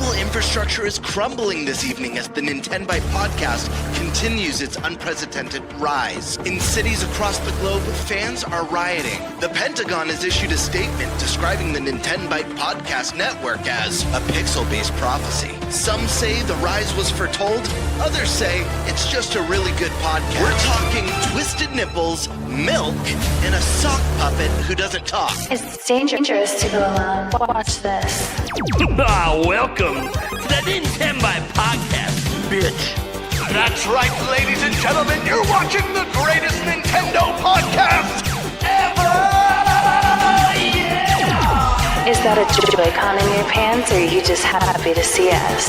global infrastructure is crumbling this evening as the Nintenbyte Podcast continues its unprecedented rise. In cities across the globe, fans are rioting. The Pentagon has issued a statement describing the Nintenbyte Podcast network as a pixel-based prophecy. Some say the rise was foretold, others say it's just a really good podcast. We're talking twisted nipples, milk, and a sock puppet who doesn't talk. It's dangerous to go alone. Watch this. Welcome to the Nintenbyte Podcast, bitch. That's right, ladies and gentlemen, you're watching the greatest Nintendo podcast ever! Yeah! Is that a Joy-Con in your pants, or are you just happy to see us?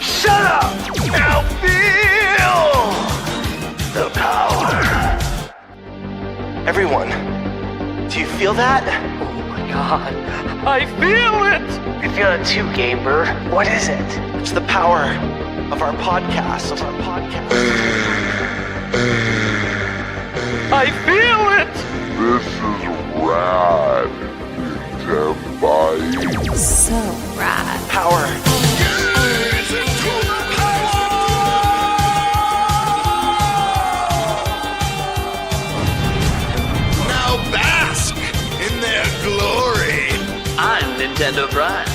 Shut up! Now feel the power. Everyone, do you feel that? Oh my god, I feel it! I feel it too, GameBird. What is it? It's the power of our podcast. I feel it! This is rad, Nintenbyte. So rad. Power. Now bask in their glory. I'm Nintendo Prime.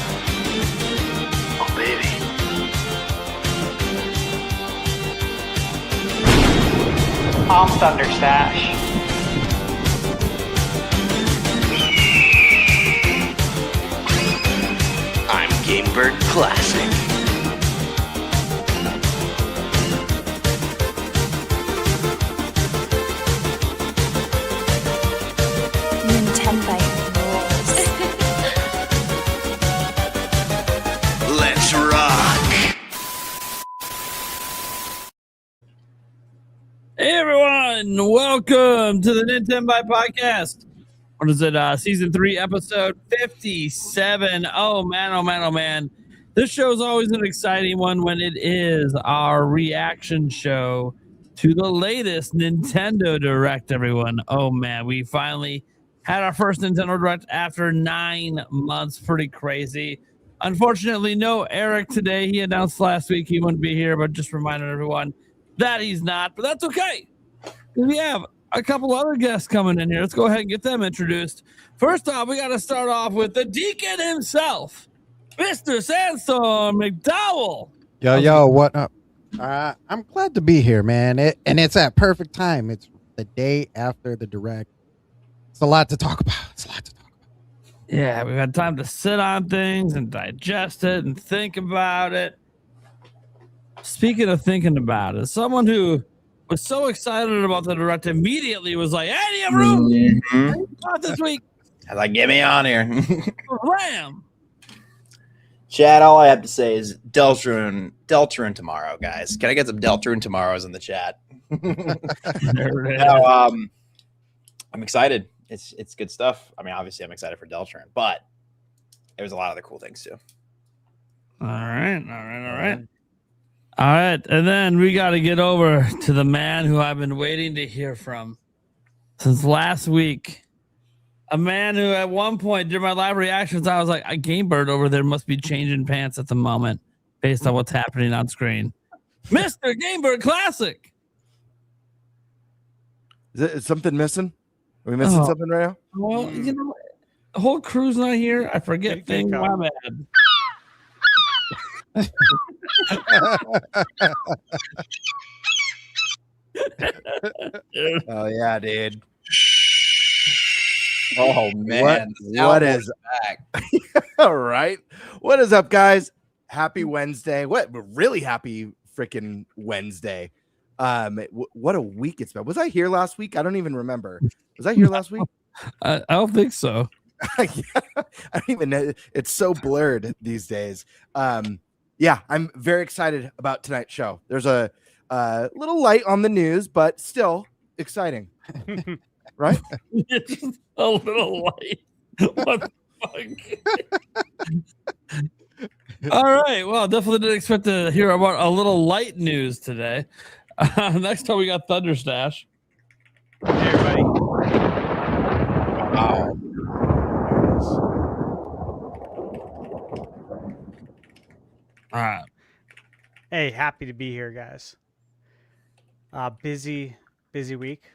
Oh baby. I'm ThunderStash. I'm GameBird Classic. Nintenbyte rules. Let's rock. Hey everyone, welcome to the Nintenbyte Podcast. What is it? Season 3, episode 57. Oh man. This show is always an exciting one when it is our reaction show to the latest Nintendo Direct, everyone. Oh man, we finally had our first Nintendo Direct after 9 months. Pretty crazy. Unfortunately, no Eric today. He announced last week he wouldn't be here, but just reminded everyone that he's not, but that's okay. We have a couple other guests coming in here. Let's go ahead and get them introduced. First off, we got to start off with the Deacon himself, Mr. Sandstorm McDowell. Yo, what up? I'm glad to be here, man. And it's at perfect time. It's the day after the Direct. It's a lot to talk about. Yeah, we've had time to sit on things and digest it and think about it. Speaking of thinking about it, someone who was so excited about the Direct immediately was like, hey, do you have room? Not this week. I was like, get me on here. Wham! Chad, all I have to say is Deltarune tomorrow, guys. Can I get some Deltarune tomorrows in the chat? I'm excited. It's good stuff. I mean, obviously, I'm excited for Deltarune, but there's a lot of other cool things too. All right. And then we got to get over to the man who I've been waiting to hear from since last week. A man who at one point during my live reactions, I was like, a GameBird over there must be changing pants at the moment based on what's happening on screen. Mr. GameBird Classic. Is something missing? Are we missing something right now? Well, you know, the whole crew's not here. I forget things. My bad. Oh yeah, dude. Oh man, what is back? All right, what is up, guys? Happy Wednesday! What really happy freaking Wednesday? What a week it's been. Was I here last week? I don't even remember. Was I here last week? I don't think so. I don't even know. It's so blurred these days. Yeah, I'm very excited about tonight's show. There's a little light on the news, but still exciting. Right? Just a little light. What the fuck? All right. Well, definitely didn't expect to hear about a little light news today. Next time we got ThunderStash. Hey, everybody. Wow. All right. Hey, happy to be here, guys. Busy week.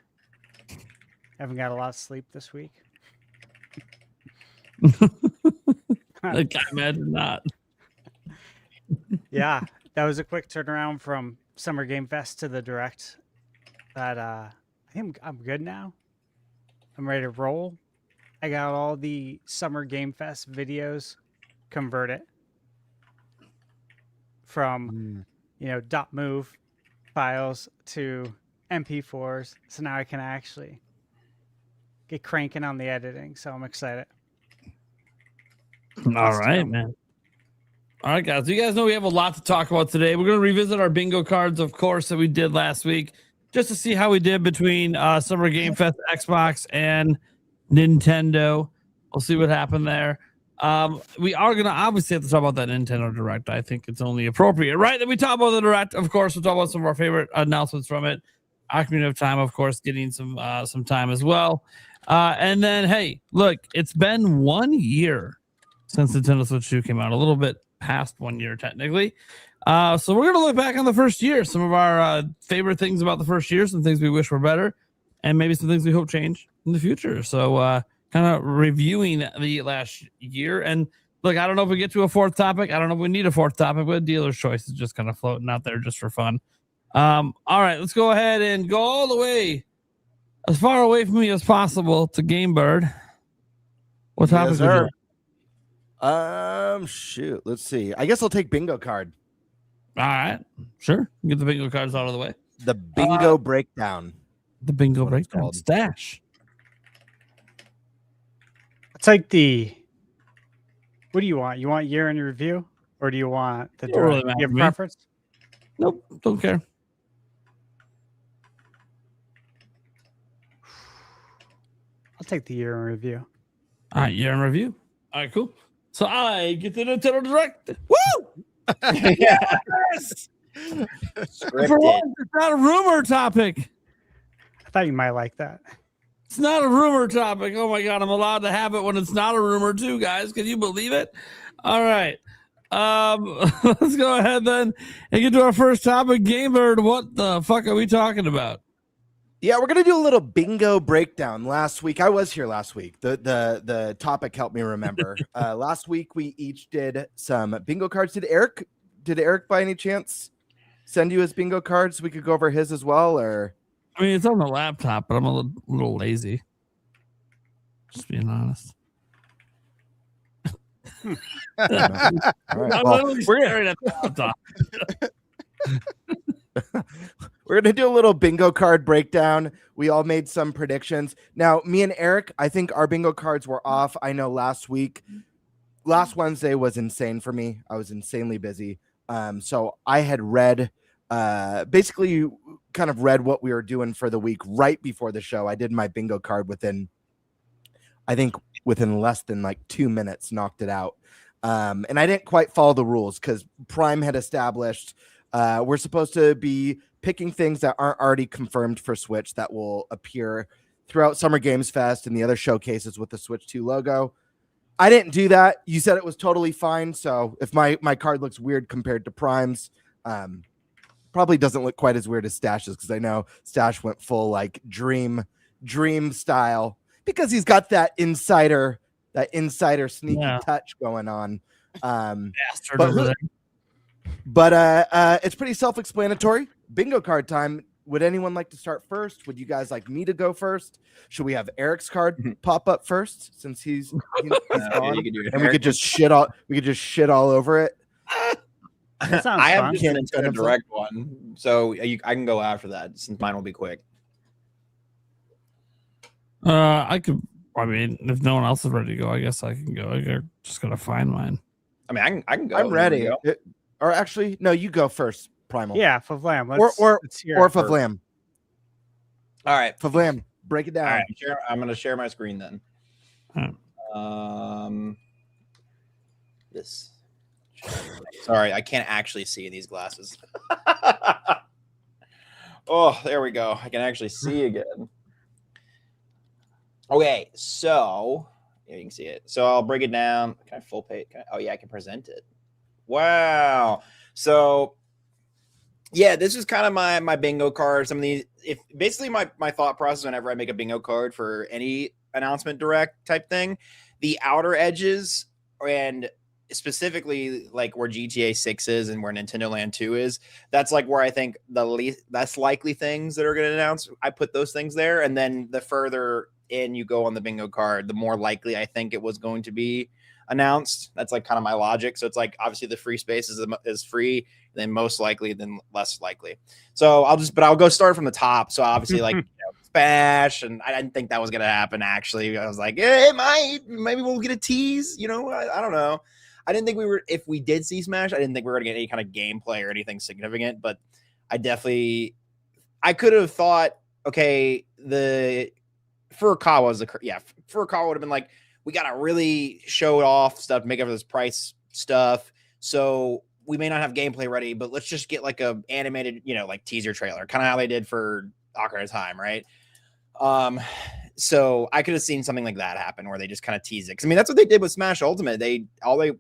Haven't got a lot of sleep this week. I can't imagine not. Yeah, that was a quick turnaround from Summer Game Fest to the Direct. But I think I'm good now. I'm ready to roll. I got all the Summer Game Fest videos converted from .move files to MP4s. So now I can actually get cranking on the editing. So I'm excited. All right, man. All right, guys. You guys know we have a lot to talk about today. We're going to revisit our bingo cards, of course, that we did last week, just to see how we did between Summer Game Fest, Xbox, and Nintendo. We'll see what happened there. We are going to obviously have to talk about that Nintendo Direct. I think it's only appropriate, right, that we talk about the Direct. Of course, we'll talk about some of our favorite announcements from it. Ocarina of Time, of course, getting some time as well. And then, hey, look, it's been 1 year since Nintendo Switch 2 came out, a little bit past 1 year technically. So we're going to look back on the first year, some of our favorite things about the first year, some things we wish were better, and maybe some things we hope change in the future. So kind of reviewing the last year. And look, I don't know if we get to a fourth topic. I don't know if we need a fourth topic, but dealer's choice is just kind of floating out there just for fun. All right, let's go ahead and go all the way, as far away from me as possible, to GameBird. What topic is it? Shoot. Let's see. I guess I'll take bingo card. All right, sure. Get the bingo cards out of the way. The bingo breakdown. The bingo breakdown. Stash. It's like what do you want? You want year in review, or do you want the Don't really Direct? You have matter to me. preference? Nope, don't care. I'll take the year in review. All right, year in review. All right, cool. So I get the Nintendo Direct. Woo! Yes! For once, it's not a rumor topic. I thought you might like that. It's not a rumor topic. Oh my god, I'm allowed to have it when it's not a rumor too, guys. Can you believe it? All right. Let's go ahead then and get to our first topic. GameBird, what the fuck are we talking about? Yeah, we're gonna do a little bingo breakdown. Last week, I was here last week. The topic helped me remember. Last week we each did some bingo cards. Did Eric by any chance send you his bingo cards so we could go over his as well? Or I mean, it's on the laptop, but I'm a little lazy. Just being honest. All right. I'm Well, literally staring at the laptop. we're going to do a little bingo card breakdown. We all made some predictions. Now, me and Eric, I think our bingo cards were off. I know last Wednesday was insane for me. I was insanely busy. So I had basically kind of read what we were doing for the week right before the show. I did my bingo card within less than like 2 minutes, knocked it out. And I didn't quite follow the rules because Prime had established we're supposed to be picking things that aren't already confirmed for Switch that will appear throughout Summer Games Fest and the other showcases with the Switch 2 logo. I didn't do that. You said it was totally fine. So if my card looks weird compared to Prime's, probably doesn't look quite as weird as Stash's, because I know Stash went full like dream style because he's got that insider sneaky touch going on. But it's pretty self-explanatory. Bingo card time. Would anyone like to start first? Would you guys like me to go first? Should we have Eric's card pop up first, since he's gone, and we could just shit all over it? That sounds I have fun. just an Nintendo Direct one, so I can go after that since mine will be quick. I could. I mean, if no one else is ready to go, I guess I can go. I just gotta find mine. I mean, I can go. I'm ready. Or actually, no, you go first, Primal. Yeah, FVLAM. Let's hear it. FVLAM. All right, FVLAM. Break it down. All right, I'm going to share my screen then. Hmm. This Sorry, I can't actually see in these glasses. Oh, there we go. I can actually see again. Okay, so yeah, you can see it. So I'll break it down. Can I full page? Oh yeah, I can present it. Wow. So yeah, this is kind of my bingo card. Some of these, if basically my thought process whenever I make a bingo card for any announcement direct type thing, the outer edges and specifically like where GTA 6 is and where Nintendo Land 2 is, that's like where I think the least that's likely things that are going to announce. I put those things there, and then the further in you go on the bingo card, the more likely I think it was going to be announced. That's like kind of my logic. So it's like obviously the free space is free, then most likely, then less likely. So I'll go start from the top. So obviously like Smash, and I didn't think that was gonna happen. Actually, I was like, it might, maybe we'll get a tease. I don't know. I didn't think if we did see Smash, I didn't think we were gonna get any kind of gameplay or anything significant. But I could have thought, okay, the Furukawa would have been like, we gotta really show off stuff, make up this price stuff. So we may not have gameplay ready, but let's just get like a animated, like teaser trailer, kind of how they did for Ocarina of Time, right? So I could have seen something like that happen where they just kind of tease it. 'Cause I mean, that's what they did with Smash Ultimate.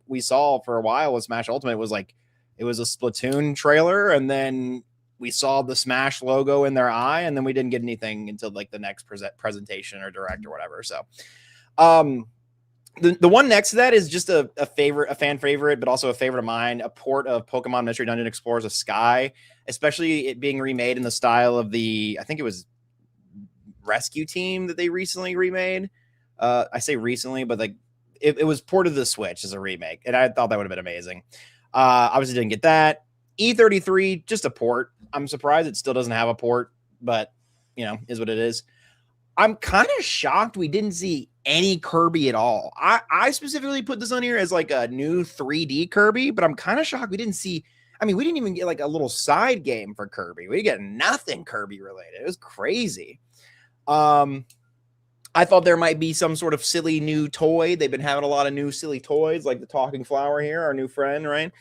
We saw for a while with Smash Ultimate was like, it was a Splatoon trailer, and then we saw the Smash logo in their eye, and then we didn't get anything until like the next presentation or direct or whatever. So, the one next to that is just a fan favorite, but also a favorite of mine, a port of Pokemon Mystery Dungeon Explorers of Sky, especially it being remade in the style of I think it was Rescue Team that they recently remade. I say recently, but like it was ported to the Switch as a remake, and I thought that would have been amazing. Obviously didn't get that. E33, just a port. I'm surprised it still doesn't have a port, but is what it is. I'm kind of shocked we didn't see any Kirby at all. I specifically put this on here as like a new 3D Kirby, but I'm kind of shocked we didn't see. I mean, we didn't even get like a little side game for Kirby. We get nothing Kirby related. It was crazy. I thought there might be some sort of silly new toy. They've been having a lot of new silly toys, like the talking flower here, our new friend, right?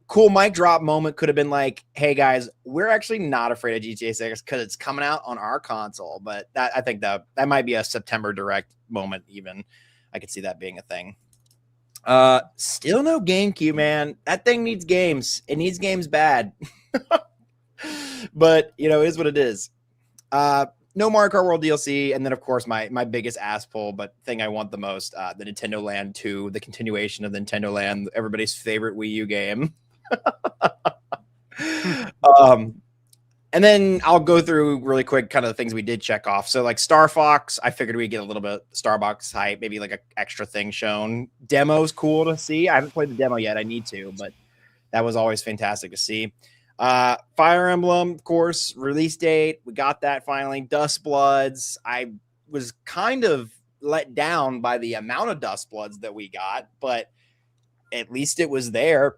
Cool mic drop moment could have been like, hey guys, we're actually not afraid of GTA 6 because it's coming out on our console. But I think that might be a September direct moment even. I could see that being a thing. Still no GameCube, man. That thing needs games. It needs games bad. But it is what it is. No Mario Kart World DLC, and then of course my biggest ass pull, but thing I want the most, the Nintendo Land 2, the continuation of Nintendo Land, everybody's favorite Wii U game. And then I'll go through really quick kind of the things we did check off. So like Star Fox, I figured we'd get a little bit of Starbucks hype, maybe like an extra thing shown. Demo's cool to see. I haven't played the demo yet. I need to, but that was always fantastic to see. Fire Emblem, of course, release date. We got that finally. Dust Bloods. I was kind of let down by the amount of Dust Bloods that we got, but at least it was there.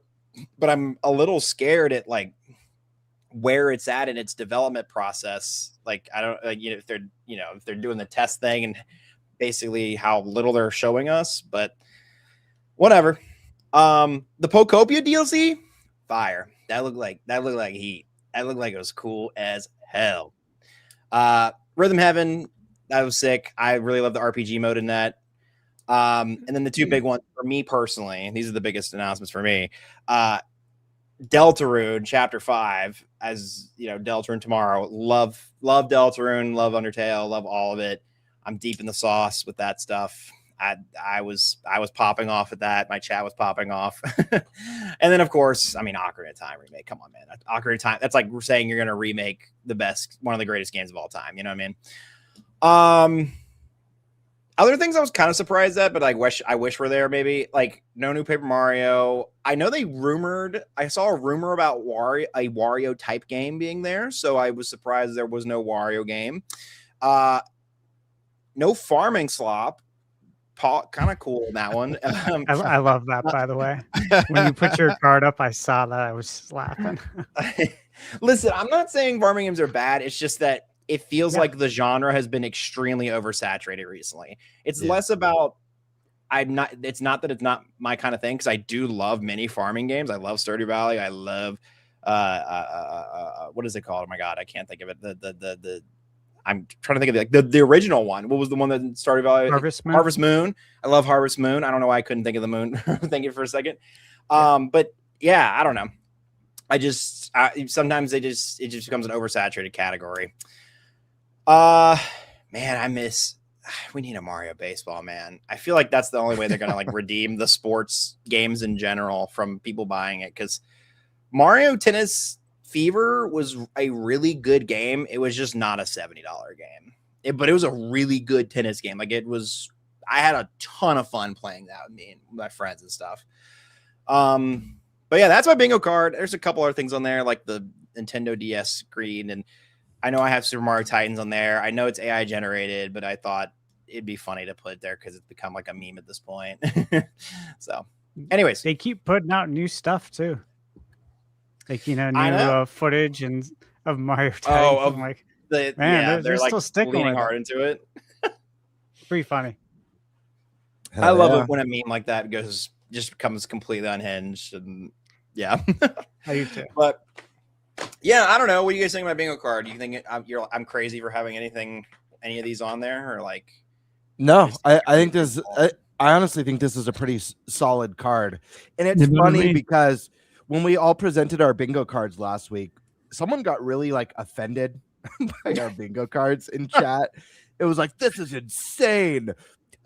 But I'm a little scared at like where it's at in its development process. Like, I don't, if they're doing the test thing and basically how little they're showing us, but whatever. The Pokopia DLC, fire. That looked like heat. That looked like it was cool as hell. Rhythm Heaven, that was sick. I really love the RPG mode in that. And then the two big ones for me personally, and these are the biggest announcements for me. Deltarune Chapter 5, as Deltarune tomorrow. Love Deltarune, love Undertale, love all of it. I'm deep in the sauce with that stuff. I was popping off at that. My chat was popping off. And then of course, I mean, Ocarina of Time remake. Come on, man. Ocarina of Time. That's like saying you're gonna remake one of the greatest games of all time. You know what I mean? Other things I was kind of surprised at, but I wish were there. Maybe like no new Paper Mario. I know I saw a rumor about a Wario type game being there, so I was surprised there was no Wario game. No Farming Slop. Kind of cool in that one. I love that, by the way. When you put your card up, I saw that. I was laughing. Listen, I'm not saying farming games are bad. It's just that it feels like the genre has been extremely oversaturated recently. It's less about, I'm not. It's not that it's not my kind of thing because I do love mini farming games. I love Stardew Valley. I love what is it called? Oh my god, I can't think of it. The I'm trying to think of it, like the original one. What was the one that Stardew Valley? Harvest Moon. Harvest Moon. I love Harvest Moon. I don't know why I couldn't think of the moon. Thank you for a second. But yeah, I don't know. Sometimes it just becomes an oversaturated category. Man, we need a Mario baseball, man. I feel like that's the only way they're gonna like redeem the sports games in general from people buying it, because Mario Tennis Fever was a really good game. It was just not a $70 game, but it was a really good tennis game. Like I had a ton of fun playing that with me and my friends and stuff. But yeah, that's my bingo card. There's a couple other things on there, like the Nintendo DS screen, and I know I have Super Mario Titans on there. I know it's AI generated, but I thought it'd be funny to put it there because it's become like a meme at this point. So, anyways, They keep putting out new stuff too. Like, new footage and of Mario Titans. I'm like, they're like still sticking leaning with hard it. into it. Pretty funny. I love it when a meme like that just becomes completely unhinged, and yeah. I do too. But yeah, I don't know. What do you guys think about bingo card? Do you think I'm crazy for having any of these on there, or like? No, I think this. I honestly think this is a pretty solid card, and it's funny because when we all presented our bingo cards last week, someone got really like offended by our bingo cards in chat. It was like, this is insane.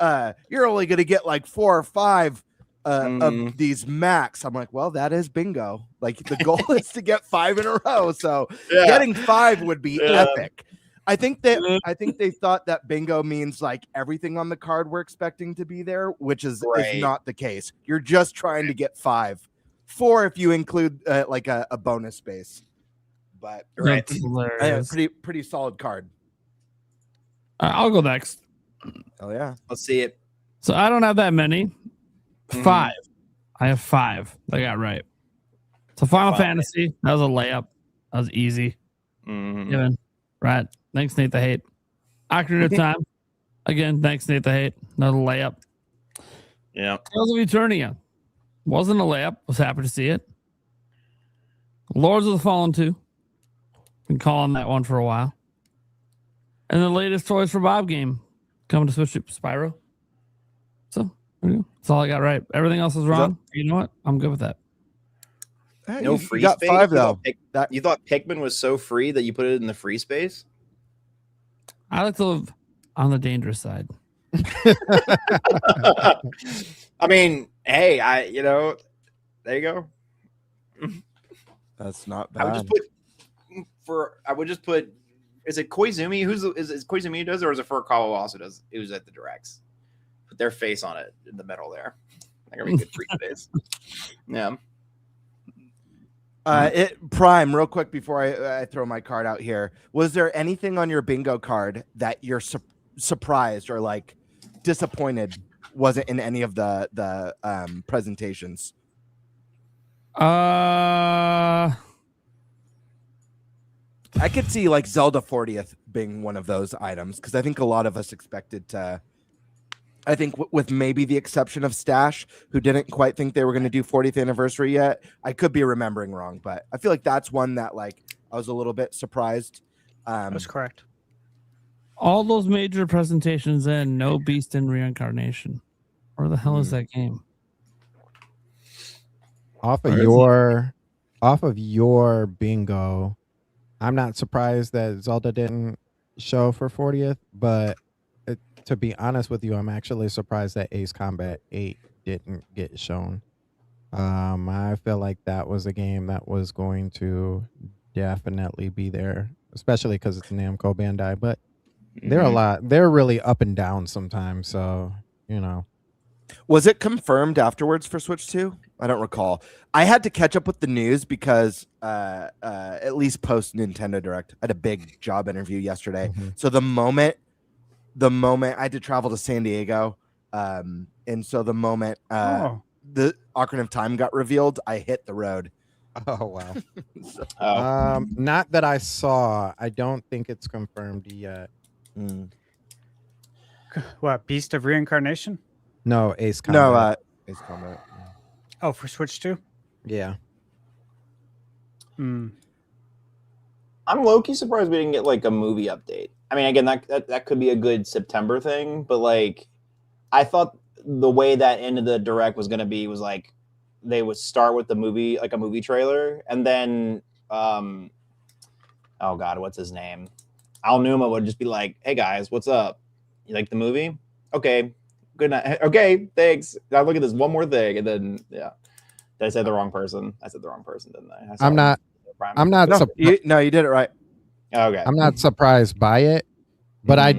You're only going to get like 4 or 5 of these max. I'm like, well, that is bingo. Like the goal is to get 5 in a row. So getting 5 would be epic. I think they thought that bingo means like everything on the card we're expecting to be there, which is not the case. You're just trying to get 5. 4 if you include like a bonus space. But pretty solid card. I'll go next. Oh yeah, let's see it. So I don't have that many. 5. I have 5. I got right. So Final Fantasy, that was a layup. That was easy. Given. Right. Thanks, Nate the Hate. Ocarina of Time. Again, thanks, Nate the Hate. Another layup. Yeah. Tales of Eternia. Wasn't a layup. Was happy to see it. Lords of the Fallen 2. Been calling that one for a while. And the latest Toys for Bob game coming to Switch, Spyro. So there you go. That's all I got right. Everything else is wrong. You know what? I'm good with that. Hey, no you free got space. 5 though. You thought Pikmin was so free that you put it in the free space? I like to live on the dangerous side. I mean, hey, there you go. That's not bad. I would just put. Is it Koizumi? Is Koizumi who does it, or is it Furukawa also does? It was at the directs. Put their face on it in the middle there. I got a good free space. Yeah. Prime, real quick before I throw my card out here. Was there anything on your bingo card that you're surprised or like disappointed wasn't in any of the presentations? I could see like Zelda 40th being one of those items because I think a lot of us expected to. I think with maybe the exception of Stash, who didn't quite think they were going to do 40th anniversary yet. I could be remembering wrong, but I feel like that's one that like I was a little bit surprised. That's correct. All those major presentations and no Beast in Reincarnation. Where the hell is that game? Off of your bingo, I'm not surprised that Zelda didn't show for 40th, but to be honest with you, I'm actually surprised that Ace Combat 8 didn't get shown. I feel like that was a game that was going to definitely be there, especially because it's Namco Bandai, but they're really up and down sometimes, so Was it confirmed afterwards for Switch 2? I don't recall. I had to catch up with the news because at least post Nintendo Direct, I had a big job interview yesterday. So the moment I had to travel to San Diego, and so the moment the Ocarina of Time got revealed, I hit the road. Oh wow. Not that I saw. I don't think it's confirmed yet. What, Beast of Reincarnation? No, Ace No, Combat. Ace Combat. Oh, for Switch 2? Yeah. Hmm. I'm low-key surprised we didn't get like a movie update. I mean, again, that could be a good September thing, but like, I thought the way that end of the direct was going to be was like they would start with the movie, like a movie trailer, and then oh god, what's his name? Al Numa would just be like, "Hey guys, what's up? You like the movie? Okay, good night. Okay, thanks. Now look at this one more thing, and then yeah." Did I say the wrong person? I said the wrong person, didn't I? I'm not No, you did it right. Okay. I'm not surprised by it, but I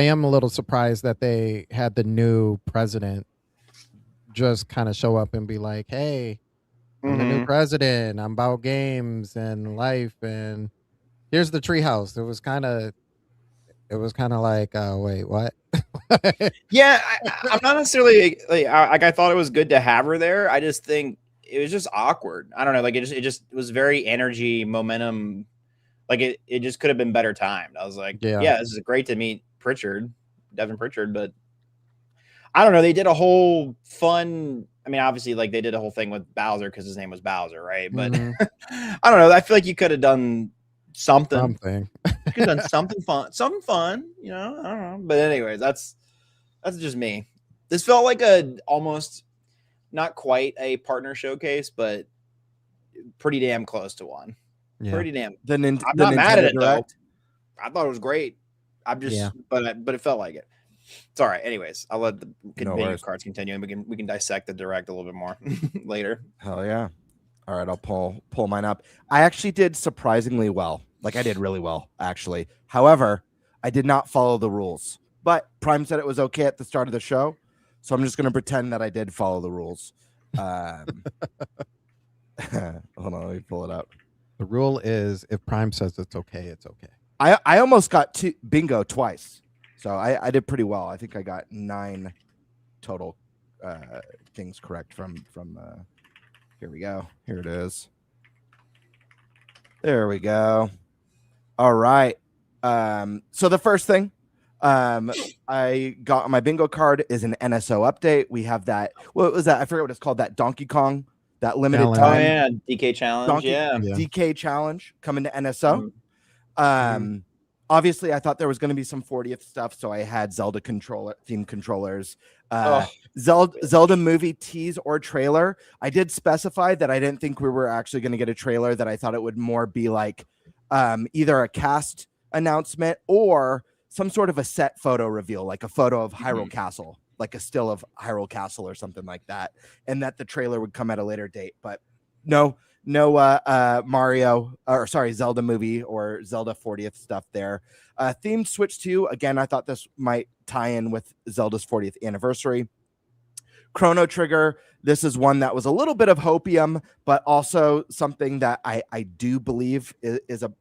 am a little surprised that they had the new president just kind of show up and be like, "Hey, I'm the new president. I'm about games and life, and here's the treehouse." It was kind of like, wait, what? Yeah, I'm not necessarily like I thought it was good to have her there. I just think it was just awkward. I don't know, like it just was very energy momentum. Like it just could have been better timed. I was like, yeah, this is great to meet Devin Pritchard, but I don't know. They did a whole fun. I mean, obviously, like they did a whole thing with Bowser because his name was Bowser, right? But I don't know. I feel like you could have done something. You could have done something fun. You know, I don't know. But anyways, that's just me. This felt like a almost not quite a partner showcase, but pretty damn close to one. Yeah. Pretty damn. I'm not mad at it though. I thought it was great. I'm just, but it felt like it. It's all right. Anyways, I'll let the video cards continue, and we can dissect the direct a little bit more later. Hell yeah! All right, I'll pull mine up. I actually did surprisingly well. Like I did really well, actually. However, I did not follow the rules. But Prime said it was okay at the start of the show, so I'm just going to pretend that I did follow the rules. Hold on, let me pull it up. The rule is if Prime says it's okay, it's okay. I almost got bingo twice, so I did pretty well. I think I got 9 total things correct from. Here we go. Here it is. There we go. All right. So the first thing I got on my bingo card is an NSO update. We have that. What was that? I forget what it's called. That Donkey Kong, that limited time. Oh yeah, DK challenge. DK challenge coming to NSO. Obviously, I thought there was going to be some 40th stuff, so I had Zelda theme controllers. Zelda movie tease or trailer. I did specify that I didn't think we were actually going to get a trailer. That I thought it would more be like either a cast announcement or some sort of a set photo reveal, like a photo of Hyrule Castle, like a still of Hyrule Castle or something like that, and that the trailer would come at a later date. But no Zelda movie or Zelda 40th stuff there. Themed Switch 2, again, I thought this might tie in with Zelda's 40th anniversary. Chrono Trigger, this is one that was a little bit of hopium, but also something that I do believe is a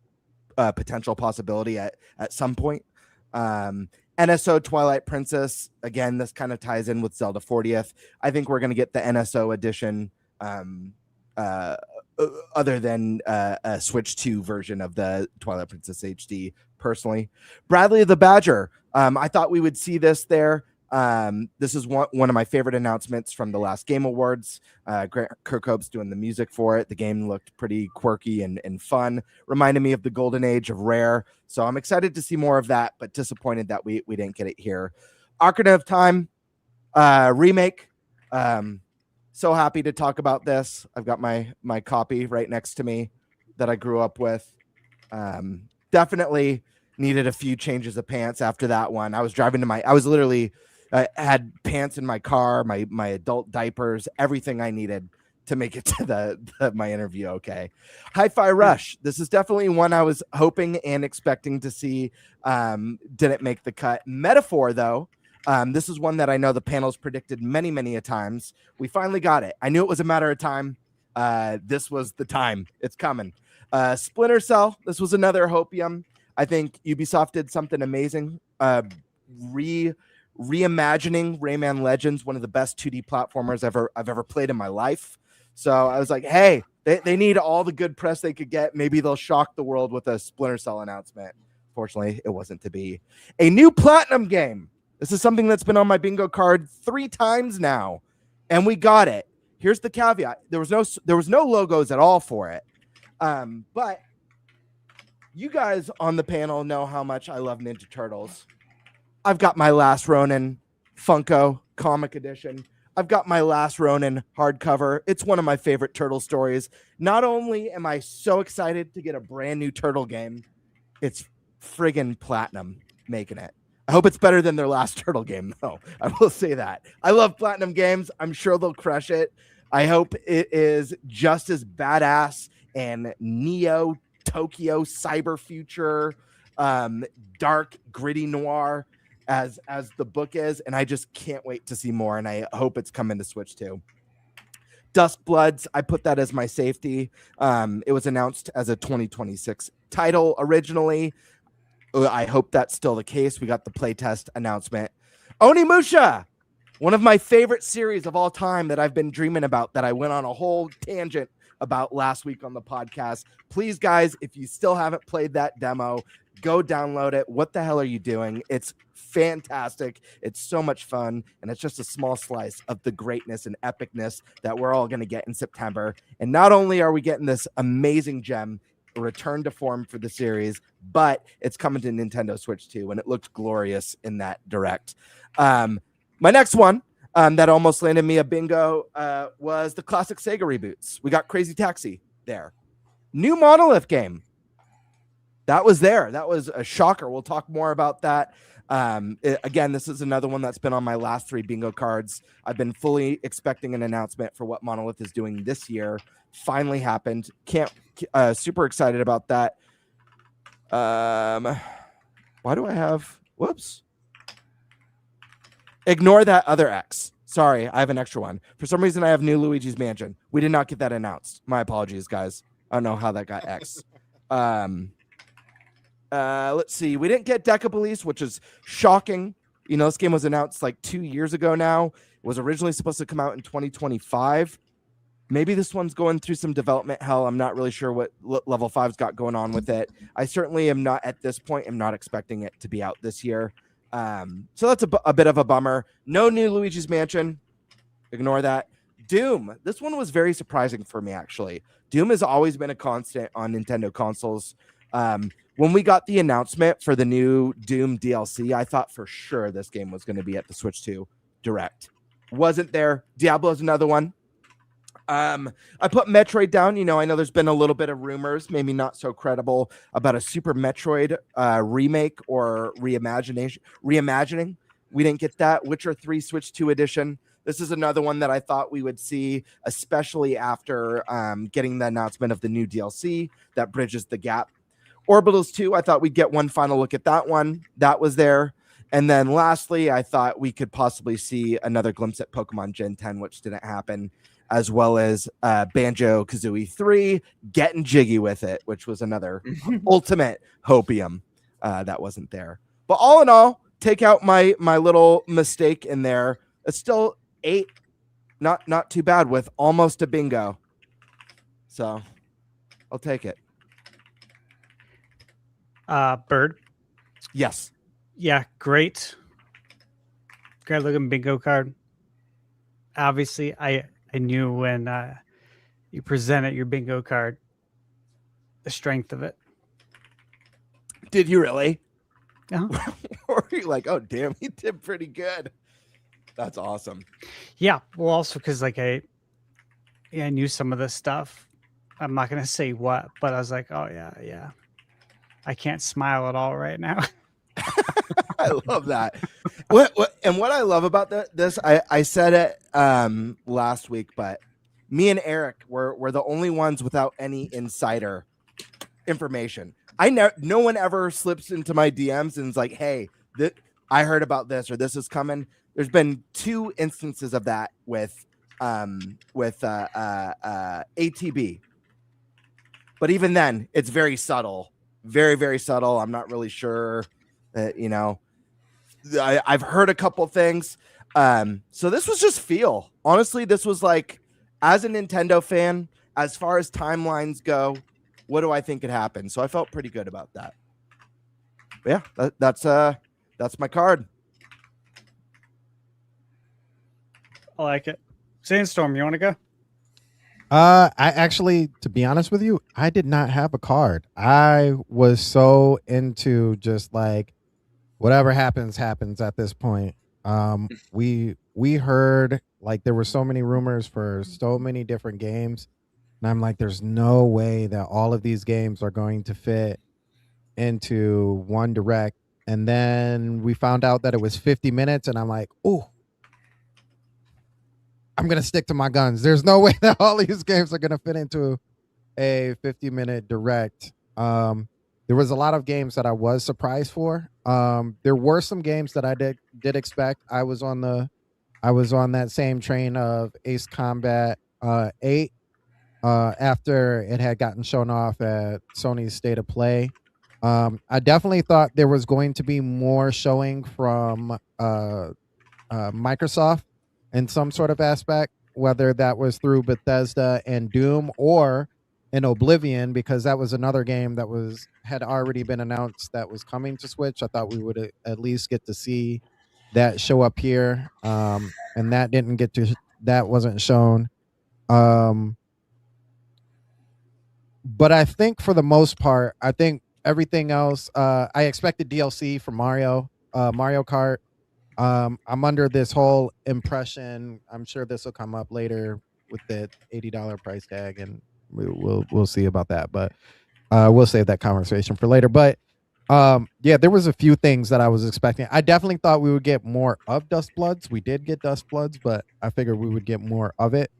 potential possibility at some point. NSO Twilight Princess, again, this kind of ties in with Zelda 40th. I think we're going to get the NSO edition other than a Switch 2 version of the Twilight Princess HD, personally. Bradley the Badger, I thought we would see this there. This is one of my favorite announcements from the last Game Awards. Grant Kirkhope's doing the music for it. The game looked pretty quirky and fun. Reminded me of the golden age of Rare. So I'm excited to see more of that, but disappointed that we didn't get it here. Ocarina of Time remake. So happy to talk about this. I've got my copy right next to me that I grew up with. Definitely needed a few changes of pants after that one. I was driving to I had pants in my car, my adult diapers, everything I needed to make it to my interview. Okay. Hi-Fi Rush. This is definitely one I was hoping and expecting to see. Didn't make the cut. Metaphor, though. This is one that I know the panel's predicted many, many a times. We finally got it. I knew it was a matter of time. This was the time. It's coming. Splinter Cell. This was another hopium. I think Ubisoft did something amazing. Reimagining Rayman Legends, one of the best 2D platformers I've ever played in my life. So I was like, hey, they need all the good press they could get. Maybe they'll shock the world with a Splinter Cell announcement. Fortunately, it wasn't to be. A new Platinum game. This is something that's been on my bingo card 3 times now, and we got it. Here's the caveat: there was no logos at all for it. But you guys on the panel know how much I love Ninja Turtles. I've got my Last Ronin Funko comic edition. I've got my Last Ronin hardcover. It's one of my favorite Turtle stories. Not only am I so excited to get a brand new Turtle game, it's friggin' Platinum making it. I hope it's better than their last Turtle game, though. I will say that. I love Platinum games. I'm sure they'll crush it. I hope it is just as badass and Neo Tokyo cyber future, dark, gritty noir as the book is, and I just can't wait to see more, and I hope it's coming to Switch too. Dusk Bloods, I put that as my safety. It was announced as a 2026 title originally. I hope that's still the case. We got the playtest announcement. Onimusha, one of my favorite series of all time that I've been dreaming about, that I went on a whole tangent about last week on the podcast. Please, guys, if you still haven't played that demo, go download it. What the hell are you doing? It's fantastic. It's so much fun, and it's just a small slice of the greatness and epicness that we're all going to get in September. And not only are we getting this amazing gem, a return to form for the series, but it's coming to Nintendo Switch too, and it looked glorious in that direct. My next one that almost landed me a bingo was the classic Sega reboots. We got Crazy Taxi there. New Monolith game. That was there. That was a shocker. We'll talk more about that. Again, this is another one that's been on my last 3 bingo cards. I've been fully expecting an announcement for what Monolith is doing this year. Finally happened. Super excited about that. Why do I have... Whoops. Ignore that other X. Sorry, I have an extra one. For some reason, I have New Luigi's Mansion. We did not get that announced. My apologies, guys. I don't know how that got X. Let's see. We didn't get Deca Police, which is shocking. You know, this game was announced like 2 years ago now. It was originally supposed to come out in 2025. Maybe this one's going through some development hell. I'm not really sure what Level 5's got going on with it. I certainly am not, at this point, am not expecting it to be out this year. So that's a bit of a bummer. No new Luigi's Mansion. Ignore that. Doom. This one was very surprising for me, actually. Doom has always been a constant on Nintendo consoles. When we got the announcement for the new Doom DLC, I thought for sure this game was going to be at the Switch 2 Direct. Wasn't there. Diablo's another one. I put Metroid down. You know, I know there's been a little bit of rumors, maybe not so credible, about a Super Metroid remake or reimagining. We didn't get that. Witcher 3 Switch 2 edition. This is another one that I thought we would see, especially after getting the announcement of the new DLC that bridges the gap. Orbitals 2, I thought we'd get one final look at that one. That was there. And then lastly, I thought we could possibly see another glimpse at Pokemon Gen 10, which didn't happen, as well as Banjo-Kazooie 3, getting jiggy with it, which was another ultimate hopium that wasn't there. But all in all, take out my little mistake in there. It's still 8, not too bad, with almost a bingo. So I'll take it. Bird. Yes. Yeah, great looking bingo card. Obviously, I knew when you presented your bingo card the strength of it. Did you really? No. Or are you like, oh damn, he did pretty good? That's awesome. Yeah, well, also because like I knew some of this stuff. I'm not gonna say what, but I was like, oh yeah. I can't smile at all right now. I love that. What I love about this, I said it last week, but me and Eric were the only ones without any insider information. No one ever slips into my DMs and is like, hey, I heard about this or this is coming. There's been 2 instances of that with ATB. But even then, it's very subtle. Very, very subtle. I'm not really sure that, you know, I've heard a couple things. So this was just feel. Honestly, this was like, as a Nintendo fan, as far as timelines go, what do I think could happen? So I felt pretty good about that. But yeah, that's my card. I like it. Sandstorm, you want to go? I actually, to be honest with you, I did not have a card. I was so into just like whatever happens at this point. We heard like there were so many rumors for so many different games, and I'm like, there's no way that all of these games are going to fit into one direct. And then we found out that it was 50 minutes, and I'm like, oh, I'm gonna stick to my guns. There's no way that all these games are gonna fit into a 50-minute direct. There was a lot of games that I was surprised for. There were some games that I did expect. I was on that same train of Ace Combat 8 after it had gotten shown off at Sony's State of Play. I definitely thought there was going to be more showing from Microsoft in some sort of aspect, whether that was through Bethesda and Doom or in Oblivion, because that was another game that had already been announced that was coming to Switch. I thought we would at least get to see that show up here, and that wasn't shown. But I think for the most part, I think everything else. I expected DLC for Mario Kart. I'm under this whole impression. I'm sure this will come up later with the $80 price tag, and we'll see about that. But we'll save that conversation for later. But yeah, there was a few things that I was expecting. I definitely thought we would get more of Dust Bloods. We did get Dust Bloods, but I figured we would get more of it.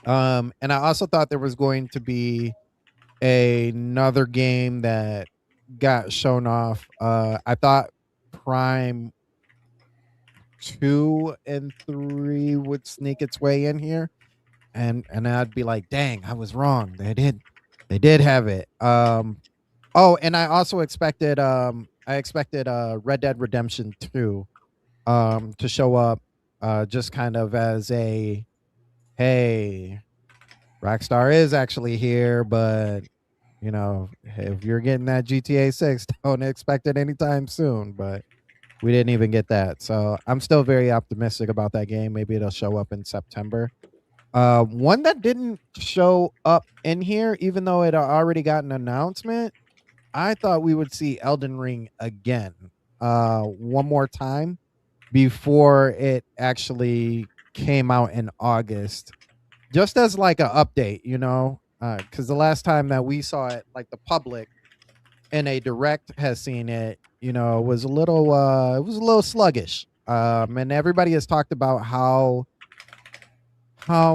And I also thought there was going to be another game that got shown off. I thought Prime 2 and 3 would sneak its way in here, and I'd be like, dang, I was wrong. They did have it. Oh, and I also expected Red Dead Redemption 2 to show up, just kind of as a, hey, Rockstar is actually here, but you know, if you're getting that GTA 6, don't expect it anytime soon. But we didn't even get that. So I'm still very optimistic about that game. Maybe it'll show up in September. One that didn't show up in here, even though it already got an announcement, I thought we would see Elden Ring again, one more time before it actually came out in August, just as like an update, you know, because the last time that we saw it, like the public in a direct has seen it, you know, it was a little sluggish. And everybody has talked about how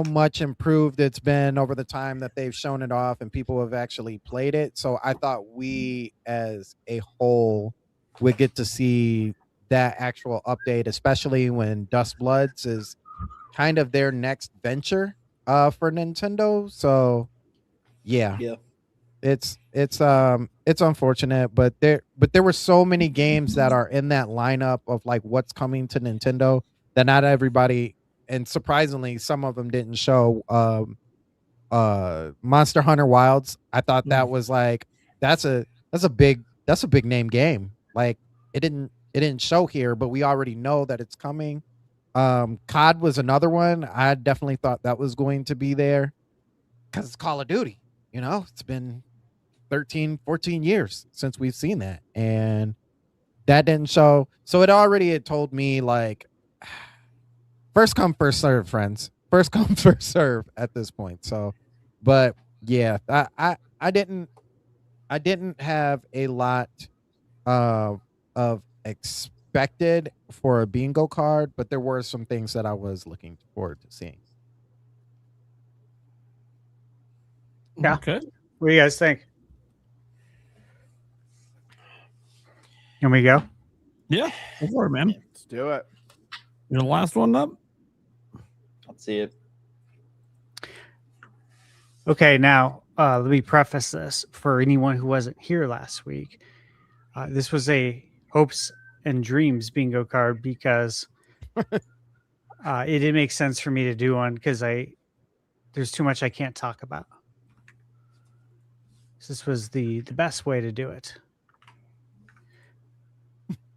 much improved it's been over the time that they've shown it off and people have actually played it. So I thought we as a whole would get to see that actual update, especially when Dust Bloods is kind of their next venture for Nintendo. So yeah. It's unfortunate, but there were so many games that are in that lineup of like what's coming to Nintendo that not everybody, and surprisingly some of them didn't show. Monster Hunter Wilds, I thought that was like that's a big name game. Like it didn't show here, but we already know that it's coming. COD was another one. I definitely thought that was going to be there because it's Call of Duty. You know, it's been 13, 14 years since we've seen that, and that didn't show. So it already had told me like first come, first serve, friends. First come, first serve at this point. So, but yeah, I didn't have a lot of expected for a bingo card, but there were some things that I was looking forward to seeing. Yeah. Okay. What do you guys think? Can we go? Yeah. Go for it, man. Let's do it. You're the last one up. Let's see it. Okay, now let me preface this for anyone who wasn't here last week. This was a hopes and dreams bingo card because it didn't make sense for me to do one because there's too much I can't talk about. So this was the best way to do it.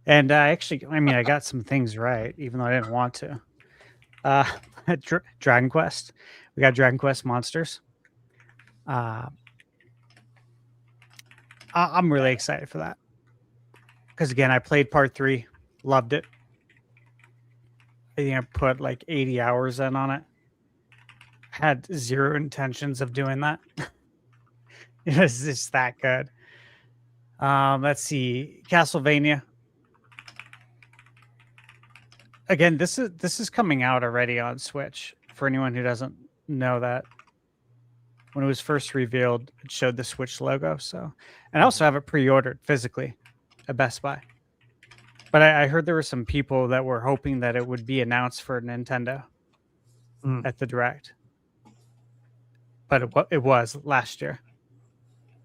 And I got some things right, even though I didn't want to. Dragon Quest. We got Dragon Quest Monsters. I'm really excited for that because again, I played part 3, loved it. I think I put like 80 hours in on it. Had zero intentions of doing that. It was just that good. Let's see, Castlevania. Again, this is coming out already on Switch. For anyone who doesn't know that, when it was first revealed, it showed the Switch logo. So, and I also have it pre-ordered physically at Best Buy. But I heard there were some people that were hoping that it would be announced for Nintendo at the Direct. But it was last year.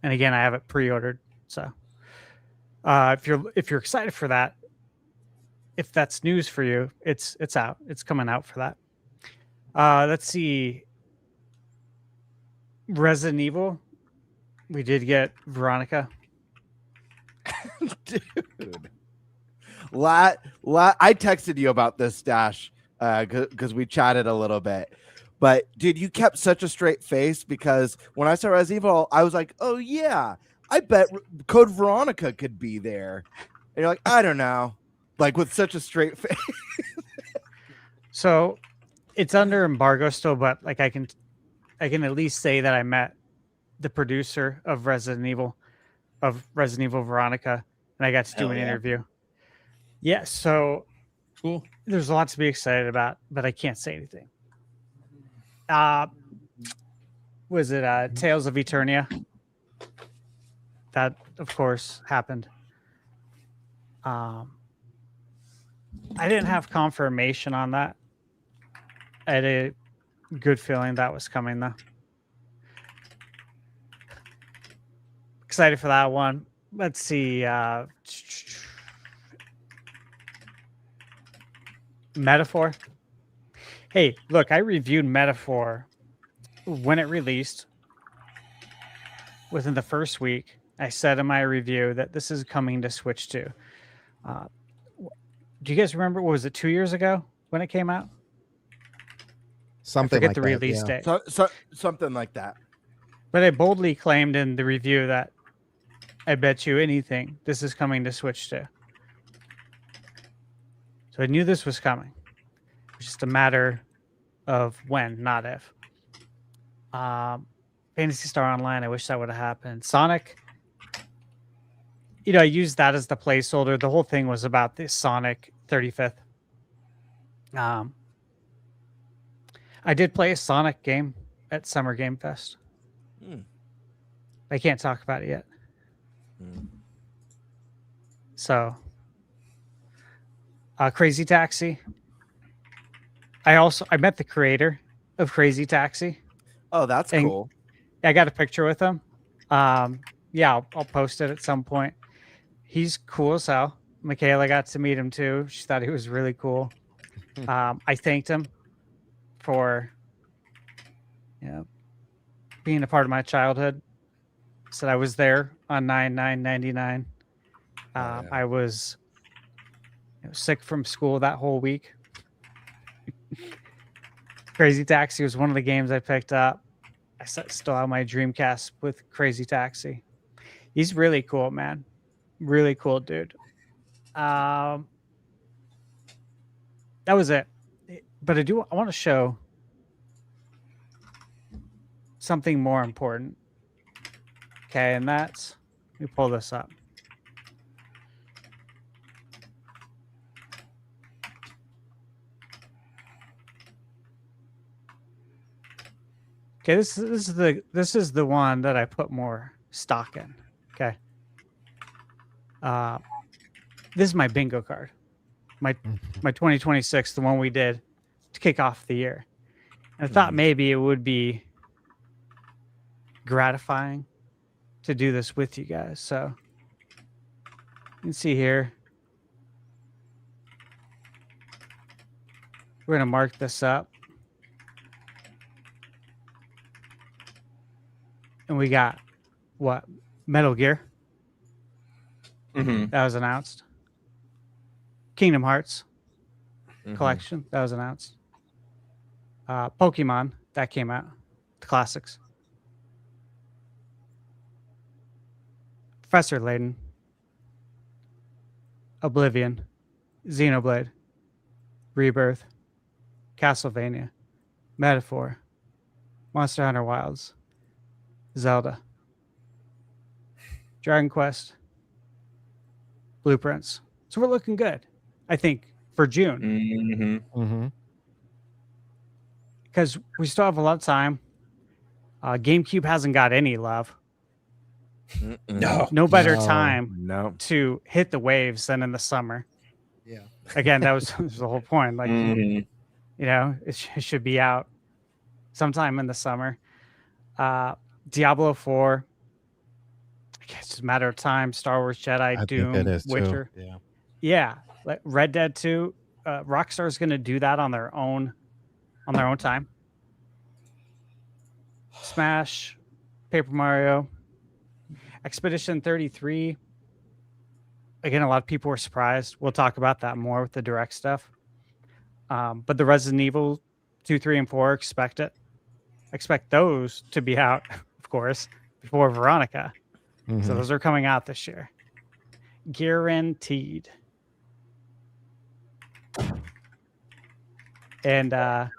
And again, I have it pre-ordered. So, if you're excited for that, if that's news for you, it's out. It's coming out for that. Let's see. Resident Evil. We did get Veronica. Dude. I texted you about this, Stash, because we chatted a little bit. But dude, you kept such a straight face because when I saw Resident Evil, I was like, oh yeah, I bet Code Veronica could be there. And you're like, I don't know. Like with such a straight face. So it's under embargo still, but like I can at least say that I met the producer of Resident Evil Veronica, and I got to do an interview. Yeah, so cool. There's a lot to be excited about, but I can't say anything. Was it Tales of Eternia? That of course happened. I didn't have confirmation on that. I had a good feeling that was coming though. Excited for that one. Let's see. Metaphor. Hey, look, I reviewed Metaphor when it released. Within the first week, I said in my review that this is coming to Switch 2. Do you guys remember? What was it, 2 years ago when it came out? Something I forget like the that, release yeah. date. Something like that. But I boldly claimed in the review that I bet you anything this is coming to Switch 2. So I knew this was coming. It's just a matter of when, not if. Phantasy Star Online, I wish that would have happened. Sonic, I used that as the placeholder. The whole thing was about this Sonic 35th. I did play a Sonic game at Summer Game Fest. I can't talk about it yet. So, Crazy Taxi. I met the creator of Crazy Taxi. Oh, that's cool. I got a picture with him. Yeah, I'll post it at some point. He's cool as hell. Michaela got to meet him too. She thought he was really cool. I thanked him for being a part of my childhood. Said I was there on 9/9/99. I was sick from school that whole week. Crazy Taxi was one of the games I picked up. I still have my Dreamcast with Crazy Taxi. He's really cool, man. Really cool dude. That was it. But I want to show something more important. Okay, and that's, let me pull this up. Okay, this is the one that I put more stock in. Okay. This is my bingo card. My 2026, the one we did to kick off the year. And I thought maybe it would be gratifying to do this with you guys. So you can see here. We're going to mark this up. And we got what? Metal Gear. That was announced. Kingdom Hearts collection. That was announced. Pokemon that came out, the classics. Professor Layton, Oblivion, Xenoblade, Rebirth, Castlevania, Metaphor, Monster Hunter Wilds, Zelda, Dragon Quest, Blueprints. So we're looking good, I think, for June. Because we still have a lot of time. GameCube hasn't got any love. No better time to hit the waves than in the summer. Yeah. Again, that was the whole point. Like, you know, it should be out sometime in the summer. Diablo 4. I guess it's a matter of time. Star Wars Jedi, Doom, Witcher. Yeah. Yeah. Like Red Dead 2. Rockstar's going to do that on their own time. Smash, Paper Mario, Expedition 33. Again, a lot of people were surprised. We'll talk about that more with the direct stuff. But the Resident Evil 2, 3, and 4, expect those to be out, of course, before Veronica. So those are coming out this year. Guaranteed. And I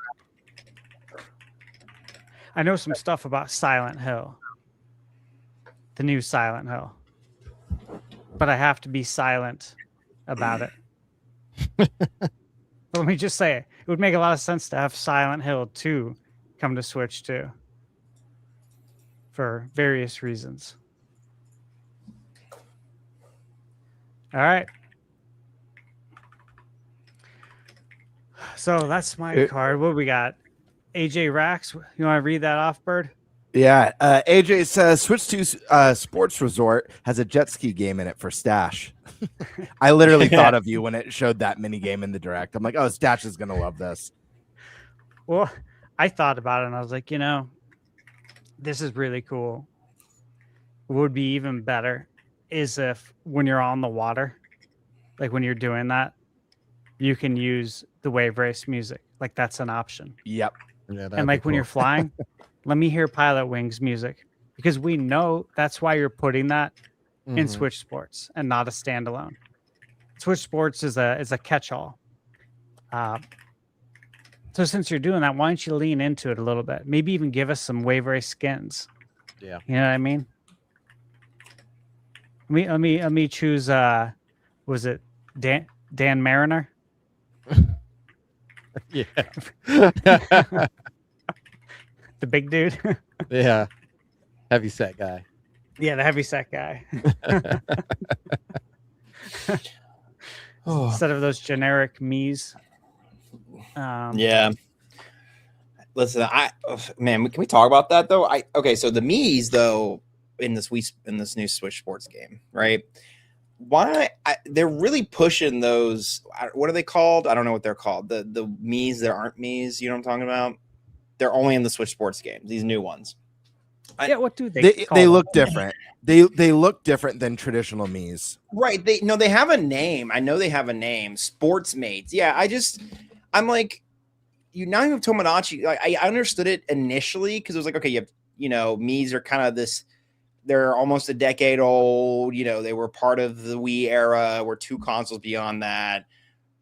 know some stuff about Silent Hill. The new Silent Hill. But I have to be silent about it. But let me just say, it would make a lot of sense to have Silent Hill 2 come to Switch too. For various reasons. All right. So that's my card. What we got? AJ Rax. You want to read that off, Bird? Yeah. AJ says Switch 2 Sports Resort has a jet ski game in it for Stash. I literally thought of you when it showed that mini game in the direct. I'm like, oh, Stash is going to love this. Well, I thought about it and I was like, you know, this is really cool. What would be even better is if when you're on the water, like when you're doing that, you can use the wave race music. Like that's an option. Yep. Yeah, and like when you're flying, let me hear Pilot Wings music because we know that's why you're putting that in Switch Sports and not a standalone. Switch Sports is a catch-all. So since you're doing that, why don't you lean into it a little bit? Maybe even give us some wave race skins. Yeah. You know what I mean? Let me choose was it Dan Mariner? Yeah. The big dude. Yeah. Heavy set guy. Yeah, the heavy set guy. Instead of those generic Miis. Yeah. Listen, can we talk about that though? So the Miis though in this new Switch Sports game, right? They're really pushing those. What are they called? I don't know what they're called. The Miis that aren't Miis. You know what I'm talking about? They're only in the Switch Sports games. These new ones. Yeah, what do they call They them? look different. They look different than traditional Miis. Right. They have a name. I know they have a name. Sports Mates. Yeah. I'm like, you now have Tomodachi. Like, I understood it initially because it was like, okay, Miis are kind of this. They're almost a decade old. You know, they were part of the Wii era. We're 2 consoles beyond that.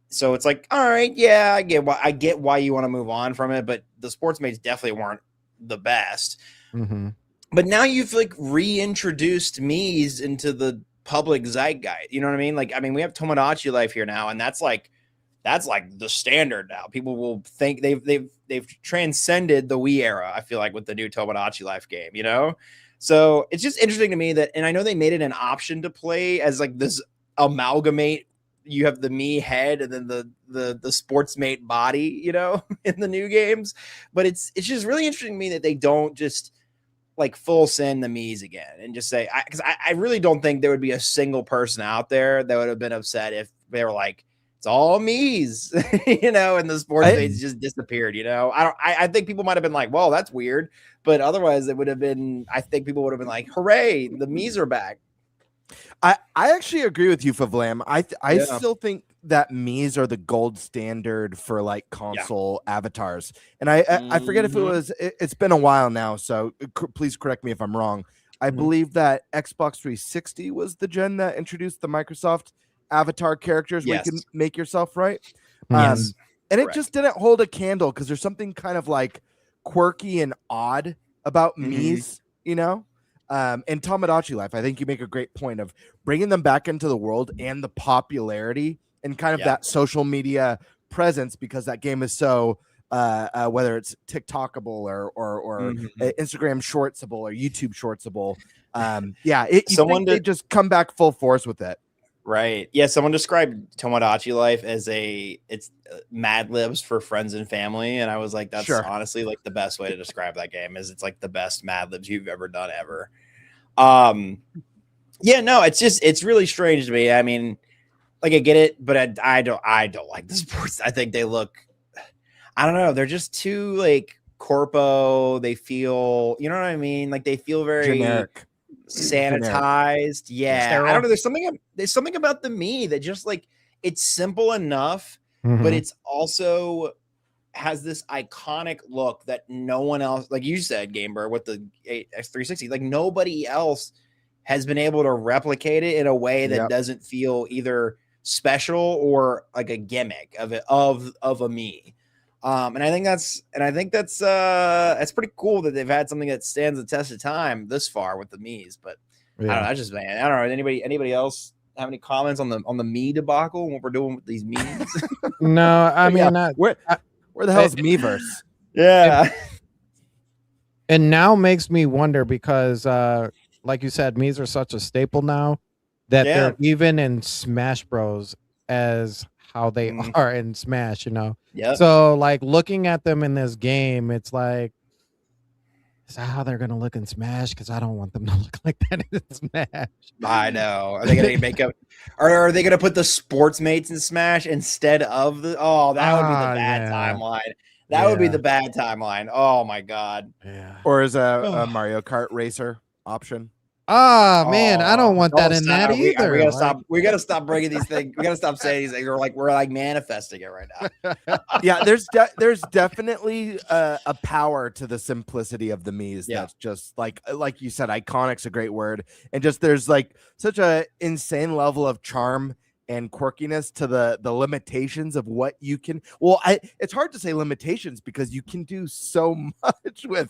So it's like, all right, yeah, I get why you want to move on from it, but the Sports Mates definitely weren't the best. But now you've like reintroduced Miis into the public zeitgeist. You know what I mean? Like, we have Tomodachi Life here now, and that's like the standard now. People will think they've transcended the Wii era. I feel like with the new Tomodachi Life game, you know. So it's just interesting to me that, and I know they made it an option to play as like this amalgamate. You have the Mii head and then the Sportsmate body, you know, in the new games. But it's just really interesting to me that they don't just like full send the Miis again and just say, because I really don't think there would be a single person out there that would have been upset if they were like, it's all Miis, you know, and the Sportsmates just disappeared, you know. I think people might have been like, well, that's weird. But otherwise it would have been, I think people would have been like, hooray, the Miis are back. I actually agree with you, FVLAM. I still think that Mii's are the gold standard for like console avatars. And I forget if it was, it's been a while now, so please correct me if I'm wrong. I believe that Xbox 360 was the gen that introduced the Microsoft avatar characters where you can make yourself, right? Yes. And it just didn't hold a candle because there's something kind of like quirky and odd about Mii's, you know? And Tomodachi Life, I think you make a great point of bringing them back into the world and the popularity and kind of that social media presence, because that game is so whether it's TikTokable or Instagram shortsable or YouTube shortsable. They just come back full force with it. Right. Yeah. Someone described Tomodachi Life as it's Mad Libs for friends and family. And I was like, that's honestly like the best way to describe that game is it's like the best Mad Libs you've ever done ever. Yeah, no, it's really strange to me. I mean, like I get it, but I don't like the sports. I think they look, I don't know. They're just too like corpo. They feel, you know what I mean? Like they feel very generic. Sanitized. Yeah. I don't know. There's something about the Mii that just like it's simple enough, but it's also has this iconic look that no one else, like you said, GameBird, with the X360, like nobody else has been able to replicate it in a way that doesn't feel either special or like a gimmick of a Mii. And I think that's pretty cool that they've had something that stands the test of time this far with the Mii's. But I don't know. Anybody else have any comments on the Mii debacle and what we're doing with these Mii's? No, I mean, where the hell is Miiverse? Yeah. And now makes me wonder because, like you said, Mii's are such a staple now that they're even in Smash Bros. As how they are in Smash, you know? Yeah. So, like, looking at them in this game, it's like, is that how they're going to look in Smash? Because I don't want them to look like that in Smash. I know. Are they going to make up? Or are they going to put the sports mates in Smash instead of the? Oh, that would be the bad timeline. That would be the bad timeline. Oh my god. Yeah. Or is a Mario Kart racer option? Oh man, I don't want that in that either. We gotta stop. We gotta stop bringing these things. We gotta stop saying these things. We're like manifesting it right now. Yeah, there's definitely a power to the simplicity of the Mii's. That's just like you said, iconic's a great word, and just there's like such a insane level of charm and quirkiness to the limitations of what you can. Well, it's hard to say limitations because you can do so much with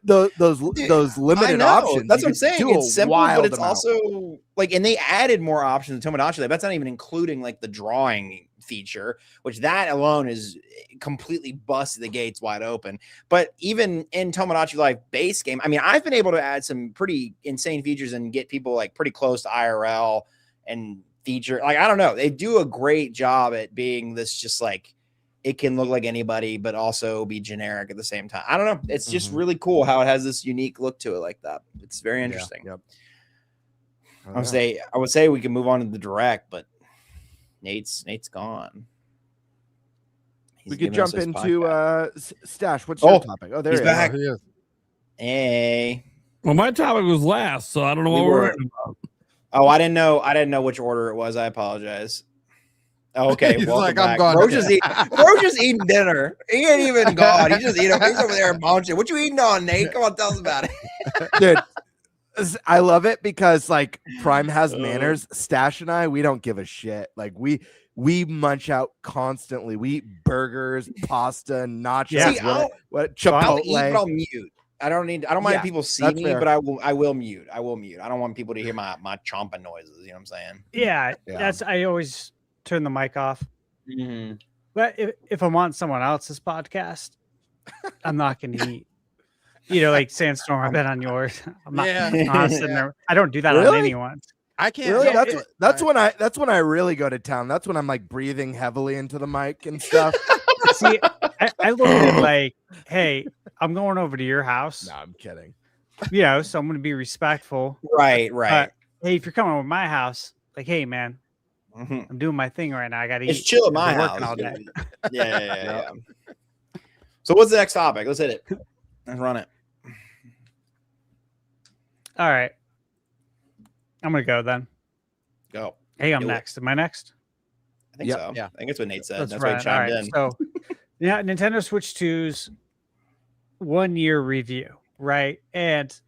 those limited options. That's what I'm saying. It's simple, but it's also like, and they added more options in Tomodachi Life. That's not even including like the drawing feature, which that alone is completely busted the gates wide open. But even in Tomodachi Life base game, I mean, I've been able to add some pretty insane features and get people like pretty close to IRL and feature. Like, I don't know. They do a great job at being this just like, it can look like anybody, but also be generic at the same time. I don't know. It's just really cool how it has this unique look to it like that. It's very interesting. Yep. I would say we can move on to the direct, but Nate's gone. We could jump into Stash. What's your topic? Oh, there he's back. He is. Hey. Well, my topic was last, so I don't know what we're about. Oh, I didn't know which order it was. I apologize. Oh, okay. He's like, I'm gone. Bro's just eating dinner. He ain't even gone. He's just eating. He's over there munching. What you eating on, Nate? Come on, tell us about it. Dude, I love it because like Prime has manners. Stash and I, we don't give a shit. Like we munch out constantly. We eat burgers, pasta, nachos, Chipotle. I'll eat, but I'll mute. I don't mind if people see me, but I will mute. I don't want people to hear my chomping noises. You know what I'm saying? Yeah. I always turn the mic off. But if I'm on someone else's podcast, I'm not going to eat. You know, like Sandstorm, I've been on yours. I'm not sitting there. I don't do that on anyone. I can't. Really? That's when I really go to town. That's when I'm like breathing heavily into the mic and stuff. See, I look at it like, hey, I'm going over to your house. No, I'm kidding. You know, so I'm going to be respectful. Right. Hey, if you're coming over to my house, like, hey, man, I'm doing my thing right now. I got to eat. It's chill at my house. All day. Yeah. So what's the next topic? Let's hit it. Let's run it. All right. I'm going to go then. Go. Hey, I'm next. Am I next? I think Yep. so. Yeah. I think that's what Nate said. That's right. why he chimed in. So, yeah, Nintendo Switch 2's 1 year review, right? And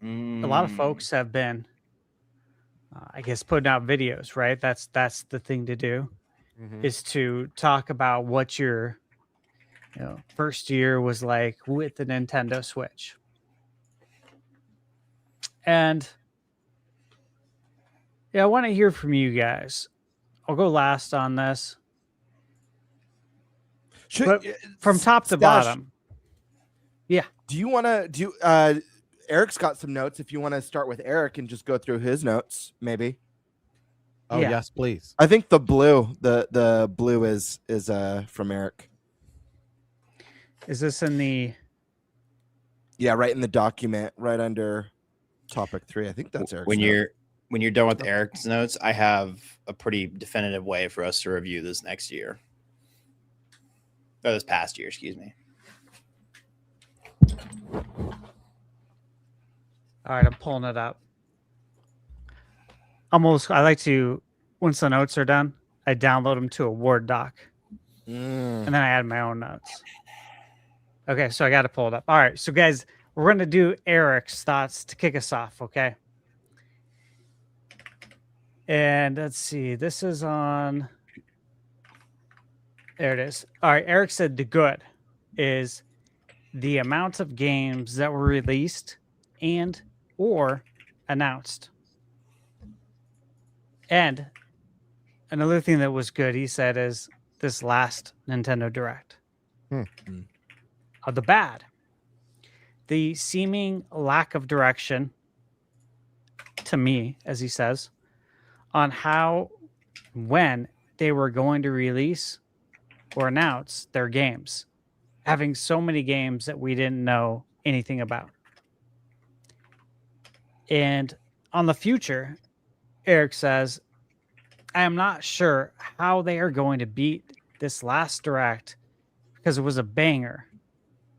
a lot of folks have been, I guess, putting out videos, right? That's the thing to do, is to talk about what your first year was like with the Nintendo Switch. And yeah, I want to hear from you guys. I'll go last on this. But from top to Stash, bottom. Yeah. Do you want to do? Eric's got some notes. If you want to start with Eric and just go through his notes, maybe. Oh Yeah. yes, please. I think the blue is from Eric. Is this in the? Yeah, right in the document, right under topic 3. I think that's Eric's. When note. you're done with Eric's notes, I have a pretty definitive way for us to review this next year. Or this past year, excuse me. All right, I'm pulling it up. I like to, once the notes are done, I download them to a Word doc, and then I add my own notes. Okay, so I got to pull it up. All right, so guys, we're going to do Eric's thoughts to kick us off, okay? And let's see, this is on. There it is. All right, Eric said the good is the amount of games that were released and or announced. And another thing that was good, he said, is this last Nintendo Direct. The bad, the seeming lack of direction, to me, as he says, on how, when they were going to release or announce their games, having so many games that we didn't know anything about. And on the future, Eric says, I am not sure how they are going to beat this last Direct because it was a banger,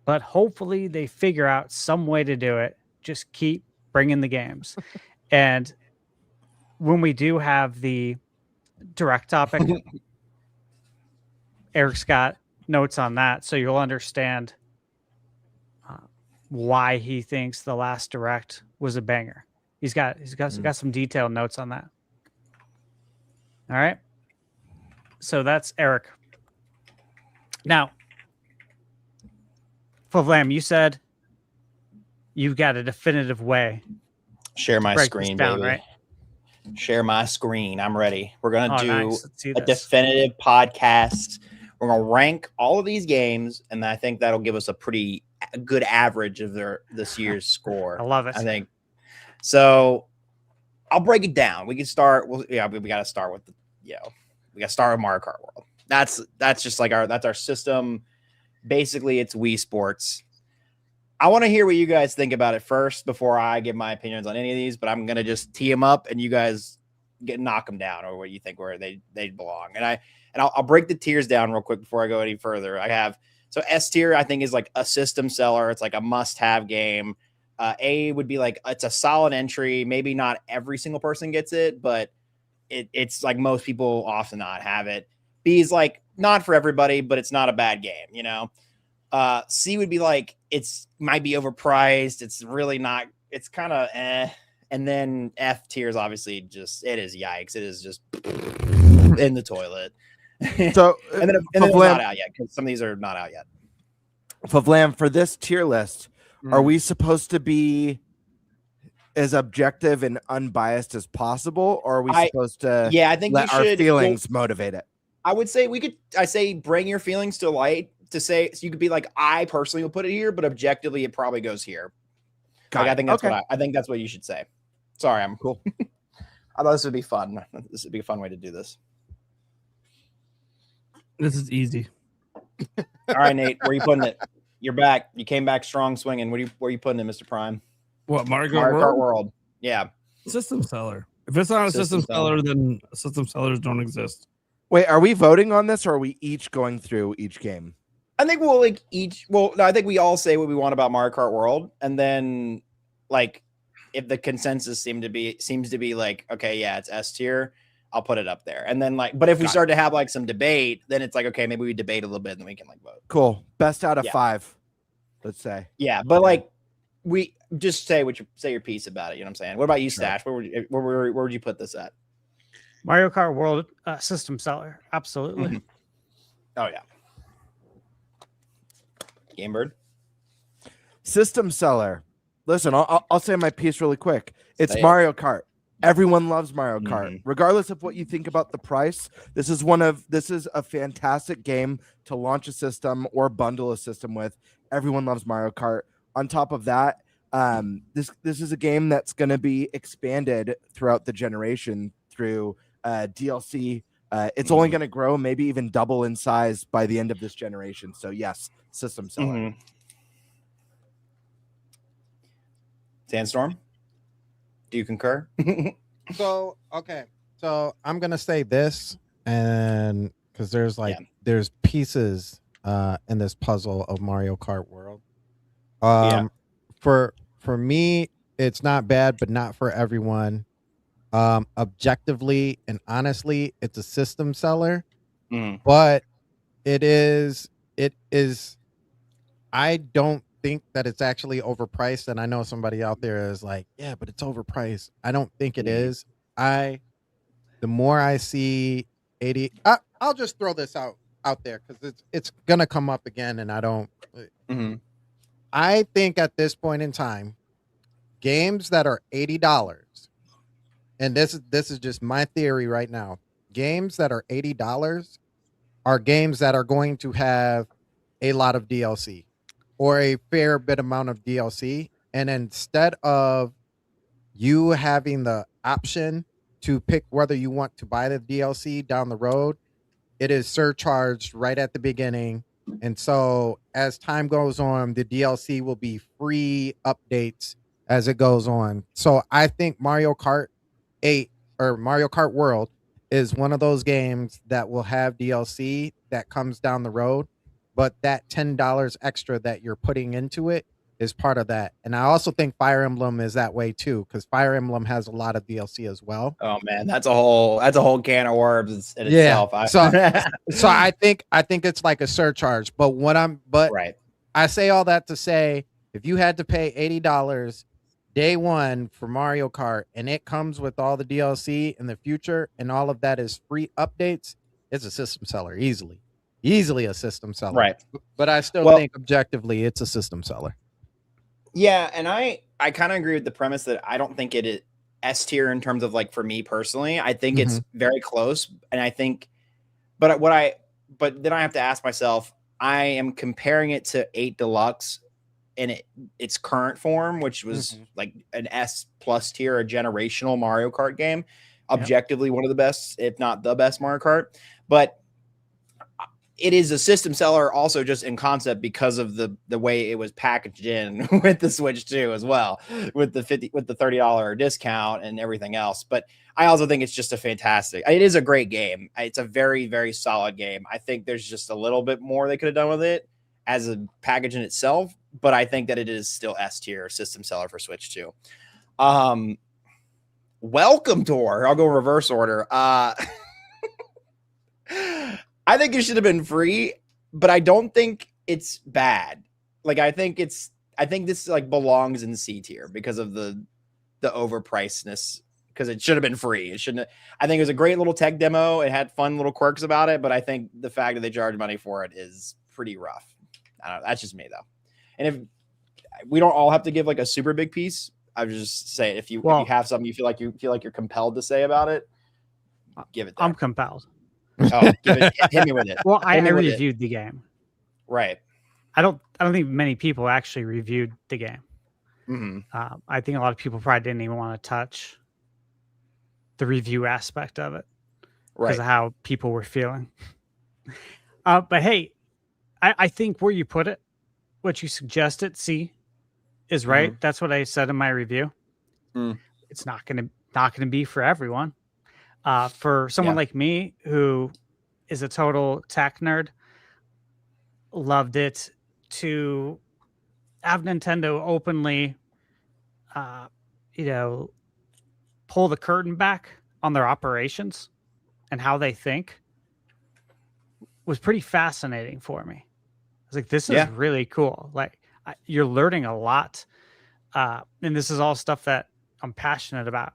but hopefully they figure out some way to do it. Just keep bringing the games. And when we do have the Direct topic, Eric's got notes on that, so you'll understand why he thinks the last Direct was a banger. He's got some detailed notes on that. All right. So that's Eric. Now, FVLAM, you said you've got a definitive way. Share my break screen, this down, baby. right? Share my screen. I'm ready. We're gonna do nice. Let's see a this. definitive podcast. We're gonna rank all of these games, and I think that'll give us a pretty good average of this year's score. I love it. I think so. I'll break it down. We can start. We got to start with we got to start with Mario Kart World. That's just like our system. Basically, it's Wii Sports. I want to hear what you guys think about it first before I give my opinions on any of these. But I'm gonna just tee them up, and you guys knock them down, or what you think where they belong. And I'll break the tiers down real quick before I go any further. I have S tier. I think is like a system seller. It's like a must-have game. A would be like it's a solid entry. Maybe not every single person gets it, but it's like most people often not have it. B is like not for everybody, but it's not a bad game, you know. C would be like it's might be overpriced. It's really not. It's kind of eh. And then F tier is obviously just it is yikes. It is just in the toilet. So and then it's not out yet because some of these are not out yet. FVLAM, for this tier list, are we supposed to be as objective and unbiased as possible, or are we supposed to I think let our feelings motivate it? I would say I say bring your feelings to light to say, so you could be like, I personally will put it here, but objectively it probably goes here. I think that's what I think that's what you should say. Sorry, I'm cool. I thought this would be fun. This would be a fun way to do this. This is easy. All right, Nate, where are you putting it? You're back. You came back strong swinging. Where are you putting it, Mr. Prime? What, Mario Kart World? Yeah. System seller. If it's not a system seller, then system sellers don't exist. Wait, are we voting on this, or are we each going through each game? I think we'll I think we all say what we want about Mario Kart World, and then like if the consensus seems to be like, okay, yeah, it's S tier, I'll put it up there. And then but if we start to have like some debate, then it's like, okay, maybe we debate a little bit and then we can like vote. Cool. Best out of 5, let's say. Yeah, but like we just say your piece about it. You know what I'm saying? What about you, Sure. Stash? Where would you put this at? Mario Kart World system seller. Absolutely. Mhm. Oh yeah. GameBird. System seller. Listen, I'll say my piece really quick. It's Say it. Mario Kart. Everyone loves Mario Kart, Mhm. regardless of what you think about the price. This is a fantastic game to launch a system or bundle a system with. Everyone loves Mario Kart. On top of that, this is a game that's going to be expanded throughout the generation through DLC. It's only going to grow, maybe even double in size by the end of this generation. So yes, system seller. Mhm. Sandstorm. Do you concur? So okay, so I'm gonna say this, and because there's pieces in this puzzle of Mario Kart World. For me, it's not bad, but not for everyone. Objectively and honestly, it's a system seller, but it is. I don't think that it's actually overpriced, and I know somebody out there is like, yeah, but it's overpriced. I don't think it is. The more I see 80, I'll just throw this out there because it's gonna come up again, and I don't. I think at this point in time, games that are $80, and this is just my theory right now. Games that are $80 are games that are going to have a lot of DLC or a fair bit amount of DLC. And instead of you having the option to pick whether you want to buy the DLC down the road, it is surcharged right at the beginning. And so as time goes on, the DLC will be free updates as it goes on. So I think Mario Kart 8 or Mario Kart World is one of those games that will have DLC that comes down the road, but that $10 extra that you're putting into it is part of that. And I also think Fire Emblem is that way too, because Fire Emblem has a lot of DLC as well. Oh man, that's a whole can of worms in itself. So I think it's like a surcharge. But right. I say all that to say, if you had to pay $80 day one for Mario Kart and it comes with all the DLC in the future and all of that is free updates, it's a system seller easily a system seller. Right. But I still think objectively it's a system seller. Yeah, and I kind of agree with the premise that I don't think it is S tier in terms of like for me personally. I think it's very close, and I think, but then I have to ask myself, I am comparing it to 8 Deluxe in its current form, which was like an S plus tier, a generational Mario Kart game, objectively one of the best, if not the best Mario Kart, but it is a system seller also just in concept because of the way it was packaged in with the Switch 2 as well, with the $30 discount and everything else. But I also think it's just it is a great game. It's a very, very solid game. I think there's just a little bit more they could have done with it as a package in itself, but I think that it is still S tier system seller for Switch 2. Welcome Tour. I'll go reverse order. I think it should have been free, but I don't think it's bad. Like I think this like belongs in C tier because of the overpricedness, because it should have been free. It shouldn't. I think it was a great little tech demo. It had fun little quirks about it, but I think the fact that they charge money for it is pretty rough. I don't know. That's just me though. And if we don't all have to give like a super big piece, I would just say if you have something you feel like you're compelled to say about it, give it there. I'm compelled. Oh, hit me with it. Well, I reviewed the game. Right. I don't think many people actually reviewed the game. I think a lot of people probably didn't even want to touch the review aspect of it because of how people were feeling. But hey, I think where you put it, what you suggested, C, is right. That's what I said in my review. It's not gonna be for everyone. For someone like me who is a total tech nerd, loved it, to have Nintendo openly, pull the curtain back on their operations and how they think was pretty fascinating for me. I was like, this is really cool. Like, you're learning a lot. And this is all stuff that I'm passionate about.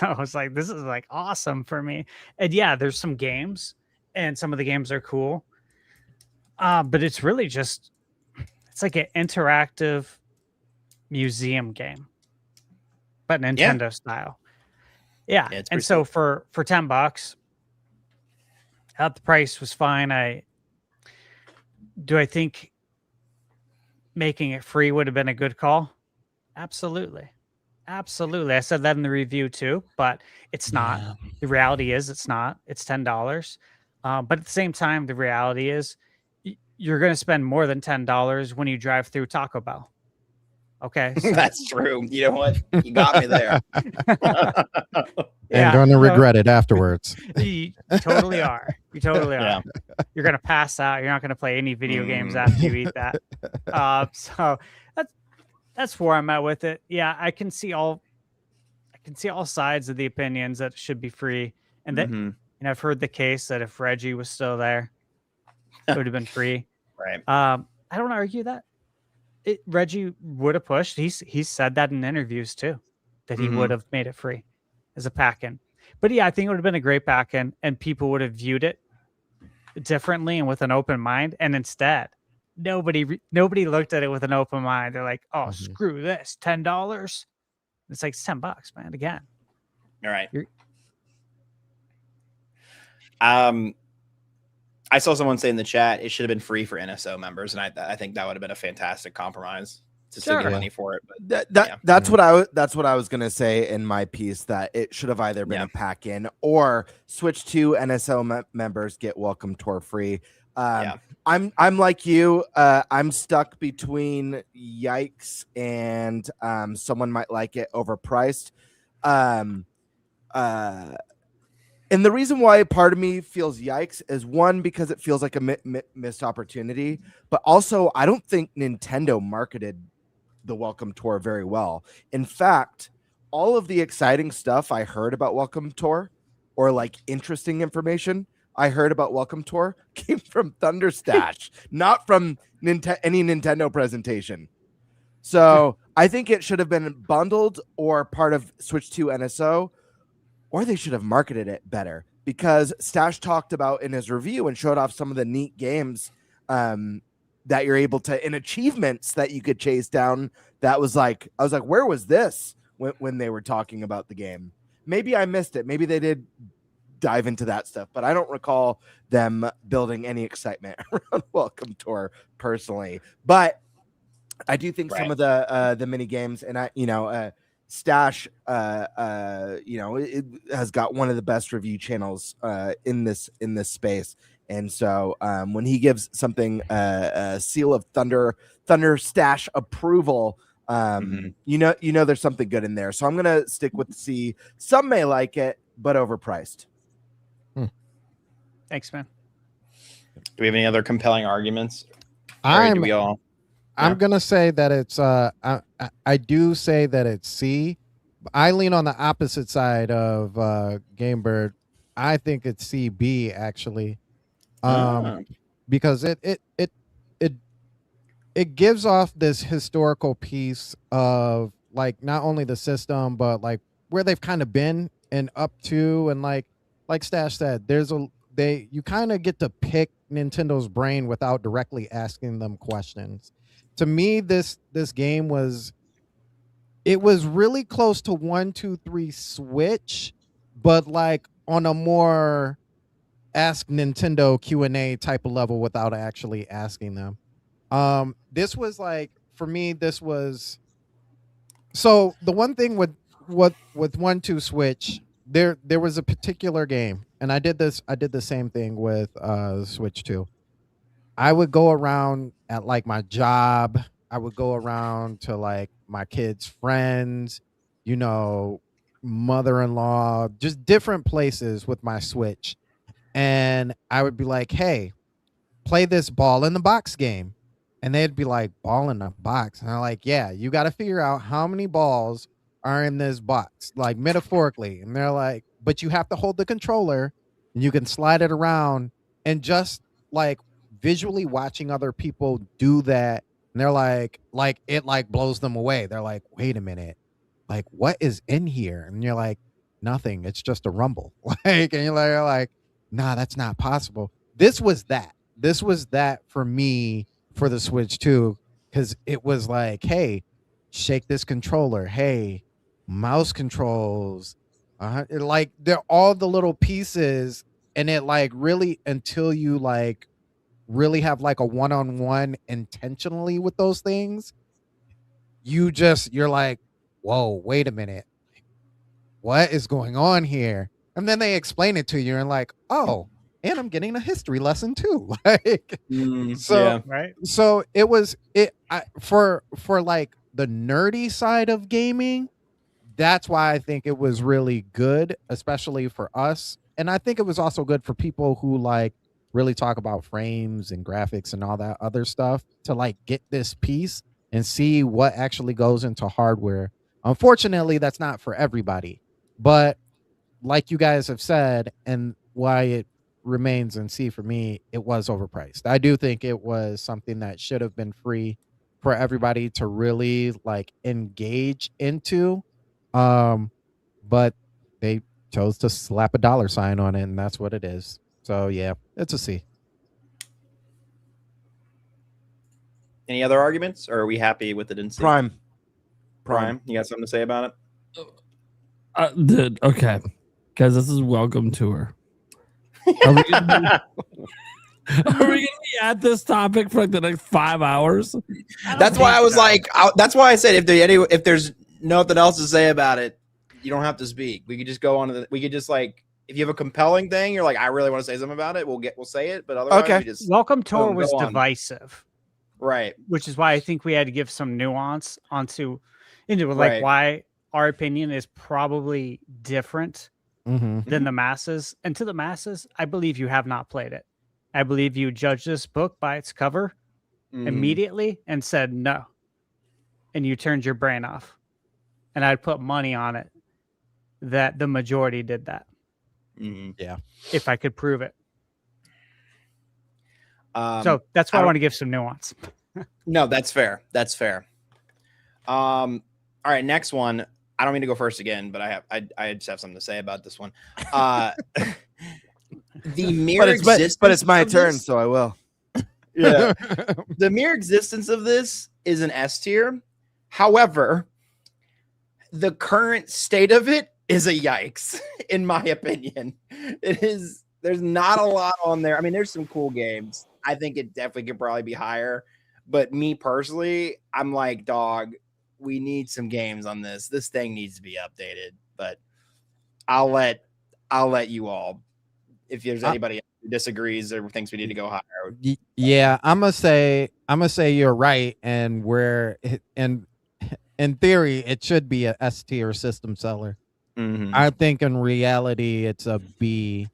I was like, this is like awesome for me. And yeah, there's some games, and some of the games are cool. But it's really just, it's like an interactive museum game, but Nintendo style. Yeah. And so for $10, the price was fine. I think making it free would have been a good call? Absolutely. Absolutely. I said that in the review too, but it's not. Yeah. The reality is it's not. It's $10. But at the same time, the reality is you're going to spend more than $10 when you drive through Taco Bell. Okay. So. That's true. You know what? You got me there. And going to regret it afterwards. You totally are. You totally are. Yeah. You're going to pass out. You're not going to play any video games after you eat that. So that's where I'm at with it. Yeah, I can see all sides of the opinions that it should be free. And that and I've heard the case that if Reggie was still there, it would have been free. Right. I don't argue that. Reggie would have pushed. He's said that in interviews too, that he would have made it free as a pack-in. But yeah, I think it would have been a great pack-in, and people would have viewed it differently and with an open mind. And instead, nobody looked at it with an open mind. They're like, "Oh, screw this, $10." It's like, it's $10, man. Again, all right. I saw someone say in the chat it should have been free for NSO members, and I think that would have been a fantastic compromise to save the money for it. But that's what I was gonna say in my piece, that it should have either been a pack in or Switch 2 NSO members get Welcome Tour free. I'm like you. I'm stuck between yikes and someone might like it overpriced. And the reason why part of me feels yikes is, one, because it feels like a missed opportunity, but also I don't think Nintendo marketed the Welcome Tour very well. In fact, all of the exciting stuff I heard about Welcome Tour, or like interesting information I heard about Welcome Tour, came from ThunderStash, not from any Nintendo presentation. So I think it should have been bundled or part of Switch 2 NSO, or they should have marketed it better, because Stash talked about in his review and showed off some of the neat games that you're able to, in achievements that you could chase down. That was like, I was like, where was this when they were talking about the game? Maybe I missed it. Maybe they did dive into that stuff, but I don't recall them building any excitement around Welcome Tour personally. But I do think some of the mini games, and Stash, it has got one of the best review channels in this space, and so when he gives something a seal of ThunderStash approval, there's something good in there. So I'm gonna stick with C. Some may like it, but overpriced. Thanks, man. Do we have any other compelling arguments? I'm gonna say that it's I do say that it's C. I lean on the opposite side of GameBird. I think it's CB actually, because it gives off this historical piece of like not only the system but like where they've kind of been and up to, and like Stash said, you kind of get to pick Nintendo's brain without directly asking them questions. To me, this game was really close to 1, 2, 3 Switch, but like on a more ask Nintendo Q&A type of level without actually asking them. This was like, for me, this was, so the one thing with 1, 2 Switch, there was a particular game, and I did the same thing with Switch 2. I would go around at like my job. I would go around to like my kids' friends, mother-in-law, just different places with my Switch. And I would be like, hey, play this ball in the box game. And they'd be like, ball in the box. And I'm like, yeah, you got to figure out how many balls are in this box, like metaphorically. And they're like, but you have to hold the controller and you can slide it around, and just like visually watching other people do that, and they're like it like blows them away. They're like, wait a minute, like what is in here? And you're like, nothing, it's just a rumble. Like, and you're like, nah, that's not possible. This was that for me for the Switch too, because it was like, hey, shake this controller, hey, mouse controls, like they're all the little pieces, and it like really, until you like really have like a one-on-one intentionally with those things, you're like, whoa, wait a minute, what is going on here? And then they explain it to you and like, oh, and I'm getting a history lesson too. Like, Right. so for like the nerdy side of gaming, that's why I think it was really good, especially for us. And I think it was also good for people who like really talk about frames and graphics and all that other stuff, to like get this piece and see what actually goes into hardware. Unfortunately, that's not for everybody, but like you guys have said, and why it remains in C for me, it was overpriced. I do think it was something that should have been free for everybody to really like engage into, but they chose to slap a dollar sign on it, and that's what it is. So yeah, it's a C. Any other arguments, or are we happy with it in C? Prime. You got something to say about it? Dude, okay, guys, this is welcome tour. Are we gonna be at this topic for like the next 5 hours? That's why I was like, that's why I said if there's nothing else to say about it, you don't have to speak. We could just go on to we could just like, if you have a compelling thing, you're like, I really want to say something about it, we'll say it. But otherwise, Okay. we just Welcome Tour boom, was go on. divisive, Right. which is why I think we had to give some nuance into like Right. why our opinion is probably different Mm-hmm. than the masses. And to the masses, I believe you have not played it. I believe you judged this book by its cover immediately and said no. And you turned your brain off. And I'd put money on it that the majority did that. Yeah. If I could prove it. So So that's why I want to give some nuance. no, that's fair. That's fair. All right, next one. I don't mean to go first again, but I just have something to say about this one. The mere existence, but it's my of turn, this- so I will. Yeah. The mere existence of this is an S tier. However, the current state of it is a yikes, in my opinion. It is. There's not a lot on there. I mean, there's some cool games. I think it definitely could probably be higher. But me personally, I'm like, dog, we need some games on this. This thing needs to be updated. But I'll let you all, if there's anybody who disagrees or thinks we need to go higher. Yeah, I'm gonna say you're right, and in theory it should be a S tier system seller. I think in reality it's a B.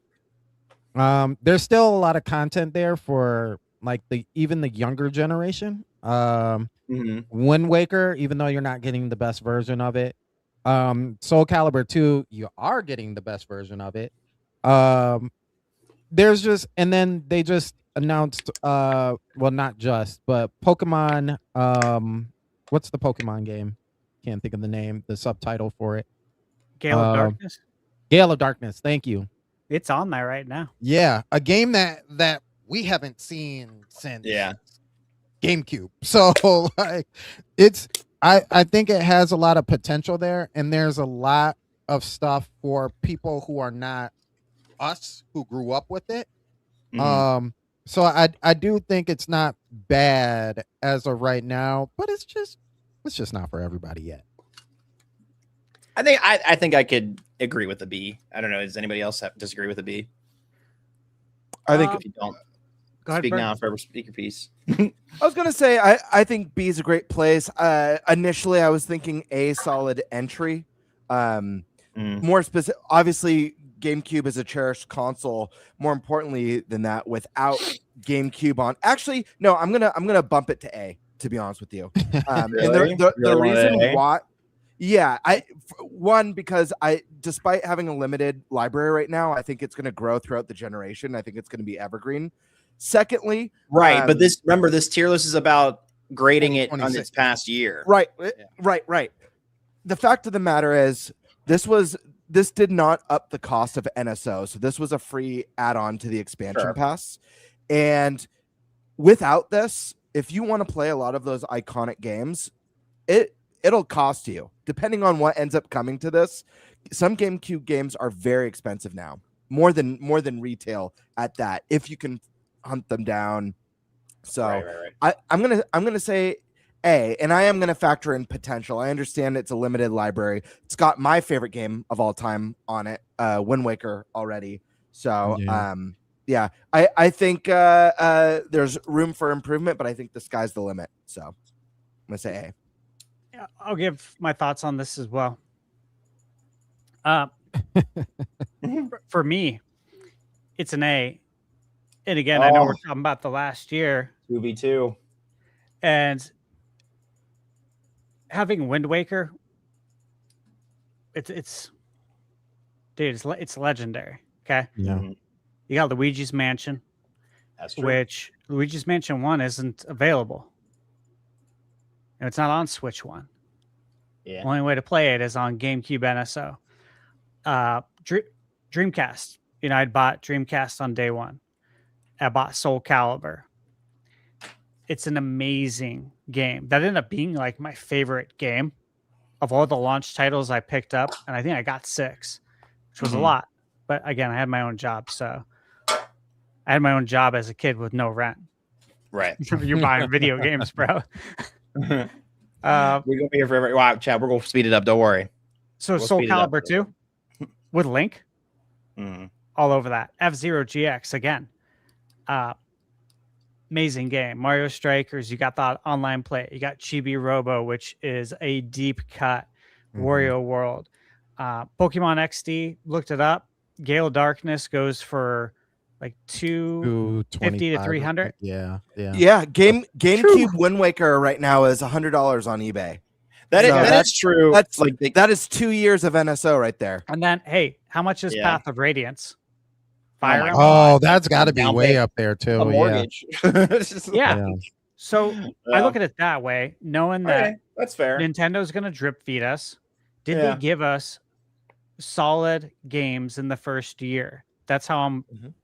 There's still a lot of content there for like even the younger generation. Wind Waker, even though you're not getting the best version of it. Soul Calibur 2, you are getting the best version of it. There's just, and then they just announced well, not just, but Pokemon, what's the Pokemon game? Can't think of the name, the subtitle for it. Gale of Darkness. Gale of Darkness, thank you. It's on there right now. Yeah, a game that we haven't seen since GameCube. So like I think it has a lot of potential there, and there's a lot of stuff for people who are not us, who grew up with it. So I do think it's not bad as of right now, but it's just not for everybody yet. I think I could agree with the B. I don't know. Does anybody else disagree with the B? I think If you don't, Go ahead, speak Bert. now, forever speak your piece. I was gonna say I think B is a great place. Initially, I was thinking A, solid entry. More specific, obviously, GameCube is a cherished console. More importantly than that, without GameCube on, actually, no, I'm gonna bump it to A. To be honest with you, and Really? the Really want reason A? why, Yeah, one, because despite having a limited library right now, I think it's going to grow throughout the generation. I think it's going to be evergreen. Secondly, Right, but this tier list is about grading it on 26. its past year. Right. The fact of the matter is, this did not up the cost of NSO, so this was a free add-on to the expansion pass. And without this, if you want to play a lot of those iconic games, it'll cost you, depending on what ends up coming to this. Some GameCube games are very expensive now, more than retail at that, if you can hunt them down. So right. I'm gonna say A, and I am gonna factor in potential. I understand it's a limited library. It's got my favorite game of all time on it, Wind Waker already. So yeah, I think there's room for improvement, but I think the sky's the limit. So I'm gonna say A. Yeah, I'll give my thoughts on this as well. For me, it's an A. And again, I know we're talking about the last year. 2v2. And having Wind Waker, it's legendary. Okay. Yeah. You got Luigi's Mansion. That's true. Which Luigi's Mansion 1 isn't available. And it's not on Switch 1. Yeah. The only way to play it is on GameCube NSO. Dreamcast. I bought Dreamcast on day one. I bought Soul Calibur. It's an amazing game. That ended up being like my favorite game of all the launch titles I picked up. And I think I got 6, which was a lot. But again, I had my own job. So I had my own job as a kid with no rent. Right. You're buying video games, bro. We're gonna be here forever. Wow, Chad, we're gonna speed it up. Don't worry. So Soul Calibur 2 with Link, all over that. F-Zero GX again, amazing game. Mario Strikers, you got the online play. You got Chibi Robo, which is a deep cut. Wario World, Pokemon XD. Looked it up. Gale Darkness goes for like 250 to 300. Yeah. GameCube Wind Waker right now is $100 on eBay. That's true. That's like that is 2 years of NSO right there. And then, hey, how much is Path of Radiance? Fire Emblem. Oh, that's got to be way pay up there too. A mortgage. Yeah. So I look at it that way, knowing that that's fair. Nintendo's going to drip feed us. Did they give us solid games in the first year? That's how I'm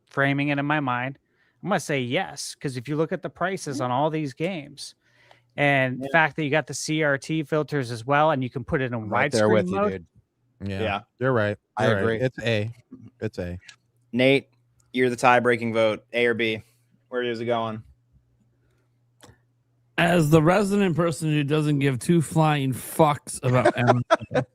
framing it in my mind. I'm going to say yes, because if you look at the prices on all these games and the fact that you got the CRT filters as well, and you can put it in widescreen mode. Yeah, you're right. I agree. It's A. It's A. Nate, you're the tie-breaking vote. A or B? Where is it going? As the resident person who doesn't give two flying fucks about NSO,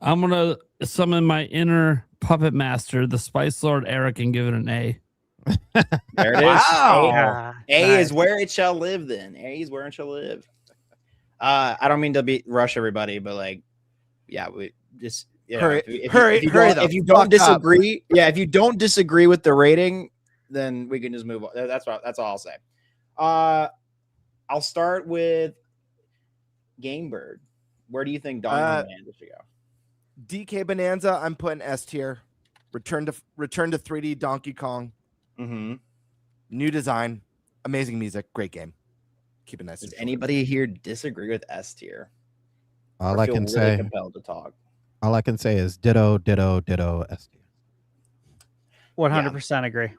I'm gonna summon my inner puppet master, the Spice Lord Eric, and give it an A. There it is. Wow. A is where it shall live. Then A is where it shall live. I don't mean to rush everybody, but like, yeah, we just hurry. If you don't disagree, if you don't disagree with the rating, then we can just move on. That's all I'll say. I'll start with GameBird. Where do you think Donkey Bonanza should go? DK Bonanza, I'm putting S tier. Return to 3D Donkey Kong. New design, amazing music, great game. Keep it nice. Does anybody here disagree with S tier? All I can say, compelled to talk. All I can say is ditto S tier. 100% agree.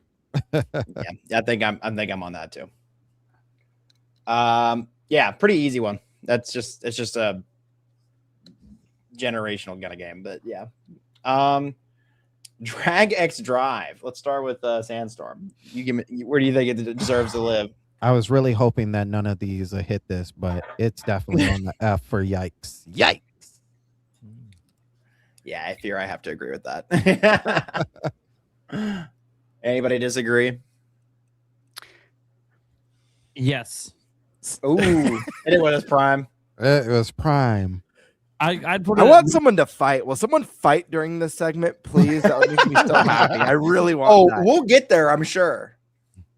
I think I'm on that too. Pretty easy one. It's just a generational kind of game, but Drag X Drive. Let's start with Sandstorm. You give me, where do you think it deserves to live? I was really hoping that none of these hit this, but it's definitely on the F for yikes. Yikes. Yeah, I fear I have to agree with that. Anybody disagree? Yes. Ooh, it was prime. It was prime. I'd put. I want someone to fight. Will someone fight during this segment, please? That would make me so happy. I really want. That. We'll get there. I'm sure.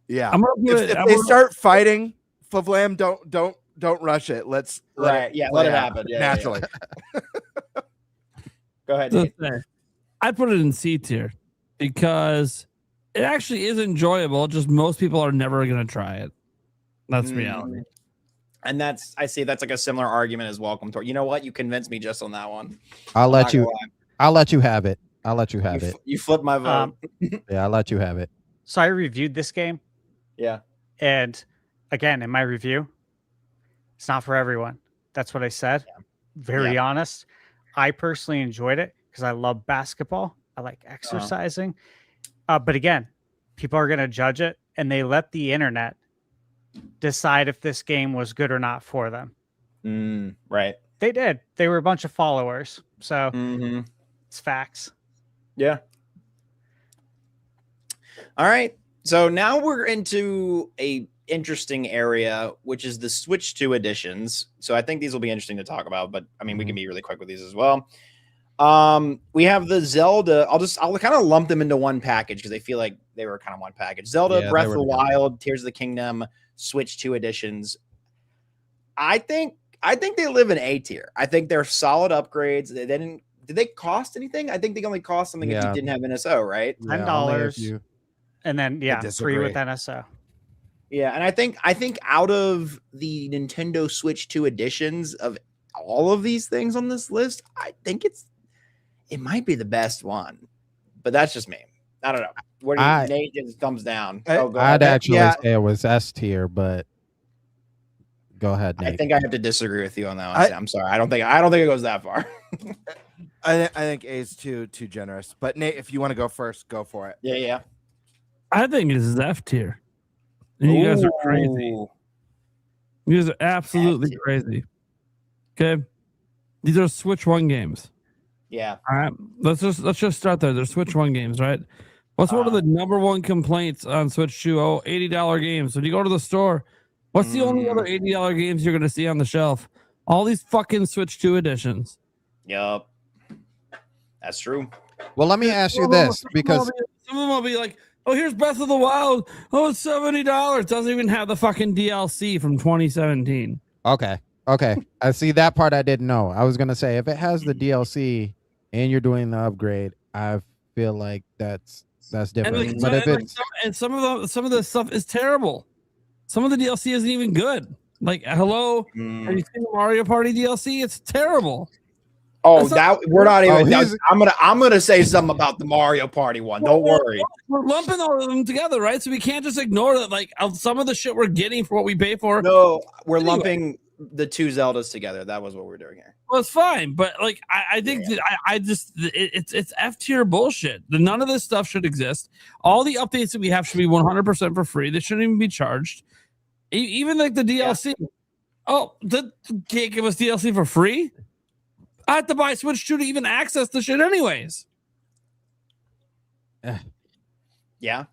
Yeah. I'm gonna if they start fighting, FVLAM, don't don't rush it. Let's Right. it Yeah, play let it out happen. Yeah, naturally. Go ahead, So Nate. I put it in C tier because it actually is enjoyable. Just most people are never going to try it. That's reality. And I see that's like a similar argument as Welcome Tour. You know what? You convinced me just on that one. I'll I'm let not you. gonna lie. I'll let you have it. I'll let you have it. You flipped my vote. Yeah, I'll let you have it. So I reviewed this game, Yeah. and again, in my review, it's not for everyone. That's what I said. Very honest. I personally enjoyed it because I love basketball. I like exercising. But again, people are going to judge it, and they let the internet decide if this game was good or not for them. Right. They did. They were a bunch of followers. So it's facts. Yeah. All right. So now we're into a interesting area, which is the Switch 2 editions. So I think these will be interesting to talk about, but I mean, we can be really quick with these as well. We have the Zelda. I'll kind of lump them into one package because I feel like they were kind of one package. Zelda, Breath of the Wild, Tears of the Kingdom, Switch 2 editions. I think they live in A tier. I think they're solid upgrades. Did they cost anything? I think they only cost something if you didn't have NSO, right? $10. And then free with NSO. Yeah, and I think out of the Nintendo Switch 2 editions of all of these things on this list, I think it might be the best one. But that's just me. I don't know. What do you Nate gives thumbs down? I'd actually say it was S tier, but go ahead, Nate. I think I have to disagree with you on that one. I'm sorry. I don't think it goes that far. I think A is too generous. But Nate, if you want to go first, go for it. Yeah. I think it is F tier. And you guys are crazy. You guys are absolutely crazy. Okay. These are Switch 1 games. Yeah. All right. Let's just start there. They're Switch 1 games, right? What's one of the number one complaints on Switch 2? Oh, $80 games. When you go to the store, what's the only other $80 games you're going to see on the shelf? All these fucking Switch 2 editions. Yup. That's true. Well, let me ask you this, because some of them will be like, oh, here's Breath of the Wild. Oh, it's $70. Doesn't even have the fucking DLC from 2017. Okay. I see that part I didn't know. I was gonna say if it has the DLC and you're doing the upgrade, I feel like that's different. But if it's some of the stuff is terrible. Some of the DLC isn't even good. Like, hello, have you seen the Mario Party DLC? It's terrible. Oh, we're not even. I'm gonna say something about the Mario Party one. Don't worry. We're lumping all of them together, right? So we can't just ignore that. Like some of the shit we're getting for what we pay for. No, we're lumping the two Zeldas together. That was what we're doing here. Well, it's fine, but like I think it's F tier bullshit. None of this stuff should exist. All the updates that we have should be 100% for free. They shouldn't even be charged. Even like the DLC. Yeah. Oh, they can't give us DLC for free. I have to buy Switch 2 to even access the shit anyways. Yeah.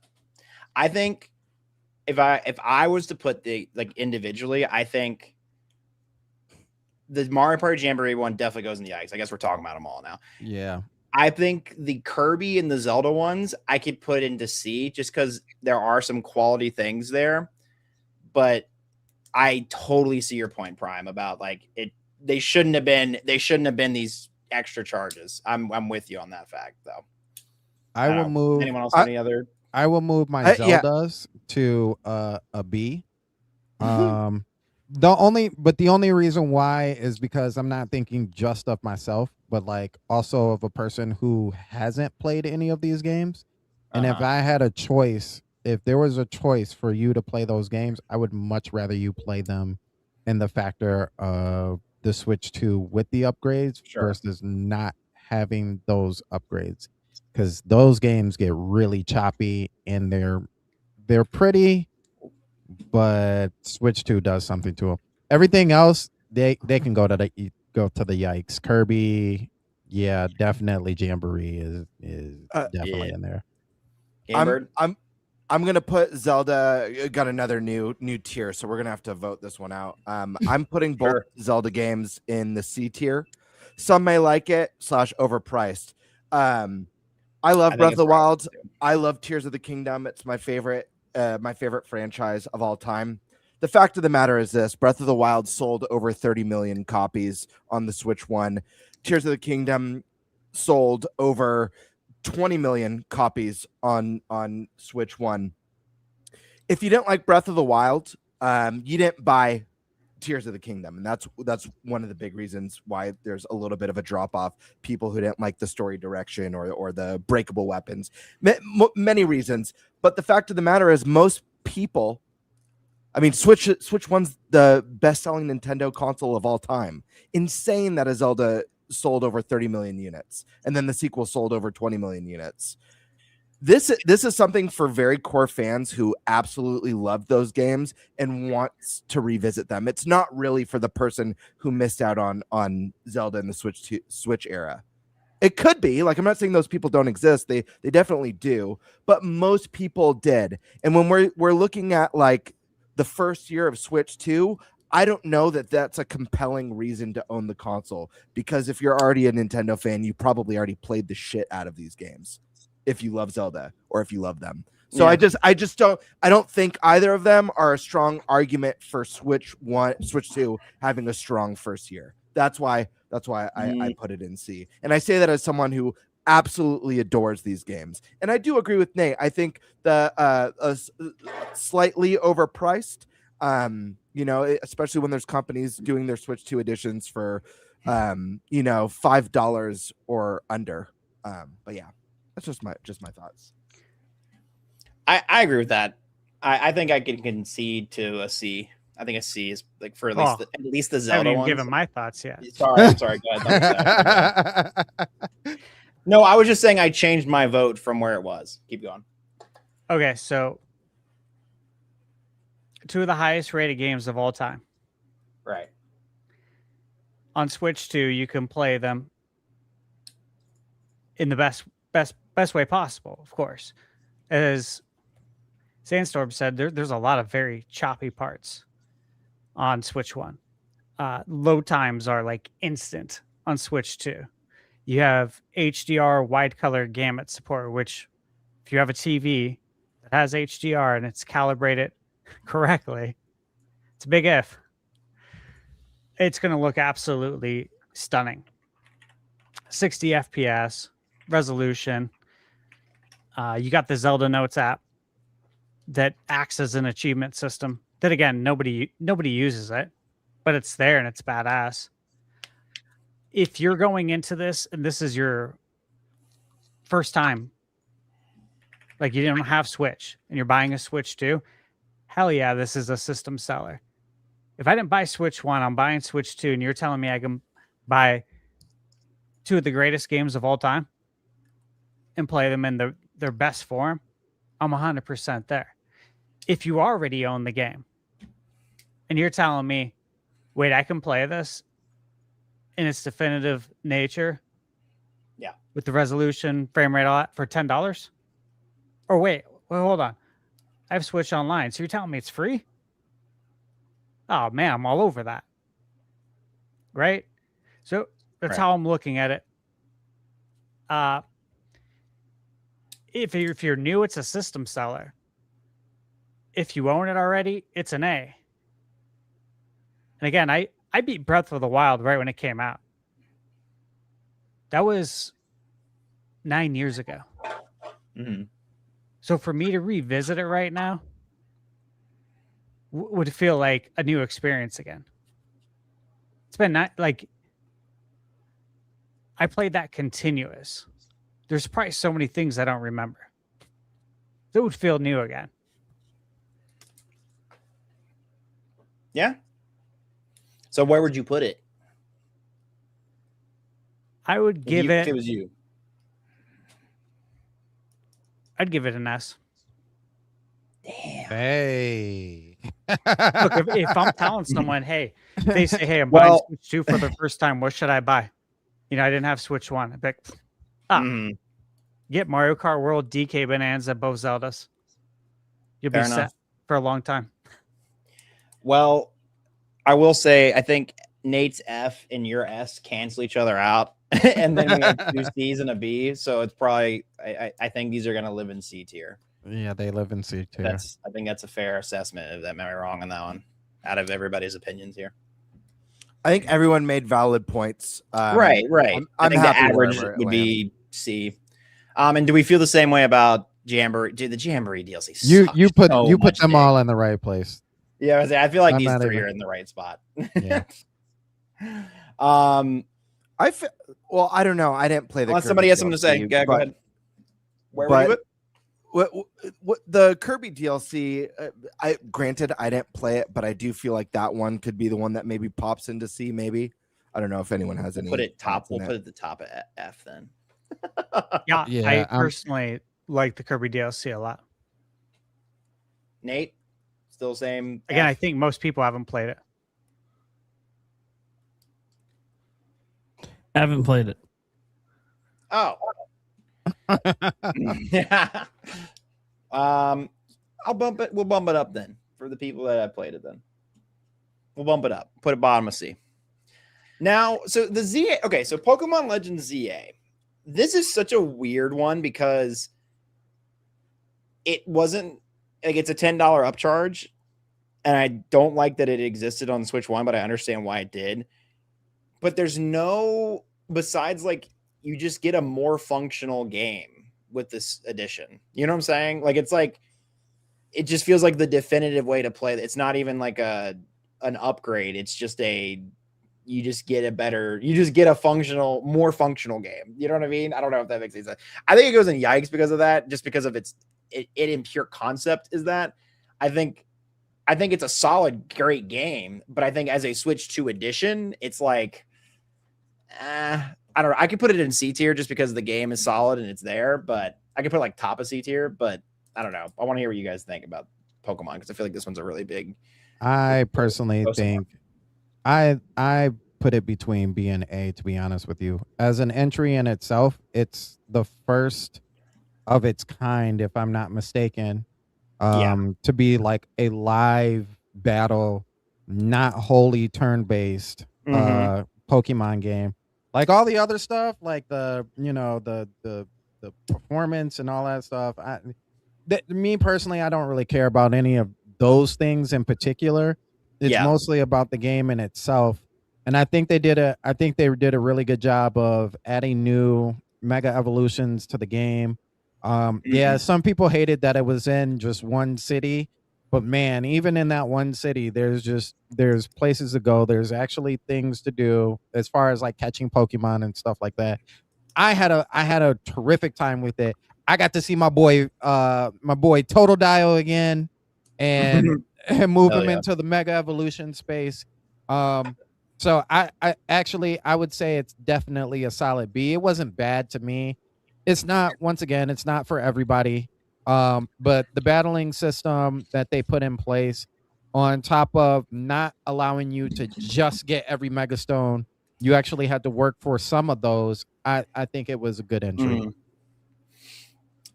I think if I was to put the individually, I think the Mario Party Jamboree one definitely goes in the Yikes. I guess we're talking about them all now. Yeah. I think the Kirby and the Zelda ones I could put into C just because there are some quality things there. But I totally see your point, Prime, about they shouldn't have been these extra charges. I'm with you on that fact, though. I will move. Anyone else? Any other? I will move my Zeldas to a B. The only reason why is because I'm not thinking just of myself, but also of a person who hasn't played any of these games. And if I had a choice, if there was a choice for you to play those games, I would much rather you play them in the factor of the Switch 2 with the upgrades versus not having those upgrades, because those games get really choppy and they're pretty, but Switch 2 does something to them. Everything else they can go to the Yikes. Kirby, yeah, definitely Jamboree is definitely in there. GameBird? I'm gonna put Zelda. Got another new tier, so we're gonna have to vote this one out. I'm putting both Zelda games in the C tier. Some may like it / overpriced. I love Breath of the Wild. I love Tears of the Kingdom. It's my favorite franchise of all time. the fact of the matter is this: Breath of the Wild sold over 30 million copies on the Switch One. Tears of the Kingdom sold over 20 million copies on Switch One. If you didn't like Breath of the Wild, you didn't buy Tears of the Kingdom, and that's one of the big reasons why there's a little bit of a drop off. People who didn't like the story direction or the breakable weapons, many reasons. But the fact of the matter is, most people, I mean, Switch One's the best selling Nintendo console of all time. Insane that a Zelda sold over 30 million units, and then the sequel sold over 20 million units. This is something for very core fans who absolutely love those games and wants to revisit them. It's not really for the person who missed out on Zelda in the Switch era. It could be, like, I'm not saying those people don't exist. They definitely do, but most people did. And when we're looking at like the first year of Switch 2, I don't know that that's a compelling reason to own the console, because if you're already a Nintendo fan, you probably already played the shit out of these games. If you love Zelda or if you love them. So yeah. I don't think either of them are a strong argument for Switch 2 having a strong first year. That's why I put it in C. And I say that as someone who absolutely adores these games. And I do agree with Nate. I think the slightly overpriced, especially when there's companies doing their Switch 2 editions for $5 or under. But yeah. That's just my thoughts. I agree with that. I think I can concede to a C. I think a C is like for at least the Zelda I haven't even ones. given my thoughts yet. I'm sorry. Go ahead. No, I was just saying I changed my vote from where it was. Keep going. Okay, so 2 of the highest rated games of all time. Right. On Switch 2, you can play them in the best way possible, of course. As Sandstorm said, there's a lot of very choppy parts on Switch 1. Load times are like instant on Switch 2. You have HDR wide color gamut support, which if you have a TV that has HDR and it's calibrated correctly, it's a big if. It's going to look absolutely stunning. 60 FPS resolution. You got the Zelda Notes app that acts as an achievement system that, again, nobody uses it, but it's there and it's badass. If you're going into this and this is your first time, like you don't have Switch and you're buying a Switch 2, hell yeah, this is a system seller. If I didn't buy Switch 1, I'm buying Switch 2, and you're telling me I can buy 2 of the greatest games of all time and play them in their best form, I'm 100% there. If you already own the game and you're telling me, wait, I can play this in its definitive nature, yeah, with the resolution, frame rate, all that for $10, or wait, hold on, I have Switch Online, so you're telling me it's free? Oh man, I'm all over that, right? So that's how I'm looking at it. If you're new, it's a system seller. If you own it already, it's an A. And again, I beat Breath of the Wild right when it came out. That was 9 years ago. Mm-hmm. So for me to revisit it right now would feel like a new experience again. It's been I played that continuous. There's probably so many things I don't remember. It would feel new again. Yeah. So where would you put it? I would give it. If it was you. I'd give it an S. Damn. Hey. Look, if I'm telling someone, hey, they say, hey, I'm buying Switch 2 for the first time, what should I buy? You know, I didn't have Switch 1. I'd be like, get Mario Kart World, DK Bonanza, both Zeldas. You'll be set for a long time. Well, I will say, I think Nate's F and your S cancel each other out. And then we have 2 C's and a B. So it's probably, I think these are going to live in C tier. Yeah, they live in C tier. I think that's a fair assessment. If am I wrong on that one? Out of everybody's opinions here. I think everyone made valid points. Right. I'm I think the happy average wherever it would lands. be C. And do we feel the same way about Jamboree? Dude, the Jamboree DLC. You put so you put much them dick. all in the right place. Yeah, I feel like I'm these not three even- are in the right spot. Yeah. Well, I don't know. I didn't play the Unless Kirby somebody has something to say, DLC, yeah, go but- ahead. Where were you? What the Kirby DLC? Granted, I didn't play it, but I do feel like that one could be the one that maybe pops into C. Maybe I don't know if anyone has any. Put it top. thoughts on We'll that. put it at the top of F then. Yeah, Yeah, I I'm- personally like the Kirby DLC a lot. Nate, still same. Again, I F? think most people haven't played it. I haven't played it. Oh. I'll bump it. We'll bump it up then for the people that have played it. Then we'll bump it up. Put it bottom of C. Now, so the ZA. Okay, so Pokemon Legends ZA. This is such a weird one because it wasn't like it's a $10 upcharge, and I don't like that it existed on Switch One, but I understand why it did. But there's no besides like you just get a more functional game with this edition. You know what I'm saying? Like it's like it just feels like the definitive way to play. It's not even like an upgrade. It's just you just get a more functional game. You know what I mean? I don't know if that makes any sense. I think it goes in yikes because of that, just because of it in pure concept is that I think it's a solid, great game, but I think as a Switch 2 edition, it's like, I don't know. I could put it in C tier just because the game is solid and it's there, but I could put like top of C tier, but I don't know. I want to hear what you guys think about Pokemon because I feel like this one's a really big. I personally Go somewhere. think I put it between B and A, to be honest with you. As an entry in itself, it's the first of its kind, if I'm not mistaken, to be like a live battle, not wholly turn-based Pokemon game. Like all the other stuff, like the performance and all that stuff. Me personally, I don't really care about any of those things in particular. It's mostly about the game in itself. And I think they did a really good job of adding new mega evolutions to the game. Yeah, some people hated that it was in just one city, but man, even in that one city, there's places to go. There's actually things to do as far as like catching Pokemon and stuff like that. I had a terrific time with it. I got to see my boy Totodile again and move him into the mega evolution space. So I would say it's definitely a solid B. It wasn't bad to me. It's not for everybody. But the battling system that they put in place, on top of not allowing you to just get every Mega Stone, you actually had to work for some of those. I think it was a good entry.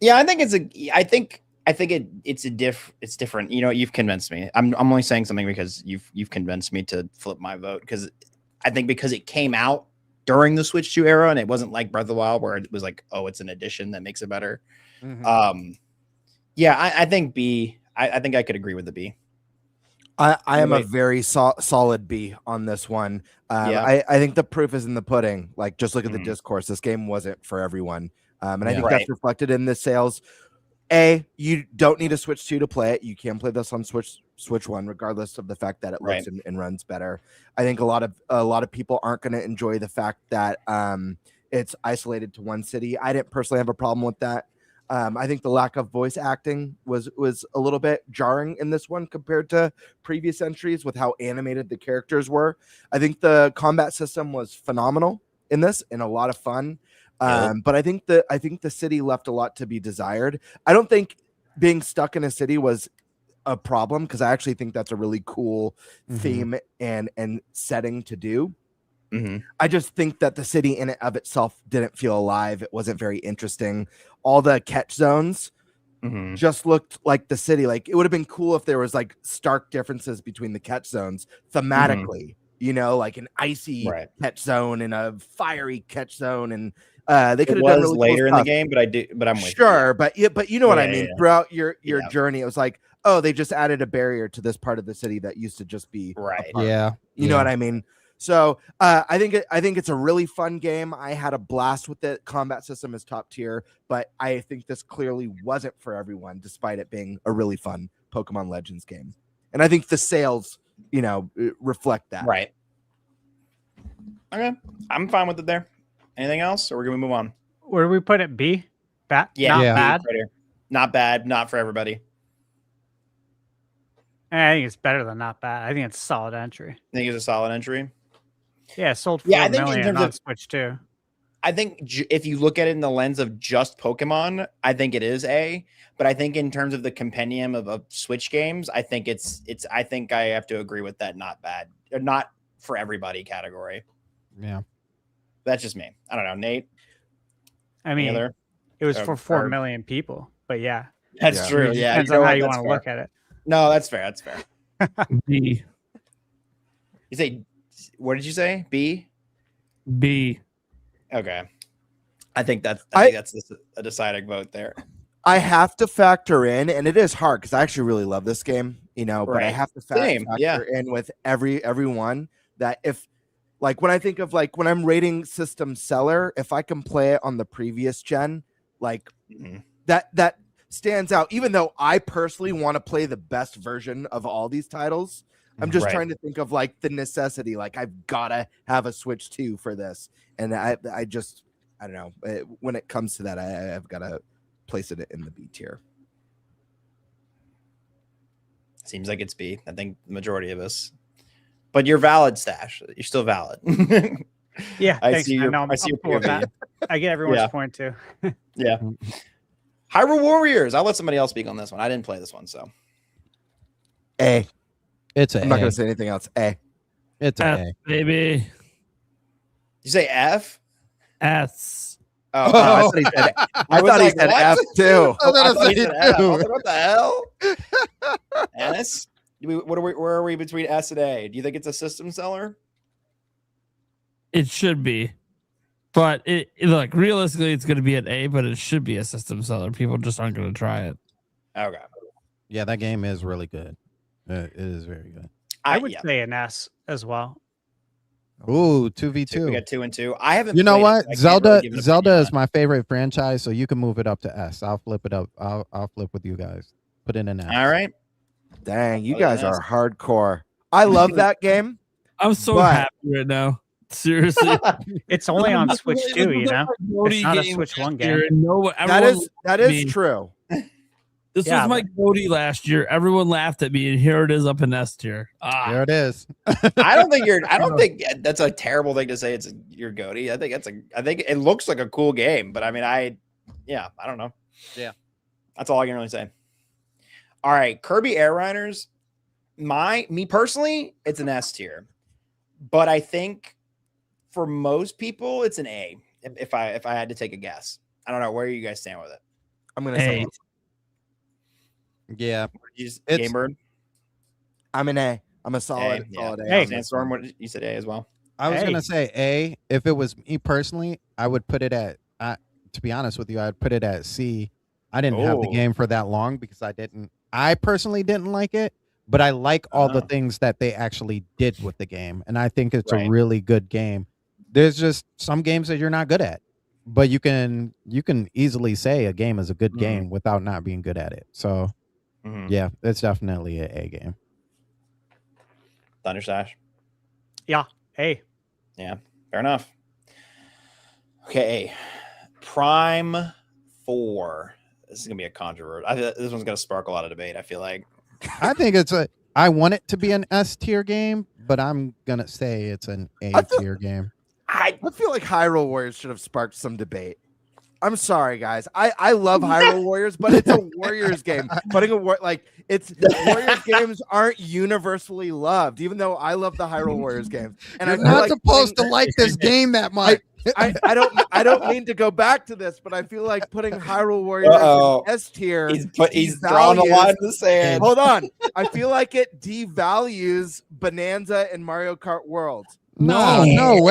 Yeah, I think it's different. You know, you've convinced me. I'm only saying something because you've convinced me to flip my vote because I think because it came out during the Switch 2 era and it wasn't like Breath of the Wild where it was like, oh, it's an addition that makes it better. Yeah, I think B. I think I could agree with the B. I am a very solid B on this one. I think the proof is in the pudding. Like, just look at the discourse. This game wasn't for everyone. And I think that's reflected in the sales. You don't need a Switch 2 to play it. You can play this on Switch 1, regardless of the fact that it looks and runs better. I think a lot of people aren't going to enjoy the fact that it's isolated to one city. I didn't personally have a problem with that. I think the lack of voice acting was a little bit jarring in this one compared to previous entries with how animated the characters were. I think the combat system was phenomenal in this and a lot of fun. But I think the city left a lot to be desired. I don't think being stuck in a city was a problem because I actually think that's a really cool theme and setting to do. I just think that the city in and of itself didn't feel alive. It wasn't very interesting. All the catch zones just looked like the city. Like, it would have been cool if there was like stark differences between the catch zones thematically, you know, like an icy catch zone and a fiery catch zone and They could It have done was really later cool in the stuff. game, but I'm with you. Sure, but you know what I Yeah, mean. yeah. Throughout your Yeah. journey, it was like, oh, they just added a barrier to this part of the city that used to just be a Right. park. Yeah. You know what I mean? So I think it's a really fun game. I had a blast with it. Combat system is top tier, but I think this clearly wasn't for everyone, despite it being a really fun Pokemon Legends game. And I think the sales, reflect that. Right. Okay, I'm fine with it there. Anything else, or we're gonna move on? Where do we put it? B? Not Yeah. bad. Right here. Not bad. Not for everybody. I think it's better than not bad. I think it's a solid entry. I think it's a solid entry. Yeah, it sold 4 Yeah, I think in million terms on of- Switch too. I think if you look at it in the lens of just Pokemon, I think it is A. But I think in terms of the compendium of Switch games, I think it's. I think I have to agree with that. Not bad, or not for everybody category. Yeah. That's just me. I don't know, Nate. I Any mean, other? it was for 4 or- million people, but yeah, That's Yeah. true. it Yeah, depends you know on how what? you That's want to fair. look at it. No, that's fair. That's fair. B. You say, what did you say? B. B. Okay. I think that's a deciding vote there. I have to factor in, and it is hard because I actually really love this game, but I Right. have to Same, factor yeah. in with everyone that if, like, when I think of like when I'm rating system seller, if I can play it on the previous gen, like Mhm. that stands out. Even though I personally want to play the best version of all these titles, I'm just Right. trying to think of like the necessity. Like I've gotta have a Switch 2 for this, and I don't know. When it comes to that, I've got to place it in the B tier. Seems like it's B. I think the majority of us. But you're valid, Stash. You're still valid. Yeah, I thanks, see man. your- No, I'm I see your cool with POV. that. I get everyone's Yeah. point too. Yeah. Hyrule Warriors. I'll let somebody else speak on this one. I didn't play this one, so. A. It's a I'm not A. going to say anything else. A. It's a F, A. baby. You say F? S. Oh, I thought he said, I was thought he like, said what? F too. I thought I I thought he said said F. I too. was like, what the hell? S? Where are we between S and A? Do you think it's a system seller? It should be. But look, realistically, it's going to be an A, but it should be a system seller. People just aren't going to try it. Okay. Yeah, that game is really good. It is very good. I would yeah. say an S as well. Ooh, We 2v2. got 2 and 2. I haven't. You know played it, what? so I can't Zelda really give an Zelda opinion is my favorite franchise, so you can move it up to S. I'll flip it up. I'll flip with you guys. Put in an S. on it. All right. Dang, you Oh, guys yes. are hardcore. I love that game. I'm so But- happy right now. Seriously. It's only on This Switch was too, my you know? Cody It's not a game Switch last 1 year, game. and That is me. true. This Yeah, was my Cody last year. Everyone laughed at me, and here it is up in S tier. There it is. I don't think that's a terrible thing to say. It's your goatee. I think it looks like a cool game, but I mean, I don't know. Yeah. That's all I can really say. All right, Kirby Air Runners. Me personally, it's an S tier, but I think for most people, it's an A. If I had to take a guess, I don't know where you guys stand with it. I'm gonna say A. Yeah. It's, It's- GameBird, I'm an A. I'm a solid, A, yeah. solid A. Hey. on this Sandstorm. one. What you said A as well. I was Hey. gonna say A. If it was me personally, I would put it at. To be honest with you, I'd put it at C. I didn't have the Oh. game for that long because I personally didn't like it, but I like all the Oh. things that they actually did with the game, and I think it's Right. a really good game. There's just some games that you're not good at, but you can easily say a game is a good Mhm. game without not being good at it. So Mhm. yeah, it's definitely an A game. ThunderStash. Hey, Yeah, fair enough. Okay, Prime 4. This is gonna be a controversy. This one's gonna spark a lot of debate. I feel like. I think I want it to be an S tier game, but I'm gonna say it's an A I feel- tier game. I feel like Hyrule Warriors should have sparked some debate. I'm sorry, guys. I love Hyrule Warriors, but it's a Warriors game. Putting a Warriors games aren't universally loved, even though I love the Hyrule Warriors games. And You're I feel not like supposed putting- to like this game that much. I don't mean to go back to this, but I feel like putting Hyrule Warriors Uh-oh. in S tier. He's drawing a line in the sand. Hold on. I feel like it devalues Bonanza and Mario Kart World. No way, No,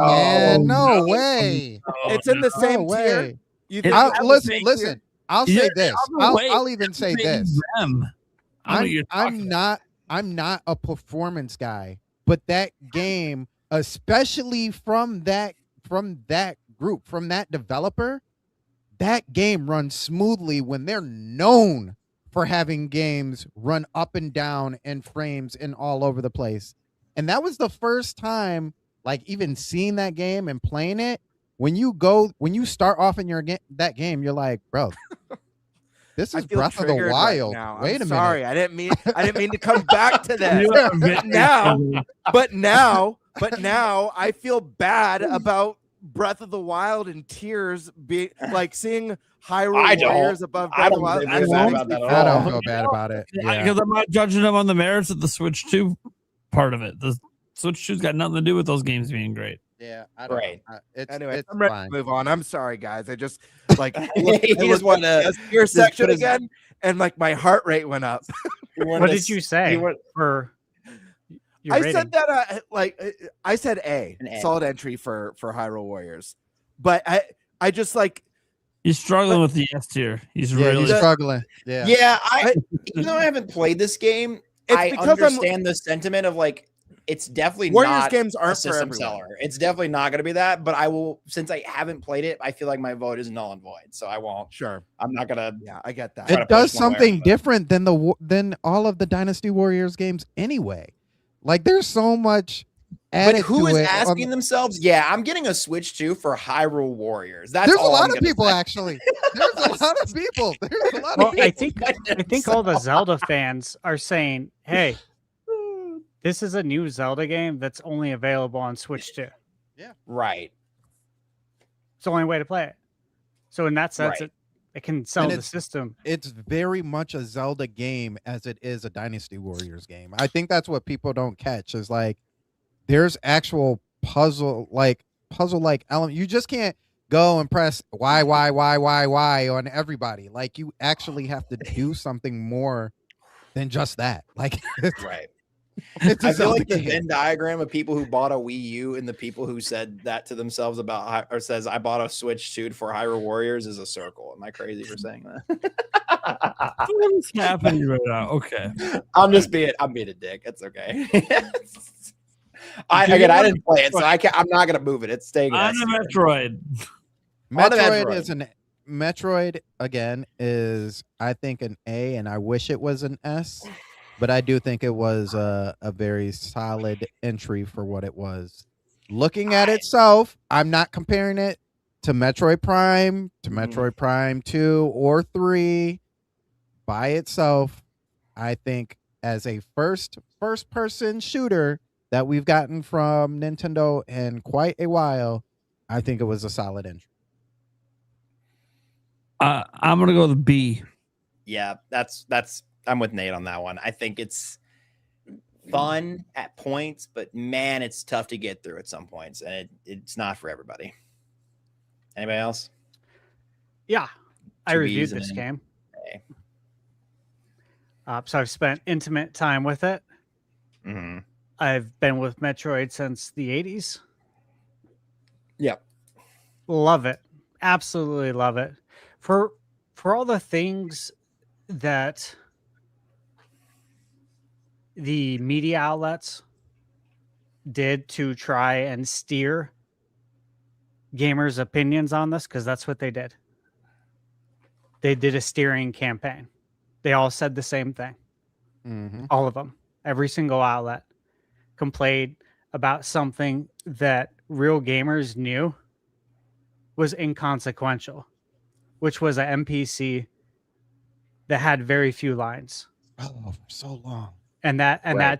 man. No no, way. It's in the No same tier. way. You think I'll- it's in the Listen, same listen. tier? I'll Yeah, say this. wait. I'll even say this. Them. I don't know what you're talking about. I'm not a performance guy, but that game, especially from that group, from that developer, that game runs smoothly when they're known for having games run up and down in frames and all over the place. And that was the first time, like, even seeing that game and playing it. When you start off in that game, you're like, bro, this I is feel Breath of the triggered right Wild. now. Wait I'm a sorry. minute. I didn't mean to come back to that. You have a very but now I feel bad about Breath of the Wild and tears being like seeing Hyrule I don't. Warriors above I Breath of don't the Wild. feel That bad makes about me that at I all. don't feel bad about it. Yeah. Because I'm not judging them on the merits of the Switch 2 part of it. The Switch 2's got nothing to do with those games being great. Yeah, I don't Right. know. It's, Anyway, it's I'm ready fine. to move on. I'm sorry, guys. I just like He just wanted to your section put his- again, and like my heart rate went up. What did you say for your I rating? said that I said A, An A. solid entry for Hyrule Warriors, but I just like He's struggling with the S tier. He's Yeah, really he's struggling. Yeah. Yeah, even though I haven't played this game, It's I because understand the sentiment of like it's definitely Warriors not games a aren't for system everyone. seller. It's definitely not going to be that. But I will, since I haven't played it, I feel like my vote is null and void. So I won't. Sure, I'm not gonna. yeah, I get that. Try to It does push one way or something another. different than all of the Dynasty Warriors games anyway. Like there's so much But added who to is it. asking themselves? Yeah, I'm getting a Switch 2 for Hyrule Warriors. That's There's a all lot I'm of gonna people say. actually. There's a lot of people. There's a lot Well, of people. I think all the Zelda fans are saying, "Hey, this is a new Zelda game that's only available on Switch 2. Right. It's the only way to play it." So in that sense, Right. it can sell And the it's- system. It's very much a Zelda game as it is a Dynasty Warriors game. I think that's what people don't catch is like there's actual puzzle like element. You just can't go and press Y on everybody. Like you actually have to do something more than just that. Like Right. it's a I feel Zelda like the game. Venn diagram of people who bought a Wii U and the people who said that to themselves about or says I bought a Switch 2 for Hyrule Warriors is a circle. Am I crazy for saying that? What is happening right now? Okay. I'm being a dick. It's okay. I didn't play it, so I'm not gonna move it. It's staying. On S the tier. Metroid. Metroid again is I think an A, and I wish it was an S, but I do think it was a very solid entry for what it was. Looking at itself, I'm not comparing it to Metroid Prime, to Metroid Prime 2 or 3 by itself. I think as a first person shooter that we've gotten from Nintendo in quite a while, I think it was a solid entry. I'm gonna go with B. Yeah, that's. I'm with Nate on that one. I think it's fun at points, but man, it's tough to get through at some points, and it's not for everybody. Anybody else? Yeah, I Two reviewed Bs and this an game. A. So I've spent intimate time with it. Mm-hmm. I've been with Metroid since the 80s. Yep. Love it. Absolutely love it. For all the things that the media outlets did to try and steer gamers' opinions on this, because that's what they did. They did a steering campaign. They all said the same thing. Mm-hmm. All of them. Every single outlet complained about something that real gamers knew was inconsequential, which was an NPC that had very few lines. Oh, for so long. And that Right.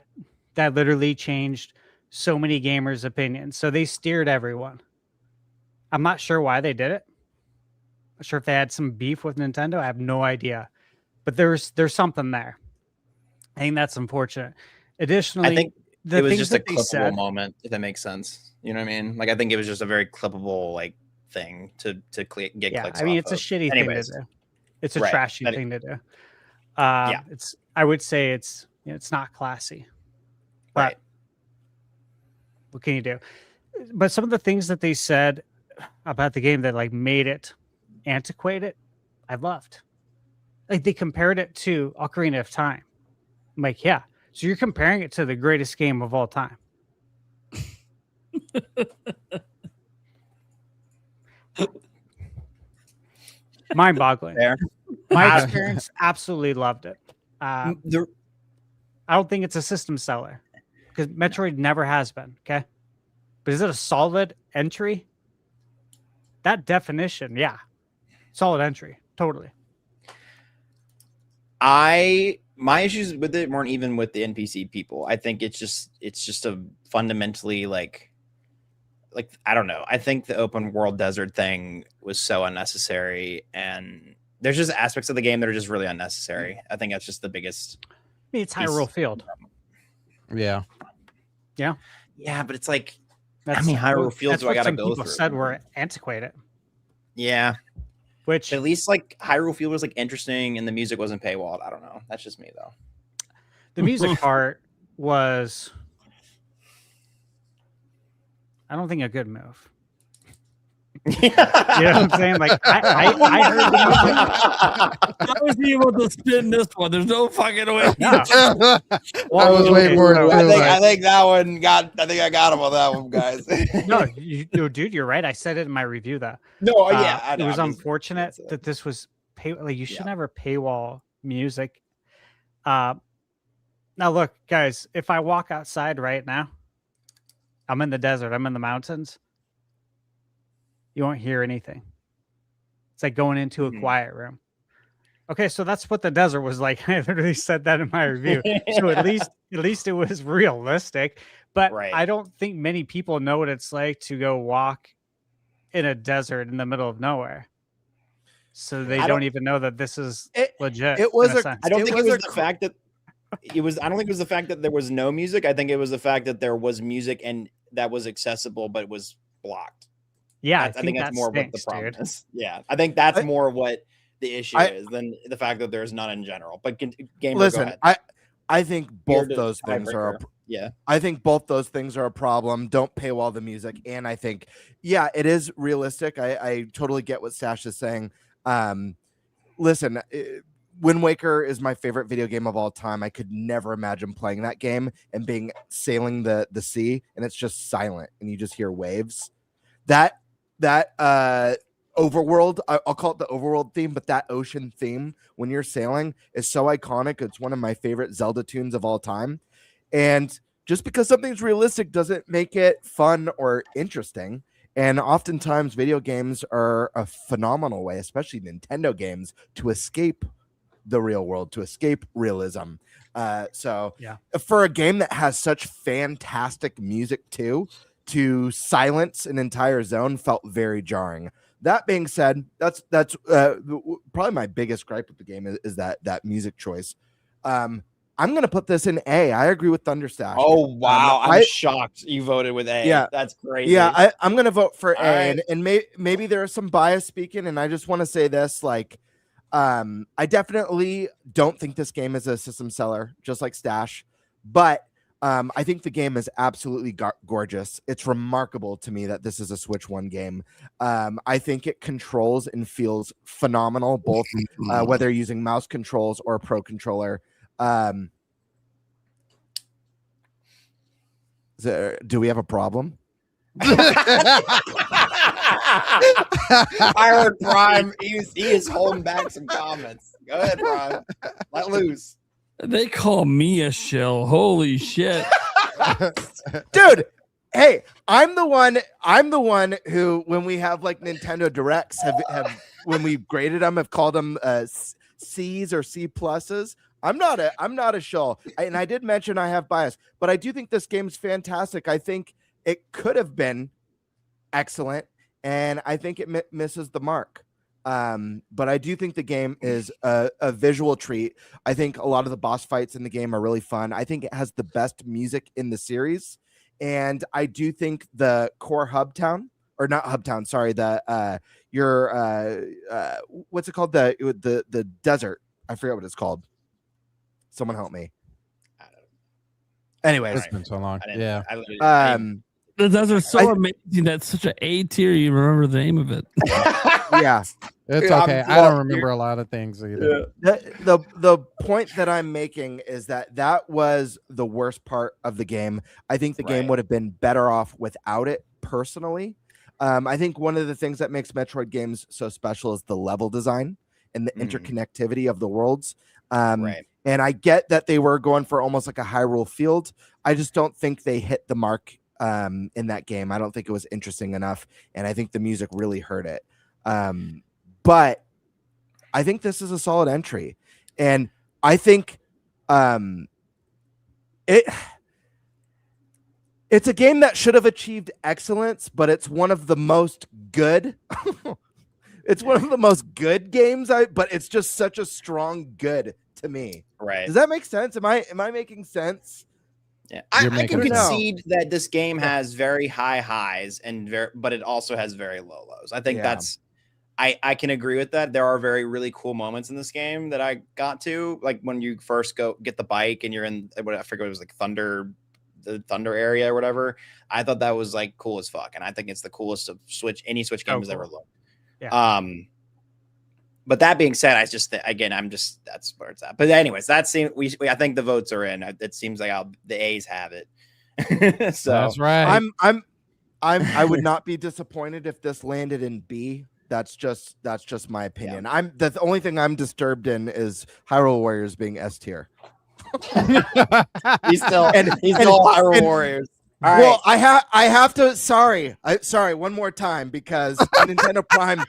that literally changed so many gamers' opinions. So they steered everyone. I'm not sure why they did it. Not sure if they had some beef with Nintendo. I have no idea. But there's something there. I think that's unfortunate. Additionally, I think the it was things just a that they clippable said, moment, if that makes sense. You know what I mean? Like I think it was just a very clippable like thing to get yeah, clicks. I mean, off it's a of. shitty Anyways, thing to do. It's a Right. trashy That- thing to do. Yeah. I would say it's not classy. But Right. What can you do? But some of the things that they said about the game that like made it antiquated, I loved. Like they compared it to Ocarina of Time. I'm like, yeah. So you're comparing it to the greatest game of all time. Mind-boggling. Fair. My experience, absolutely loved it. I don't think it's a system seller because Metroid never has been. Okay, but is it a solid entry? That definition, yeah, solid entry, totally. My issues with it weren't even with the NPC people. I think it's just a fundamentally like I don't know. I think the open world desert thing was so unnecessary, and there's just aspects of the game that are just really unnecessary. I think that's just the biggest. I mean, it's Hyrule Field. Yeah. Yeah, but it's like That's, how many Hyrule Fields do I gotta go people through? said were antiquated. Yeah, Which at least like Hyrule Field was like interesting, and the music wasn't paywalled. I don't know. That's just me though. the music part was, I don't think, a good move. You know what I'm saying? Like I heard the music. I was able to spin this one. There's no fucking way. No. I was waiting for it. I think that one got. I think I got him on that one, guys. No, dude, you're right. I said it in my review that No, yeah, I it know. was I'm just- unfortunate that this was like you should never paywall music. Now look, guys, if I walk outside right now, I'm in the desert, I'm in the mountains. You won't hear anything. It's like going into a quiet room. Okay, so that's what the desert was like. I literally said that in my review. So at least it was realistic. But Right. I don't think many people know what it's like to go walk in a desert in the middle of nowhere. So they don't even know that this is legit. It was in a a- sense. I don't think it was a the fact that it was. I don't think it was the fact that there was no music. I think it was the fact that there was music and that was accessible, but it was blocked. Yeah, I think that's more what the stinks, problem dude. is. Yeah, I think that's more what the issue is than the fact that there's none in general. But GameBird, go Listen, ahead. I think You're both the those things are tiebreaker. Yeah. I think both those things are a problem. Don't paywall the music. And I think, yeah, it is realistic. I totally get what Stash is saying. Listen, Wind Waker is my favorite video game of all time. I could never imagine playing that game and sailing the sea and it's just silent and you just hear waves. That overworld, I'll call it the overworld theme, but that ocean theme when you're sailing is so iconic. It's one of my favorite Zelda tunes of all time. And just because something's realistic doesn't make it fun or interesting. And oftentimes video games are a phenomenal way, especially Nintendo games, to escape the real world, to escape realism. So for a game that has such fantastic music too, to silence an entire zone felt very jarring. That being said, that's probably my biggest gripe with the game is that music choice. I'm gonna put this in A. I agree with ThunderStash. Oh wow, I'm shocked you voted with A. Yeah, that's crazy. Yeah, I'm gonna vote for A, right. and maybe there is some bias speaking, and I just want to say this: like, I definitely don't think this game is a system seller, just like Stash, but I think the game is absolutely gorgeous. It's remarkable to me that this is a Switch 1 game. I think it controls and feels phenomenal, both whether you're using mouse controls or a Pro controller. Do we have a problem? I heard Prime. He is holding back some comments. Go ahead, Prime. Let loose. They call me a shell. Holy shit. Dude, hey, I'm the one who, when we have like Nintendo Directs, have when we graded them, have called them C's or C pluses. I'm not a shill, and I did mention I have bias, but I do think this game's fantastic. I think it could have been excellent, and I think it misses the mark. But I do think the game is a visual treat. I think a lot of the boss fights in the game are really fun. I think it has the best music in the series, and I do think the core hub town, or not hub town, sorry, the what's it called, the desert, I forget what it's called. Someone help me. Anyways, it's been so long. I Those are so amazing. That's such an A tier. You remember the name of it. Yeah. It's okay. I don't remember a lot of things either. The point that I'm making is that was the worst part of the game. I think the game would have been better off without it personally. I think one of the things that makes Metroid games so special is the level design and the interconnectivity of the worlds. And I get that they were going for almost like a Hyrule field. I just don't think they hit the mark in that game. I don't think it was interesting enough, and I think the music really hurt it. But I think this is a solid entry, and I think it's a game that should have achieved excellence, but it's one of the most good. It's one of the most good games, but it's just such a strong good to me. Right? Does that make sense? Am I making sense? Yeah, I can concede that this game has very high highs but it also has very low lows. I think I can agree with that. There are very really cool moments in this game that I got to, like when you first go get the bike and you're in I forget what it was, like the Thunder area or whatever. I thought that was like cool as fuck, and I think it's the coolest of any Switch game has ever looked. Yeah. But that being said, that's where it's at. But anyways, I think the votes are in. It seems like the A's have it. So that's right. I would not be disappointed if this landed in B. That's just my opinion. Yeah. The only thing I'm disturbed in is Hyrule Warriors being S tier. he's still Hyrule Warriors. All well, right. I have to. Sorry, one more time, because Nintendo Prime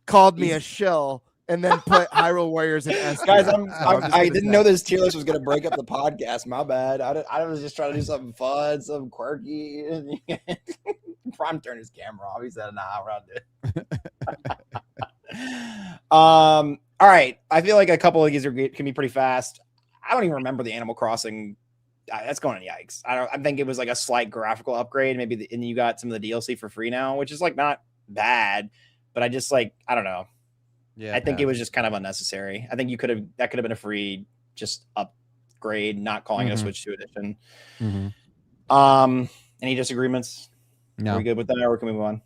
called me a shill and then put Hyrule Warriors in S. Guys, I didn't know this tier list was going to break up the podcast. My bad. I was just trying to do something fun, something quirky. Prime turned his camera off. He said, "Nah, we're not doing." All right. I feel like a couple of these can be pretty fast. I don't even remember the Animal Crossing. That's going in yikes. I think it was like a slight graphical upgrade. Maybe and you got some of the DLC for free now, which is like not bad, but I just I don't know. Yeah, I think it was just kind of unnecessary. I think that could have been a free just upgrade, not calling it a Switch 2 edition. Any disagreements? No. Are we good with that, or can we move on?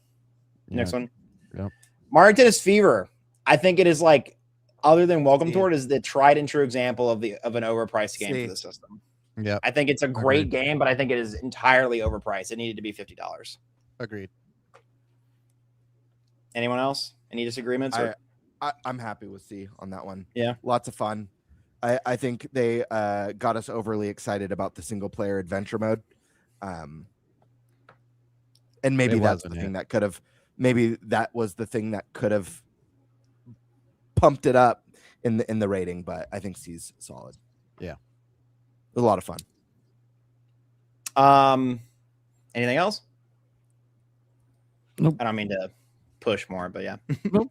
Next one. Yep. Mario Tennis Fever. I think it is like, other than Welcome to It, is the tried and true example of an overpriced game for the system. Yeah, I think it's a great game, but I think it is entirely overpriced. It needed to be $50. Agreed. Anyone else? Any disagreements? I'm happy with C on that one. Yeah, lots of fun. I think they got us overly excited about the single player adventure mode, and maybe that's the thing that could have. Maybe that was the thing that could have pumped it up in the rating. But I think C's solid. Yeah. A lot of fun. Anything else? Nope. I don't mean to push more, but yeah. Nope.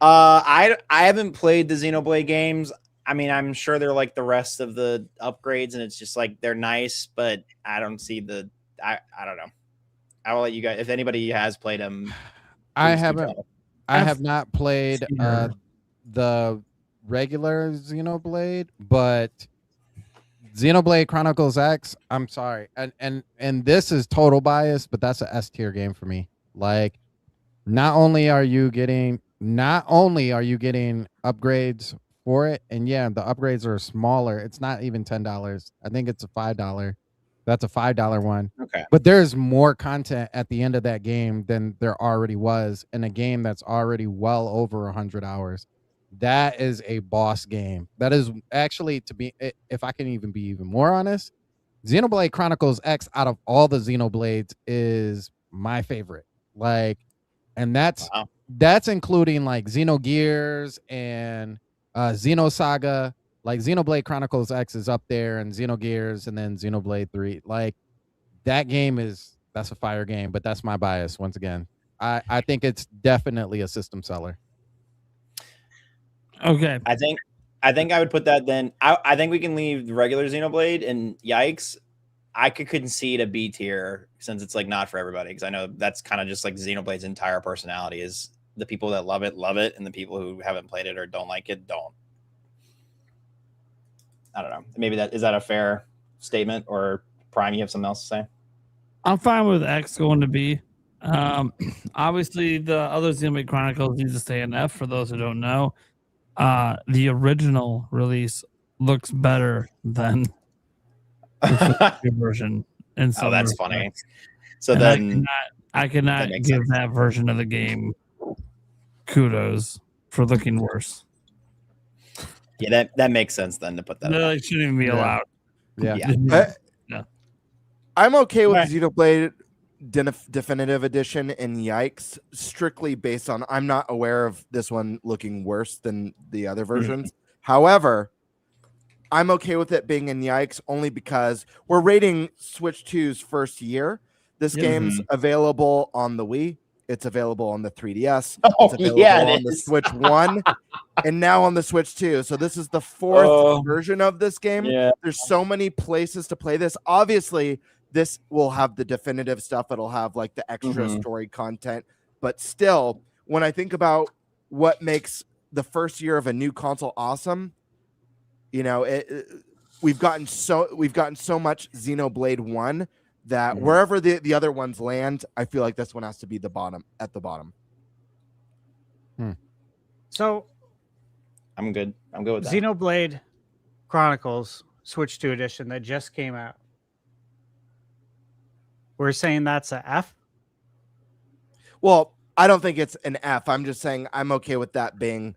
I haven't played the Xenoblade games. I mean, I'm sure they're like the rest of the upgrades, and it's just like they're nice, but I don't see I don't know. I will let you guys, if anybody has played them. I have not played the regular Xenoblade, but Xenoblade Chronicles X, I'm sorry. And this is total bias, but that's a S tier game for me. Like, not only are you getting upgrades for it, and yeah, the upgrades are smaller. It's not even $10. I think it's a $5. That's a $5 one. Okay. But there's more content at the end of that game than there already was in a game that's already well over 100 hours. That is a boss game. That is actually, to be, if I can even be even more honest, Xenoblade Chronicles X out of all the Xenoblades is my favorite. Like, and that's including like Xenogears and Xenosaga. Like Xenoblade Chronicles X is up there, and Xenogears, and then Xenoblade 3. Like, that game that's a fire game, but that's my bias once again. I think it's definitely a system seller. Okay. I think I would put that then. I think we can leave the regular Xenoblade, and yikes, I could concede a B tier since it's like not for everybody, because I know that's kind of just like Xenoblade's entire personality is the people that love it, and the people who haven't played it or don't like it don't. I don't know. Maybe is that a fair statement, or Prime, you have something else to say? I'm fine with X going to B. Obviously, the other Xenoblade Chronicles needs to stay in F. For those who don't know, the original release looks better than the version. In some that's respects. funny. So And then I cannot that makes give sense. that version of the game kudos for looking worse. yeah, that makes sense then to put that. That like, shouldn't even be allowed. Yeah. Yeah. I'm okay with Right. Xenoblade Definitive Edition and Yikes, strictly based on I'm not aware of this one looking worse than the other versions. However, I'm okay with it being in Yikes only because we're rating Switch 2's first year. This game's available on the Wii. It's available on the 3DS. Oh, It's available yeah, it on the is. Switch 1 and now on the Switch 2. So this is the fourth version of this game. Yeah. There's so many places to play this. Obviously, this will have the definitive stuff. It'll have like the extra story content. But still, when I think about what makes the first year of a new console awesome, you know, we've gotten so much Xenoblade 1 that wherever the other ones land, I feel like this one has to be at the bottom. So I'm good. I'm good with that. Xenoblade Chronicles Switch 2 edition that just came out. We're saying that's a F. Well, I don't think it's an F. I'm just saying I'm okay with that being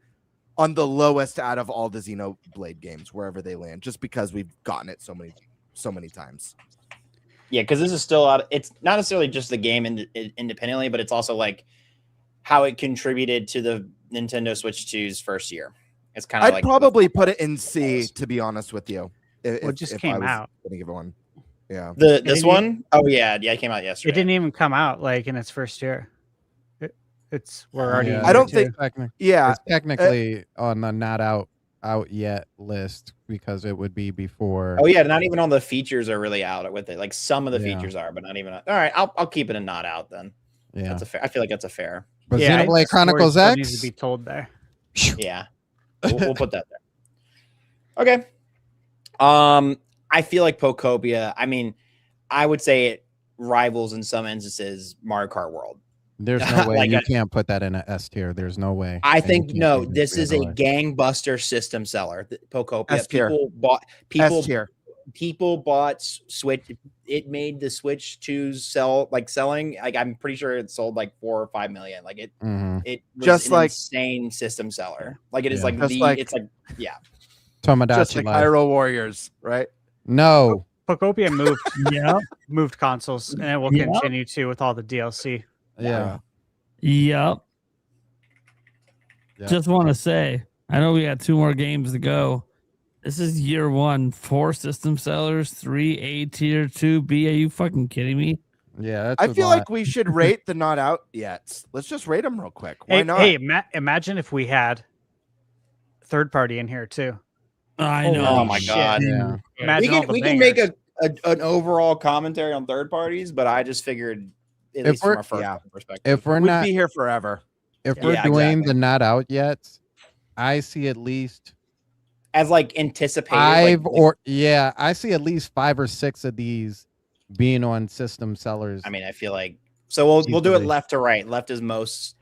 on the lowest out of all the Xenoblade games, wherever they land, just because we've gotten it so many times. Yeah, because this is still out. It's not necessarily just the game independently, but it's also like how it contributed to the Nintendo Switch 2's first year. It's kind of I'd like probably put it in C, to be honest with you. It just came out. Gonna give it one. Yeah. this one. Oh yeah, it came out yesterday. It didn't even come out like in its first year. We're already. Yeah, I don't year two. think- Yeah. It's technically on the not out yet list because it would be before. Oh yeah, not even all the features are really out with it. Like some of the Yeah. features are, but not even. All right, I'll keep it a not out then. Yeah. That's a fair. I feel like that's a fair. But Yeah, Xenoblade the story Chronicles still X. needs to be told there. Yeah, we'll put that there. Okay. I feel like Pokopia. I mean, I would say it rivals in some instances Mario Kart World. There's no way Like you a- can't put that in an S tier. There's no way. I And you think can't no. take it This the is other a way. gangbuster system seller. Pokopia. S tier. People S tier. people bought Switch. It made the Switch 2 selling. Like I'm pretty sure it sold like 4 or 5 million. Like it Mhm. was Just an like- insane system seller. Like it is Yeah. like Just the like- it's like yeah. Tomodachi Just like Life. Hyrule Warriors, right? No. Pokopia moved Yeah. moved consoles, and it will Yeah. continue to with all the DLC. Yeah. Yep. Yeah. Just want to say, I know we got 2 more games to go. This is year 1, 4 system sellers, 3 A tier, 2 B. Are you fucking kidding me? Yeah. That's I a feel lot. like we should rate the not out yet. Let's just rate them real quick. Why Hey, not? hey, imagine if we had third party in here too. I know. Oh my shit. god. Yeah. Imagine all the We can make bangers. an overall commentary on third parties, but I just figured at If least from we're- a first yeah. perspective. If we're We'd not be here forever. if Yeah, we're doing exactly. the not out yet, I see at least as like anticipated, I see at least 5 or 6 of these being on system sellers. I mean, I feel like so we'll do it Easily. left to right. Left is most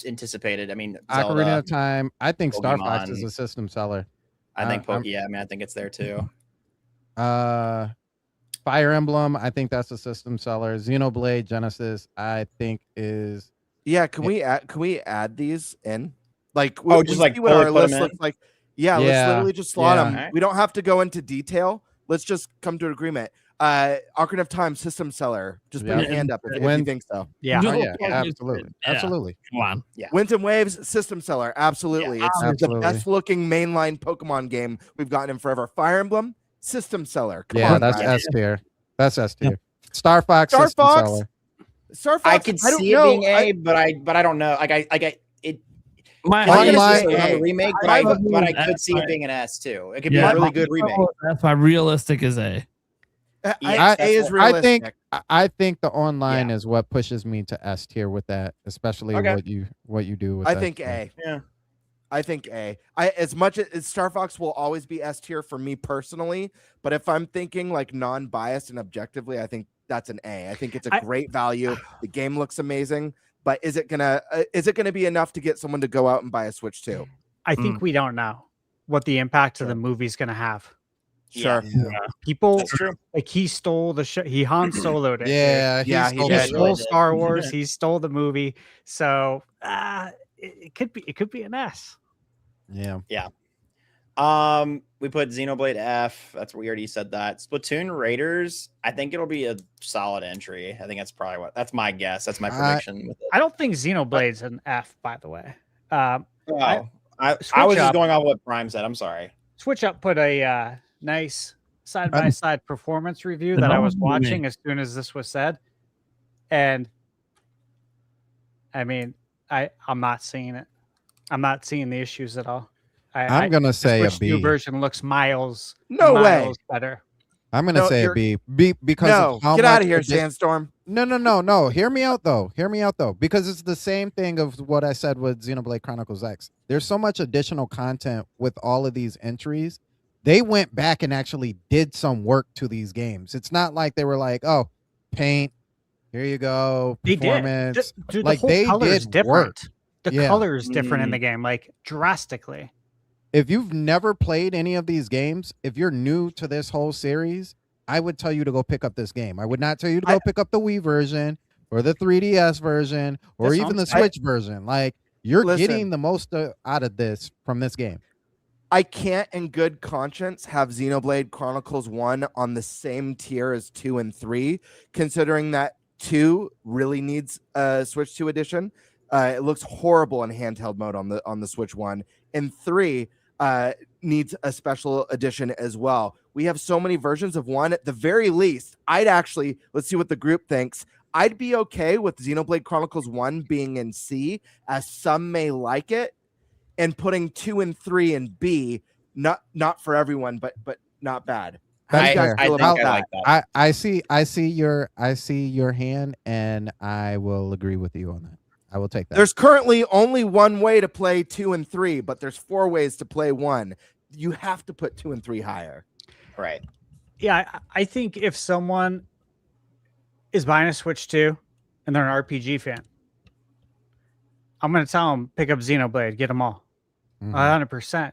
anticipated. I mean, Zelda, Ocarina of Time. I think Star Fox is Pokemon. a system seller. I think I'm- yeah, I mean, I think it's there too. Fire Emblem, I think that's a system seller. Xenoblade Genesis, I think is Yeah, can we add these in? Like, Oh, just like see what totally our put 'em list in? looks like. Yeah, let's Yeah, literally just slot yeah. them. Alright. We don't have to go into detail. Let's just come to an agreement. Ocarina of Time system seller. Just put Yeah. your hand up if When- you think so. Yeah. No, Oh, yeah, yeah, absolutely. yeah. Absolutely. Come on. Winds and Waves system seller. Absolutely. It's absolutely. the best looking mainline Pokemon game we've gotten in forever. Fire Emblem system seller. Come Yeah, on, that's guys. S tier. That's S tier. Star Fox Star system Fox? seller. Star Fox. I could don't see know. it being A, but I don't know. Like I it. My I'm gonna Online- say another remake, but I I love could see it F, being an S too. It could Yeah, be a really good remake. That's why realistic is A. Yes, A is that's realistic. I think the online is what pushes me to S tier with that, especially Okay. what you do with I that think stuff. A. Yeah. I think A. As much as Star Fox will always be S tier for me personally, but if I'm thinking like non-biased and objectively, I think that's an A. I think it's I- a great value. The game looks amazing, but is it gonna be enough to get someone to go out and buy a Switch 2? I think we don't know what the impact of the movie's going to have. Sure. People That's true. like he stole the show. He Han Soloed it. Yeah, Yeah, he he He did. did. stole really did. Star Wars. He stole the movie. So it could be an S. Yeah. We put Xenoblade F. That's we already said that. Splatoon Raiders. I think it'll be a solid entry. I think that's probably that's my guess. That's my prediction with it. I don't think Xenoblade's an F, by the way. I was Switch just Up. going off what Prime said. I'm sorry. Switch Up put a nice side by side performance review that I was watching as soon as this was said, and I mean, I'm not seeing it. I'm not seeing the issues at all. I'm gonna say a Switch 2 B. version looks miles better. I'm gonna No, say a you're- B because No, of how get out much of here, addi- Sandstorm. No. Hear me out though. Because it's the same thing of what I said with Xenoblade Chronicles X. There's so much additional content with all of these entries. They went back and actually did some work to these games. It's not like they were like, oh, paint, here you go, They did. performance. Dude, Like, the whole they color is did different. work. The Yeah. color is different in the game, like drastically. If you've never played any of these games, if you're new to this whole series, I would tell you to go pick up this game. I would not tell you to go pick up the Wii version or the 3DS version or That's even the awesome. Switch version. Like, you're Listen. getting the most out of this from this game. I can't in good conscience have Xenoblade Chronicles 1 on the same tier as 2 and 3, considering that 2 really needs a Switch 2 edition. It looks horrible in handheld mode on the Switch 1, and 3 needs a special edition as well. We have so many versions of 1. At the very least, let's see what the group thinks. I'd be okay with Xenoblade Chronicles 1 being in C, as some may like it, and putting 2 and 3 in B. Not for everyone, but not bad. How do you guys I feel think about I that? like that. I see your hand, and I will agree with you on that. I will take that. There's currently only one way to play 2 and 3, but there's 4 ways to play 1. You have to put 2 and 3 higher. Right. Yeah, I think if someone is buying a Switch 2 and they're an RPG fan, I'm going to tell them pick up Xenoblade, get them all, Mhm. 100%.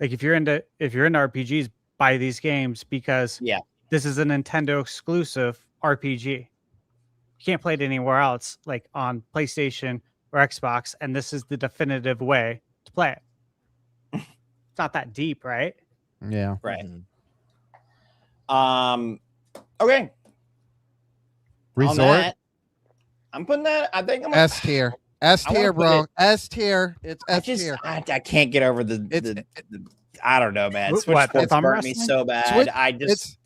Like if you're into RPGs, buy these games because this is a Nintendo exclusive RPG. You can't play it anywhere else, like on PlayStation or Xbox, and this is the definitive way to play it. It's not that deep, right? Yeah. Right. Okay. On Resort that, I'm putting that. I think I'm S tier. S I wanna tier, put bro. it- S tier. It's I S just tier. I can't get over the I don't know, man. What, Switch Sports thumb burnt me wrestling? so bad. Switch- I just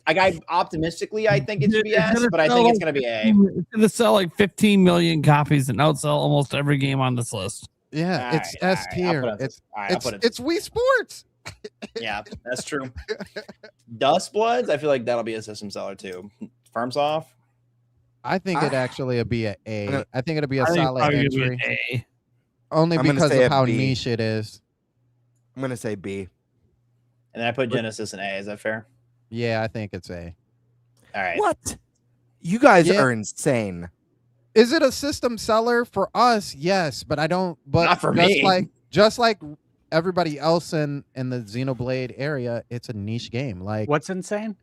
optimistically I think it should be It's S, gonna but I sell think it's like gonna be A. It's gonna sell like 15 million copies and outsell almost every game on this list. Yeah, All it's right, S all right, I'll tier. put it- It's all right, I'll it's put it- it's Wii Sports. Yeah, that's true. Dust Bloods, I feel like that'll be a system seller too. Firms off. I think it'd actually be a A. gonna- I think it'd be a I think solid probably gonna be an entry, A. only I'm gonna because say of a how B. niche it is. I'm gonna say B. And then I put Genesis in A. Is that fair? Yeah, I think it's A. All right. What? You guys Yeah. are insane. Is it a system seller for us? Yes, but I don't. But Not for just me. just like everybody else in the Xenoblade area, it's a niche game. Like What's insane?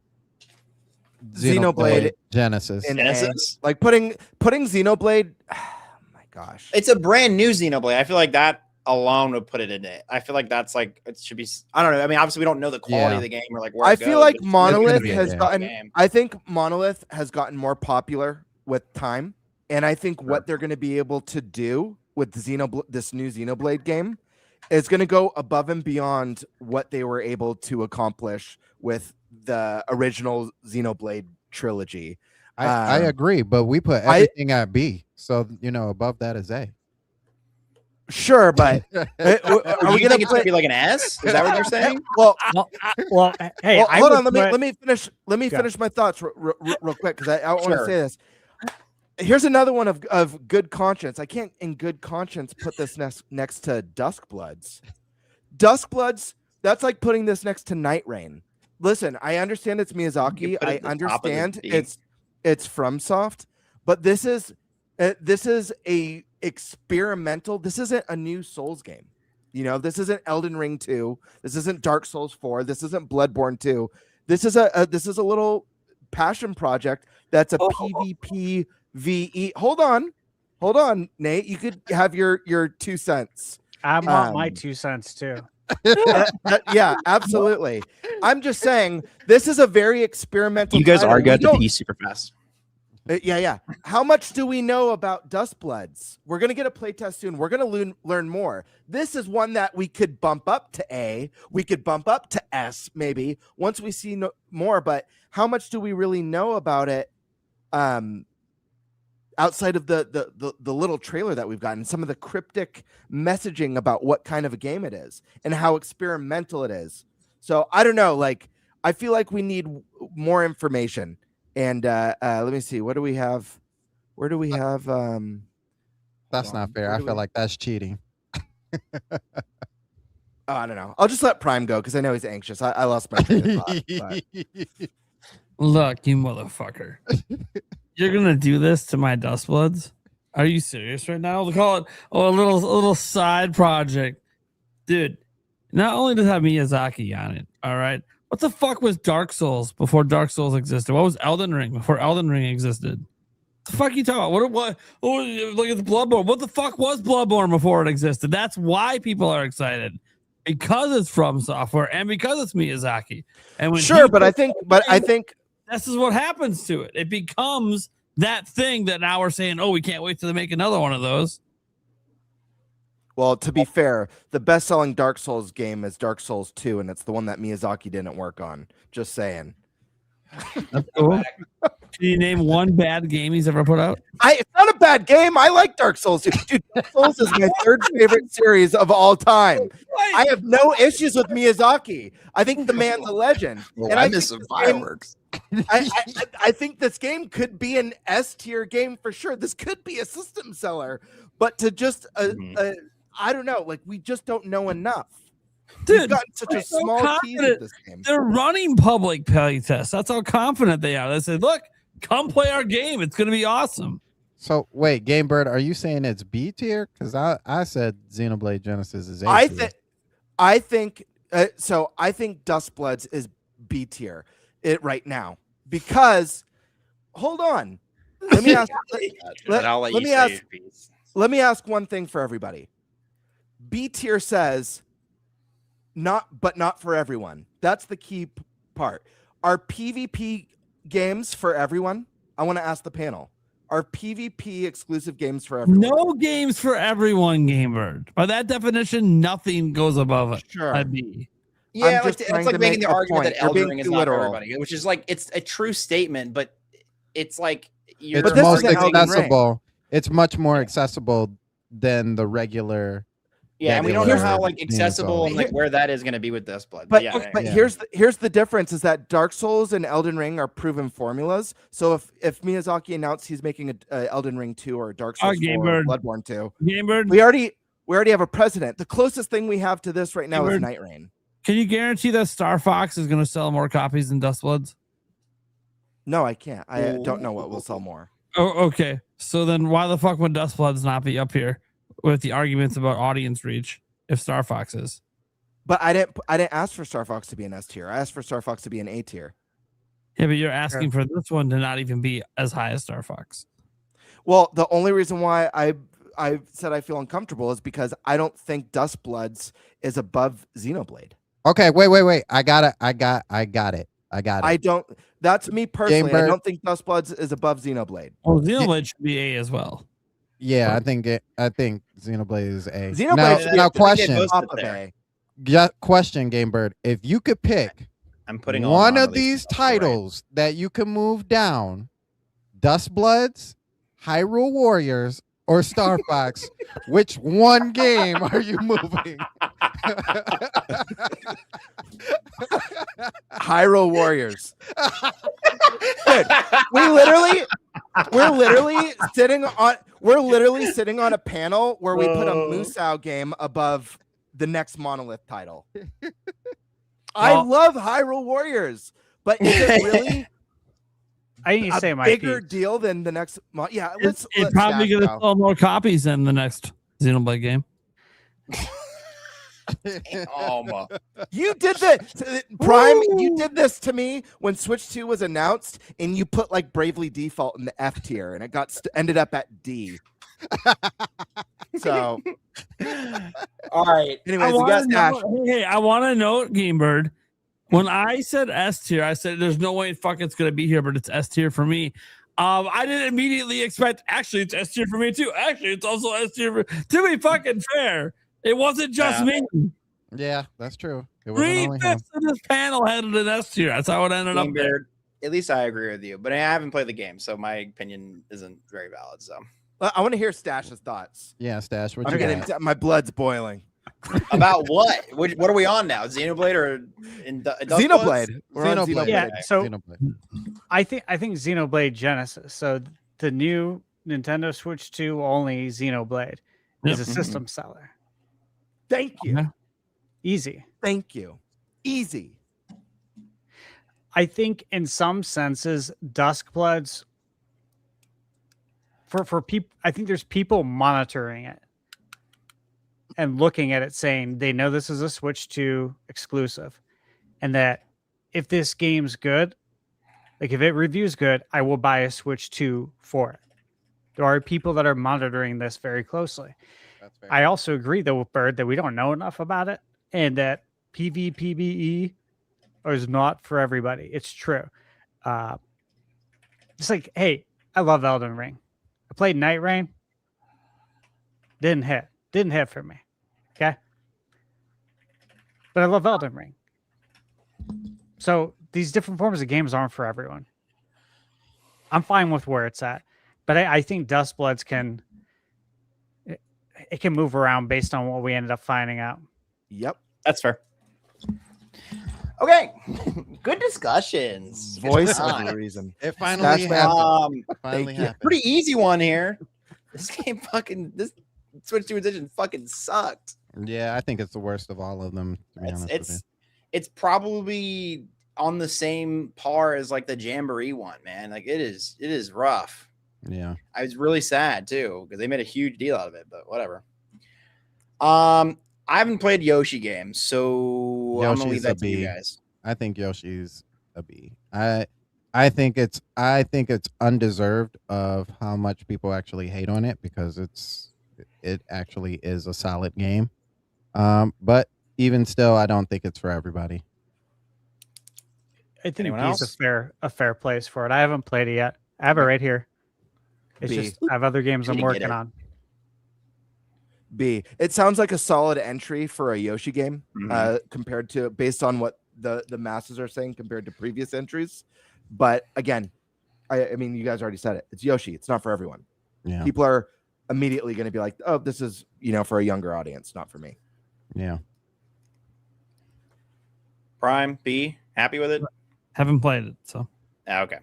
Xenoblade Genesis. in Genesis? A. Like putting Xenoblade. Oh my gosh. It's a brand new Xenoblade. I feel like that alone would put it in it. I feel like that's like it should be. I don't know. I mean, obviously we don't know the quality Yeah. of the game or like where I it feel goes, like but it's Monolith be a has game. gotten. I think Monolith has gotten more popular with time, and I think what they're going to be able to do with this new Xenoblade game is going to go above and beyond what they were able to accomplish with the original Xenoblade trilogy. I agree, but we put everything at B, so above that is A. Sure, but Are are we you going think it's gonna be like an S? Is that what you're saying? Well, Well, hey, well, I hold would on. put- Let me finish. Let me Go. finish my thoughts real quick because I want to Sure. say this. Here's another one of good conscience. I can't, in good conscience, put this next to Duskbloods. Duskbloods. That's like putting this next to Night Rain. Listen, I understand it's You Miyazaki. put it I at the top of the understand B. it's FromSoft, but this is a experimental. This isn't a new Souls game. You know, this isn't Elden Ring 2. This isn't Dark Souls 4. This isn't Bloodborne 2. This is a little passion project that's a PvP VE. Hold on, Nate. You could have your 2 cents. I want my 2 cents too. Yeah, absolutely. I'm just saying this is a very experimental. You guys title. are good at the piece super fast. Yeah. How much do we know about Dustbloods? We're gonna get a playtest soon. We're gonna learn more. This is one that we could bump up to A. We could bump up to S maybe once we see more. But how much do we really know about it? Outside of the little trailer that we've gotten, some of the cryptic messaging about what kind of a game it is and how experimental it is. So I don't know. Like, I feel like we need more information. And let me see. What do we have? Where do we have? That's not fair. I feel like that's cheating. Oh, I don't know. I'll just let Prime go because I know he's anxious. I lost my train of thought, but... Look, you motherfucker. You're gonna do this to my Dustbloods? Are you serious right now? We'll call it a little side project. Dude, not only does it have Miyazaki on it, all right. What the fuck was Dark Souls before Dark Souls existed? What was Elden Ring before Elden Ring existed? What the fuck are you talking about? What look at the Bloodborne. What the fuck was Bloodborne before it existed? That's why people are excited. Because it's from software and because it's Miyazaki. And when I think this is what happens to it. It becomes that thing that now we're saying, oh, we can't wait till they make another one of those. Well, to be fair, the best-selling Dark Souls game is Dark Souls 2, and it's the one that Miyazaki didn't work on. Just saying. That's cool. Can you name one bad game he's ever put out? It's not a bad game. I like Dark Souls 2. Dude, Dark Souls is my 3rd favorite series of all time. I have no issues with Miyazaki. I think the man's a legend. Well, and I miss some fireworks. I think this game could be an S tier game for sure. This could be a system seller, but to just I don't know, like we just don't know enough. Dude, we've gotten such a small tease of this game. They're running public play tests. That's how confident they are. They say, look, come play our game. It's going to be awesome. So wait, GameBird, are you saying it's B tier? Because I said Xenoblade Genesis is A tier. I think Dustbloods is B tier right now because hold on. Let me ask. Let me ask one thing for everybody. B tier says not for everyone. That's the key part. Are PvP games for everyone? I want to ask the panel. Are PvP exclusive games for everyone? No games for everyone, GameBird. By that definition, nothing goes above it. Sure. Yeah, it's like making the argument that Elden Ring is not for everybody, which is like it's a true statement, but it's like it's most accessible. It's much more accessible than the regular. Yeah, and we don't know how like accessible and like where that is going to be with Dustblood. But here's the difference: is that Dark Souls and Elden Ring are proven formulas. So if Miyazaki announced he's making a Elden Ring 2 or Dark Souls 4 or Bloodborne 2, GameBird, we already have a precedent. The closest thing we have to this right now is Night Rain. Can you guarantee that Star Fox is going to sell more copies than Dustbloods? No, I can't. I don't know what will sell more. Oh, okay. So then why the fuck would Dustbloods not be up here with the arguments about audience reach if Star Fox is? But I didn't ask for Star Fox to be an S tier. I asked for Star Fox to be an A tier. Yeah, but you're asking for this one to not even be as high as Star Fox. Well, the only reason why I said I feel uncomfortable is because I don't think Dustbloods is above Xenoblade. Okay, wait. I got it. I don't. That's me personally. GameBird. I don't think Dustbloods is above Xenoblade. Well, Xenoblade should be A as well. Yeah, I think Xenoblade is A. Xenoblade now question. Question, GameBird. If you could pick I'm putting one of these titles that you can move down, Dustbloods, Hyrule Warriors, or Star Fox, which one game are you moving? Hyrule Warriors. Dude, we're literally sitting on a panel where we put a Musou game above the next Monolith title. I love Hyrule Warriors, but is it really? I didn't say my bigger peaks. deal than the next. Yeah, It's probably Stash going to go. sell more copies than the next Xenoblade game. You did that, Prime. You did this to me when Switch 2 was announced, and you put like Bravely Default in the F tier, and it ended up at D. So, All right. anyways, we got Stash. Hey, I want to note, GameBird. When I said S tier, I said there's no way fuck it's going to be here, but it's S tier for me. I didn't immediately expect. Actually, it's S tier for me too. Actually, it's also S tier. To be fucking fair, it wasn't just me. Yeah, that's true. It wasn't only him. 3/5 of this panel had it in S tier. That's how it ended up there. At least I agree with you, but I haven't played the game, so my opinion isn't very valid. So Well, I want to hear Stash's thoughts. Yeah, Stash. What I'm you getting got? my blood's boiling. about what? What are we on now? Xenoblade or in Xenoblade. We're on Xenoblade. Xenoblade. Yeah, so Xenoblade. I think Xenoblade Genesis. So the new Nintendo Switch 2 only Xenoblade is a system seller. Thank you. Okay. Easy. Thank you. Easy. I think in some senses, Duskbloods for people. I think there's people monitoring it and looking at it, saying they know this is a Switch 2 exclusive, and that if this game's good, like if it reviews good, I will buy a Switch 2 for it. There are people that are monitoring this very closely. That's fair. I also agree, though, with Bird that we don't know enough about it, and that PvPvE is not for everybody. It's true. It's like, hey, I love Elden Ring. I played Night Rain. Didn't hit for me. Okay. But I love Elden Ring. So these different forms of games aren't for everyone. I'm fine with where it's at. But I think Duskbloods can move around based on what we ended up finding out. Yep. That's fair. Okay, good discussions. Voice Good of the reason. It finally Stash happened. Man. Finally you. happened. Pretty easy one here. This game this Switch 2 edition fucking sucked. Yeah, I think it's the worst of all of them. To be honest with you. It's probably on the same par as like the Jamboree one, man. Like it is rough. Yeah. I was really sad too because they made a huge deal out of it, but whatever. I haven't played Yoshi games, so I'm gonna leave that to you guys. I think Yoshi's a B. I think it's undeserved of how much people actually hate on it because it actually is a solid game. But even still, I don't think it's for everybody. I think Anyone B's else? a fair place for it. I haven't played it yet. I have it right here. It's B. just I have other games I'm Need to get working it. on. B. It sounds like a solid entry for a Yoshi game, compared to based on what the masses are saying compared to previous entries. But again, I mean, you guys already said it. It's Yoshi. It's not for everyone. Yeah. People are immediately going to be like, "Oh, this is for a younger audience, not for me." Yeah. Prime B, happy with it? Haven't played it, so Okay.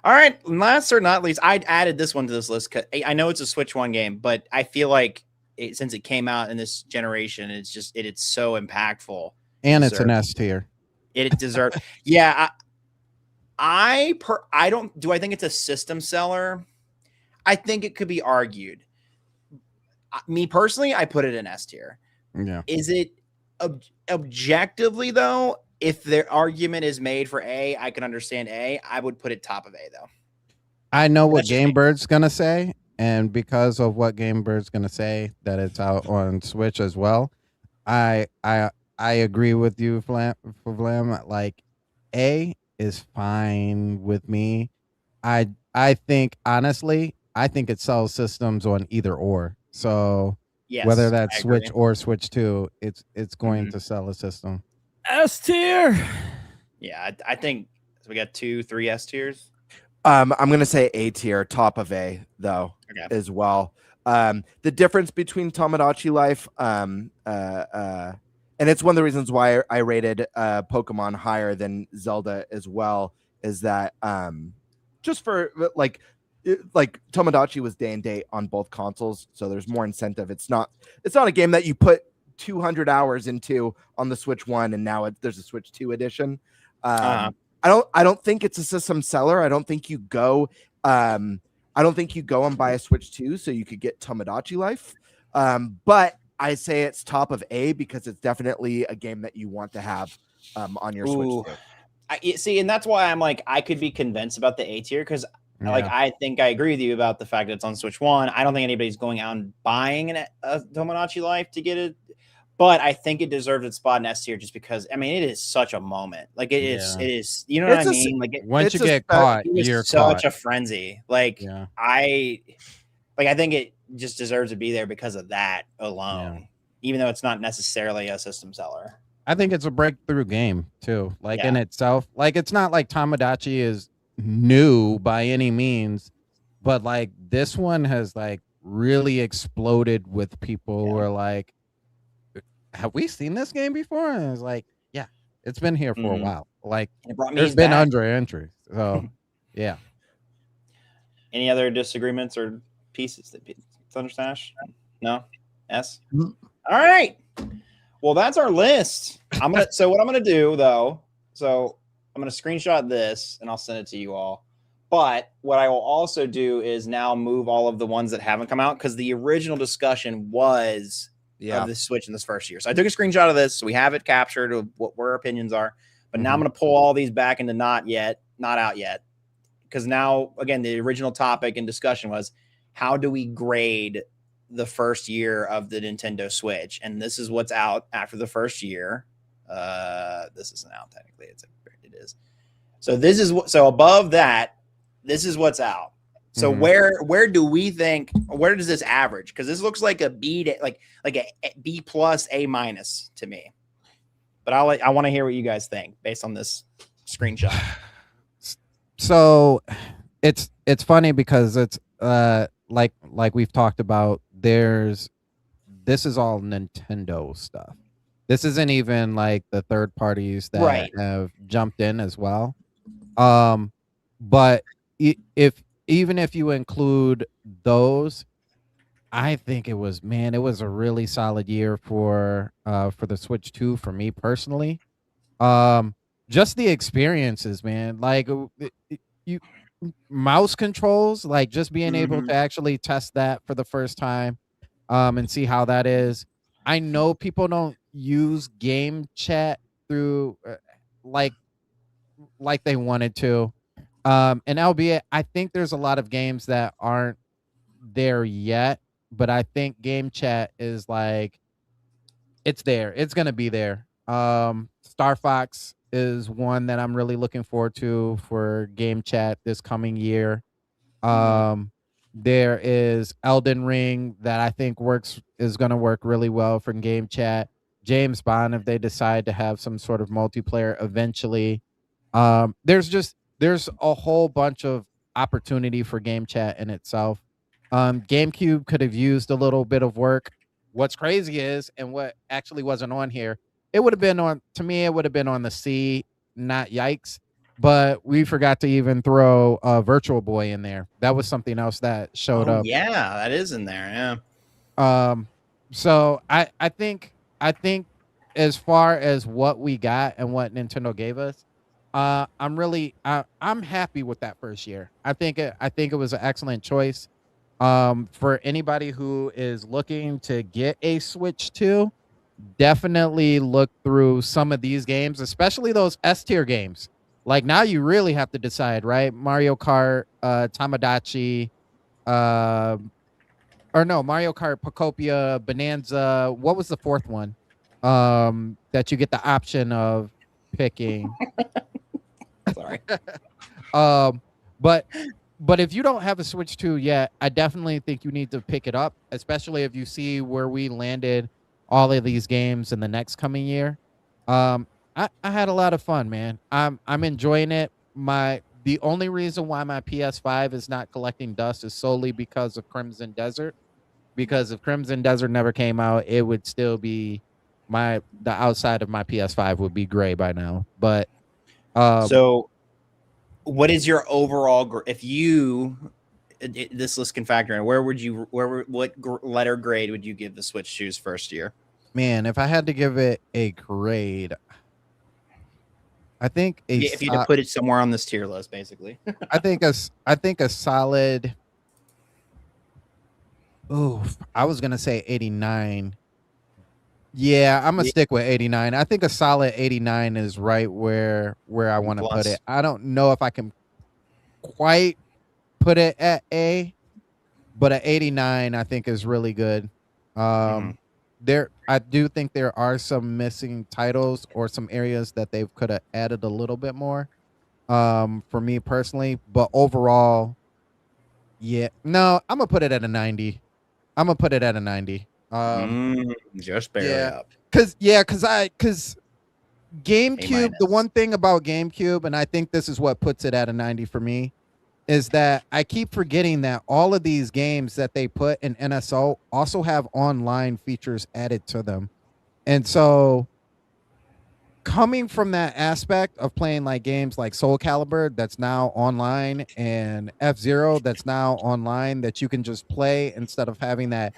All right. Last or not least, I added this one to this list because I know it's a Switch 1 game, but I feel like since it came out in this generation, it's so impactful. And it's an Deserved. S tier. It deserves. Yeah. I think it's a system seller. I think it could be argued. Me personally, I put it in S tier. Yeah. Is it objectively though? If their argument is made for A, I can understand A. I would put it top of A though. I know what That's just me. GameBird's gonna say, and because of what GameBird's gonna say, that it's out on Switch as well. I agree with you, FVLAM. Like A is fine with me. I think honestly, I think it sells systems on either or. So Yes, whether that's I agree. Switch or Switch 2, it's going to sell a system. S tier. Yeah, I think so. We got 2-3 S tiers. I'm gonna say A tier, top of A though, Okay. as well. The difference between Tomodachi Life, and it's one of the reasons why I rated Pokemon higher than Zelda as well, is that just for like Tomodachi was day and date on both consoles, so there's more incentive. It's not a game that you put 200 hours into on the Switch 1 and now there's a Switch 2 edition. I don't think it's a system seller. I don't think you go and buy a Switch 2 so you could get Tomodachi Life. But I say it's top of A because it's definitely a game that you want to have on your Switch 2. See, and that's why I'm like, I could be convinced about the A tier because like I think I agree with you about the fact that it's on Switch 1. I don't think anybody's going out and buying a Tomodachi Life to get it, but I think it deserves its spot in S tier just because it is such a moment. Like it is, you know what I mean? Like once you get caught, you're such caught. a frenzy. Like I think it just deserves to be there because of that alone, even though it's not necessarily a system seller. I think it's a breakthrough game too. Like in itself, like it's not like Tomodachi is new by any means, but like this one has like really exploded with people who are like, have we seen this game before? And it's like, yeah, it's been here for a while. Like there's been under entry. So yeah. Any other disagreements or pieces that ThunderStash? No? S? All right. Well, that's our list. So what I'm gonna do though, I'm gonna screenshot this and I'll send it to you all. But what I will also do is now move all of the ones that haven't come out because the original discussion was of the Switch in this first year. So I took a screenshot of this, so we have it captured of where our opinions are. But now I'm gonna pull all these back into not out yet. Because now, again, the original topic and discussion was how do we grade the first year of the Nintendo Switch? And this is what's out after the first year. This isn't out technically. It is. So above that, this is what's out. So where do we think? Where does this average? Because this looks like a B, like a B plus A minus to me. But I want to hear what you guys think based on this screenshot. So it's funny because it's like we've talked about. This is all Nintendo stuff. This isn't even like the third parties that have jumped in as well. But even if you include those, I think it was a really solid year for the Switch 2 for me personally. Just the experiences, man. Like you mouse controls, like just being able to actually test that for the first time and see how that is. I know people don't use game chat through like they wanted to. And albeit I think there's a lot of games that aren't there yet, but I think game chat is like it's there. It's gonna be there. Star Fox is one that I'm really looking forward to for game chat this coming year. There is Elden Ring that I think is going to work really well for game chat. James Bond, if they decide to have some sort of multiplayer eventually. There's a whole bunch of opportunity for game chat in itself. GameCube could have used a little bit of work. What's crazy is, and what actually wasn't on here, it would have been on the C, not yikes. But we forgot to even throw Virtual Boy in there. That was something else that showed up. Yeah, that is in there. Yeah. So I think as far as what we got and what Nintendo gave us, I'm happy with that first year. I think it was an excellent choice. For anybody who is looking to get a Switch 2, definitely look through some of these games, especially those S tier games. Like now you really have to decide, right? Mario Kart, Tomodachi, Mario Kart, Pocopia, Bonanza. What was the fourth one? That you get the option of picking. Sorry. But if you don't have a Switch 2 yet, I definitely think you need to pick it up, especially if you see where we landed all of these games in the next coming year. I had a lot of fun, man. I'm enjoying it. The only reason why my PS5 is not collecting dust is solely because of Crimson Desert. Because if Crimson Desert never came out, it would still be the outside of my PS5 would be gray by now. But so what is your overall if you this list can factor in, what letter grade would you give the Switch 2's first year? Man, if I had to give it a grade, I think If you had to put it somewhere on this tier list, basically. I think a solid. Oh, I was gonna say 89. Yeah, I'm gonna stick with 89. I think a solid 89 is right where I want to put it. I don't know if I can quite put it at A, but at 89 I think is really good. I do think there are some missing titles or some areas that they could have added a little bit more. For me personally, but overall, yeah, no, I'm gonna put it at a 90. I'm gonna put it at a 90. Just barely up. Cause GameCube, the one thing about GameCube, and I think this is what puts it at a 90 for me, is that I keep forgetting that all of these games that they put in NSO also have online features added to them. And so coming from that aspect of playing like games like Soul Calibur that's now online and F-Zero that's now online that you can just play instead of having that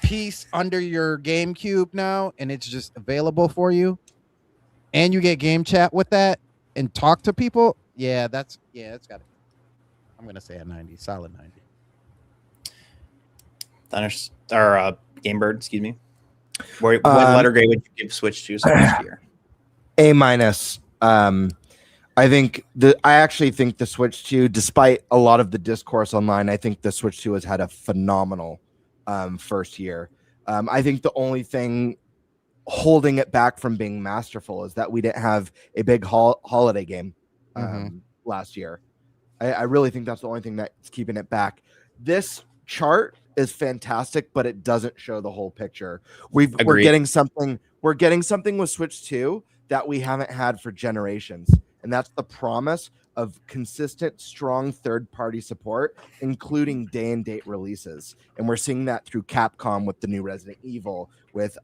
piece under your GameCube now and it's just available for you, and you get game chat with that and talk to people. It's got it. I'm gonna say a 90, solid 90. GameBird, excuse me. What letter grade would you give Switch 2 this year? A minus. I actually think the Switch 2, despite a lot of the discourse online, I think the Switch 2 has had a phenomenal first year. I think the only thing holding it back from being masterful is that we didn't have a big holiday game last year. I really think that's the only thing that's keeping it back. This chart is fantastic, but it doesn't show the whole picture. We're getting something with Switch 2 that we haven't had for generations, and that's the promise of consistent, strong third-party support, including day-and-date releases. And we're seeing that through Capcom with the new Resident Evil, with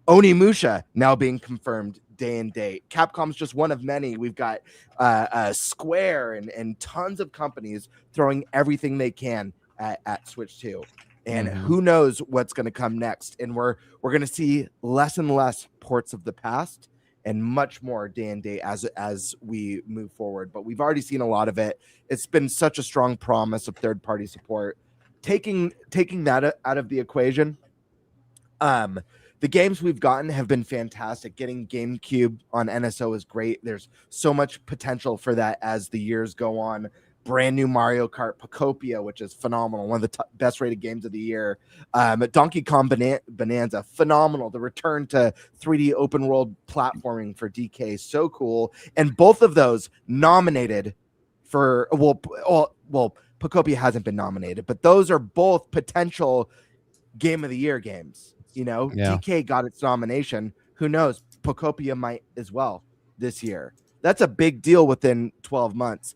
Onimusha now being confirmed day and date. Capcom's just one of many. We've got Square and tons of companies throwing everything they can at Switch 2. And who knows what's going to come next. And we're going to see less and less ports of the past and much more day and date as we move forward. But we've already seen a lot of it. It's been such a strong promise of third-party support. Taking that out of the equation, the games we've gotten have been fantastic. Getting GameCube on NSO is great. There's so much potential for that as the years go on. Brand new Mario Kart Pocopia, which is phenomenal. One of the best rated games of the year. Donkey Kong Bonanza, phenomenal. The return to 3D open world platforming for DK, so cool. And both of those nominated for, Pocopia hasn't been nominated, but those are both potential Game of the Year games. DK got its nomination. Who knows? Pocopia might as well this year. That's a big deal within 12 months.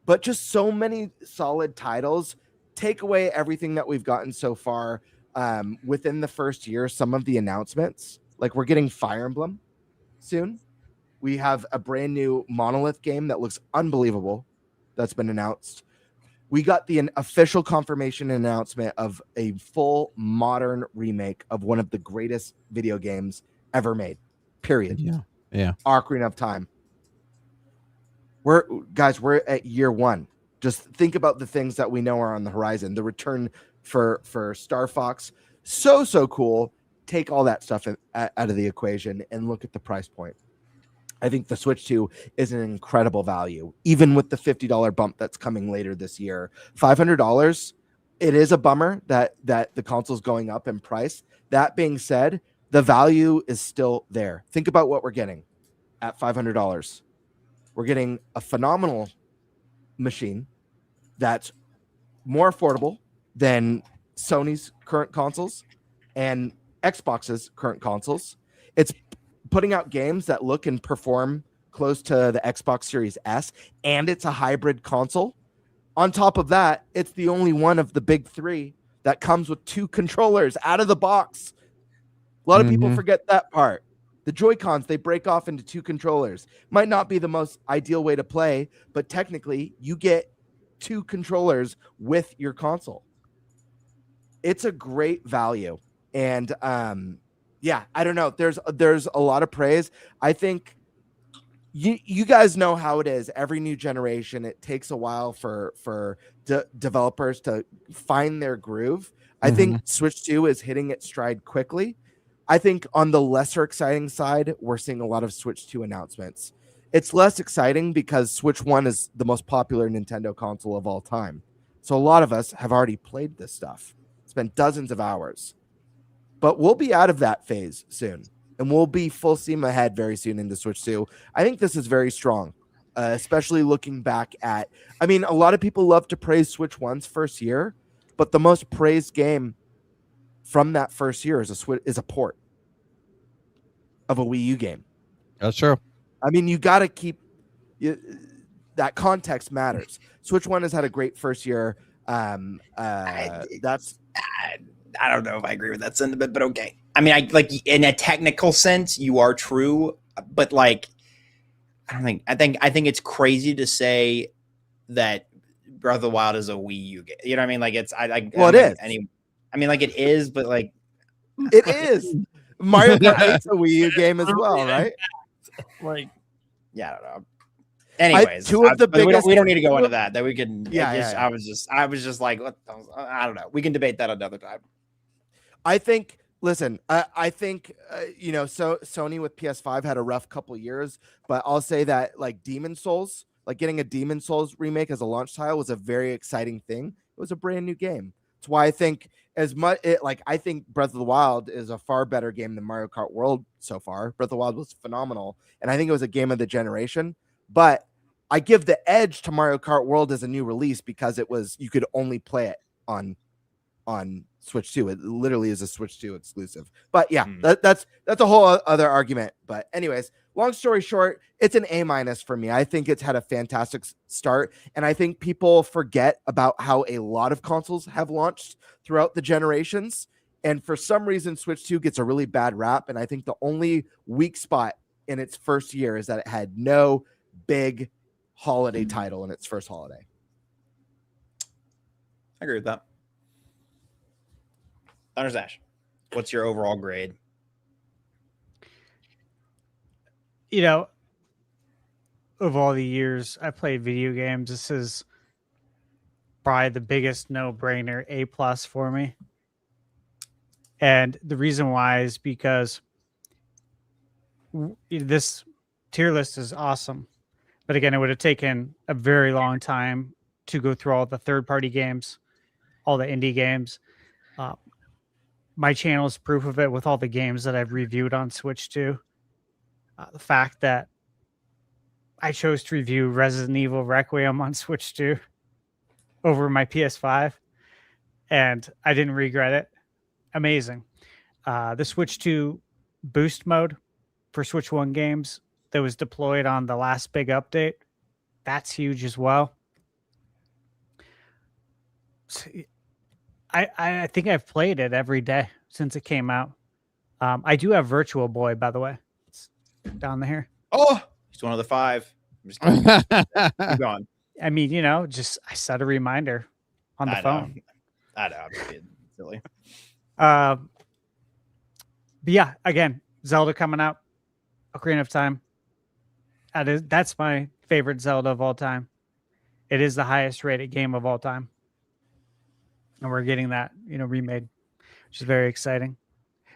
But just so many solid titles. Take away everything that we've gotten so far within the first year. Some of the announcements, like we're getting Fire Emblem soon. We have a brand new Monolith game that looks unbelievable that's been announced. We got the official confirmation announcement of a full modern remake of one of the greatest video games ever made. Period. Yeah. Ocarina of Time. We're at year one. Just think about the things that we know are on the horizon. The return for Star Fox, so cool. Take all that stuff out of the equation and look at the price point. I think the Switch 2 is an incredible value, even with the $50 bump that's coming later this year. $500, it is a bummer that the console's going up in price. That being said, the value is still there. Think about what we're getting at $500. We're getting a phenomenal machine that's more affordable than Sony's current consoles and Xbox's current consoles. It's putting out games that look and perform close to the Xbox Series S, and it's a hybrid console. On top of that, it's the only one of the big three that comes with 2 controllers out of the box. A lot of people forget that part. The Joy-Cons, they break off into 2 controllers. Might not be the most ideal way to play, but technically you get 2 controllers with your console. It's a great value. And Yeah, I don't know. There's a lot of praise. I think you guys know how it is. Every new generation, it takes a while for developers to find their groove. I think Switch 2 is hitting its stride quickly. I think on the lesser exciting side, we're seeing a lot of Switch 2 announcements. It's less exciting because Switch 1 is the most popular Nintendo console of all time. So a lot of us have already played this stuff, spent dozens of hours. But we'll be out of that phase soon, and we'll be full steam ahead very soon into Switch 2. I think this is very strong, especially looking back at, I mean, a lot of people love to praise Switch 1's first year, but the most praised game from that first year is a port of a Wii U game. That's true. I mean, you got to keep that context matters. Switch 1 has had a great first year. I don't know if I agree with that sentiment, but okay. I mean, I like in a technical sense, you are true, but like, I think it's crazy to say that Breath of the Wild is a Wii U game. You know what I mean? Like it is. I mean, like it is, but like it is. Mario Kart 8's a Wii U game as well, right? Like, yeah, I don't know. Anyways, we don't need to go into that. That we can. I was just like, I don't know. We can debate that another time. I think. Listen, I think so Sony with PS5 had a rough couple years, but I'll say that like Demon Souls, like getting a Demon Souls remake as a launch title was a very exciting thing. It was a brand new game. That's why I think I think Breath of the Wild is a far better game than Mario Kart World so far. Breath of the Wild was phenomenal, and I think it was a game of the generation. But I give the edge to Mario Kart World as a new release because you could only play it on Switch 2. It literally is a Switch 2 exclusive. But yeah, that's a whole other argument. But anyways, long story short, it's an A- for me. I think it's had a fantastic start, and I think people forget about how a lot of consoles have launched throughout the generations, and for some reason Switch 2 gets a really bad rap, and I think the only weak spot in its first year is that it had no big holiday title in its first holiday. I agree with that. ThunderStash, what's your overall grade? Of all the years I played video games, this is probably the biggest no-brainer A+ for me. And the reason why is because this tier list is awesome. But again, it would have taken a very long time to go through all the third-party games, all the indie games. My channel is proof of it with all the games that I've reviewed on Switch 2. The fact that I chose to review Resident Evil Requiem on Switch 2 over my PS5, and I didn't regret it. Amazing. The Switch 2 boost mode for Switch 1 games that was deployed on the last big update, that's huge as well. So, I think I've played it every day since it came out. I do have Virtual Boy, by the way. It's down there. Oh, he's one of the 5. I'm just kidding. Keep going. I mean, I set a reminder on the phone. I know. I'm just being silly. But yeah, again, Zelda coming out. Ocarina of Time. That's my favorite Zelda of all time. It is the highest rated game of all time. And we're getting that, remade, which is very exciting.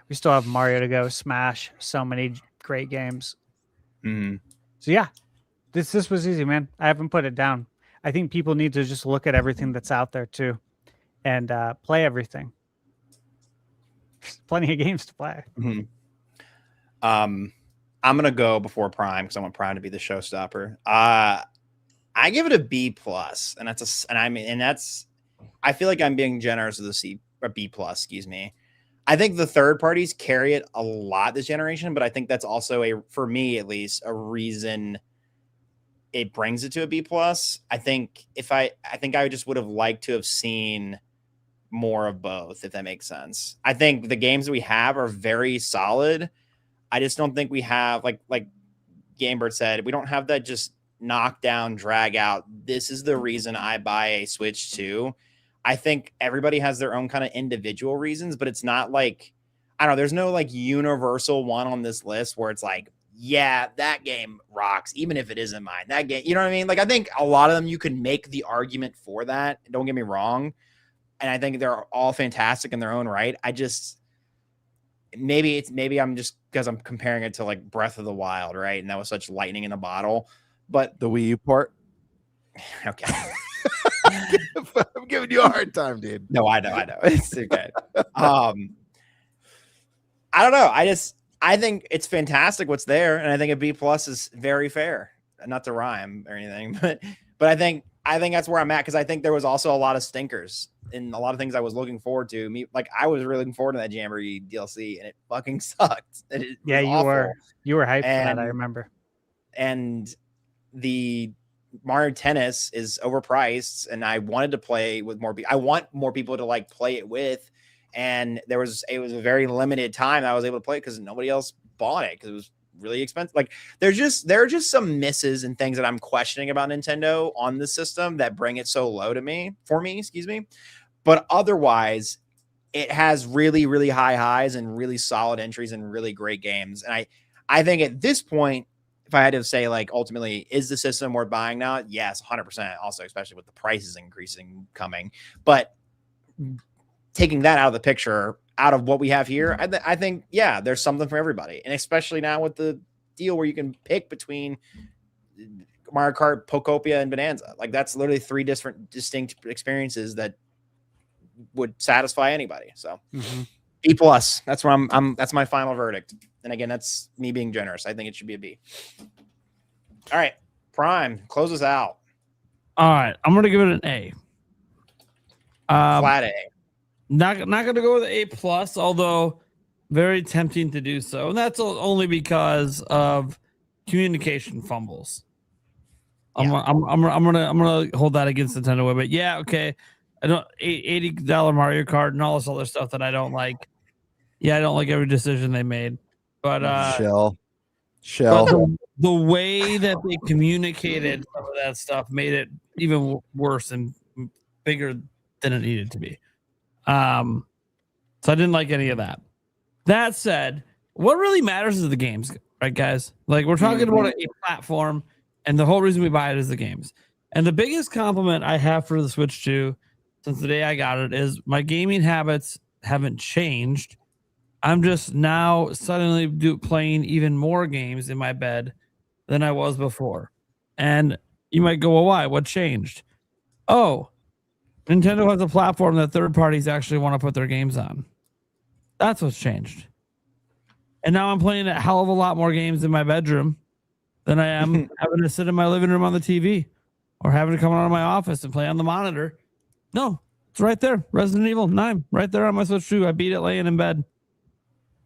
We still have Mario to go, Smash, so many great games. Mm-hmm. So yeah, this was easy, man. I haven't put it down. I think people need to just look at everything that's out there too, and play everything. There's plenty of games to play. Mm-hmm. I'm gonna go before Prime because I want Prime to be the showstopper. I give it a B+, and that's. I feel like I'm being generous with a B+, excuse me. I think the third parties carry it a lot this generation, but I think that's also for me at least, a reason it brings it to a B+. I think I just would have liked to have seen more of both, if that makes sense. I think the games that we have are very solid. I just don't think we have, like GameBird said, we don't have that just knock down, drag out. This is the reason I buy a Switch 2. I think everybody has their own kind of individual reasons, but it's not like I don't know. There's no like universal one on this list where it's like, yeah, that game rocks, even if it isn't mine. That game, you know what I mean? Like, I think a lot of them you can make the argument for that. Don't get me wrong. And I think they're all fantastic in their own right. I just maybe I'm just because I'm comparing it to like Breath of the Wild, right? And that was such lightning in a bottle. But The Wii U port. okay. I'm giving you a hard time, dude. No, I know. It's okay. I don't know. I think it's fantastic what's there, and I think a B+ is very fair. Not to rhyme or anything, but I think that's where I'm at, because I think there was also a lot of stinkers and a lot of things I was looking forward to. I was really looking forward to that Jamboree DLC, and it fucking sucked. Yeah, you were hyped for that, I remember. And the Mario Tennis is overpriced, and I wanted to play with more people. I want more people to like play it with, and it was a very limited time I was able to play it because nobody else bought it because it was really expensive. Like there are just some misses and things that I'm questioning about Nintendo on the system that bring it so low for me, excuse me. But otherwise, it has really, really high highs and really solid entries and really great games. And I think at this point, if I had to say, like, ultimately, is the system worth buying now? Yes, 100%. Also, especially with the prices coming. But taking that out of the picture, out of what we have here, I think, yeah, there's something for everybody. And especially now with the deal where you can pick between Mario Kart, Pokopia, and Bonanza. Like, that's literally 3 different distinct experiences that would satisfy anybody. So B+. That's where that's my final verdict. And again, that's me being generous. I think it should be a B. All right, Prime, close us out. All right, I'm gonna give it an A. Flat A. Not gonna go with A+, although very tempting to do so, and that's only because of communication fumbles. I'm gonna hold that against Nintendo, but yeah, okay. I don't $80 Mario Kart and all this other stuff that I don't like. Yeah, I don't like every decision they made, but Chill. But the way that they communicated some of that stuff made it even worse and bigger than it needed to be. So I didn't like any of that. That said, what really matters is the games, right, guys? Like, we're talking about a platform, and the whole reason we buy it is the games. And the biggest compliment I have for the Switch 2 since the day I got it is my gaming habits haven't changed. I'm just now suddenly playing even more games in my bed than I was before. And you might go, well, why? What changed? Oh, Nintendo has a platform that third parties actually want to put their games on. That's what's changed. And now I'm playing a hell of a lot more games in my bedroom than I am having to sit in my living room on the TV or having to come out of my office and play on the monitor. No, it's right there. Resident Evil 9, right there on my Switch 2. I beat it laying in bed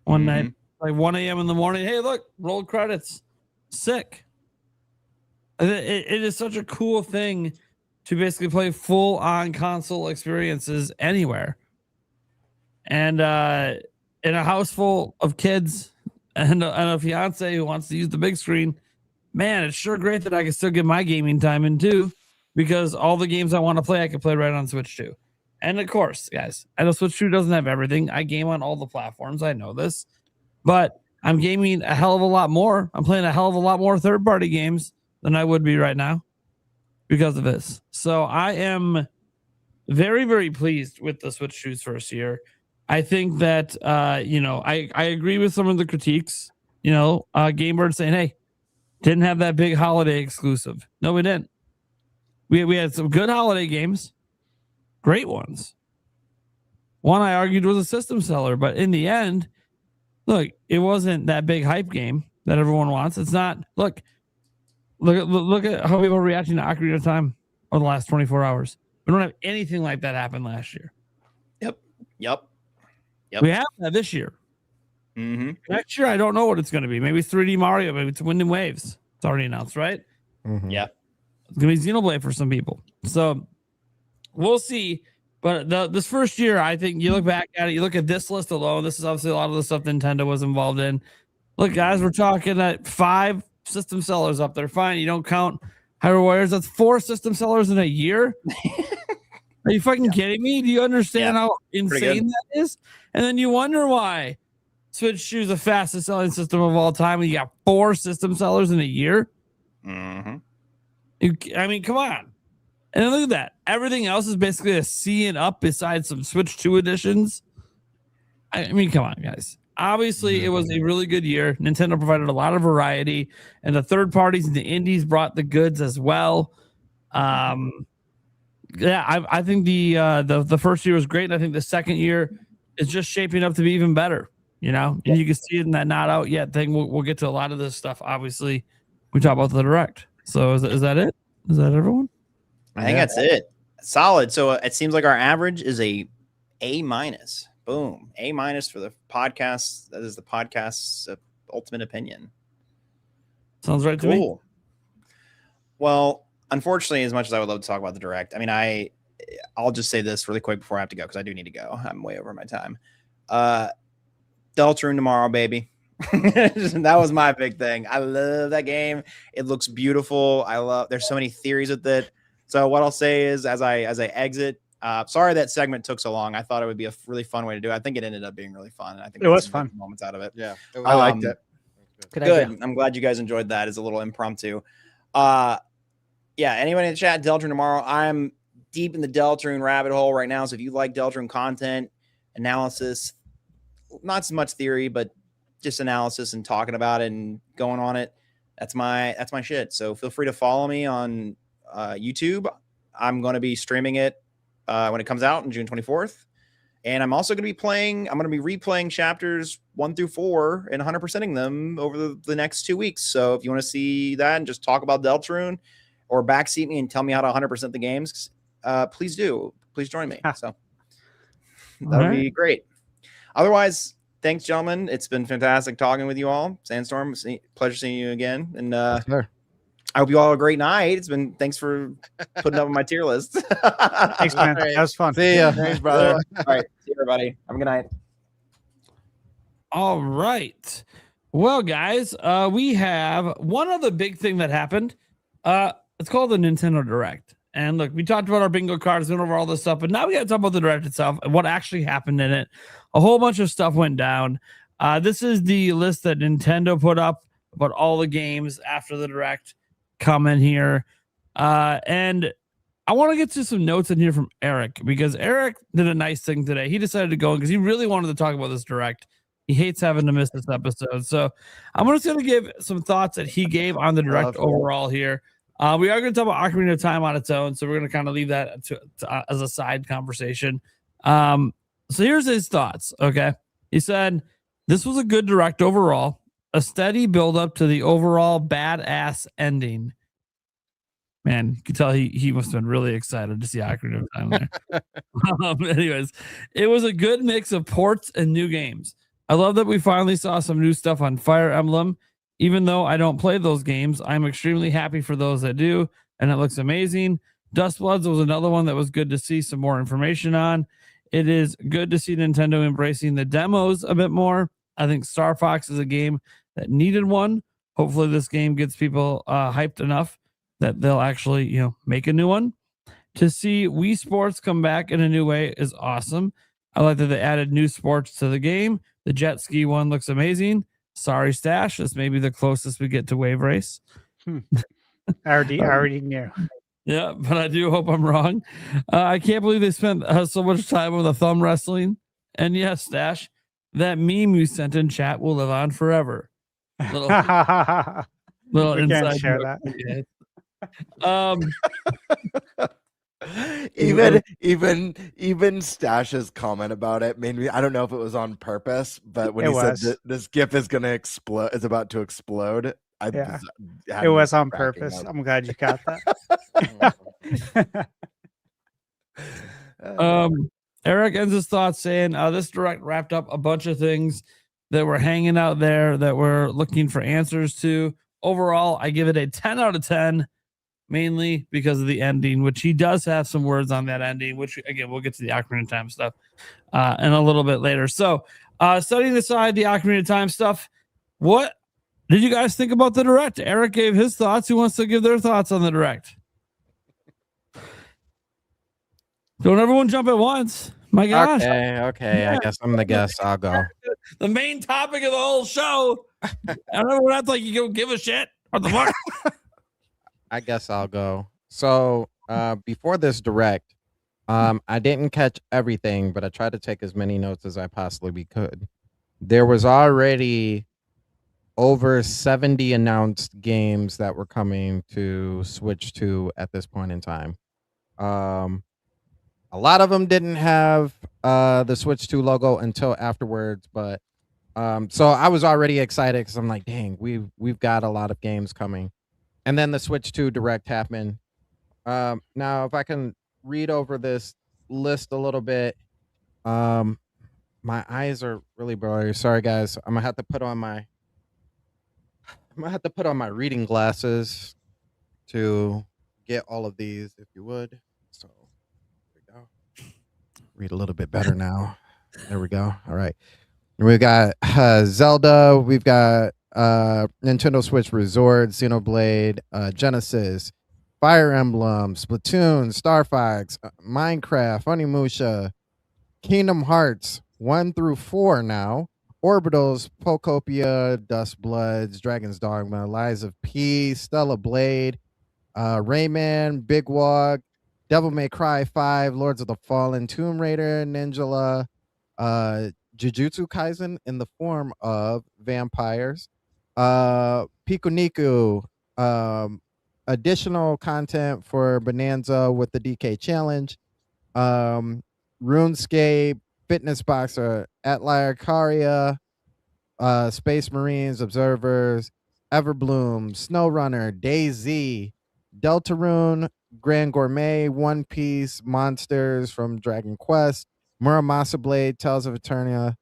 one night, like 1 a.m. in the morning. Hey, look, rolled credits. Sick. It is such a cool thing to basically play full-on console experiences anywhere. And in a house full of kids and a fiance who wants to use the big screen, man, it's sure great that I can still get my gaming time in too, because all the games I want to play, I can play right on Switch 2. And of course, guys, I know Switch 2 doesn't have everything. I game on all the platforms. I know this. But I'm gaming a hell of a lot more. I'm playing a hell of a lot more third-party games than I would be right now because of this. So I am very, very pleased with the Switch 2's first year. I think that, I agree with some of the critiques. GameBird saying, hey, didn't have that big holiday exclusive. No, we didn't. We had some good holiday games, great ones. One I argued was a system seller, but in the end, look, it wasn't that big hype game that everyone wants. It's not. Look at how people are reacting to Ocarina of Time over the last 24 hours. We don't have anything like that happen last year. Yep. We have that this year. Next year, I don't know what it's going to be. Maybe it's 3D Mario. Maybe it's Wind and Waves. It's already announced, right? Yeah. It's going to be Xenoblade for some people. So we'll see. But this first year, I think you look back at it, you look at this list alone. This is obviously a lot of the stuff Nintendo was involved in. Look, guys, we're talking at 5 system sellers up there. Fine, you don't count Hyrule Warriors. That's 4 system sellers in a year. Are you fucking kidding me? Do you understand how insane that is? And then you wonder why Switch 2 is the fastest selling system of all time, and you got 4 system sellers in a year. Mm-hmm. I mean, come on. And then look at that. Everything else is basically a C and up besides some Switch 2 editions. I mean, come on, guys. Obviously, it was a really good year. Nintendo provided a lot of variety, and the third parties and the indies brought the goods as well. I think the first year was great, and I think the second year is just shaping up to be even better. And you can see it in that not out yet thing. We'll get to a lot of this stuff. Obviously, we talk about the direct. So is that it? Is that everyone? I think that's it. Solid. So it seems like our average is A-. Boom. A- for the podcast. That is the podcast's ultimate opinion. Sounds right to me. Well, unfortunately, as much as I would love to talk about the direct, I mean, I'll just say this really quick before I have to go, because I do need to go. I'm way over my time. Deltarune tomorrow, baby. That was my big thing. I love that game. It looks beautiful. There's so many theories with it. So what I'll say is, as I exit, sorry that segment took so long. I thought it would be a really fun way to do it. I think it ended up being really fun. I think it was fun. Moments out of it. Yeah, I liked it. Good. I'm glad you guys enjoyed that. It's a little impromptu. Yeah. Anyone in the chat, Deltarune tomorrow. I'm deep in the Deltarune rabbit hole right now. So if you like Deltarune content, analysis, not so much theory, but just analysis and talking about it and going on it, that's my shit. So feel free to follow me on YouTube. I'm going to be streaming it when it comes out on June 24th. And I'm also going to be replaying chapters 1 through 4 and 100%ing them over the next 2 weeks. So if you want to see that and just talk about Deltarune or backseat me and tell me how to 100% the games, please do. Please join me. So that would be great. Otherwise, thanks, gentlemen. It's been fantastic talking with you all. Sandstorm, pleasure seeing you again. And I hope you all have a great night. Thanks for putting up on my tier list. Thanks, man. That was fun. See ya. Thanks, brother. All right. See you, everybody. Have a good night. All right. Well, guys, we have one other big thing that happened. It's called the Nintendo Direct. And look, we talked about our bingo cards, went over all this stuff, but now we got to talk about the Direct itself and what actually happened in it. A whole bunch of stuff went down. This is the list that Nintendo put up about all the games after the Direct come in here. And I want to get to some notes in here from Eric, because Eric did a nice thing today. He decided to go because he really wanted to talk about this Direct. He hates having to miss this episode. So I'm just going to give some thoughts that he gave on the Direct overall here. We are going to talk about Ocarina of Time on its own, so we're going to kind of leave that as a side conversation. So here's his thoughts, okay? He said, this was a good Direct overall, a steady build-up to the overall badass ending. Man, you can tell he must have been really excited to see Ocarina of Time there. Anyways, it was a good mix of ports and new games. I love that we finally saw some new stuff on Fire Emblem. Even though I don't play those games, I'm extremely happy for those that do, and it looks amazing. Dustbloods was another one that was good to see some more information on. It is good to see Nintendo embracing the demos a bit more. I think Star Fox is a game that needed one. Hopefully this game gets people hyped enough that they'll actually, make a new one. To see Wii Sports come back in a new way is awesome. I like that they added new sports to the game. The jet ski one looks amazing. Sorry, Stash. This may be the closest we get to Wave Race. I already knew. Yeah, but I do hope I'm wrong. I can't believe they spent so much time with the thumb wrestling. And yes, Stash, that meme you sent in chat will live on forever. Little We inside can't share joke. that. Even Stash's comment about it made me, I don't know if it was on purpose, but when he said that this GIF is gonna explode, is about to explode, it was on purpose. Up. I'm glad you got that. Eric ends his thoughts saying, this Direct wrapped up a bunch of things that were hanging out there that we're looking for answers to. Overall, I give it a 10 out of 10. Mainly because of the ending, which he does have some words on that ending, which again, we'll get to the Ocarina of Time stuff in a little bit later. So setting aside the Ocarina of Time stuff, what did you guys think about the Direct? Eric gave his thoughts. Who wants to give their thoughts on the Direct? Don't everyone jump at once. My gosh. Okay. I guess I'm the guest. I'll go. the main topic of the whole show. Everyone acts like you don't give a shit. What the fuck? I guess I'll go. So before this direct, I didn't catch everything, but I tried to take as many notes as I possibly could. There was already over 70 announced games that were coming to Switch 2 at this point in time. A lot of them didn't have the Switch 2 logo until afterwards, but so I was already excited because I'm like, dang, we've got a lot of games coming. And then the Switch 2 Direct happened. Now, if I can read over this list a little bit, my eyes are really blurry. Sorry, guys. I'm gonna have to put on my reading glasses to get all of these, if you would. So there we go. Read a little bit better now. There we go. All right. We got Zelda. We've got Nintendo Switch Resort, Xenoblade, Genesis, Fire Emblem, Splatoon, Star Fox, Minecraft, Onimusha, Kingdom Hearts 1 through 4 now, Orbitals, Pokopia, Dust Bloods, Dragon's Dogma, Lies of P, Stella Blade, Rayman, Big Wog, Devil May Cry 5, Lords of the Fallen, Tomb Raider, Ninjala, Jujutsu Kaisen in the form of vampires, Pikuniku, additional content for Bonanza with the DK Challenge, RuneScape, Fitness Boxer, Atelier Caria, Space Marines, Observers, Everbloom, SnowRunner, DayZ, Deltarune, Grand Gourmet, One Piece, Monsters from Dragon Quest, Muramasa Blade, Tales of Eternia,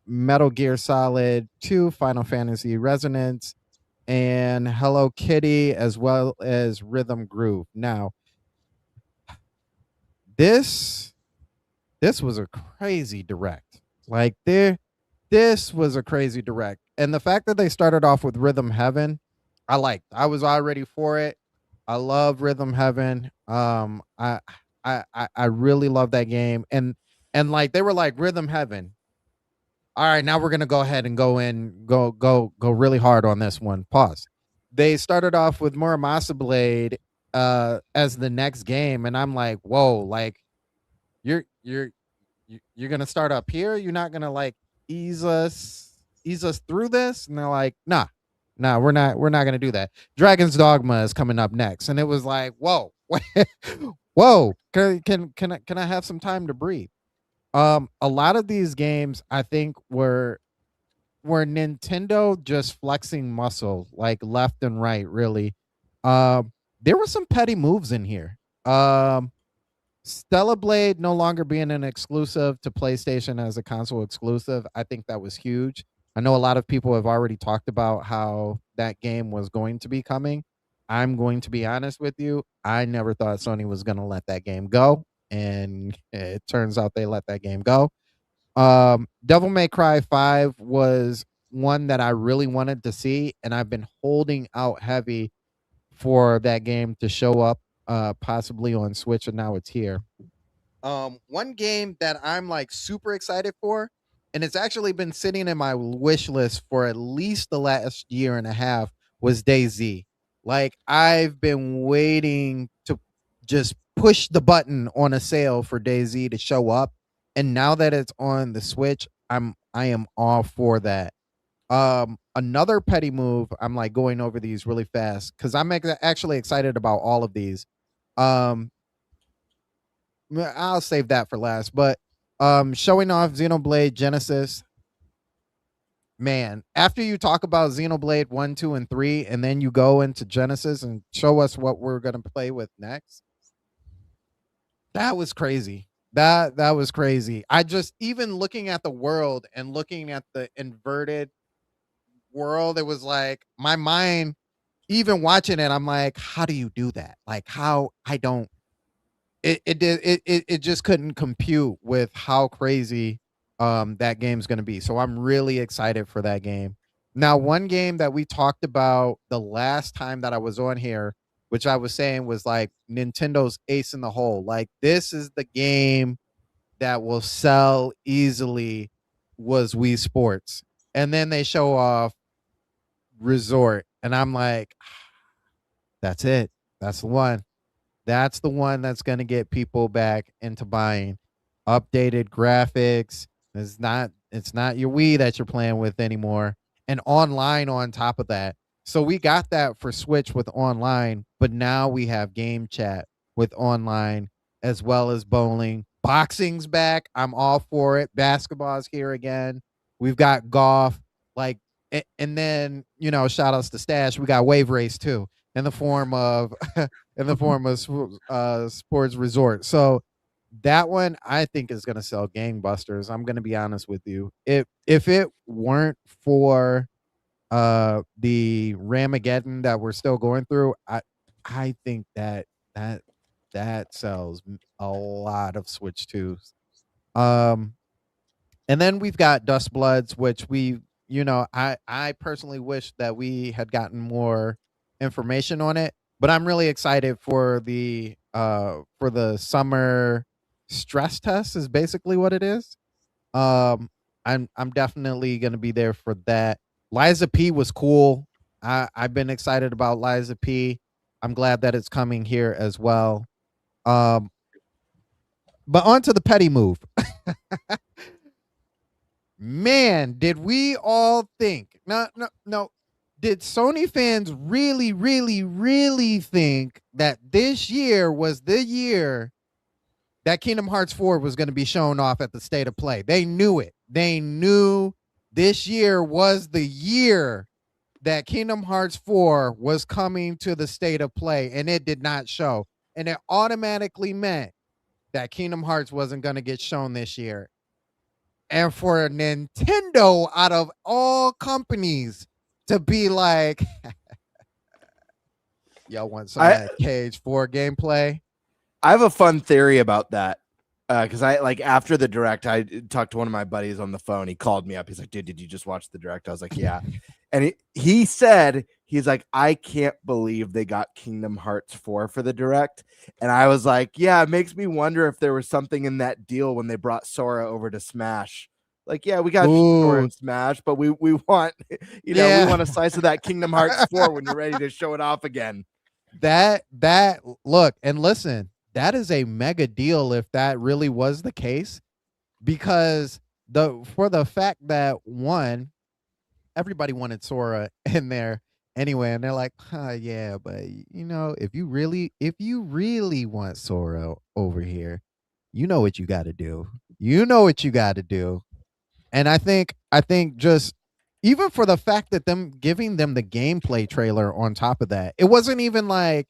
Metal Gear Solid 2, Final Fantasy Resonance, and Hello Kitty, as well as Rhythm Groove. Now, this was a crazy direct. Like this was a crazy direct. And the fact that they started off with Rhythm Heaven, I liked. I was already for it. I love Rhythm Heaven. I really love that game. And like they were like Rhythm Heaven. All right, now we're gonna go ahead and go really hard on this one. Pause. They started off with Muramasa Blade as the next game, and I'm like, whoa, like you're gonna start up here. You're not gonna like ease us through this. And they're like, nah, we're not gonna do that. Dragon's Dogma is coming up next, and it was like, whoa, whoa, can I have some time to breathe? A lot of these games I think were Nintendo just flexing muscle like left and right, really. There were some petty moves in here. Stella Blade no longer being an exclusive to PlayStation as a console exclusive, I think that was huge. I know a lot of people have already talked about how that game was going to be coming. I'm going to be honest with you. I never thought Sony was going to let that game go, and it turns out they let that game go. Devil May Cry 5 was one that I really wanted to see, and I've been holding out heavy for that game to show up possibly on Switch, and now it's here. One game that I'm like super excited for, and it's actually been sitting in my wish list for at least the last year and a half, was DayZ. Like I've been waiting to just push the button on a sale for DayZ to show up, and now that it's on the Switch, I am all for that. Another petty move, I'm like going over these really fast because I'm actually excited about all of these. I'll save that for last, but showing off Xenoblade Genesis. Man, after you talk about Xenoblade 1, 2, and 3, and then you go into Genesis and show us what we're going to play with next. That was crazy. That was crazy. I just, even looking at the world and looking at the inverted world, it was like my mind, even watching it, I'm like, how do you do that? Like how it just couldn't compute with how crazy that game's going to be. So I'm really excited for that game. Now, one game that we talked about the last time that I was on here, which I was saying was like Nintendo's ace in the hole. Like this is the game that will sell easily was Wii Sports, and then they show off Resort, and I'm like, that's it. That's the one. That's the one that's going to get people back into buying. Updated graphics. It's not your Wii that you're playing with anymore. And online on top of that. So we got that for Switch with online, but now we have game chat with online as well as bowling. Boxing's back. I'm all for it. Basketball's here again. We've got golf. Like, and then, you know, shout outs to Stash. We got Wave Race too in the form of Sports Resort. So that one I think is going to sell gangbusters. I'm going to be honest with you. If it weren't for the Ramageddon that we're still going through, I think that sells a lot of Switch 2s. And then we've got Dust Bloods, which I personally wish that we had gotten more information on it, but I'm really excited for the summer stress test is basically what it is. I'm definitely going to be there for that. Liza P was cool. I've been excited about Liza P. I'm glad that it's coming here as well. But on to the petty move. Man, did we all think? No. Did Sony fans really, really, really think that this year was the year that Kingdom Hearts 4 was going to be shown off at the State of Play? They knew it. They knew this year was the year that Kingdom Hearts 4 was coming to the State of Play, and it did not show. And it automatically meant that Kingdom Hearts wasn't going to get shown this year. And for Nintendo, out of all companies, to be like, y'all want some of that Cage 4 gameplay? I have a fun theory about that. Because after the direct, I talked to one of my buddies on the phone. He called me up. He's like, dude, did you just watch the direct? I was like, yeah. And he said, he's like, I can't believe they got Kingdom Hearts 4 for the direct. And I was like, yeah, it makes me wonder if there was something in that deal when they brought Sora over to Smash. Like, yeah, we got Sora in Smash, but we want, we want a slice of that Kingdom Hearts 4 when you're ready to show it off again. That look and listen. That is a mega deal if that really was the case, because for the fact that one, everybody wanted Sora in there anyway, and they're like, yeah, but if you really want Sora over here, you know what you got to do. And I think just even for the fact that them giving them the gameplay trailer on top of that, it wasn't even like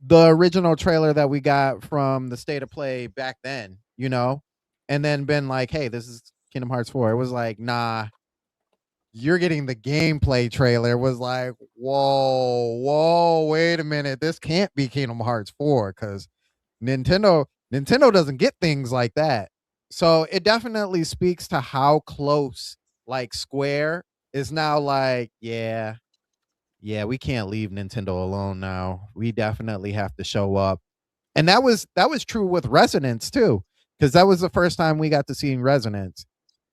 the original trailer that we got from the State of Play back then, and then been like, hey, this is Kingdom Hearts 4. It was like, nah, you're getting the gameplay trailer. It was like, whoa, wait a minute. This can't be Kingdom Hearts 4 because Nintendo doesn't get things like that. So it definitely speaks to how close like Square is now like, yeah, we can't leave Nintendo alone now. We definitely have to show up. And that was true with Resonance too, because that was the first time we got to see Resonance.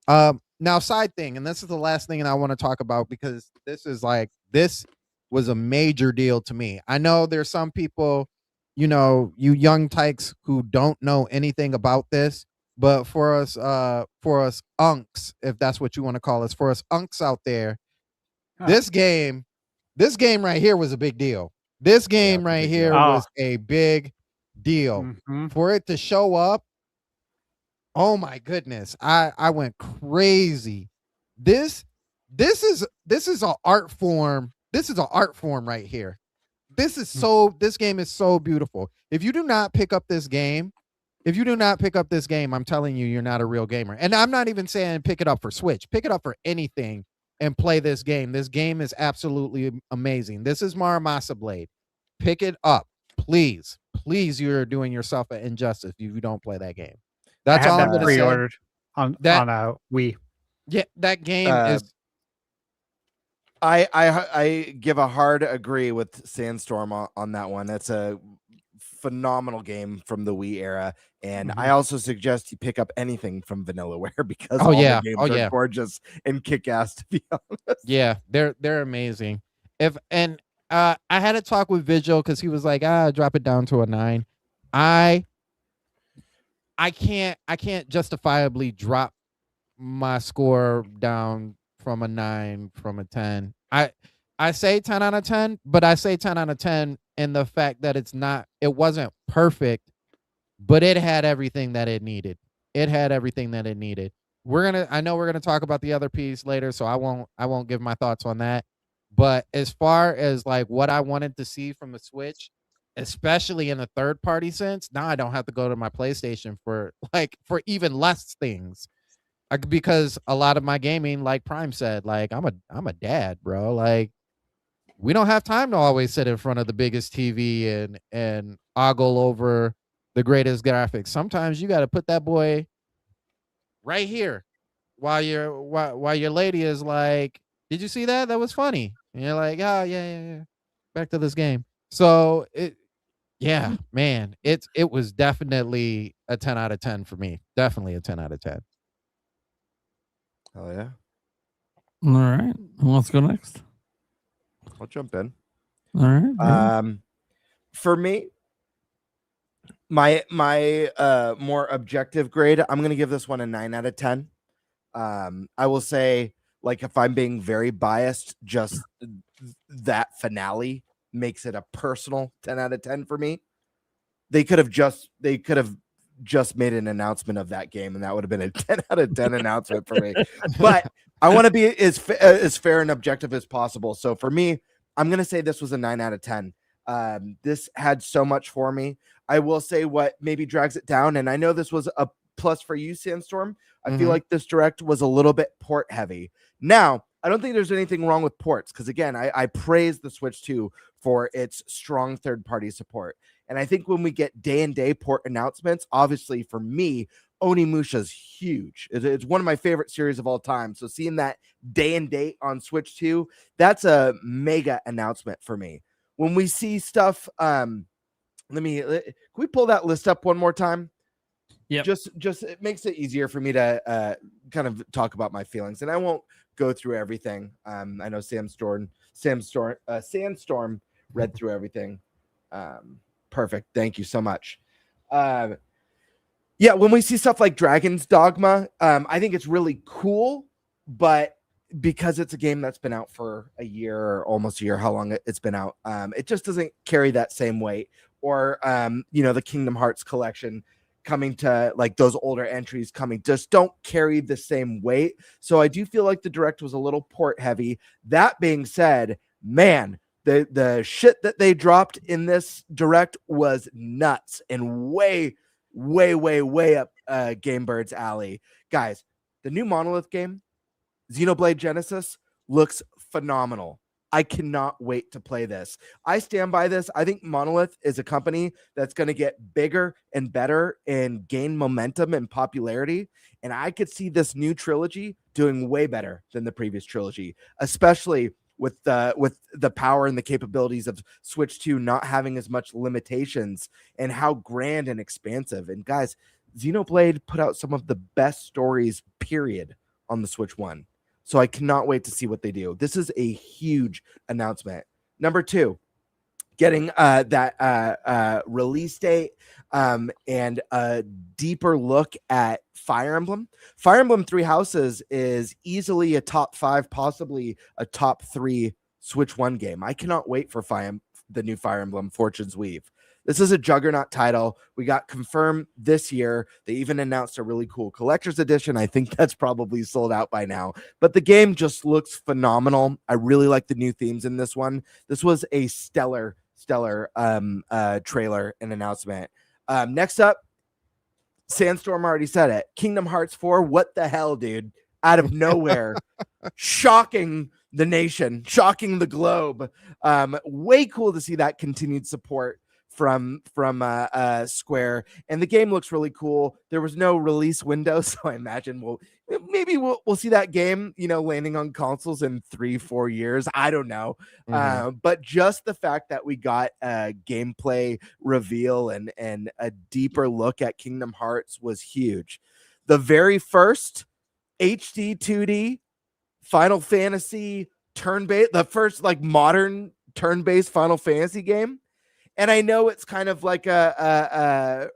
Now, side thing, and this is the last thing I want to talk about, because this was a major deal to me. I know there's some people, you young tykes who don't know anything about this, but for us unks, if that's what you want to call us, for us unks out there, this game right here was a big deal. This game right here was a big deal. Mm-hmm. For it to show up, oh my goodness, I went crazy. This is an art form. This is an art form right here. This game is so beautiful. If you do not pick up this game, I'm telling you, you're not a real gamer. And I'm not even saying pick it up for Switch. Pick it up for anything and play this game. This game is absolutely amazing. This is Muramasa Blade. Pick it up, please. Please, you're doing yourself an injustice if you don't play that game. That's all I'm going to say. Pre-ordered on Wii. Yeah, that game is. I give a hard agree with Sandstorm on that one. That's a phenomenal game from the Wii era, and I Mhm. also suggest you pick up anything from Vanillaware because Oh, all yeah. the games Oh, are yeah. gorgeous and kick ass. To be honest, Yeah, they're amazing. I had a talk with Vigil because he was like, drop it down to a 9. I can't justifiably drop my score down from a 9 from a 10. I say 10 out of 10, but I say 10 out of 10 in the fact that it wasn't perfect, but it had everything that it needed. It had everything that it needed. I know we're gonna talk about the other piece later, so I won't give my thoughts on that. But as far as like what I wanted to see from the Switch, especially in the third party sense, now I don't have to go to my PlayStation for even less things. Because a lot of my gaming, like Prime said, like I'm a dad, bro. Like we don't have time to always sit in front of the biggest TV and ogle over the greatest graphics. Sometimes you got to put that boy right here while your lady is like, "Did you see that? That was funny." And you're like, "Oh, yeah. Back to this game." So yeah, man, it was definitely a 10 out of 10 for me. Definitely a 10 out of 10. oh yeah, All right. Who wants to go next? I'll jump in. All right. For me, my more objective grade, I'm gonna give this one a 9 out of 10. I will say, like, if I'm being very biased, just that finale makes it a personal 10 out of 10 for me. They could have just made an announcement of that game, and that would have been a 10 out of 10 announcement for me. But I want to be as fair and objective as possible. So for me, I'm going to say this was a 9 out of 10. This had so much for me. I will say what maybe drags it down, and I know this was a plus for you, Sandstorm. I feel like this direct was a little bit port heavy. Now, I don't think there's anything wrong with ports because, again, I praise the Switch 2 for its strong third-party support. And I think when we get day-and-day port announcements, obviously for me, Onimusha's huge. It's one of my favorite series of all time. So seeing that day and date on Switch 2, that's a mega announcement for me. When we see stuff, can we pull that list up one more time? Yeah. Just it makes it easier for me to kind of talk about my feelings, and I won't go through everything. I know Sandstorm read through everything. Perfect. Thank you so much. Yeah, when we see stuff like Dragon's Dogma, I think it's really cool, but because it's a game that's been out for a year or almost a year, how long it's been out, it just doesn't carry that same weight. Or the Kingdom Hearts collection coming to, like, those older entries coming just don't carry the same weight. So I do feel like the direct was a little port heavy. That being said, man, the shit that they dropped in this direct was nuts and way up GameBird's alley. Guys, the new Monolith game, Xenoblade Genesis, looks phenomenal. I cannot wait to play this. I stand by this. I think Monolith is a company that's going to get bigger and better and gain momentum and popularity. And I could see this new trilogy doing way better than the previous trilogy, especially with the power and the capabilities of Switch 2 not having as much limitations and how grand and expansive. And guys, Xenoblade put out some of the best stories, period, on the Switch 1. So I cannot wait to see what they do. This is a huge announcement. Number 2, getting that release date and a deeper look at Fire Emblem. Fire Emblem 3 Houses is easily a top 5, possibly a top 3 Switch 1 game. I cannot wait for the new Fire Emblem Fortune's Weave. This is a juggernaut title. We got confirmed this year. They even announced a really cool collector's edition. I think that's probably sold out by now. But the game just looks phenomenal. I really like the new themes in this one. This was a stellar trailer and announcement. Next up, Sandstorm already said it. Kingdom Hearts 4. What the hell, dude? Out of nowhere. Shocking the nation. Shocking the globe. Way cool to see that continued support from Square, and the game looks really cool. There was no release window, so I imagine we'll see that game, landing on consoles in 3-4 years. I don't know. But just the fact that we got a gameplay reveal and a deeper look at Kingdom Hearts was huge. The very first HD 2D Final Fantasy turn-based, the first like modern turn-based Final Fantasy game. And I know it's kind of like a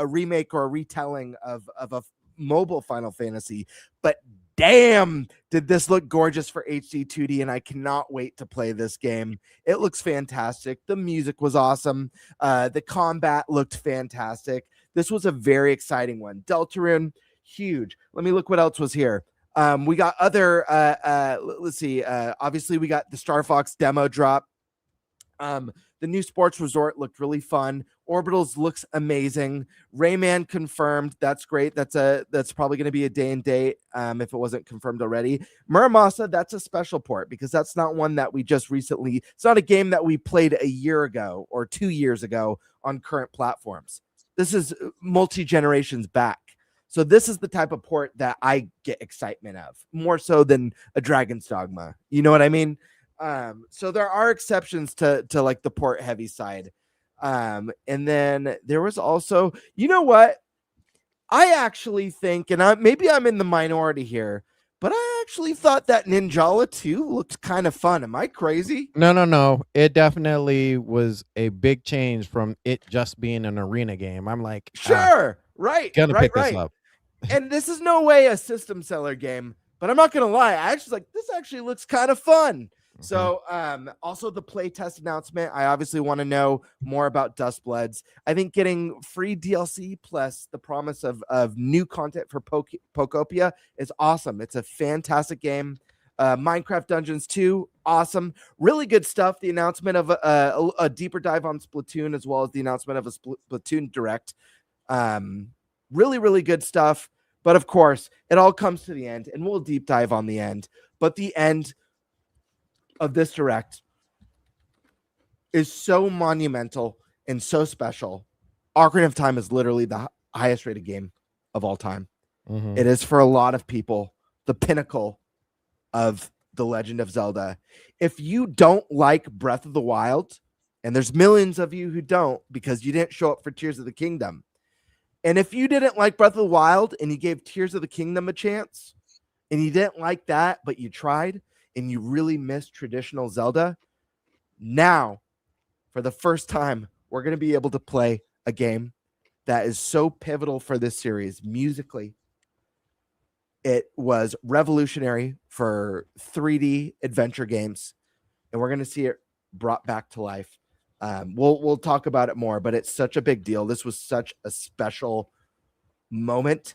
remake or a retelling of a mobile Final Fantasy, but damn, did this look gorgeous for HD 2D, and I cannot wait to play this game. It looks fantastic. The music was awesome. The combat looked fantastic. This was a very exciting one. Deltarune, huge. Let me look what else was here. We got other, let's see. Obviously, we got the Star Fox demo drop. The new sports resort looked really fun. Orbitals looks amazing. Rayman confirmed. That's great. That's probably going to be a day and date if it wasn't confirmed already. Muramasa, that's a special port because that's not one that we just recently. It's not a game that we played a year ago or 2 years ago on current platforms. This is multi-generations back. So this is the type of port that I get excitement of, more so than a Dragon's Dogma. You know what I mean? So there are exceptions to like the port heavy side. And then there was also, you know what? I actually think, and maybe I'm in the minority here, but I actually thought that Ninjala 2 looked kind of fun. Am I crazy? No. It definitely was a big change from it just being an arena game. I'm like, sure, right. Gonna pick this up. And this is no way a system seller game, but I'm not gonna lie. I actually like this. Actually looks kind of fun. So, also the playtest announcement. I obviously want to know more about Dustbloods. I think getting free DLC plus the promise of new content for Pokopia is awesome. It's a fantastic game. Minecraft Dungeons 2, awesome. Really good stuff. The announcement of a deeper dive on Splatoon, as well as the announcement of a Splatoon Direct. Really, really good stuff. But of course, it all comes to the end, and we'll deep dive on the end. But the end of this Direct is so monumental and so special. Ocarina of Time is literally the highest rated game of all time. It is, for a lot of people, the pinnacle of the Legend of Zelda. If you don't like Breath of the Wild, and there's millions of you who don't because you didn't show up for Tears of the Kingdom, and if you didn't like Breath of the Wild and you gave Tears of the Kingdom a chance, and you didn't like that, but you tried, and you really miss traditional Zelda, now, for the first time, we're going to be able to play a game that is so pivotal for this series musically. It was revolutionary for 3D adventure games, and we're going to see it brought back to life. We'll talk about it more, but it's such a big deal. This was such a special moment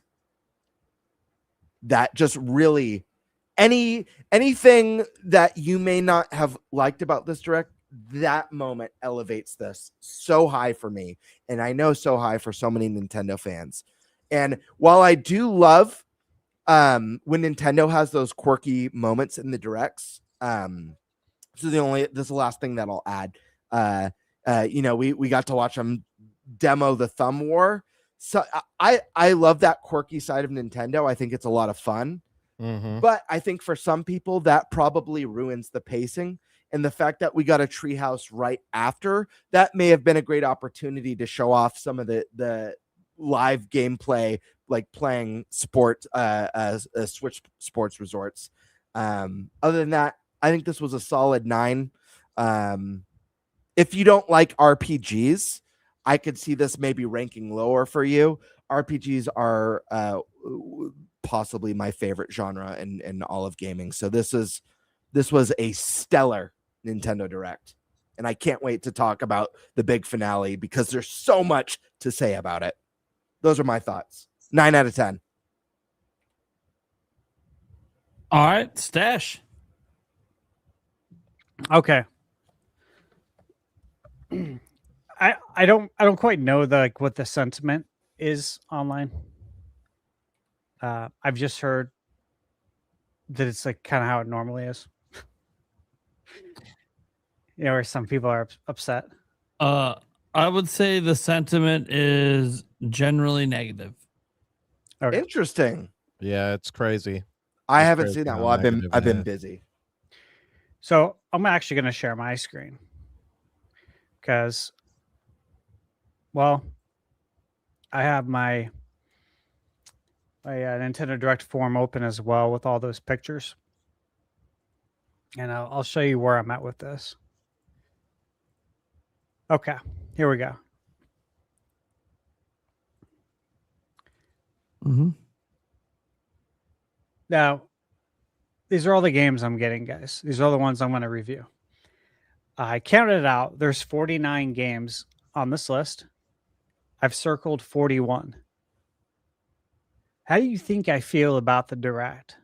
that just really... anything that you may not have liked about this Direct, that moment elevates this so high for me, and I know so high for so many Nintendo fans. And while I do love when Nintendo has those quirky moments in the Directs, this is the last thing that I'll add. We got to watch them demo the Thumb War. So I love that quirky side of Nintendo. I think it's a lot of fun. But I think for some people that probably ruins the pacing, and the fact that we got a treehouse right after that may have been a great opportunity to show off some of the live gameplay, like playing Switch sports resorts. Other than that, I think this was a solid 9. If you don't like RPGs, I could see this maybe ranking lower for you. RPGs are possibly my favorite genre in all of gaming. So this was a stellar Nintendo Direct, and I can't wait to talk about the big finale because there's so much to say about it. Those are my thoughts. 9 out of 10. All right, Stash. Okay. I don't quite know what the sentiment is online. I've just heard that it's like kind of how it normally is. Where some people are upset. All I would say the sentiment is generally negative. Okay. Interesting. Yeah, it's crazy. I It's haven't crazy seen that. how Well, I've been negative it is. busy. So I'm actually going to share my screen because, well, I have my Nintendo Direct form open as well with all those pictures, and I'll show you where I'm at with this. Okay, here we go. Mm-hmm. Now, these are all the games I'm getting, guys. These are the ones I'm going to review. I counted it out. There's 49 games on this list. I've circled 41. How do you think I feel about the Direct?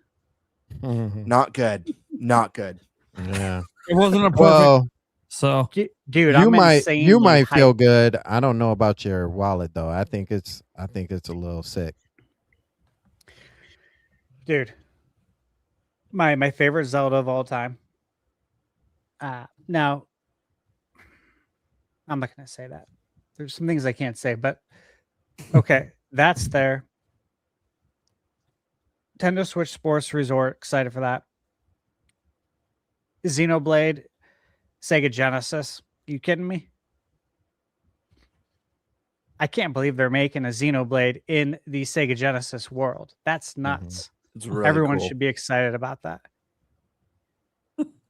Not good. Not good. Yeah. It wasn't a perfect. Well, So Dude, you I'm might insanely feel hyped. good. I don't know about your wallet though. I think it's a little sick. Dude, my favorite Zelda of all time. Now, I'm not going to say that. There's some things I can't say, but okay, that's there. Nintendo Switch Sports Resort, excited for that. Xenoblade, Sega Genesis. You kidding me? I can't believe they're making a Xenoblade in the Sega Genesis world. That's nuts. It's really Everyone cool. should be excited about that.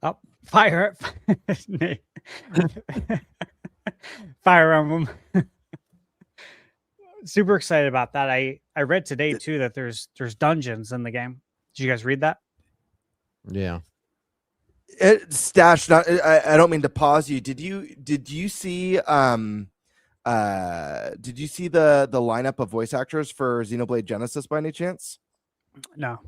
Oh, Fire Fire Emblem. Super excited about that. I read today too that there's dungeons in the game. Did you guys read that? Yeah. Stash. I don't mean to pause you. Did you see the lineup of voice actors for Xenoblade Genesis by any chance? No.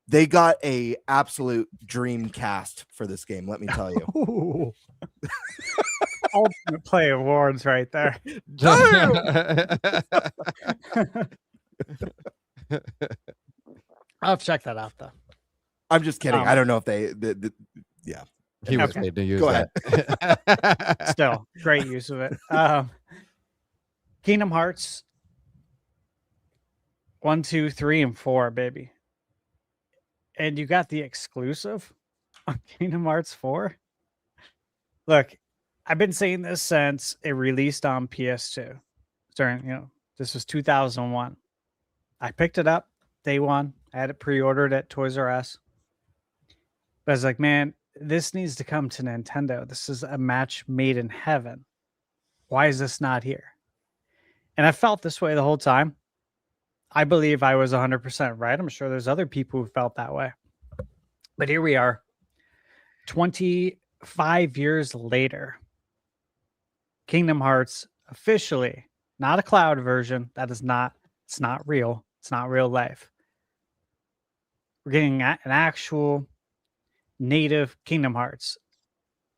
They got a absolute dream cast for this game. Let me tell you. Ooh. Ultimate Play Awards right there. I'll check that out though. I'm just kidding. I don't know if they. Yeah. He was Okay. paid to use Go that. Still, great use of it. Kingdom Hearts 1, 2, 3, and 4, baby. And you got the exclusive on Kingdom Hearts 4. Look, I've been saying this since it released on PS2. This was 2001. I picked it up day one. I had it pre-ordered at Toys R Us. But I was like, man, this needs to come to Nintendo. This is a match made in heaven. Why is this not here? And I felt this way the whole time. I believe I was 100% right. I'm sure there's other people who felt that way. But here we are, 25 years later. Kingdom Hearts officially, not a cloud version. It's not real. It's not real life. We're getting an actual native Kingdom Hearts.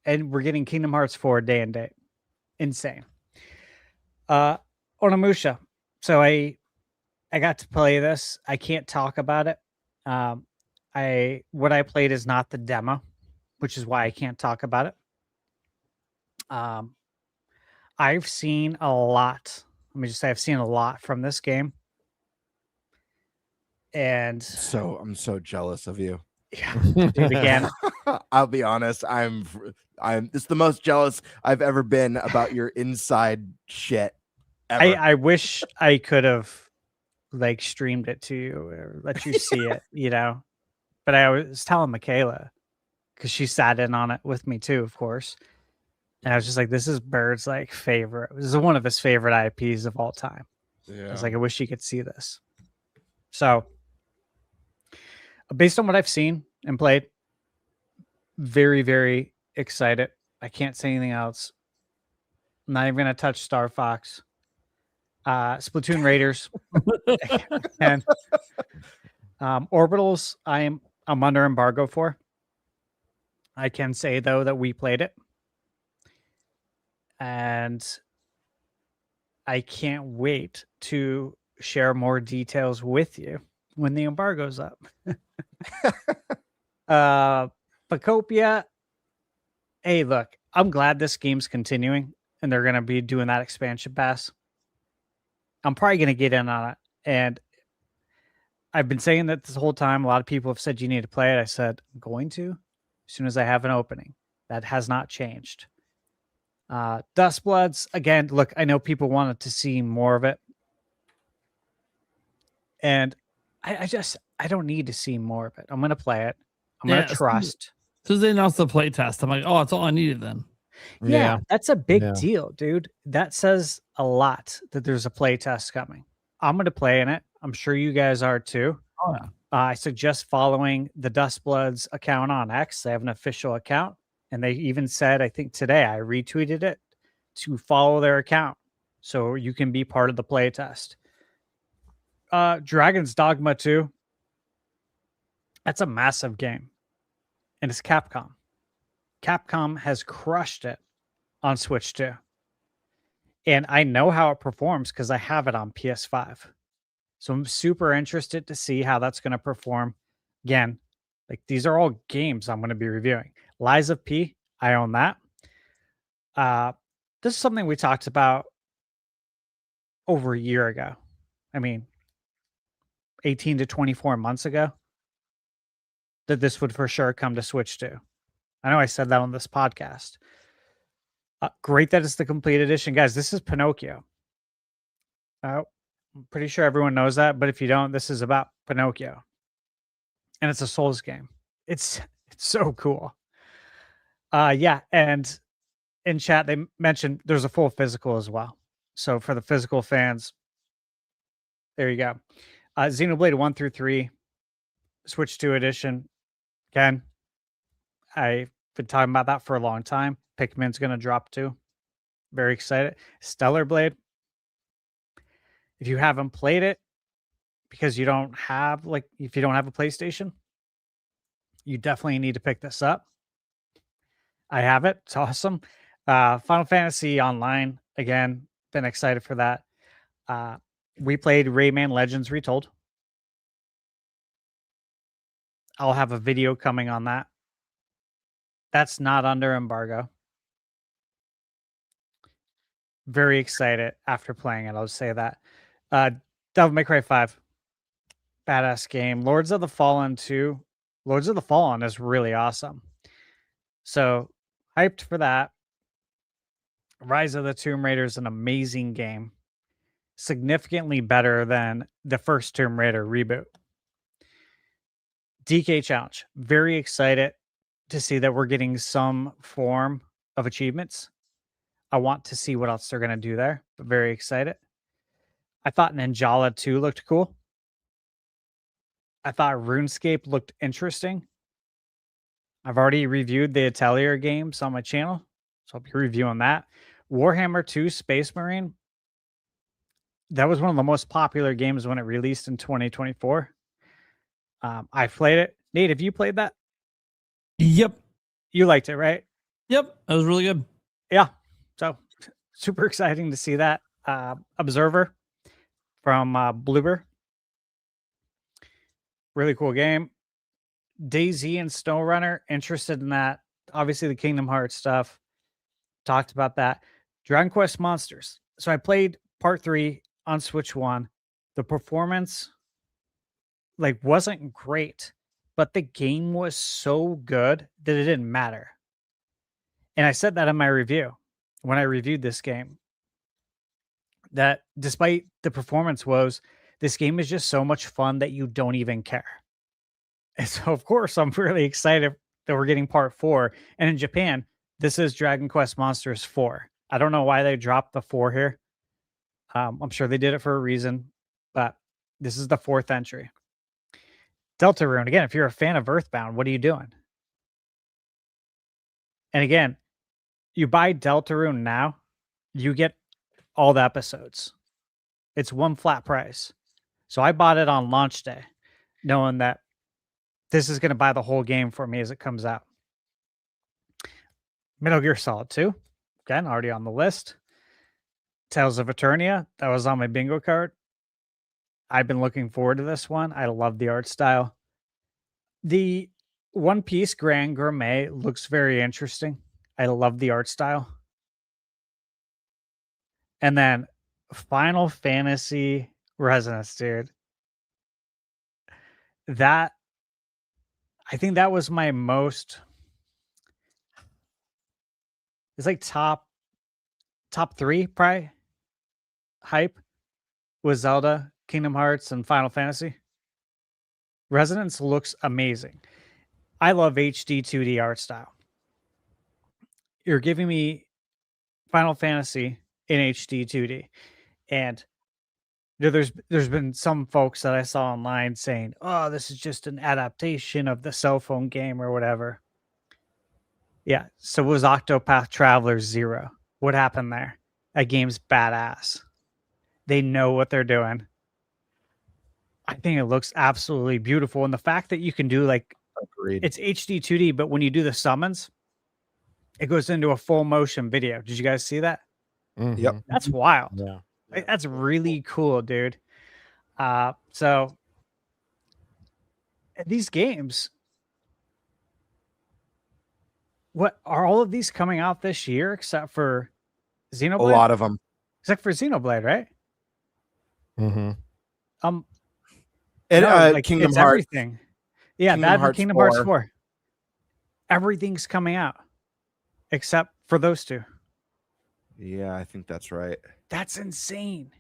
And we're getting Kingdom Hearts 4 day and date. Insane. Onimusha. So I got to play this. I can't talk about it. What I played is not the demo, which is why I can't talk about it. I've seen a lot. Let me just say I've seen a lot from this game. And So I'm so jealous of you. yeah, dude, again, I'll be honest. It's the most jealous I've ever been about your inside shit ever. I wish I could have streamed it to you or let you see it, But I was telling Michaela because she sat in on it with me too, of course. And I was just like, this is Bird's favorite. This is one of his favorite IPs of all time. I was like, I wish you could see this. So based on what I've seen and played, very, very excited. I can't say anything else. I'm not even going to touch Star Fox. Splatoon Raiders. And Orbitals, I'm under embargo for. I can say, though, that we played it. And I can't wait to share more details with you when the embargo's up. Pacopia. Hey, look, I'm glad this game's continuing. and they're going to be doing that expansion pass. I'm probably going to get in on it. And I've been saying that this whole time. A lot of people have said you need to play it. I said, I'm going to as soon as I have an opening. That has not changed. Dustbloods, again, look, I know people wanted to see more of it. And I don't need to see more of it. I'm going to play it. I'm going to trust. As soon as they announced the playtest, I'm like, oh, that's all I needed then. Yeah, that's a big deal, dude. That says a lot that there's a playtest coming. I'm going to play in it. I'm sure you guys are too. Oh, yeah. I suggest following the Dustbloods account on X. They have an official account. And they even said, I think today I retweeted it, to follow their account so you can be part of the playtest. Dragon's Dogma 2. That's a massive game. And it's Capcom. Capcom has crushed it on Switch 2. And I know how it performs because I have it on PS5. So I'm super interested to see how that's going to perform. Again, like these are all games I'm going to be reviewing. Lies of P, I own that. This is something we talked about over a year ago. I mean, 18 to 24 months ago, that this would for sure come to Switch 2. I know I said that on this podcast. Great that it's the complete edition. Guys, this is Pinocchio. I'm pretty sure everyone knows that, but if you don't, this is about Pinocchio. And it's a Souls game. It's so cool. Yeah, and in chat, they mentioned there's a full physical as well. So for the physical fans, there you go. Xenoblade 1 through 3, Switch 2 edition. Again, I've been talking about that for a long time. Pikmin's going to drop too. Very excited. Stellar Blade. If you haven't played it, because you don't have, if you don't have a PlayStation, you definitely need to pick this up. I have it. It's awesome. Final Fantasy Online. Again, been excited for that. We played Rayman Legends Retold. I'll have a video coming on that. That's not under embargo. Very excited after playing it. I'll just say that. Devil May Cry 5. Badass game. Lords of the Fallen 2. Lords of the Fallen is really awesome. So, hyped for that. Rise of the Tomb Raider is an amazing game. Significantly better than the first Tomb Raider reboot. DK Challenge. Very excited to see that we're getting some form of achievements. I want to see what else they're going to do there, but very excited. I thought Ninjala 2 looked cool. I thought RuneScape looked interesting. I've already reviewed the Atelier games on my channel, so I'll be reviewing that. Warhammer 2 Space Marine. That was one of the most popular games when it released in 2024. I played it. Nate, have you played that? Yep. You liked it, right? Yep. That was really good. Yeah. So super exciting to see that. Observer from Bloober. Really cool game. DayZ and SnowRunner. Interested in that. Obviously the Kingdom Hearts stuff. Talked about that. Dragon Quest Monsters. So I played part 3 on Switch 1. The performance wasn't great, but the game was so good that it didn't matter. And I said that in my review when I reviewed this game, that despite the performance woes, this game is just so much fun that you don't even care. And so, of course, I'm really excited that we're getting part 4. And in Japan, this is Dragon Quest Monsters 4. I don't know why they dropped the 4 here. I'm sure they did it for a reason, but this is the 4th entry. Deltarune. Again, if you're a fan of Earthbound, what are you doing? And again, you buy Deltarune now, you get all the episodes. It's one flat price. So I bought it on launch day, knowing that this is going to buy the whole game for me as it comes out. Metal Gear Solid 2. Again, already on the list. Tales of Eternia. That was on my bingo card. I've been looking forward to this one. I love the art style. The One Piece Grand Gourmet looks very interesting. I love the art style. And then Final Fantasy Resonance, dude. That I think that was my most. It's like top 3 probably hype was Zelda, Kingdom Hearts, and Final Fantasy. Resonance looks amazing. I love HD 2D art style. You're giving me Final Fantasy in HD 2D, and there's been some folks that I saw online saying, "Oh, this is just an adaptation of the cell phone game or whatever." Yeah, so it was Octopath Traveler 0. What happened there? That game's badass. They know what they're doing. I think it looks absolutely beautiful. And the fact that you can do like, Agreed. it's HD 2D, but when you do the summons, it goes into a full motion video. Did you guys see that? Mhm. That's wild. Yeah. Like, that's really cool, dude. So these games, what are all of these coming out this year except for Xenoblade? A lot of them. Except for Xenoblade, right? Mm-hmm. And No, like, Kingdom it's Hearts. everything. Yeah, Kingdom that and Hearts Kingdom Hearts 4. 4. Everything's coming out except for those two. Yeah, I think that's right. That's insane.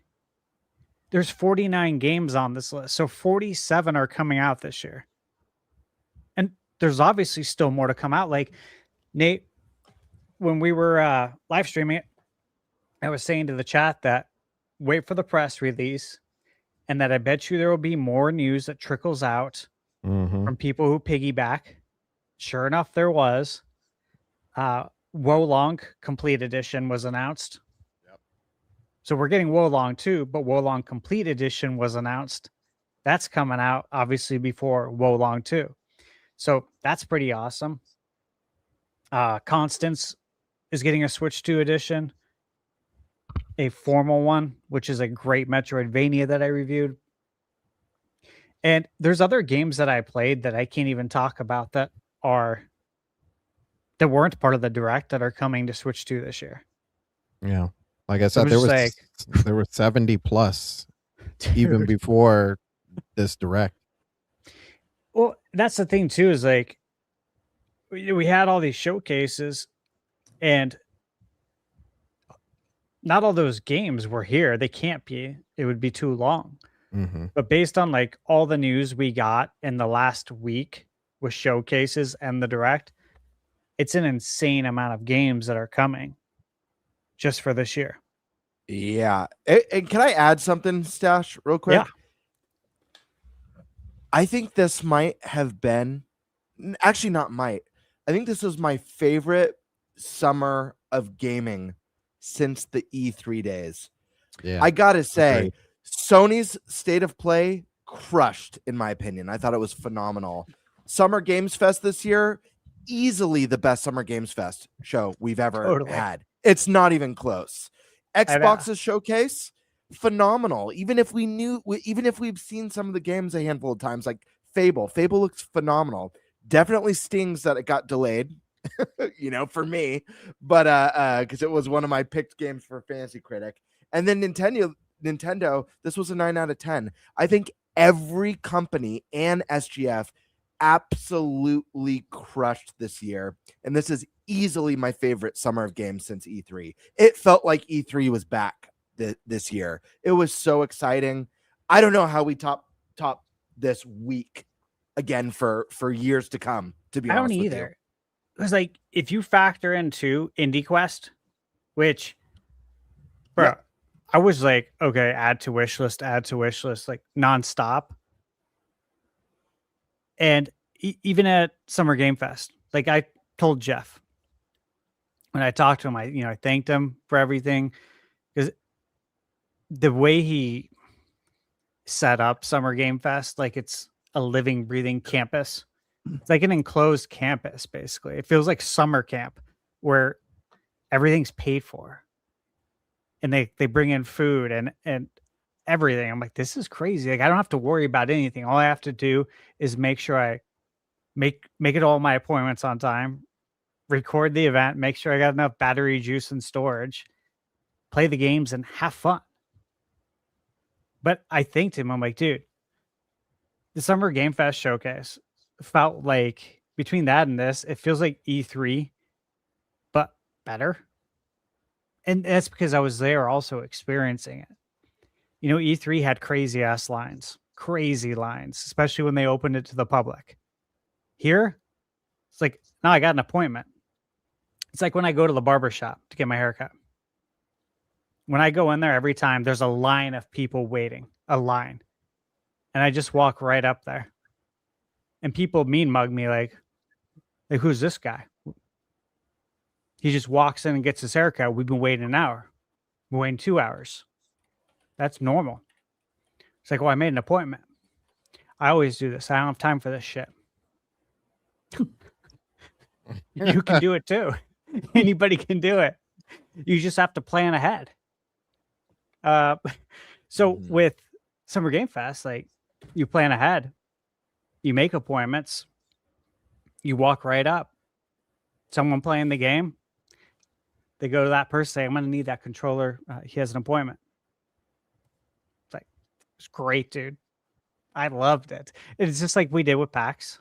There's 49 games on this list, so 47 are coming out this year. And there's obviously still more to come out. Like, Nate, when we were live streaming it, I was saying to the chat that wait for the press release, and that I bet you there will be more news that trickles out Mm-hmm. from people who piggyback. Sure enough, there was. Wolong Complete Edition was announced. Yep. So we're getting Wolong too, but Wolong Complete Edition was announced. That's coming out obviously before Wolong 2. So that's pretty awesome. Constance is getting a Switch 2 edition, a formal one, which is a great Metroidvania that I reviewed. And there's other games that I played that I can't even talk about that weren't part of the direct that are coming to Switch 2 this year. Yeah. Like I So said, I'm just there were 70 plus even Dude. before this direct. Well, that's the thing too, is like we had all these showcases and not all those games were here. They can't be. It would be too long. Mm-hmm. But based on like all the news we got in the last week with showcases and the direct, it's an insane amount of games that are coming just for this year. Yeah. And can I add something, Stash, real quick? Yeah. I think this might have been, actually not might. I think this was my favorite summer of gaming since the E3 days. Yeah. I gotta say, Agreed. Sony's State of Play crushed, in my opinion. I thought it was phenomenal. Summer Games Fest this year, easily the best Summer Games Fest show we've ever Totally. had. It's not even close. I know. Xbox's showcase, phenomenal. Even if we've seen some of the games a handful of times, like Fable looks phenomenal. Definitely stings that it got delayed, for me, but because it was one of my picked games for Fantasy Critic. And then Nintendo, this was a 9 out of 10. I think every company and SGF absolutely crushed this year, and this is easily my favorite summer of games since E3. It felt like E3 was back this year. It was so exciting. I don't know how we top this week again for years to come, to be I don't honest with either. Because like if you factor into Indie Quest, which bro, Yeah. I was like, okay, add to wish list, like nonstop. And even at Summer Game Fest, like I told Jeff when I talked to him, I thanked him for everything, because the way he set up Summer Game Fest, like it's a living, breathing campus. It's like an enclosed campus, basically. It feels like summer camp where everything's paid for. And they bring in food and everything. I'm like, this is crazy. Like I don't have to worry about anything. All I have to do is make sure I make it all my appointments on time, record the event, make sure I got enough battery juice and storage, play the games and have fun. But I think to him, I'm like, dude, the Summer Game Fest showcase felt like, between that and this, it feels like E3, but better. And that's because I was there also experiencing it. You know, E3 had crazy lines, especially when they opened it to the public. Here, it's like, no, I got an appointment. It's like when I go to the barber shop to get my haircut. When I go in there, every time there's a line of people waiting, a line. And I just walk right up there. And people mean mug me like, who's this guy? He just walks in and gets his haircut. We've been waiting an hour. We're waiting 2 hours. That's normal. It's like, well, I made an appointment. I always do this. I don't have time for this shit. You can do it too. Anybody can do it. You just have to plan ahead. So with Summer Game Fest, like, you plan ahead, you make appointments, you walk right up. Someone playing the game, they go to that person, say, I'm going to need that controller. He has an appointment. It's like, it's great, dude. I loved it. It's just like we did with PAX.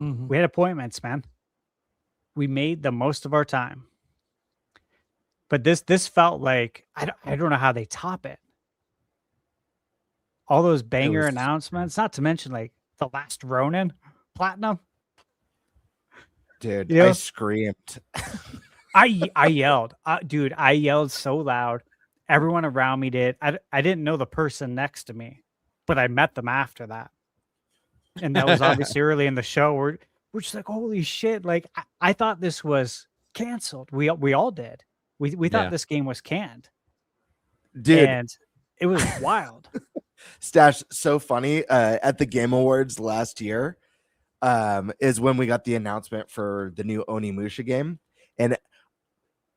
We had appointments, man. We made the most of our time. But this felt like, I don't know how they top it. All those banger announcements, not to mention like the last Ronin Platinum. Dude, You know? I screamed. I yelled. Dude, I yelled so loud. Everyone around me did. I didn't know the person next to me, but I met them after that. And that was obviously early in the show. We're just like, holy shit. Like, I thought this was canceled. We all did. We thought this game was canned. Dude. And it was wild. Stash, so funny. At the Game Awards last year is when we got the announcement for the new Onimusha game. And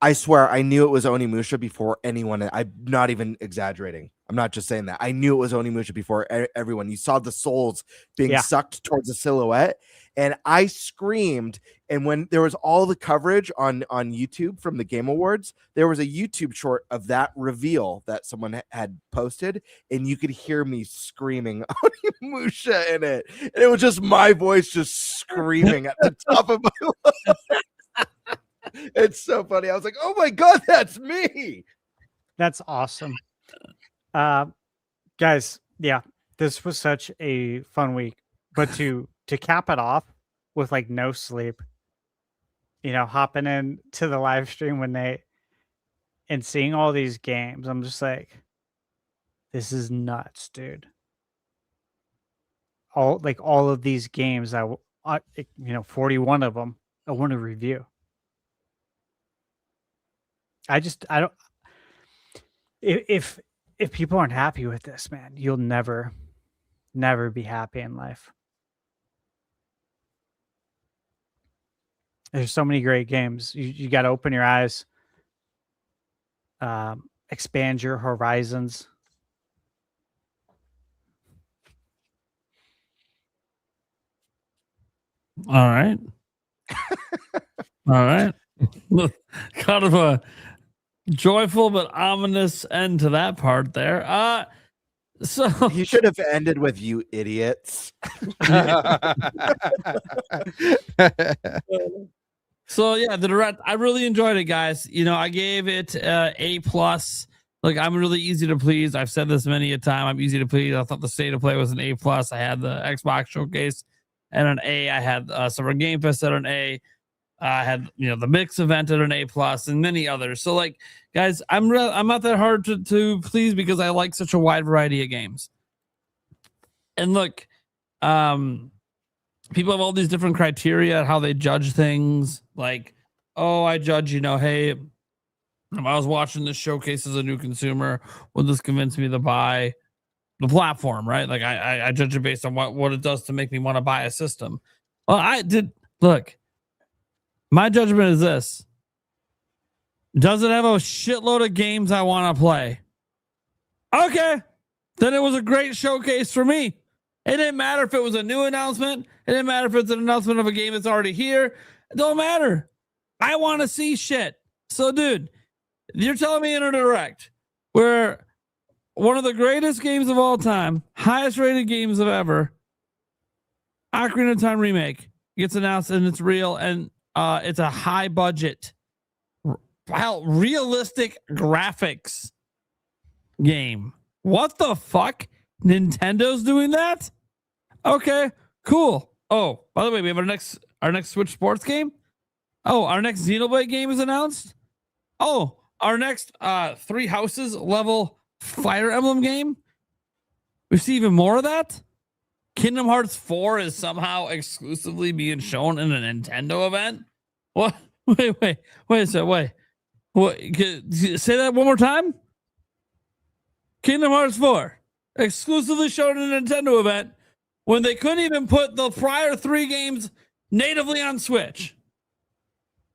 I swear I knew it was Onimusha before anyone. I'm not even exaggerating. I'm not just saying that. I knew it was Onimusha before everyone. You saw the souls being sucked towards the silhouette. And I screamed. And when there was all the coverage on YouTube from the Game Awards, there was a YouTube short of that reveal that someone had posted. And you could hear me screaming Onimusha in it. And it was just my voice just screaming at the top of my lungs. It's so funny. I was like, oh my God, that's me. That's awesome. Guys, yeah, this was such a fun week. But to cap it off with like no sleep, you know, hopping in to the live stream and seeing all these games, I'm just like, this is nuts, dude. All of these games, 41 of them I want to review. I don't. If people aren't happy with this, man, you'll never be happy in life. There's so many great games. You got to open your eyes, expand your horizons. All right. All right. Kind of a joyful but ominous end to that part there. So you should have ended with "you idiots." So yeah, the direct, I really enjoyed it, guys. You know, I gave it A+. Like, I'm really easy to please. I've said this many a time. I'm easy to please. I thought the state of play was an A+. I had the Xbox showcase at an A. I had Summer Game Fest at an A. I had, the Mix event at an A+, and many others. So, like, guys, I'm not that hard to please because I like such a wide variety of games. And look, people have all these different criteria how they judge things. Like, oh, I judge, hey, if I was watching this showcase as a new consumer, would this convince me to buy the platform, right? Like, I judge it based on what it does to make me want to buy a system. Well, look, my judgment is this. Does it have a shitload of games I want to play? Okay, then it was a great showcase for me. It didn't matter if it was a new announcement. It didn't matter if it's an announcement of a game that's already here. It don't matter. I want to see shit. So, dude, you're telling me in a direct, where one of the greatest games of all time, highest rated games of ever, Ocarina of Time remake gets announced, and it's real, and it's a high budget, realistic graphics game. What the fuck? Nintendo's doing that? Okay, cool. Oh, by the way, we have our next Switch Sports game. Oh, our next Xenoblade game is announced. Oh, our next Three Houses level Fire Emblem game. We see even more of that. Kingdom Hearts 4 is somehow exclusively being shown in a Nintendo event. What? Wait. What? Say that one more time. Kingdom Hearts 4 exclusively shown in a Nintendo event when they couldn't even put the prior 3 games natively on Switch.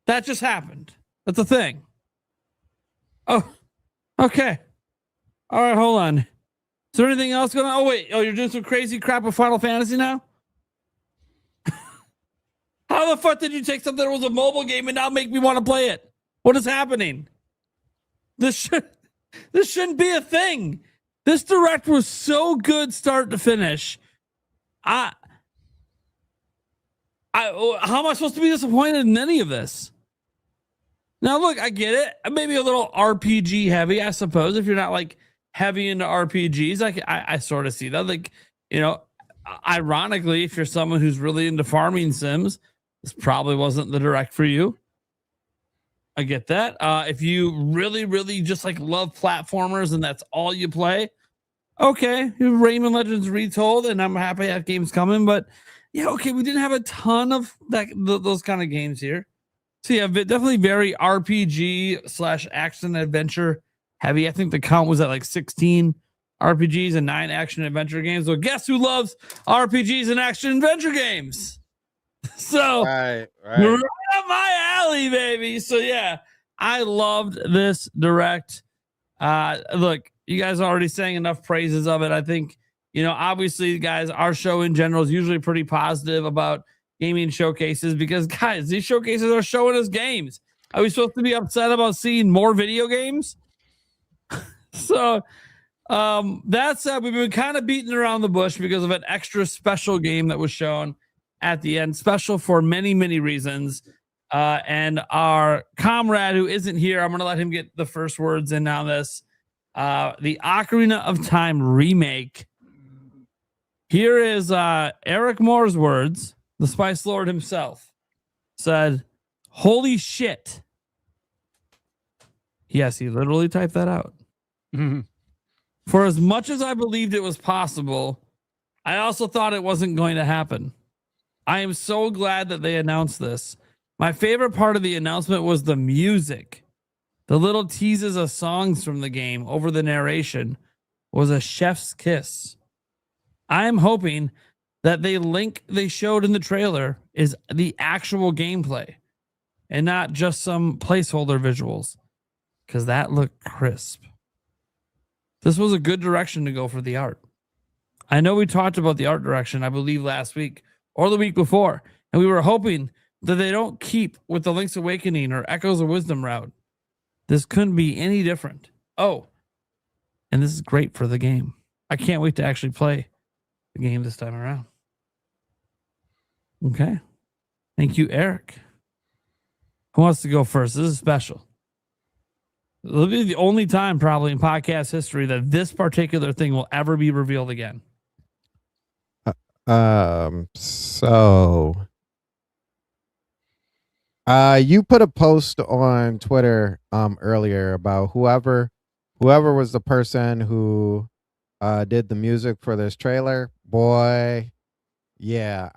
That just happened. That's a thing. Oh, okay. All right, hold on. Is there anything else going on? Oh, wait. Oh, you're doing some crazy crap with Final Fantasy now? How the fuck did you take something that was a mobile game and now make me want to play it? What is happening? This shouldn't be a thing. This direct was so good start to finish. How am I supposed to be disappointed in any of this? Now, look, I get it. Maybe a little RPG heavy, I suppose, if you're not like heavy into RPGs. I sort of see that. Like, you know, ironically, if you're someone who's really into farming sims, this probably wasn't the direct for you. I get that. If you really, really just like love platformers and that's all you play, okay, Rayman Legends Retold, and I'm happy that game's coming. But yeah, okay, we didn't have a ton of those kind of games here. So yeah, definitely very RPG / action adventure heavy. I think the count was at like 16 RPGs and 9 action adventure games. So guess who loves RPGs and action adventure games? So right up my alley, baby. So yeah, I loved this direct. Look, you guys are already saying enough praises of it. I think, you know, obviously, guys, our show in general is usually pretty positive about gaming showcases because, guys, these showcases are showing us games. Are we supposed to be upset about seeing more video games? So that said, we've been kind of beating around the bush because of an extra special game that was shown at the end, special for many, many reasons. And our comrade who isn't here, I'm going to let him get the first words in on this. The Ocarina of Time remake. Here is Eric Mohr's words. The Spice Lord himself said, "Holy shit." Yes, he literally typed that out. Mm-hmm. For as much as I believed it was possible, I also thought it wasn't going to happen. I am so glad that they announced this. My favorite part of the announcement was the music. The little teases of songs from the game over the narration was a chef's kiss. I am hoping that they showed in the trailer is the actual gameplay and not just some placeholder visuals, because that looked crisp. This was a good direction to go for the art. I know we talked about the art direction, I believe, last week or the week before, and we were hoping that they don't keep with the Link's Awakening or Echoes of Wisdom route. This couldn't be any different. Oh, and this is great for the game. I can't wait to actually play the game this time around. Okay. Thank you, Eric. Who wants to go first? This is special. It'll be the only time probably in podcast history that this particular thing will ever be revealed again. You put a post on Twitter earlier about whoever was the person who did the music for this trailer. Boy, yeah,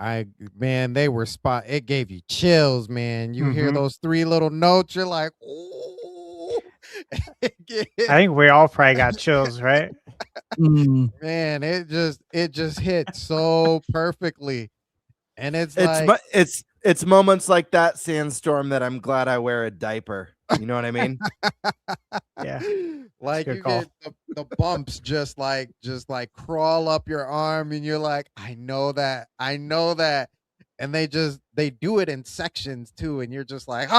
they were it gave you chills, man. You hear those 3 little notes, you're like, oh. I think we all probably got chills, right? Man, it just hit so perfectly. And it's moments like that, Sandstorm, that I'm glad I wear a diaper. You know what I mean? Yeah. Like you get the bumps just like crawl up your arm and you're like, I know that. And they do it in sections too. And you're just like,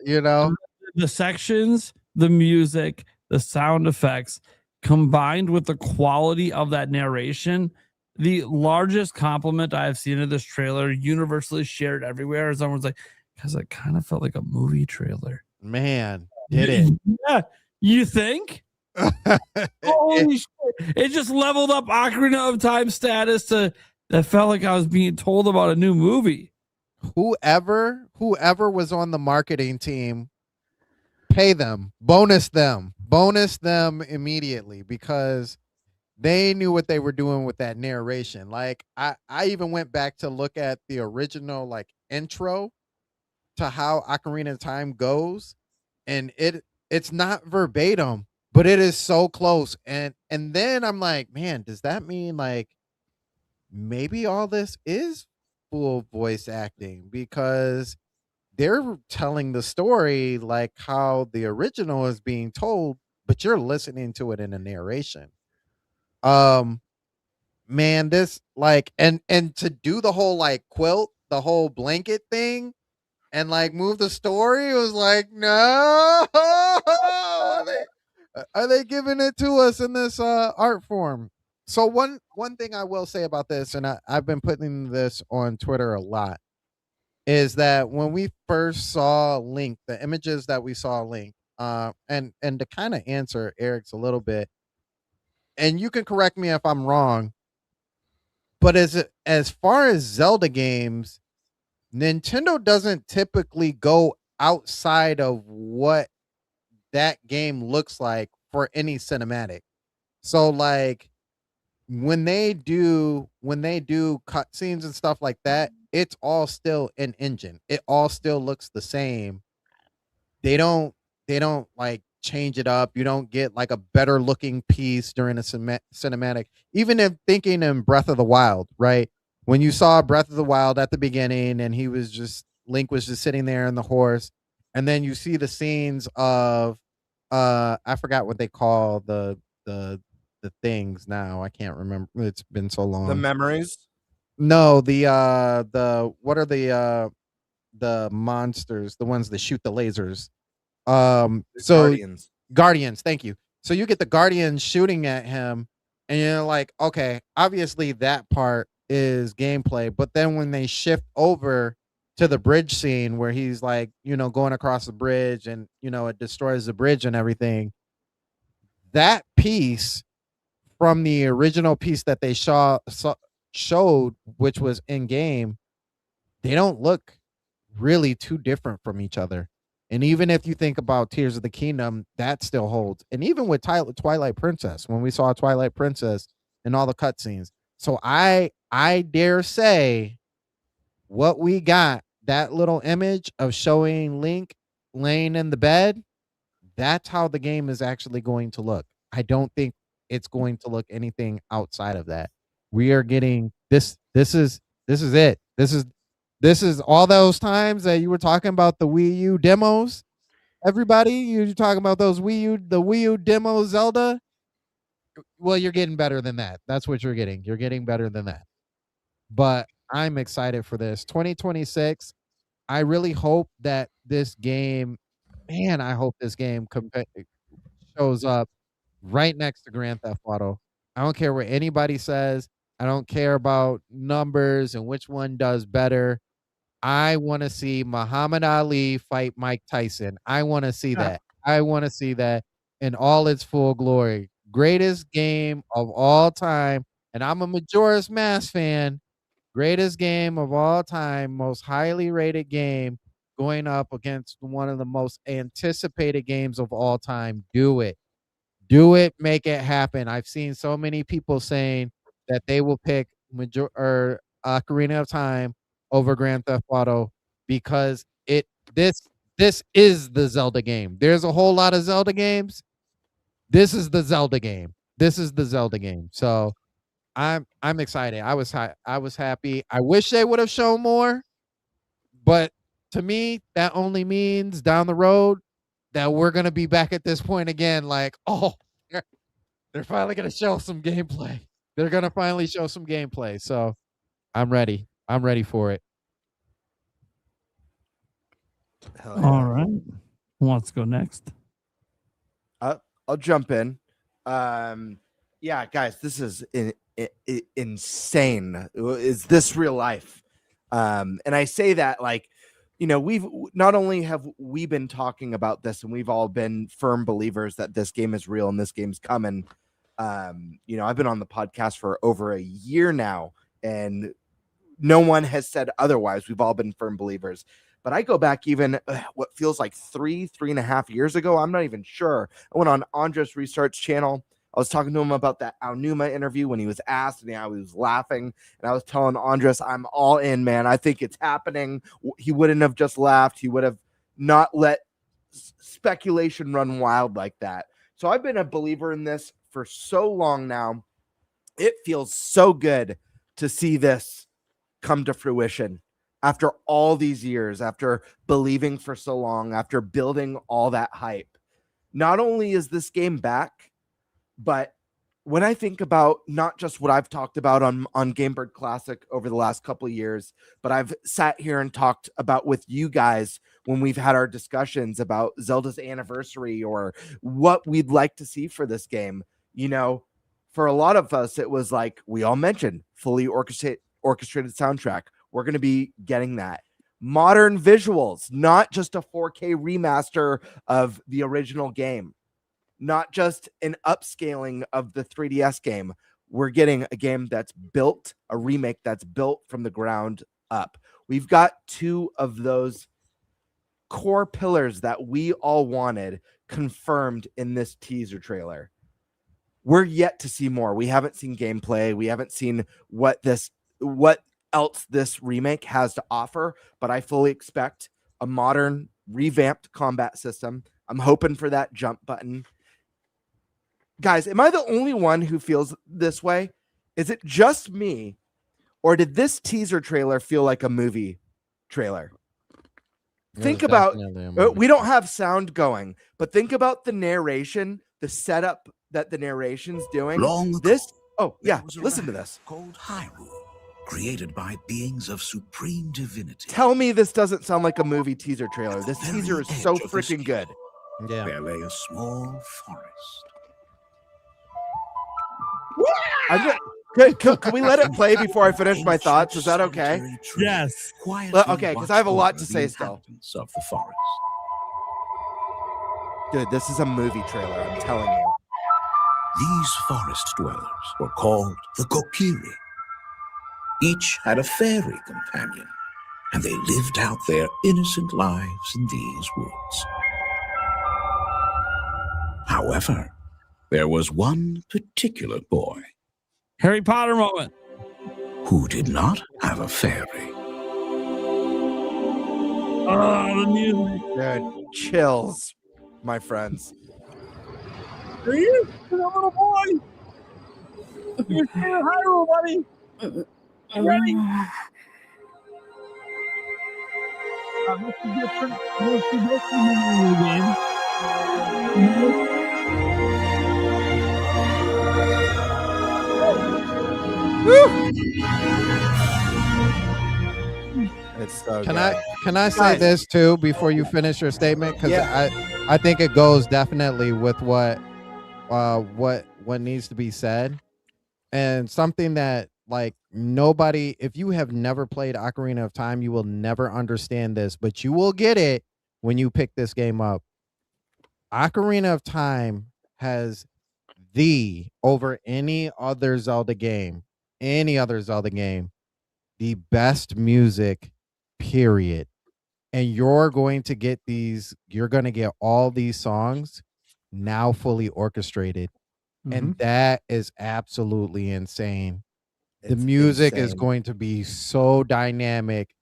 you know, the sections the music, the sound effects, combined with the quality of that narration, the largest compliment I have seen of this trailer, universally shared everywhere, is someone's like, because it kind of felt like a movie trailer. Man, did it? Yeah, you think? Holy shit! It just leveled up Ocarina of Time status to that felt like I was being told about a new movie. Whoever was on the marketing team, pay them, bonus them immediately, because they knew what they were doing with that narration. Like I even went back to look at the original like intro to how Ocarina of Time goes, and it's not verbatim, but it is so close. And then I'm like, man, does that mean like maybe all this is full voice acting, because they're telling the story like how the original is being told, but you're listening to it in a narration. Man, this like and to do the whole like quilt, the whole blanket thing, and like move the story, it was like, no, are they giving it to us in this art form? So one thing I will say about this, and I've been putting this on Twitter a lot, is that when we first saw Link, the images that we saw Link, and to kind of answer Eric's a little bit, and you can correct me if I'm wrong, but as far as Zelda games, Nintendo doesn't typically go outside of what that game looks like for any cinematic. So like when they do cutscenes and stuff like that, it's all still an engine. It all still looks the same. They don't like change it up. You don't get like a better looking piece during a cinematic. Even if thinking in Breath of the Wild, right? When you saw Breath of the Wild at the beginning and Link was just sitting there on the horse, and then you see the scenes of I forgot what they call the things now. I can't remember. It's been so long. The memories? No, the what are the monsters, the ones that shoot the lasers? So Guardians, thank you. So you get the Guardians shooting at him, and you're like, okay, obviously that part is gameplay. But then when they shift over to the bridge scene where he's like, going across the bridge, and it destroys the bridge and everything, that piece from the original piece that they showed, which was in game, they don't look really too different from each other. And even if you think about Tears of the Kingdom, that still holds. And even with Twilight Princess, when we saw Twilight Princess and all the cutscenes. So I dare say what we got, that little image of showing Link laying in the bed, that's how the game is actually going to look. I don't think it's going to look anything outside of that. We are getting this is it. This is all those times that you were talking about the Wii U demos. Everybody, you're talking about the Wii U demo Zelda. Well, you're getting better than that. That's what you're getting. You're getting better than that. But I'm excited for this 2026. I really hope that this game, man, I hope this game shows up right next to Grand Theft Auto. I don't care what anybody says. I don't care about numbers and which one does better. I want to see Muhammad Ali fight Mike Tyson. I want to see that. I want to see that in all its full glory. Greatest game of all time. And I'm a Majora's Mask fan. Greatest game of all time. Most highly rated game going up against one of the most anticipated games of all time. Do it. Do it. Make it happen. I've seen so many people saying that they will pick Ocarina of Time over Grand Theft Auto because this is the Zelda game. There's a whole lot of Zelda games. This is the Zelda game. This is the Zelda game. So I'm excited. I was happy. I wish they would have shown more, but to me, that only means down the road that we're gonna be back at this point again. Like, oh, they're finally gonna show some gameplay. They're gonna finally show some gameplay. So I'm ready. I'm ready for it. All right. Who wants to go next? I'll jump in. Yeah, guys, this is insane. Is this real life? And I say that like, you know, we've not only have we been talking about this, and we've all been firm believers that this game is real and this game's coming. You know, I've been on the podcast for over a year now, and no one has said otherwise. We've all been firm believers. But I go back even what feels like 3.5 years ago. I'm not even sure. I went on Andres Restart's channel. I was talking to him about that Aonuma interview when he was asked, and I was laughing. And I was telling Andres, I'm all in, man. I think it's happening. He wouldn't have just laughed. He would have not let speculation run wild like that. So I've been a believer in this for so long now. It feels so good to see this come to fruition after all these years, after believing for so long, after building all that hype. Not only is this game back, but when I think about not just what I've talked about on GameBird Classic over the last couple of years, but I've sat here and talked about with you guys when we've had our discussions about Zelda's anniversary or what we'd like to see for this game. You know, for a lot of us, it was like we all mentioned fully orchestrated soundtrack. We're going to be getting that. Modern visuals, not just a 4K remaster of the original game. Not just an upscaling of the 3DS game. We're getting a game that's built, a remake that's built from the ground up. We've got two of those core pillars that we all wanted confirmed in this teaser trailer. We're yet to see more. We haven't seen gameplay. We haven't seen what else this remake has to offer, but I fully expect a modern, revamped combat system. I'm hoping for that jump button. Guys, am I the only one who feels this way? Is it just me? Or did this teaser trailer feel like a movie trailer? Think about, we don't have sound going, but think about the narration, the setup that the narration's doing. Listen to this. Called Hyrule, created by beings of supreme divinity. Tell me this doesn't sound like a movie teaser trailer. This teaser is so freaking good. Yeah. There lay a small forest. Can we let it play before I finish my thoughts? Is that okay? Yes. Okay, because I have a lot to say still. Of the forest. Dude, this is a movie trailer, I'm telling you. These forest dwellers were called the Kokiri. Each had a fairy companion, and they lived out their innocent lives in these woods. However, there was one particular boy. Harry Potter moment. Who did not have a fairy. Oh, the music. Dude, chills, my friends. Are you a little boy? You're scared of Hyrule, buddy. Ready? This is different. This is different in the game. It's so Can good. I say this too before you finish your statement? Because I think it goes definitely with what needs to be said, and something that like nobody, if you have never played Ocarina of Time, you will never understand this, but you will get it when you pick this game up. Ocarina of Time has over any other Zelda game, the best music, period. And you're going to get all these songs now fully orchestrated. And that is absolutely insane. The music is going to be so dynamic.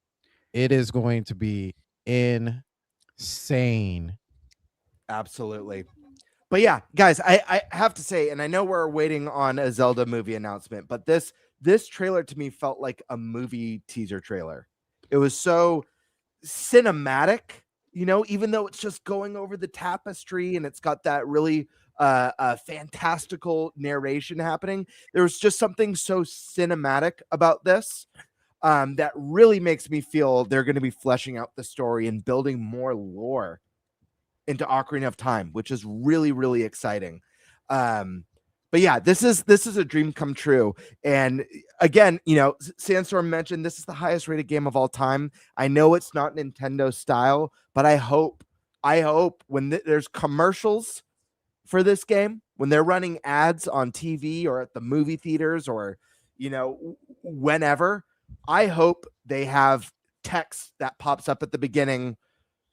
It is going to be insane. Absolutely. But yeah, guys, I have to say, and I know we're waiting on a Zelda movie announcement, but this trailer to me felt like a movie teaser trailer. It was so cinematic, you know, even though it's just going over the tapestry and it's got that really fantastical narration happening. There was just something so cinematic about this that really makes me feel they're going to be fleshing out the story and building more lore into Ocarina of Time, which is really, really exciting. But yeah, this is a dream come true. And again, Sandstorm mentioned this is the highest rated game of all time. I know it's not Nintendo style, but I hope when there's commercials for this game, when they're running ads on TV or at the movie theaters or, whenever, I hope they have text that pops up at the beginning.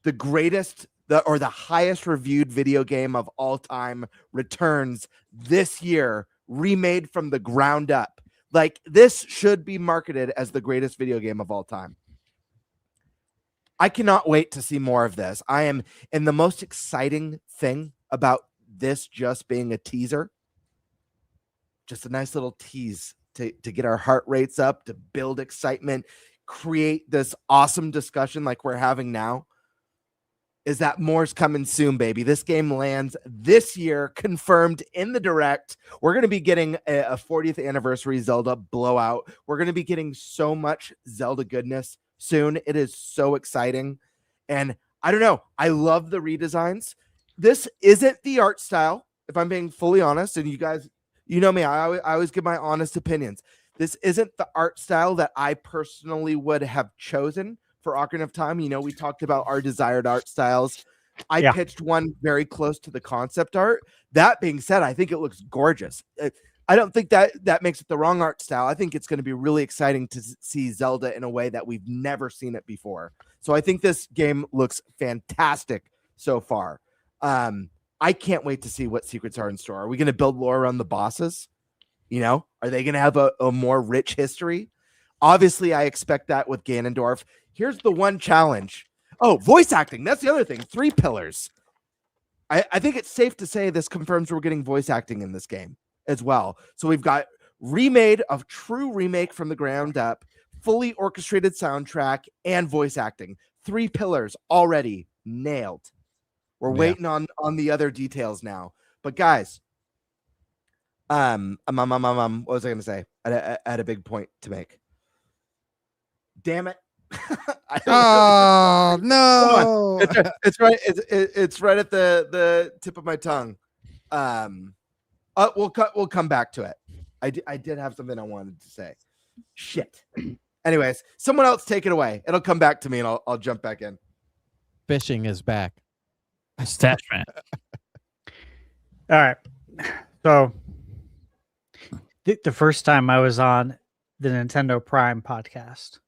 The greatest or the highest reviewed video game of all time returns this year, remade from the ground up. Like, this should be marketed as the greatest video game of all time. I cannot wait to see more of this. And the most exciting thing about this just being a teaser, just a nice little tease to get our heart rates up, to build excitement, create this awesome discussion like we're having now, is that more's coming soon, baby. This game lands this year, confirmed in the direct. We're going to be getting a 40th anniversary Zelda blowout. We're going to be getting so much Zelda goodness soon. It is so exciting. And I don't know, I love the redesigns. This isn't the art style, if I'm being fully honest. And you guys, you know me, I always give my honest opinions. This isn't the art style that I personally would have chosen for Ocarina of Time. We talked about our desired art styles. I pitched one very close to the concept art. That being said, I think it looks gorgeous. I don't think that makes it the wrong art style. I think it's going to be really exciting to see Zelda in a way that we've never seen it before. So I think this game looks fantastic so far. I can't wait to see what secrets are in store. Are we going to build lore around the bosses? Are they going to have a more rich history? Obviously, I expect that with Ganondorf. Here's the one challenge. Oh, voice acting. That's the other thing. 3 pillars. I think it's safe to say this confirms we're getting voice acting in this game as well. So we've got true remake from the ground up, fully orchestrated soundtrack, and voice acting. 3 pillars already nailed. We're waiting on the other details now. But guys, what was I going to say? I had a big point to make. Damn it. Oh no! It's right. It's right at the tip of my tongue. We'll come back to it. I did have something I wanted to say. Shit. Anyways, someone else take it away. It'll come back to me, and I'll jump back in. Fishing is back. Stash man. All right. So the first time I was on the Nintendo Prime podcast,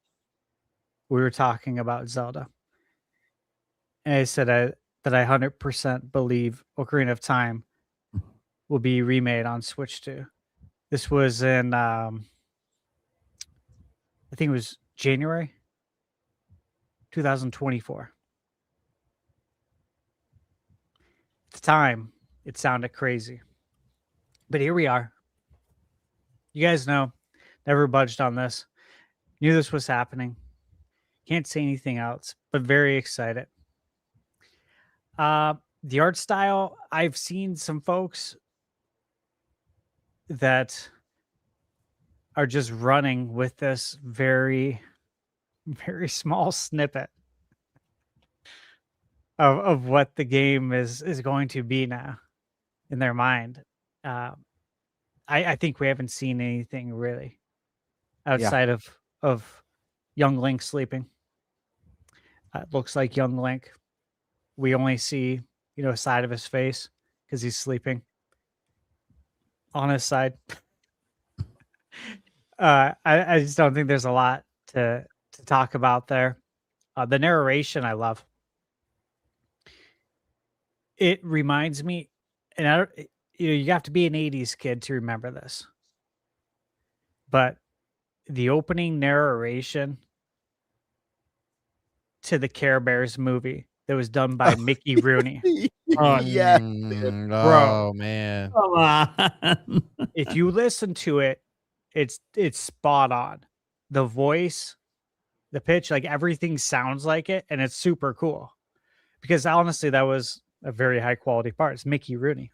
we were talking about Zelda. And I said that I 100% believe Ocarina of Time will be remade on Switch 2. This was in, I think it was January 2024. At the time, it sounded crazy. But here we are. You guys know, never budged on this. Knew this was happening. Can't say anything else, but very excited. The art style, I've seen some folks that are just running with this very, very small snippet of what the game is going to be now in their mind. I think we haven't seen anything really outside of young Link sleeping. It looks like young Link. We only see, a side of his face because he's sleeping on his side. I just don't think there's a lot to talk about there. The narration I love. It reminds me, and you have to be an 80s kid to remember this, but the opening narration to the Care Bears movie that was done by Mickey Rooney. Yeah. Oh man. Come on. If you listen to it, it's spot on. The voice, the pitch, like everything sounds like it, and it's super cool. Because honestly, that was a very high quality part. It's Mickey Rooney.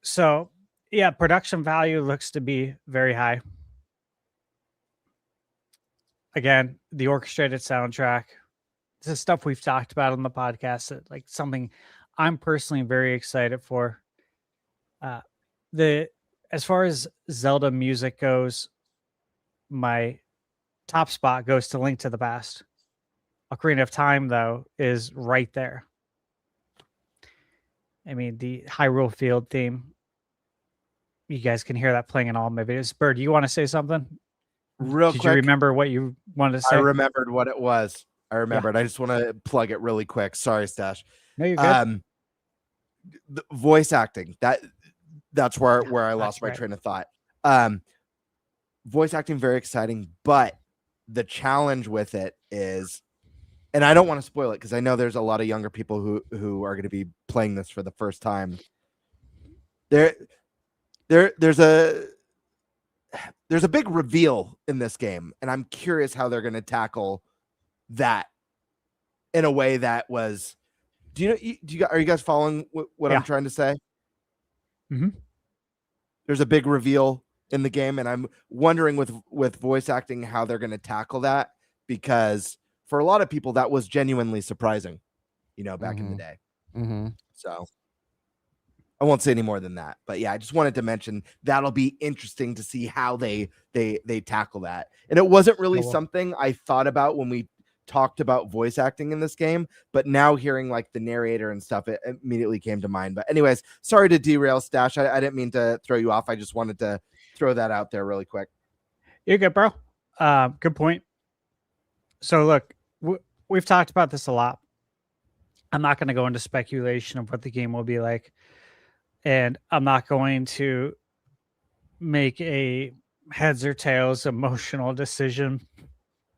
So yeah, production value looks to be very high. Again, the orchestrated soundtrack, this is stuff we've talked about on the podcast. That, like, something I'm personally very excited for. As far as Zelda music goes, my top spot goes to Link to the Past. Ocarina of Time, though, is right there. I mean, the Hyrule Field theme. You guys can hear that playing in all my videos. Bird, you want to say something? Real Did quick, you remember what you wanted to say? I remembered what it was. I remembered. I just want to plug it really quick. Sorry, Stash. No, you're good. The voice acting. That's where I lost my train of thought. Voice acting, very exciting, but the challenge with it is, and I don't want to spoil it because I know there's a lot of younger people who are going to be playing this for the first time. There's a big reveal in this game, and I'm curious how they're going to tackle that in a way that was. Are you guys following what I'm trying to say? Mm-hmm. There's a big reveal in the game, and I'm wondering with voice acting how they're going to tackle that, because for a lot of people that was genuinely surprising, back in the day. Mm-hmm. So I won't say any more than that, but yeah, I just wanted to mention that'll be interesting to see how they tackle that. And it wasn't really something I thought about when we talked about voice acting in this game, but now hearing like the narrator and stuff, it immediately came to mind. But anyways, sorry to derail, Stash. I didn't mean to throw you off. I just wanted to throw that out there really quick. You're good, bro. Good point. So look, we've talked about this a lot. I'm not going to go into speculation of what the game will be like, and I'm not going to make a heads or tails emotional decision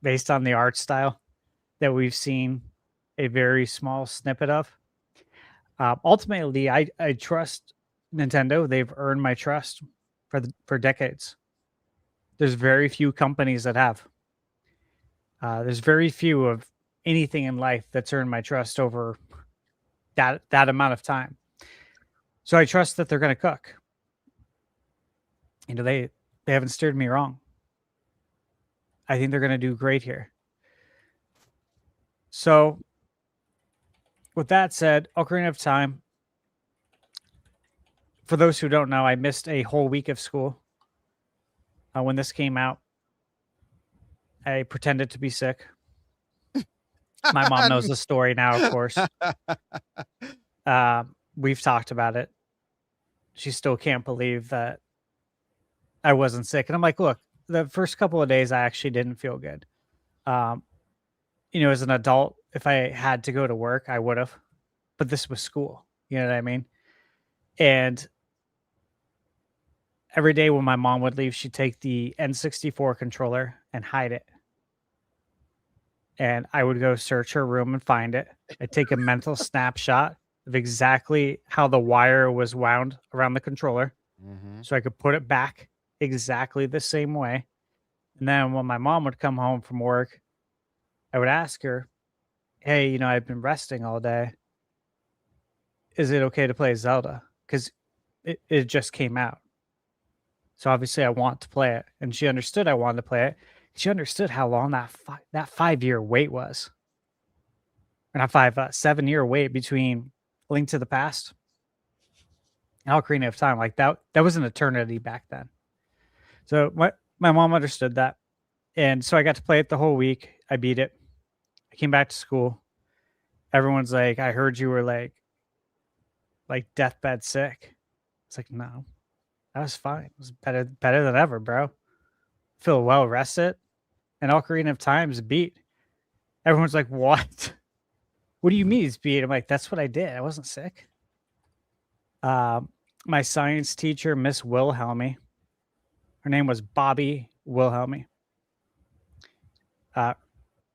based on the art style that we've seen a very small snippet of. Ultimately, I trust Nintendo. They've earned my trust for decades. There's very few companies that have. There's very few of anything in life that's earned my trust over that amount of time. So I trust that they're going to cook. They haven't steered me wrong. I think they're going to do great here. So, with that said, Ocarina of Time. For those who don't know, I missed a whole week of school when this came out. I pretended to be sick. My mom knows the story now, of course. We've talked about it. She still can't believe that I wasn't sick. And I'm like, look, the first couple of days, I actually didn't feel good. As an adult, if I had to go to work, I would have. But this was school. You know what I mean? And every day when my mom would leave, she'd take the N64 controller and hide it. And I would go search her room and find it. I'd take a mental snapshot of exactly how the wire was wound around the controller, so I could put it back exactly the same way. And then when my mom would come home from work, I would ask her, hey, I've been resting all day. Is it okay to play Zelda? Because it just came out. So obviously I want to play it. And she understood I wanted to play it. She understood how long that 5-year wait was. Or not 7-year wait between Link to the Past and Ocarina of Time. Like that was an eternity back then. So my mom understood that. And so I got to play it the whole week. I beat it. I came back to school. Everyone's like, I heard you were like deathbed sick. It's like, no, that was fine. It was better than ever, bro. Feel well rested. And Ocarina of Time is beat. Everyone's like, what? What do you mean it's beat? I'm like, that's what I did. I wasn't sick. My science teacher, Miss Wilhelmy, her name was Bobby Wilhelmy.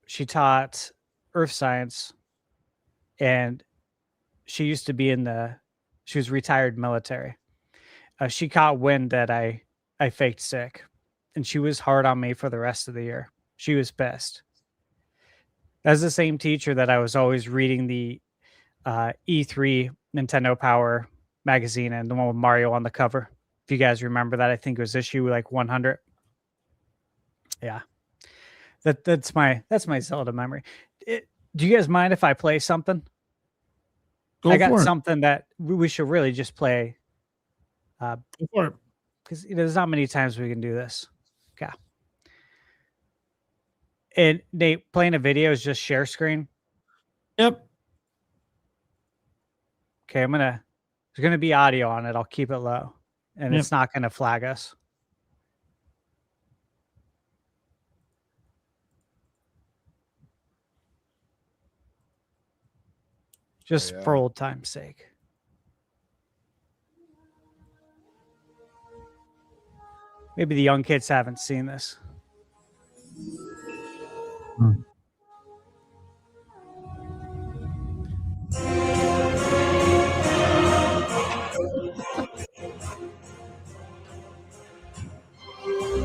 She taught earth science, and she used to be she was retired military. She caught wind that I faked sick, and she was hard on me for the rest of the year. She was pissed. That's the same teacher that I was always reading the E3 Nintendo Power magazine, and the one with Mario on the cover. If you guys remember that, I think it was issue like 100. Yeah. That's my Zelda memory. Do you guys mind if I play something? Go I got for it. something that we should really just play. Go for it. Because there's not many times we can do this. Okay. And Nate, playing a video is just share screen. Yep. Okay, there's gonna be audio on it. I'll keep it low. And Yep. it's not gonna flag us. Just for old time's sake. Maybe the young kids haven't seen this.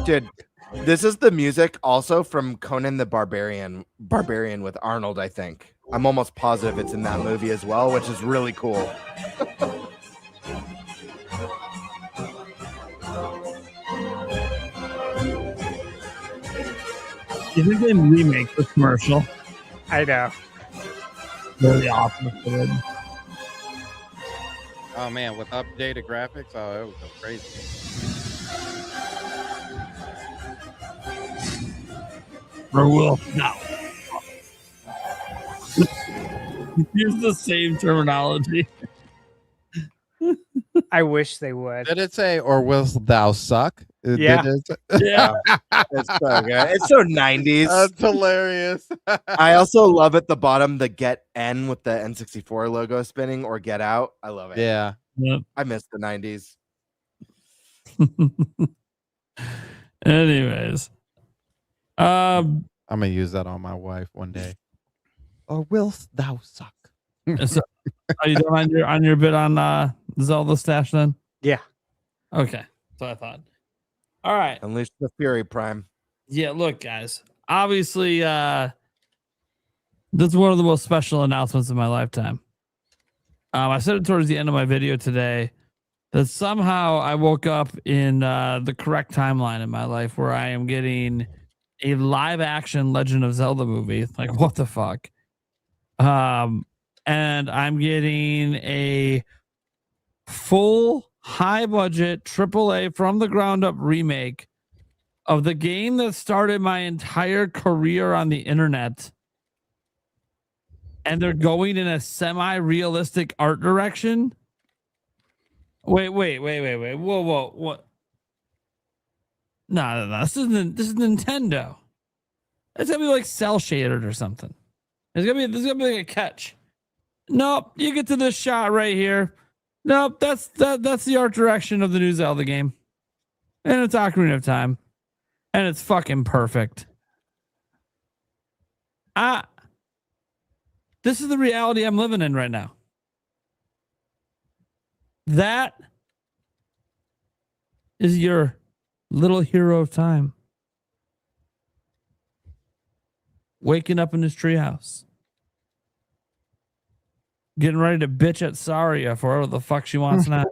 Dude, this is the music also from Conan the Barbarian with Arnold, I think. I'm almost positive it's in that movie as well, which is really cool. You think they remake this commercial? I know. Really opposite. Oh man, with updated graphics, oh, it would go crazy. Or will no. Use the same terminology. I wish they would. Did it say, or wilt thou suck? Yeah. Yeah. It's so good. It's so 90s. That's hilarious. I also love at the bottom the get N with the N64 logo spinning or get out. I love it. Yeah. Yep. I miss the 90s. Anyways. I'm gonna use that on my wife one day. Or wilt thou suck? So, are you done on your bit on Zelda Stash then? Yeah. Okay. So I thought. All right. Unleash the Fury Prime. Yeah, look, guys. Obviously, this is one of the most special announcements of my lifetime. I said it towards the end of my video today that somehow I woke up in the correct timeline in my life where I am getting a live action Legend of Zelda movie. Like, what the fuck? And I'm getting a full high budget AAA from the ground up remake of the game that started my entire career on the internet. And they're going in a semi-realistic art direction. Wait. Whoa. What? No. This is Nintendo. It's gonna be like cell shaded or something. There's gonna be like a catch. Nope, you get to this shot right here. Nope, that's the art direction of the new Zelda game. And it's Ocarina of Time. And it's fucking perfect. This is the reality I'm living in right now. That is your little hero of time. Waking up in his treehouse. Getting ready to bitch at Saria for whatever the fuck she wants now.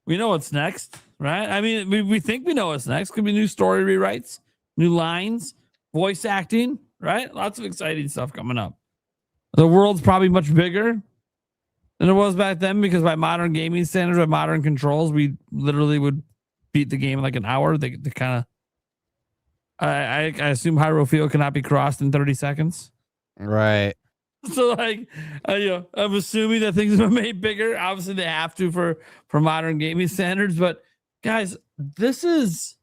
We know what's next, right? I mean, we think we know what's next. Could be new story rewrites, new lines, voice acting, right? Lots of exciting stuff coming up. The world's probably much bigger than it was back then because by modern gaming standards, by modern controls, we literally would beat the game in like an hour. They kind of, I assume Hyrule Field cannot be crossed in 30 seconds. Right. So like, I'm assuming that things are made bigger. Obviously, they have to for modern gaming standards. But guys, this is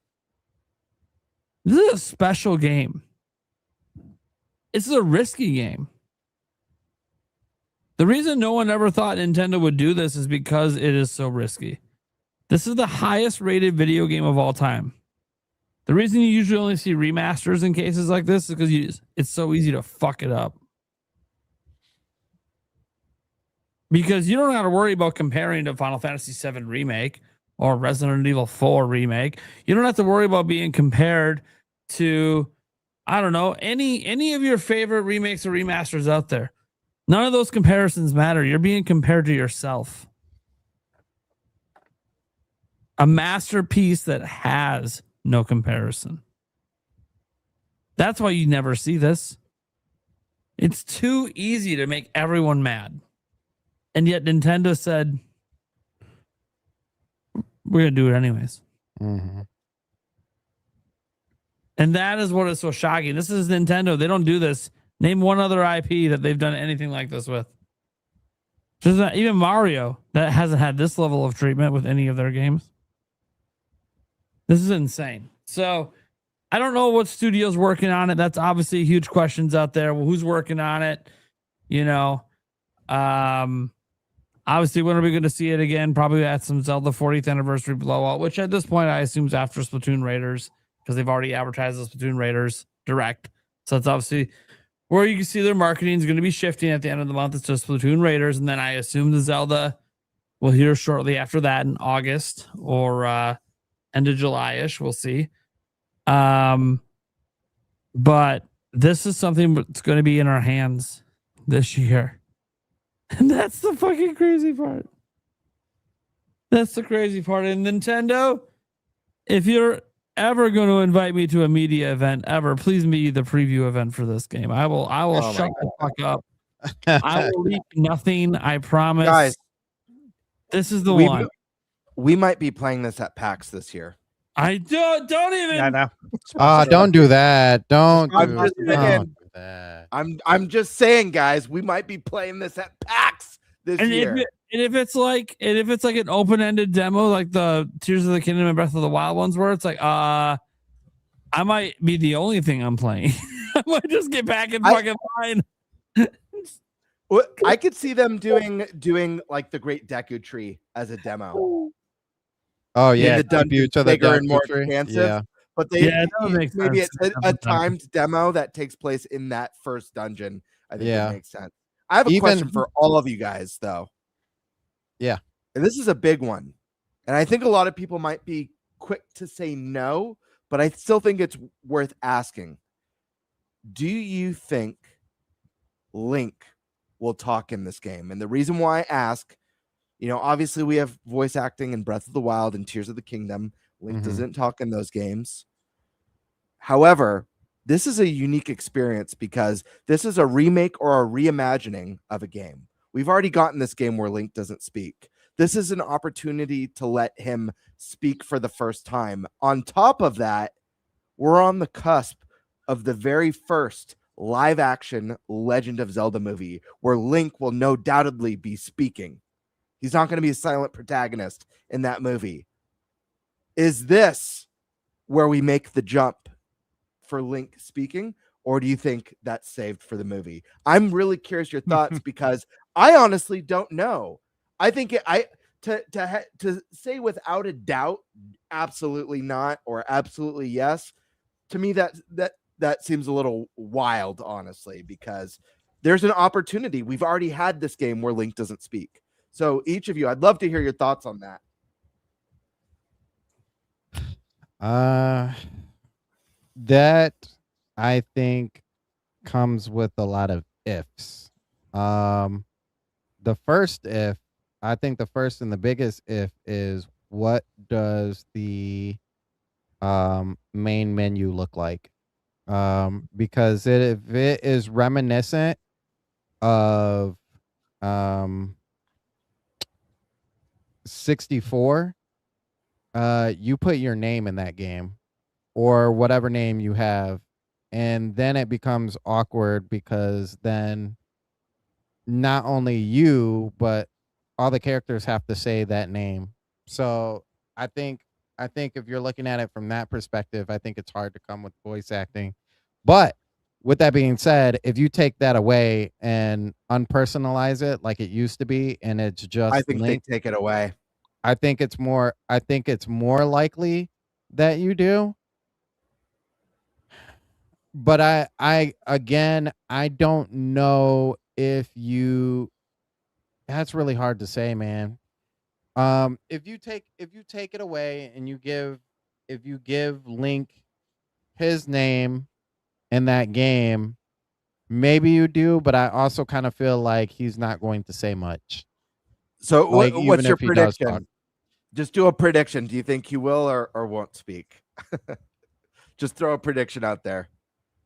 a special game. This is a risky game. The reason no one ever thought Nintendo would do this is because it is so risky. This is the highest rated video game of all time. The reason you usually only see remasters in cases like this is because it's so easy to fuck it up. Because you don't have to worry about comparing to Final Fantasy VII Remake or Resident Evil 4 Remake. You don't have to worry about being compared to, I don't know, any of your favorite remakes or remasters out there. None of those comparisons matter. You're being compared to yourself. A masterpiece that has no comparison. That's why you never see this. It's too easy to make everyone mad. And yet Nintendo said, we're going to do it anyways. Mm-hmm. And that is what is so shocking. This is Nintendo. They don't do this. Name one other IP that they've done anything like this with. There's not, even Mario that hasn't had this level of treatment with any of their games. This is insane. So I don't know what studio's working on it. That's obviously huge questions out there. Well, who's working on it? You know, obviously, when are we going to see it again? Probably at some Zelda 40th anniversary blowout, which at this point I assume is after Splatoon Raiders, because they've already advertised the Splatoon Raiders Direct. So that's obviously where you can see their marketing is going to be shifting at the end of the month. It's just Splatoon Raiders. And then I assume the Zelda will hear shortly after that in August or end of July-ish. We'll see. But this is something that's going to be in our hands this year. And that's the fucking crazy part. That's the crazy part. And Nintendo, if you're ever going to invite me to a media event ever, please be the preview event for this game. I will shut the fuck up. I will leak nothing. I promise. Guys, this is the one. We might be playing this at PAX this year. I don't even. Yeah, no. Don't do that. Don't do that. I'm just saying, guys, we might be playing this at PAX this year. If it's like an open-ended demo, like the Tears of the Kingdom and Breath of the Wild ones, where it's like, I might be the only thing I'm playing. I might just get back in fucking line. I could see them doing like the Great Deku Tree as a demo. Oh yeah, the dungeon to the bigger and more tree. expansive. Yeah. But maybe it's a timed demo that takes place in that first dungeon. I think that makes sense. I have a question for all of you guys, though. Yeah. And this is a big one. And I think a lot of people might be quick to say no, but I still think it's worth asking. Do you think Link will talk in this game? And the reason why I ask, obviously we have voice acting in Breath of the Wild and Tears of the Kingdom. Link doesn't talk in those games. However, this is a unique experience because this is a remake or a reimagining of a game. We've already gotten this game where Link doesn't speak. This is an opportunity to let him speak for the first time. On top of that, we're on the cusp of the very first live action Legend of Zelda movie where Link will no doubtedly be speaking. He's not going to be a silent protagonist in that movie. Is this where we make the jump for Link speaking, or do you think that's saved for the movie? I'm really curious your thoughts because I honestly don't know. I think to say without a doubt, absolutely not, or absolutely yes, to me that seems a little wild, honestly, because there's an opportunity. We've already had this game where Link doesn't speak. So each of you, I'd love to hear your thoughts on that. That I think comes with a lot of ifs. The first if, I think the first and the biggest if is, what does the main menu look like? Because if it is reminiscent of 64, you put your name in that game or whatever name you have, and then it becomes awkward because then not only you but all the characters have to say that name. So I think if you're looking at it from that perspective, I think it's hard to come with voice acting. But with that being said, if you take that away and unpersonalize it like it used to be, and it's just I think Link, they take it away. I think it's more likely that you do. But I don't know if you, that's really hard to say, man. If you take it away and you give Link his name in that game, maybe you do, but I also kind of feel like he's not going to say much. So like, what's your prediction? Just do a prediction. Do you think he will or won't speak? Just throw a prediction out there.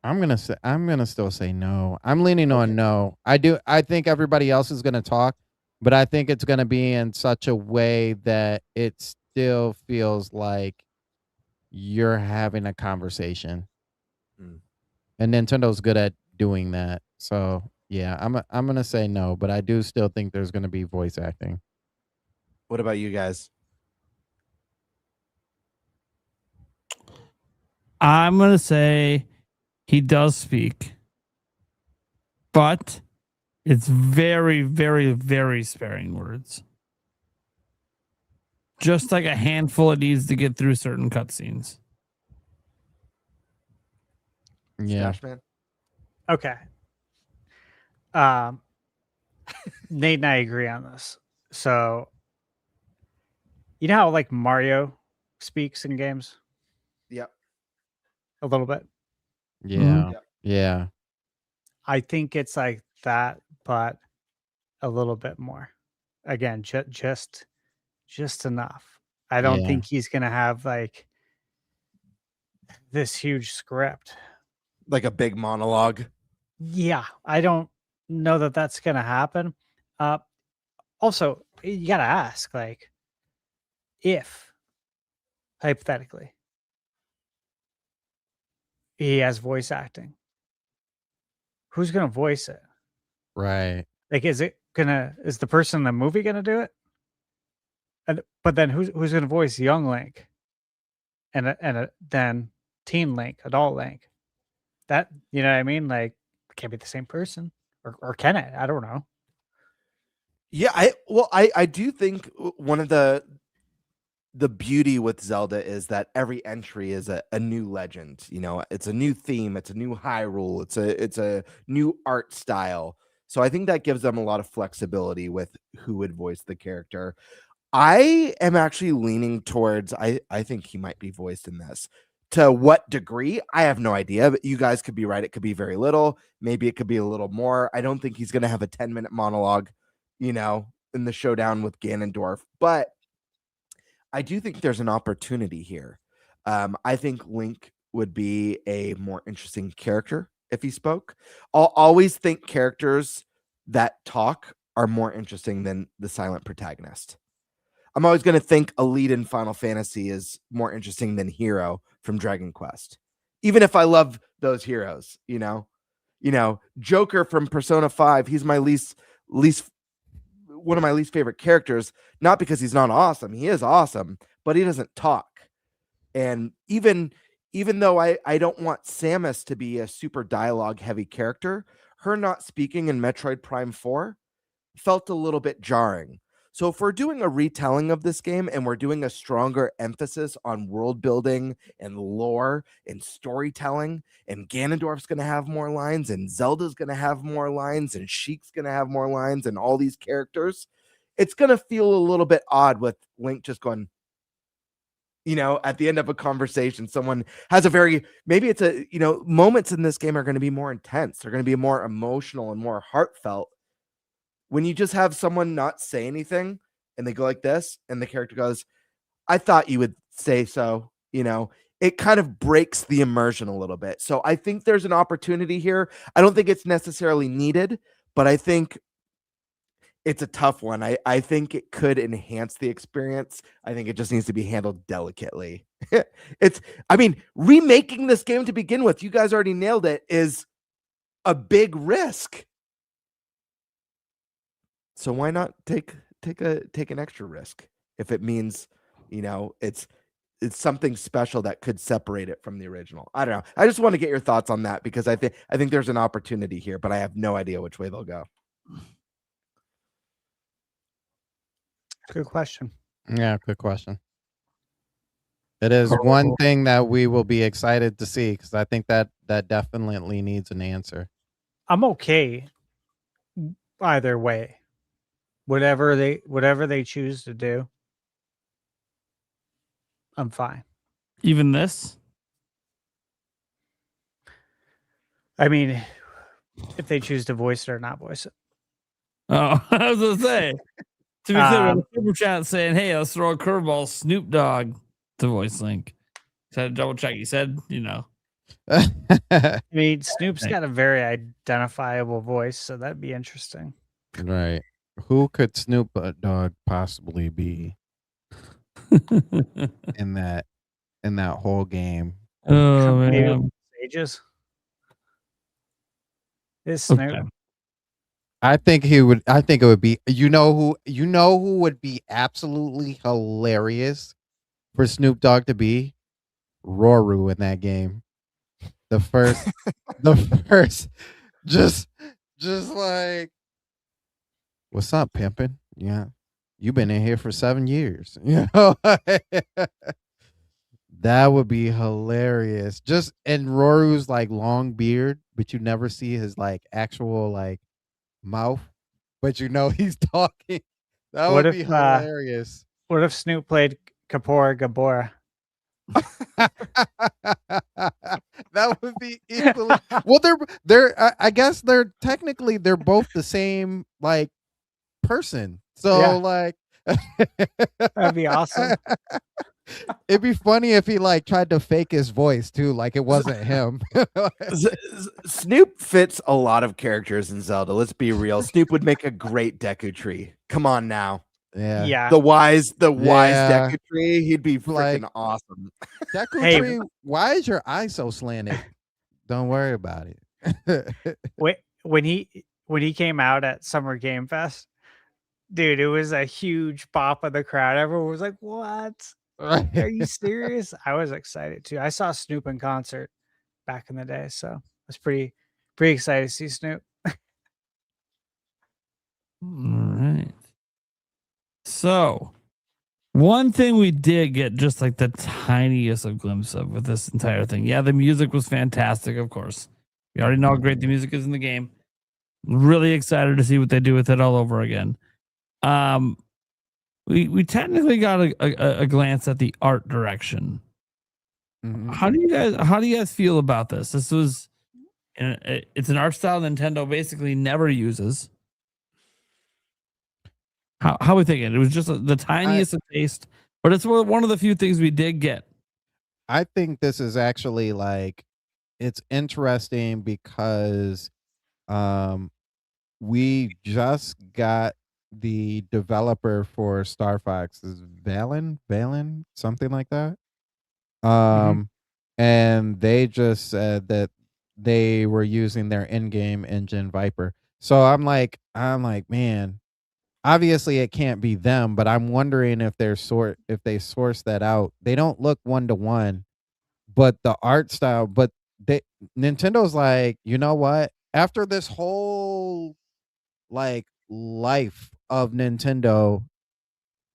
I'm gonna still say no. I'm leaning on no. I think everybody else is gonna talk, but I think it's gonna be in such a way that it still feels like you're having a conversation. Mm. And Nintendo's good at doing that. So yeah, I'm gonna say no, but I do still think there's gonna be voice acting. What about you guys? I'm gonna say he does speak, but it's very, very, very sparing words. Just like a handful it needs to get through certain cutscenes. Yeah. Stash Man? Okay. Nate and I agree on this. So, you know how like Mario speaks in games Yep. a little bit? Yeah. Yep. Yeah. I think it's like that, but a little bit more. Again, just enough. I don't Yeah. think he's gonna have like this huge script. Like a big monologue. Yeah, I don't know that that's gonna happen. Also, you gotta ask, like, if hypothetically he has voice acting, who's gonna voice it? Right. Like, is the person in the movie gonna do it? But then who's gonna voice young Link and then teen Link, adult Link? That, you know what I mean? Like, it can't be the same person, or can it? I don't know. Yeah, I do think one of the beauty with Zelda is that every entry is a new legend. You know, it's a new theme, it's a new Hyrule, it's a new art style. So I think that gives them a lot of flexibility with who would voice the character. I am actually leaning towards I think he might be voiced in this. To what degree? I have no idea, but you guys could be right. It could be very little. Maybe it could be a little more. I don't think he's going to have a 10-minute monologue, you know, in the showdown with Ganondorf, but I do think there's an opportunity here. I think Link would be a more interesting character if he spoke. I'll always think characters that talk are more interesting than the silent protagonist. I'm always going to think a lead in Final Fantasy is more interesting than Hero from Dragon Quest. Even if I love those heroes, you know, Joker from Persona 5, he's my least one of my least favorite characters, not because he's not awesome. He is awesome, but he doesn't talk. And even though I don't want Samus to be a super dialogue heavy character, her not speaking in Metroid Prime 4 felt a little bit jarring. So if we're doing a retelling of this game and we're doing a stronger emphasis on world building and lore and storytelling, and Ganondorf's going to have more lines and Zelda's going to have more lines and Sheik's going to have more lines and all these characters, it's going to feel a little bit odd with Link just going, you know, at the end of a conversation, someone has maybe it's moments in this game are going to be more intense. They're going to be more emotional and more heartfelt. When you just have someone not say anything and they go like this and the character goes, I thought you would say so, you know, it kind of breaks the immersion a little bit. So I think there's an opportunity here. I don't think it's necessarily needed, but I think it's a tough one. I think it could enhance the experience. I think it just needs to be handled delicately. Remaking this game to begin with, you guys already nailed it, is a big risk. So why not take an extra risk if it means, you know, it's something special that could separate it from the original. I don't know. I just want to get your thoughts on that because I think there's an opportunity here, but I have no idea which way they'll go. Good question. Yeah, good question. It is one thing that we will be excited to see because I think that definitely needs an answer. I'm okay either way. Whatever they choose to do, I'm fine. Even this? I mean, if they choose to voice it or not voice it. Oh, I was gonna say. To be clear, the super chat saying, "Hey, let's throw a curveball, Snoop Dogg to voice Link." So I had to double check. You said, you know, I mean, Snoop's got a very identifiable voice, so that'd be interesting. Right. Who could Snoop Dogg possibly be in that whole game? Oh Maybe man. Sages. Is Snoop? Okay. I think he would. I think it would be. You know who would be absolutely hilarious for Snoop Dogg to be? Roru in that game. The first, just like, what's up, pimpin'? Yeah, you've been in here for 7 years. You know, that would be hilarious. Just and Roru's like long beard, but you never see his like actual like mouth, but you know he's talking. That What would if, be hilarious. What if Snoop played Kapora Gabora? That would be equally well. I guess they're technically they're both the same like person. So Yeah. like That'd be awesome. it'd be funny if he like tried to fake his voice too, like it wasn't him. Snoop fits a lot of characters in Zelda. Let's be real. Snoop would make a great Deku Tree. Come on now. Yeah. Yeah. The wise Yeah. Deku Tree. He'd be freaking Like- awesome. Deku Hey. Tree, why is your eye so slanted? Don't worry about it. When he came out at Summer Game Fest, dude, it was a huge pop of the crowd. Everyone was like, "What? Are you serious?" I was excited too. I saw Snoop in concert back in the day, so I was pretty excited to see Snoop. All right. So, one thing we did get just like the tiniest of glimpse of with this entire thing. Yeah, the music was fantastic, of course. We already know how great the music is in the game. Really excited to see what they do with it all over again. We technically got a glance at the art direction. Mhm. How do you guys feel about this? This was it's an art style Nintendo basically never uses. How are we thinking? It was just the tiniest of taste, but it's one of the few things we did get. I think this is actually like it's interesting because we just got the developer for Star Fox is Valen, something like that. And they just said that they were using their in-game engine Viper. So I'm like, man, obviously it can't be them, but I'm wondering if they source that out. They don't look 1-to-1, but the art style, but Nintendo's like, you know what? After this whole like life of Nintendo,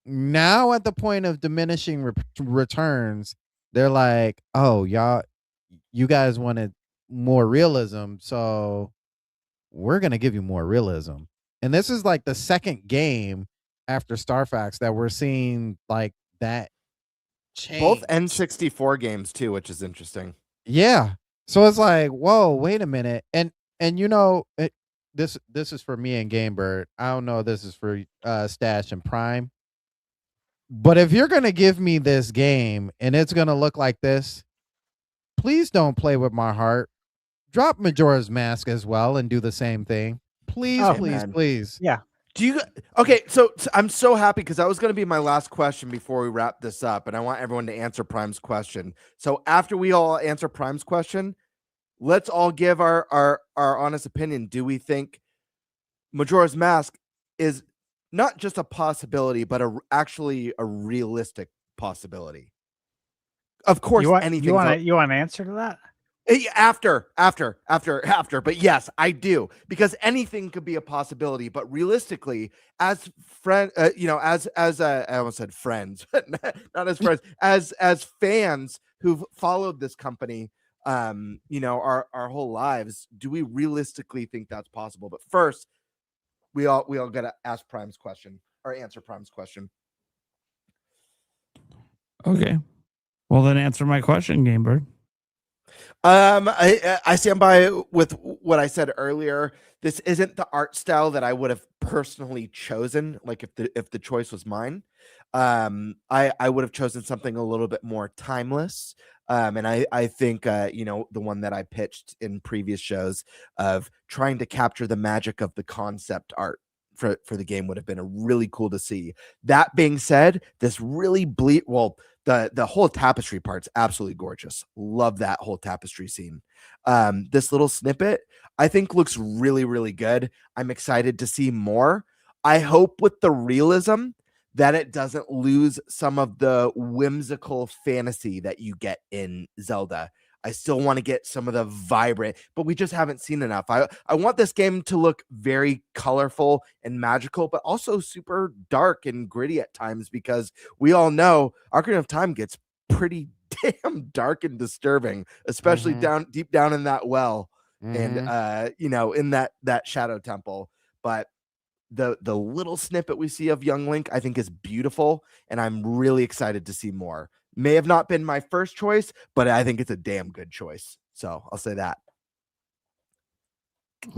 now at the point of diminishing returns, they're like, oh, you guys wanted more realism, so we're gonna give you more realism. And this is like the second game after Star Fox that we're seeing like that change. Both N64 games too, which is interesting. Yeah. So it's like, whoa, wait a minute. And you know, this is for me and GameBird. I don't know if this is for Stash and Prime. But if you're going to give me this game and it's going to look like this, please don't play with my heart. Drop Majora's Mask as well and do the same thing. Please, Oh, please, man. please. Yeah. Do you okay? So I'm so happy because that was going to be my last question before we wrap this up, and I want everyone to answer Prime's question. So after we all answer Prime's question, let's all give our honest opinion. Do we think Majora's Mask is not just a possibility, but actually a realistic possibility? Of course, anything. You want an answer to that? After, but yes, I do, because anything could be a possibility. But realistically, as I almost said friends, not as friends, as fans who've followed this company, our whole lives, do we realistically think that's possible? But first, we all gotta ask Prime's question or answer Prime's question. Okay, well then answer my question, GameBird. I stand by with what I said earlier. This isn't the art style that I would have personally chosen. Like if the choice was mine, I would have chosen something a little bit more timeless. And I think, you know, the one that I pitched in previous shows of trying to capture the magic of the concept art for the game would have been a really cool to see. That being said, this really the whole tapestry part's absolutely gorgeous. Love that whole tapestry scene. This little snippet I think looks really, really good. I'm excited to see more. I hope with the realism that it doesn't lose some of the whimsical fantasy that you get in Zelda. I still want to get some of the vibrant, but we just haven't seen enough. I want this game to look very colorful and magical, but also super dark and gritty at times, because we all know Ocarina of Time gets pretty damn dark and disturbing, especially deep down in that well and you know, in that shadow temple. But the little snippet we see of young Link I think is beautiful, and I'm really excited to see more. May have not been my first choice, but I think it's a damn good choice. So I'll say that.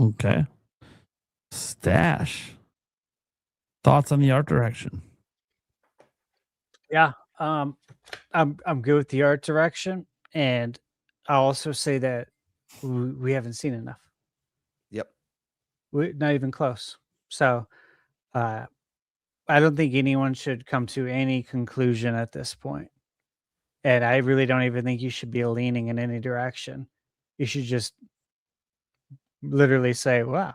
Okay. Stash. Thoughts on the art direction? Yeah, I'm good with the art direction, and I'll also say that we haven't seen enough. Yep. We're not even close. So I don't think anyone should come to any conclusion at this point. And I really don't even think you should be leaning in any direction. You should just literally say, wow,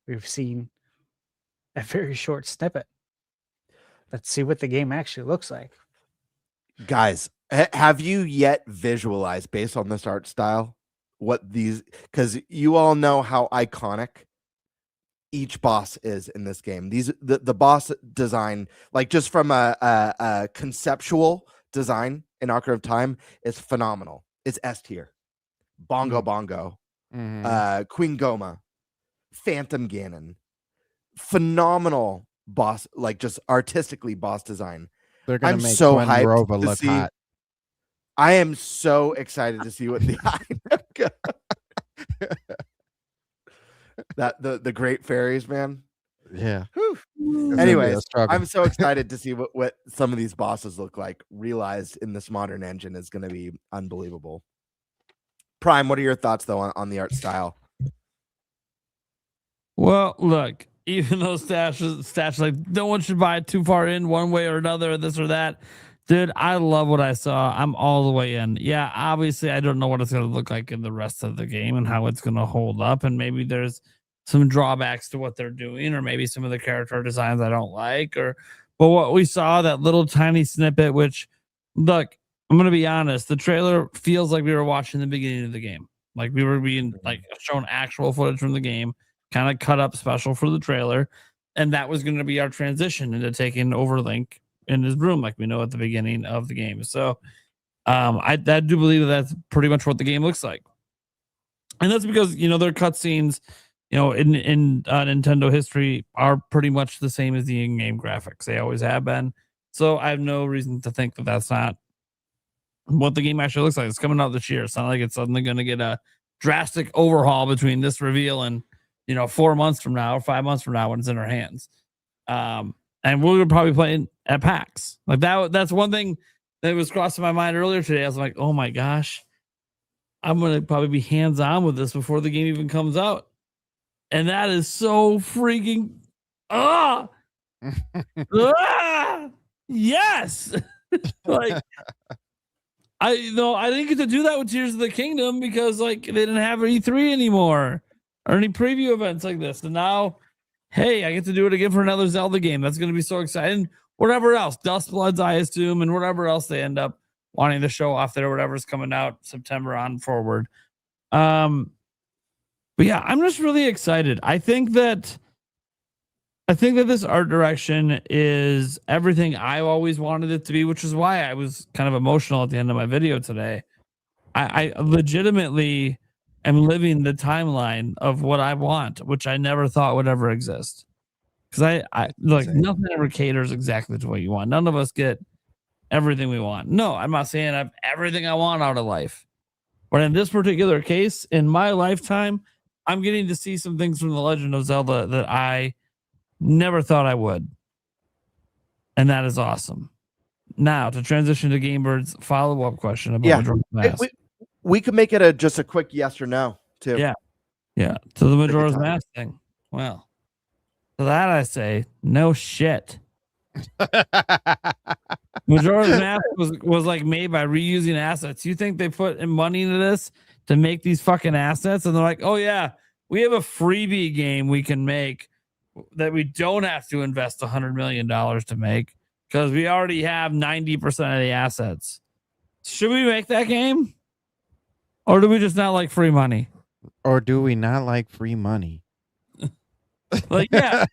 we've seen a very short snippet. Let's see what the game actually looks like. Guys, have you yet visualized, based on this art style, what these, because you all know how iconic each boss is in this game. The boss design, like just from a conceptual design in Ocarina of Time, is phenomenal. It's S tier. Bongo Bongo, Queen Goma, Phantom Ganon, phenomenal boss, like just artistically boss design. They're gonna I'm make so Gwen hyped Rova to look see. hot. I am so excited to see what the great fairies, man. Yeah. Anyways, I'm so excited to see what some of these bosses look like realized in this modern engine. Is going to be unbelievable. Prime, what are your thoughts though on the art style? Well, look, even though Stash like no one should buy it too far in one way or another, this or that. Dude, I love what I saw. I'm all the way in. Yeah, obviously, I don't know what it's going to look like in the rest of the game and how it's going to hold up. And maybe there's some drawbacks to what they're doing, or maybe some of the character designs I don't like. But what we saw, that little tiny snippet, which, look, I'm going to be honest, the trailer feels like we were watching the beginning of the game. Like we were being like shown actual footage from the game, kind of cut up special for the trailer. And that was going to be our transition into taking over Link in his room, like we know at the beginning of the game. So I do believe that that's pretty much what the game looks like. And that's because, you know, their cutscenes, you know, in Nintendo history are pretty much the same as the in-game graphics. They always have been. So I have no reason to think that that's not what the game actually looks like. It's coming out this year. It's not like it's suddenly going to get a drastic overhaul between this reveal and, you know, 4 months from now or 5 months from now when it's in our hands. And we're probably playing at PAX. Like that's one thing that was crossing my mind earlier today. I was like, oh my gosh, I'm going to probably be hands-on with this before the game even comes out. And that is so freaking, yes. Like, I didn't get to do that with Tears of the Kingdom because like they didn't have E3 anymore or any preview events like this. And now, hey, I get to do it again for another Zelda game. That's going to be so exciting. Whatever else, Dustbloods, I assume, and whatever else they end up wanting to show off there, whatever's coming out September on forward. But yeah, I'm just really excited. I think that this art direction is everything I always wanted it to be, which is why I was kind of emotional at the end of my video today. I legitimately am living the timeline of what I want, which I never thought would ever exist. Because I like nothing ever caters exactly to what you want. None of us get everything we want. No, I'm not saying I have everything I want out of life. But in this particular case, in my lifetime, I'm getting to see some things from The Legend of Zelda that I never thought I would. And that is awesome. Now to transition to GameBird's follow-up question about Yeah. Majora's Mask. We could make it just a quick yes or no too. Yeah. To the Majora's time. Mask thing. Well, to that I say no shit. Majora's Mask was like made by reusing assets. You think they put in money into this to make these fucking assets, and they're like, oh yeah, we have a freebie game we can make that we don't have to invest $100 million to make because we already have 90% of the assets. Should we make that game? Or do we just not like free money? Or do we not like free money? Like, yeah,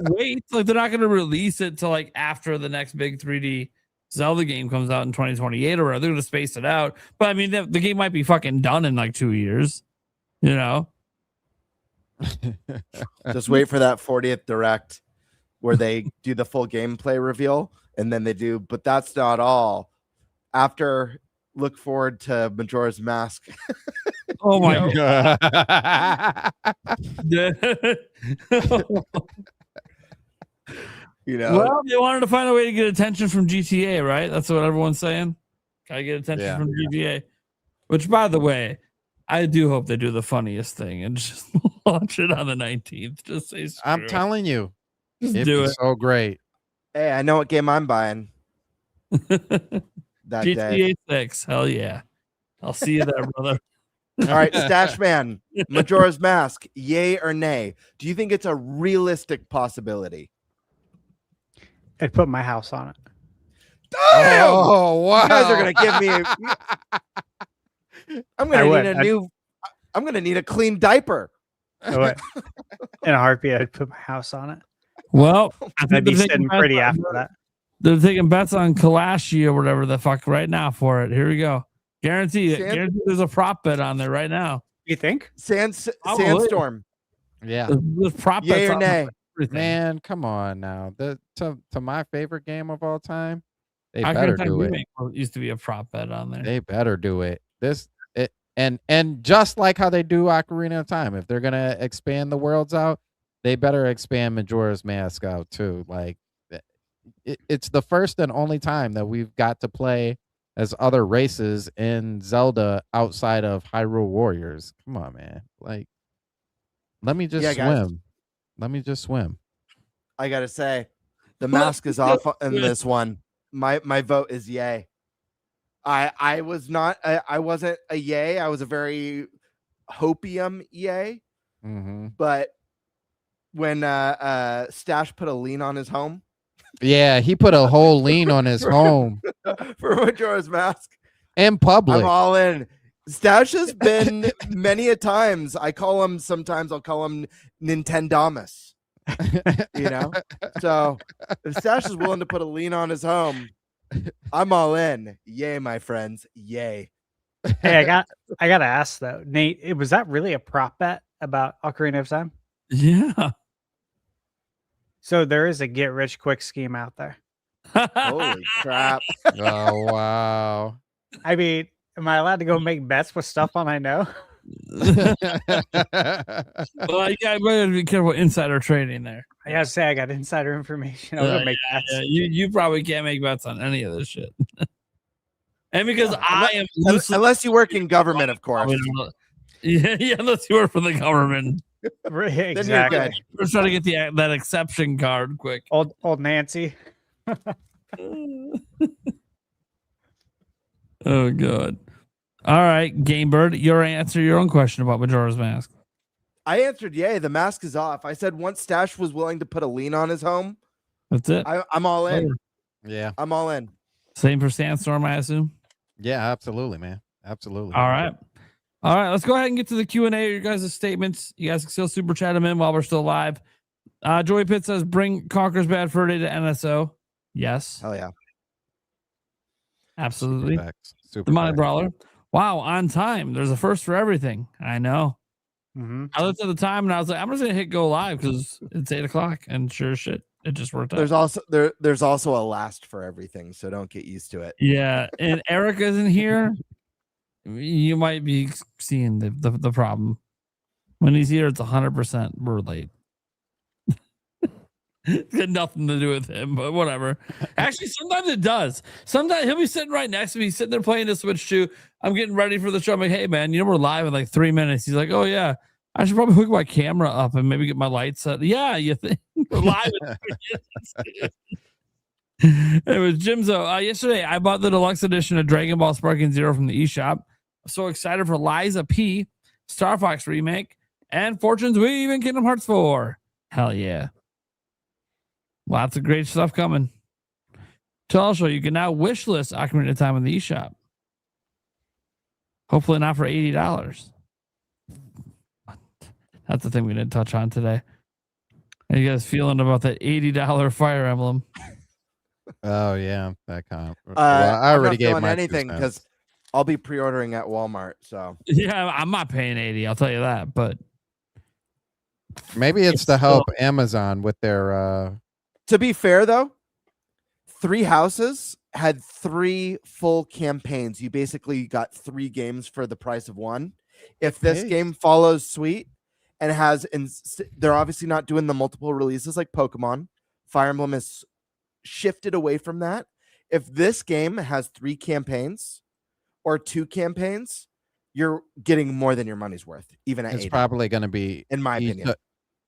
wait. Like, they're not going to release it till like after the next big 3D Zelda game comes out in 2028 or whatever. They're going to space it out. But I mean, the game might be fucking done in like 2 years, you know? Just wait for that 40th Direct where they do the full gameplay reveal, and then they do, but that's not all. After, look forward to Majora's Mask. Oh my God. You know, Well, they wanted to find a way to get attention from GTA, right? That's what everyone's saying. Gotta get attention from GTA. Which, by the way, I do hope they do the funniest thing and just launch it on the 19th. Just say, I'm telling you, just it'd do be it. so great. hey, I know what game I'm buying that day. GTA 6. Hell yeah. I'll see you there, brother. All right, Stash Man, Majora's Mask, yay or nay? Do you think it's a realistic possibility? I'd put my house on it. Damn! Oh, wow. You guys are gonna give me. I'm gonna need a clean diaper. I would. In a heartbeat, I'd put my house on it. Well, I think I'd be they're taking sitting bets pretty on- after that. They're taking bets on Kalashi or whatever the fuck right now for it. Here we go. Guarantee it. Guarantee there's a prop bet on there right now. You think? Probably. Sandstorm. Yeah. There's prop Yay bets or on nay? everything. Man, come on now. To my favorite game of all time, they Ocarina better of Time do it. remake used to be a prop bet on there. They better do it. And just like how they do Ocarina of Time, if they're gonna expand the worlds out, they better expand Majora's Mask out too. Like it's the first and only time that we've got to play as other races in Zelda outside of Hyrule Warriors. Come on, man. Like, let me just Yeah, guys. swim. Let me just swim. I gotta say, the mask is off in this one. My vote is yay. I wasn't a yay. I was a very hopium yay. Mm-hmm. But when Stash put a lean on his home Yeah, he put a whole lean on his home for Majora's Mask, in public. I'm all in. Stash has been many a times. I'll call him Nintendomus. You know? So if Stash is willing to put a lean on his home, I'm all in. Yay, my friends. Yay. Hey, I gotta ask though, Nate, was that really a prop bet about Ocarina of Time? Yeah. So there is a get rich quick scheme out there. Holy crap. Oh wow. I mean, am I allowed to go make bets with stuff on I know? Well, yeah, I better be careful insider trading there. I gotta say I got insider information. I'll go make bets. Yeah, you probably can't make bets on any of this shit. And because I am Unless you work in government, of course. Yeah, unless you work for the government. Exactly. We're trying to get that exception card quick. Old Nancy. Oh god. All right, GameBird, your answer your own question about Majora's Mask. I answered yay. The mask is off. I said once Stash was willing to put a lean on his home, That's it. I'm all in. Yeah. I'm all in. Same for Sandstorm, I assume. Yeah, absolutely, man. Absolutely. All right. All right, let's go ahead and get to the Q&A. Your guys' statements. You guys can still super chat them in while we're still live. Joey Pitt says, bring Conker's Bad Fur Day to NSO. Yes. Hell yeah. Absolutely. Super The Money facts. Brawler. Wow, on time. There's a first for everything. I know. Mm-hmm. I looked at the time and I was like, I'm just going to hit go live because it's 8 o'clock. And sure as shit, it just worked out. There's also a last for everything, so don't get used to it. Yeah. And Eric isn't here. You might be seeing the problem. When he's here, it's 100% we're late. It's got nothing to do with him, but whatever. Actually, sometimes it does. Sometimes he'll be sitting right next to me, sitting there playing the Switch 2. I'm getting ready for the show. I'm like, hey, man, we're live in like 3 minutes. He's like, oh, yeah, I should probably hook my camera up and maybe get my lights set. Yeah, you think we're live in 3 minutes. It was Jimzo. Yesterday, I bought the deluxe edition of Dragon Ball Sparking Zero from the eShop. I'm so excited for Liza P, Star Fox Remake, and Fortune's Weave and Kingdom Hearts 4. Hell yeah. Lots of great stuff coming. To also, you can now wish list Ocarina of Time in the eShop. Hopefully not for $80. That's the thing we didn't touch on today. How you guys feeling about that $80 Fire Emblem? Oh yeah, that kind of. I already gave my anything because I'll be pre-ordering at Walmart. So yeah, I'm not paying $80. I'll tell you that. But maybe it's to help Amazon with their. To be fair, though, 3 Houses had 3 full campaigns. You basically got 3 games for the price of 1. If this game follows suit and has, they're obviously not doing the multiple releases like Pokemon. Fire Emblem is shifted away from that. If this game has 3 campaigns or 2 campaigns, you're getting more than your money's worth. Even at it's $80. Probably going to be, in my opinion,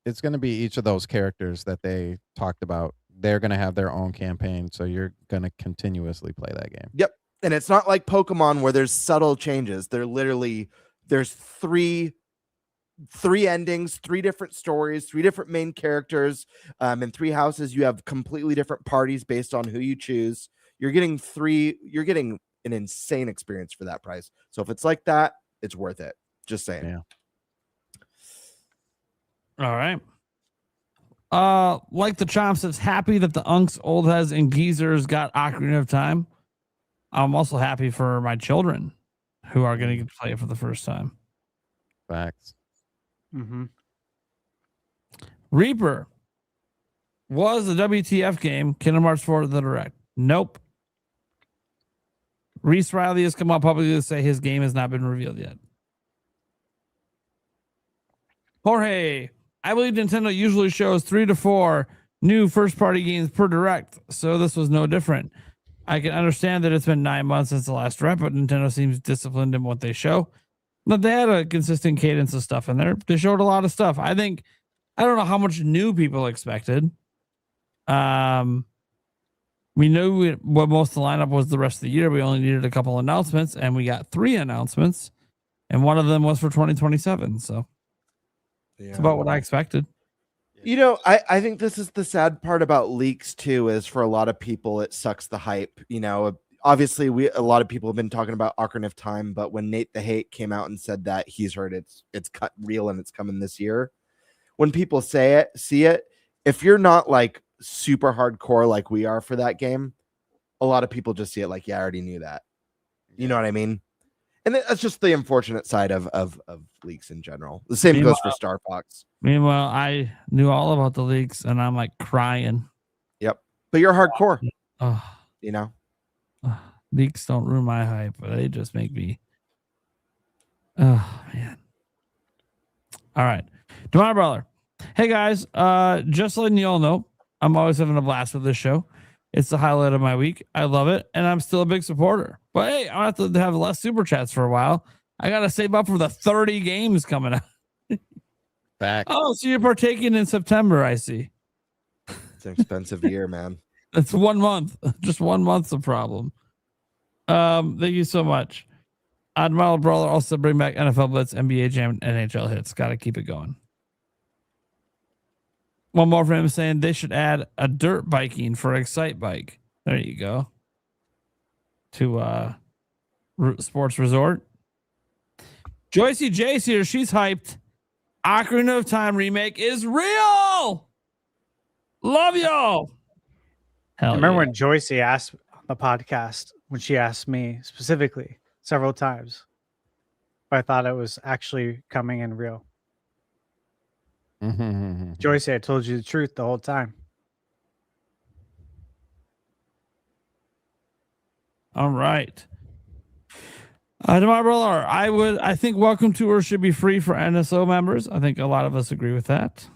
it's going to be each of those characters that they talked about. They're going to have their own campaign, so you're going to continuously play that game. Yep, and it's not like Pokemon where there's subtle changes. There's 3 endings, 3 different stories, 3 different main characters. In 3 Houses, you have completely different parties based on who you choose. You're getting an insane experience for that price. So if it's like that, it's worth it. Just saying. Yeah. All right. Like the Chomp says, happy that the Unks, Old Heads, and Geezers got Ocarina of Time. I'm also happy for my children who are going to get to play it for the first time. Facts. Mm-hmm. Reaper. Was the WTF game Kingdom Hearts 4 the Direct? Nope. Reese Riley has come out publicly to say his game has not been revealed yet. Jorge. I believe Nintendo usually shows 3 to 4 new first-party games per Direct, so this was no different. I can understand that it's been 9 months since the last Direct, but Nintendo seems disciplined in what they show. But they had a consistent cadence of stuff in there. They showed a lot of stuff. I don't know how much new people expected. We knew what most of the lineup was the rest of the year. We only needed a couple announcements, and we got 3 announcements, and one of them was for 2027, so. It's about what I expected. I think this is the sad part about leaks too, is for a lot of people, it sucks the hype. Obviously a lot of people have been talking about Ocarina of Time, but when Nate the Hate came out and said that he's heard it's cut real and it's coming this year, when people see it, if you're not like super hardcore like we are for that game, a lot of people just see it like, yeah, I already knew that. You know what I mean? And that's just the unfortunate side of leaks in general. The same goes for Star Fox. Meanwhile, I knew all about the leaks, and I'm like crying. Yep. But you're hardcore. Leaks don't ruin my hype, but they just make me. Oh, man. All right. Tomorrow, brother. Hey, guys. Just letting you all know, I'm always having a blast with this show. It's the highlight of my week. I love it, and I'm still a big supporter. But hey, I'll have to have less super chats for a while. I got to save up for the 30 games coming out. Back. Oh, so you're partaking in September, I see. It's an expensive year, man. It's 1 month. Just 1 month's a problem. Thank you so much. Admiral Brawler also bring back NFL Blitz, NBA Jam, and NHL hits. Got to keep it going. One more from him saying they should add a dirt biking for Excite Bike. There you go. To Sports Resort. Joycey Jace here. She's hyped. Ocarina of Time remake is real. Love y'all. I remember when Joycey asked on the podcast, when she asked me specifically several times, but I thought it was actually coming in real. Joycey, I told you the truth the whole time. All right. Tomorrow, I think Welcome Tour should be free for NSO members. I think a lot of us agree with that.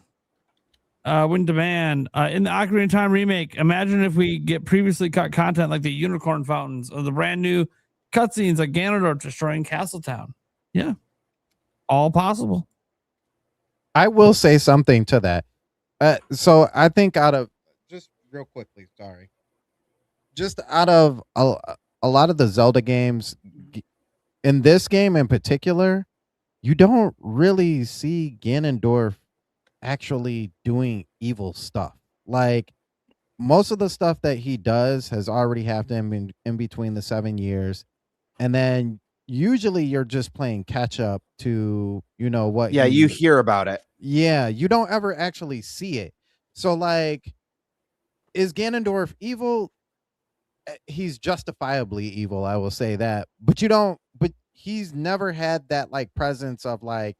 Wind Demand. In the Ocarina of Time remake, imagine if we get previously cut content like the unicorn fountains or the brand new cutscenes like Ganondorf destroying Castletown. Yeah. All possible. I will say something to that. So I think out of just real quickly, sorry. Just out of a lot of the Zelda games, in this game in particular, you don't really see Ganondorf actually doing evil stuff. Like most of the stuff that he does has already happened in between the 7 years, and then usually you're just playing catch up to what. Yeah, you hear about it. Yeah, you don't ever actually see it. So like, is Ganondorf evil? He's justifiably evil, I will say that. But he's never had that like presence of like,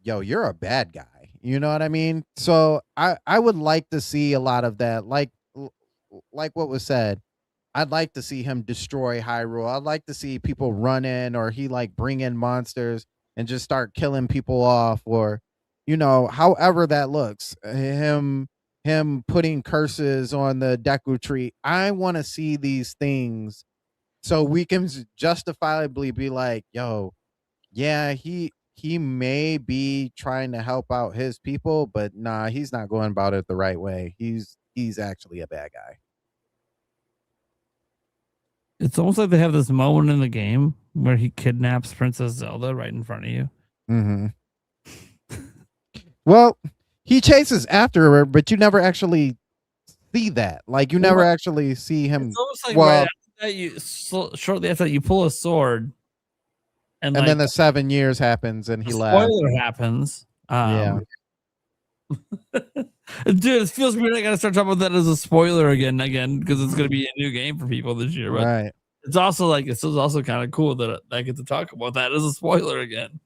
yo, you're a bad guy. You know what I mean? So I would like to see a lot of that. Like what was said, I'd like to see him destroy Hyrule. I'd like to see people run in, or he like bring in monsters and just start killing people off, or however that looks. Him putting curses on the Deku tree. I want to see these things so we can justifiably be like, yo, yeah, he may be trying to help out his people, but nah, he's not going about it the right way. He's actually a bad guy. It's almost like they have this moment in the game where he kidnaps Princess Zelda right in front of you. Mm-hmm. Well, he chases after her, but you never actually see that. Like you never actually see him. It's almost like right after that shortly after that you pull a sword, and then the 7 years happens, and he left. Spoiler happens. Yeah. Dude, it feels weird. I gotta start talking about that as a spoiler again, because it's gonna be a new game for people this year. But right. It's also like kind of cool that I get to talk about that as a spoiler again.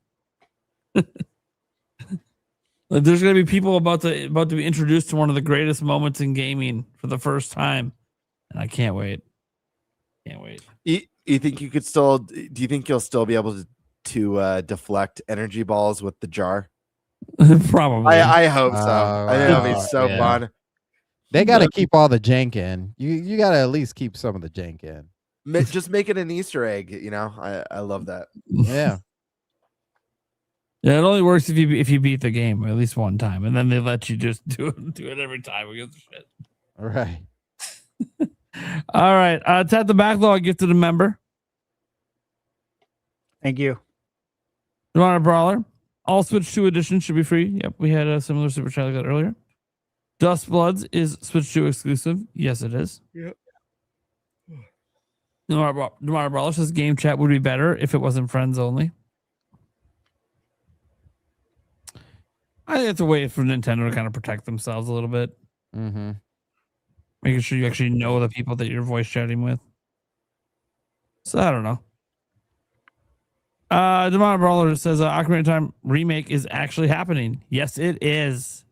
Like, there's gonna be people about to be introduced to one of the greatest moments in gaming for the first time, and I can't wait. Can't wait. You think you could still? Do you think you'll still be able to deflect energy balls with the jar? Probably. I hope so. I think it'll be so fun. They got to keep all the jank in. You got to at least keep some of the jank in. Just make it an Easter egg. I love that. Yeah. Yeah, it only works if you beat the game at least one time, and then they let you just do it every time. Who gives a shit? All right. All right. Tap the backlog gifted a member. Thank you. You want a brawler? All Switch 2 editions should be free. Yep, we had a similar super chat like that earlier. Dust Bloods is Switch 2 exclusive. Yes, it is. Yep. Demar Brawler says game chat would be better if it wasn't friends only. I think it's a way for Nintendo to kind of protect themselves a little bit. Mm-hmm. Making sure you actually know the people that you're voice chatting with. So I don't know. Demar Brawler says Ocarina of Time remake is actually happening. Yes, it is.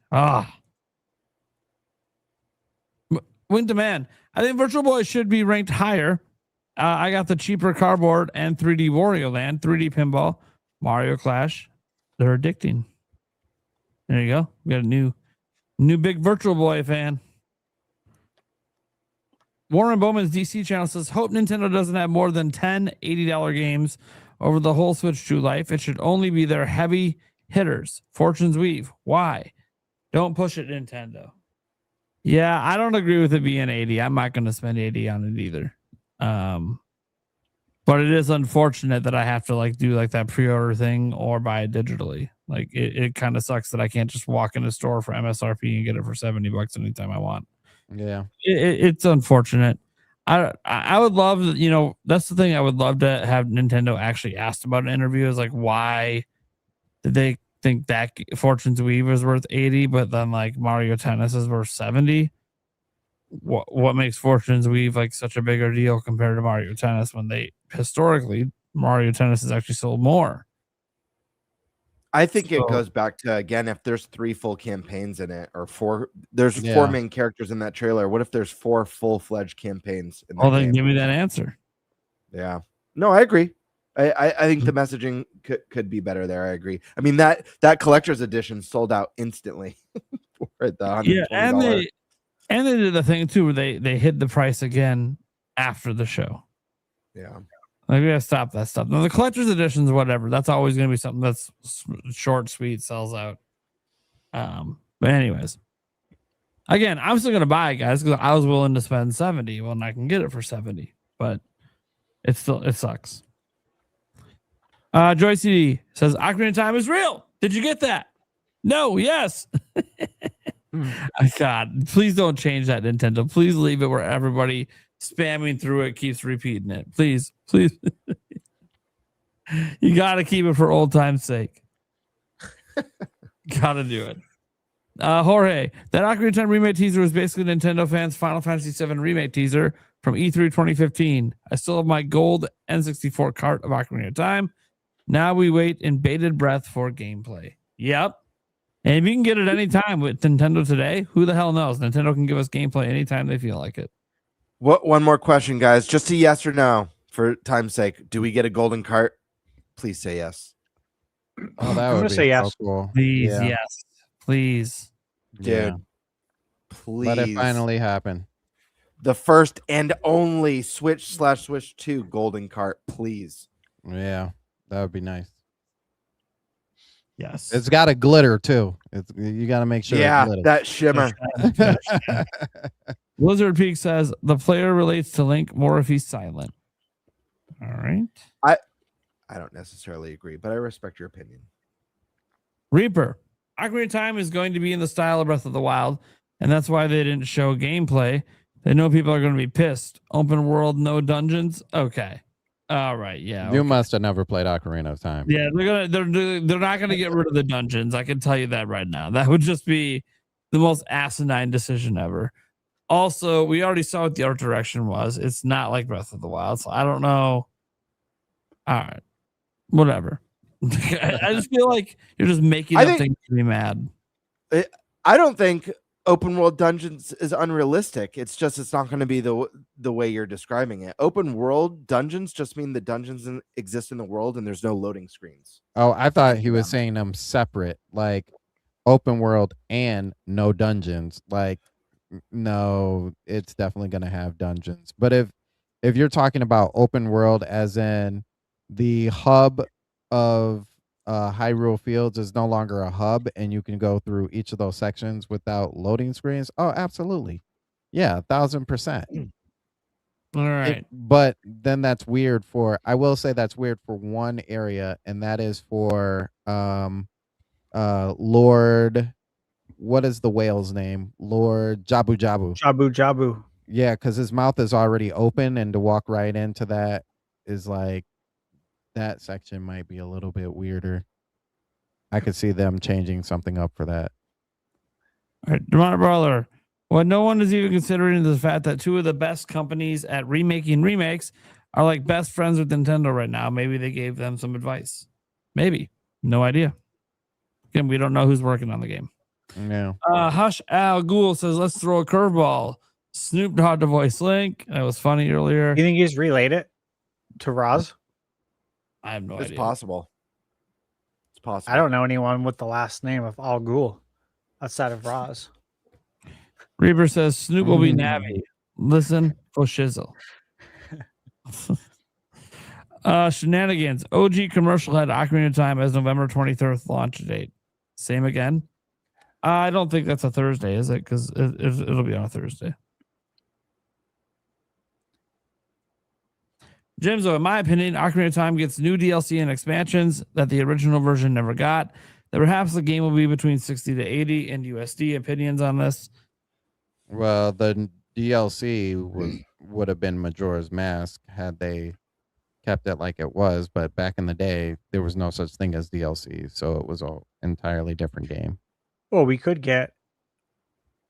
Wind Demand. I think Virtual Boy should be ranked higher. I got the cheaper cardboard and 3D Wario Land, 3D Pinball, Mario Clash. They're addicting. There you go. We got a new big Virtual Boy fan. Warren Bowman's DC channel says, hope Nintendo doesn't have more than 10 $80 games over the whole Switch 2 life. It should only be their heavy hitters. Fortune's Weave. Why? Don't push it, Nintendo. Yeah, I don't agree with it being 80. I'm not going to spend 80 on it either. But it is unfortunate that I have to do that pre-order thing or buy it digitally. Like it kind of sucks that I can't just walk in a store for MSRP and get it for $70 anytime I want. Yeah, it's unfortunate. I would love, that's the thing. I would love to have Nintendo actually asked about an interview is like, why did they think that Fortune's Weave is worth 80, but then like Mario Tennis is worth 70? What makes Fortune's Weave such a bigger deal compared to Mario Tennis when historically Mario Tennis has actually sold more? I think it goes back to, again, if there's 3 full campaigns in it, or 4, there's 4 main characters in that trailer. What if there's 4 full-fledged campaigns? Then give me that answer. Yeah. No, I agree. I think the messaging could be better there. I agree. I mean, that collector's edition sold out instantly for it. The Yeah, $120. and they did the thing too where they hid the price again after the show. Yeah. Like, we gotta stop that stuff. Now the collector's editions, whatever, that's always gonna be something that's short, sweet, sells out. But anyways, again, I'm still gonna buy it, guys, because I was willing to spend 70 when I can get it for 70, but it sucks. Joy CD says Ocarina of Time is real. Did you get that? No, yes. God, please don't change that, Nintendo. Please leave it where everybody spamming through it keeps repeating it. Please. You gotta keep it for old time's sake. Gotta do it. Jorge, that Ocarina of Time remake teaser was basically Nintendo fans' Final Fantasy VII remake teaser from E3 2015. I still have my gold N64 cart of Ocarina of Time. Now we wait in bated breath for gameplay. Yep. And if you can get it anytime with Nintendo today, who the hell knows? Nintendo can give us gameplay anytime they feel like it. One more question, guys. Just a yes or no for time's sake. Do we get a golden cart? Please say yes. Oh, that I'm would gonna be say yes. so cool. Please, Yeah. yes. Please. Dude. Yeah. Please. Let it finally happen. The first and only Switch/Switch 2 golden cart, please. Yeah, that would be nice. Yes. It's got to glitter too. You got to make sure. Yeah, it glitters. that shimmer. Blizzard Peak says the player relates to Link more if he's silent. All right. I don't necessarily agree, but I respect your opinion. Reaper. Ocarina of Time is going to be in the style of Breath of the Wild, and that's why they didn't show gameplay. They know people are going to be pissed. Open world, no dungeons. Okay. All right. Yeah. You okay. must have never played Ocarina of Time. Yeah, they're not gonna get rid of the dungeons. I can tell you that right now. That would just be the most asinine decision ever. Also, we already saw what the art direction was. It's not like Breath of the Wild, so I don't know. All right, whatever. I just feel like you're just making up things to be mad. I don't think open world dungeons is unrealistic. It's just it's not going to be the way you're describing it. Open world dungeons just mean the dungeons exist in the world and there's no loading screens. Oh, I thought he was saying them separate, like open world and no dungeons. Like, no, it's definitely going to have dungeons. But if you're talking about open world as in the hub of Hyrule Fields is no longer a hub and you can go through each of those sections without loading screens. Oh, absolutely. Yeah, 1000%. All right. But then that's weird I will say that's weird for one area, and that is for Lord, what is the whale's name? Lord Jabu Jabu. Jabu Jabu. Yeah, because his mouth is already open, and to walk right into that is like, that section might be a little bit weirder. I could see them changing something up for that. All right, Demonic Brawler. What no one is even considering is the fact that two of the best companies at remaking remakes are like best friends with Nintendo right now. Maybe they gave them some advice. Maybe. No idea. Again, we don't know who's working on the game. Yeah. Hush Al Ghoul says, let's throw a curveball. Snoop Dogg to voice Link. That was funny earlier. You think he's related to Roz? I have no It's idea. possible. It's possible. I don't know anyone with the last name of Al Ghul outside of Roz. Reaper says Snoop will be Navi. Listen for shizzle. Shenanigans. OG commercial had Ocarina of Time as November 23rd launch date. Same again. I don't think that's a Thursday, is it? Because it'll be on a Thursday. Jimzo, in my opinion, Ocarina of Time gets new DLC and expansions that the original version never got. That perhaps the game will be between 60 to 80 in USD. Opinions on this? Well, the DLC would have been Majora's Mask had they kept it like it was, but back in the day, there was no such thing as DLC, so it was an entirely different game. Well, we could get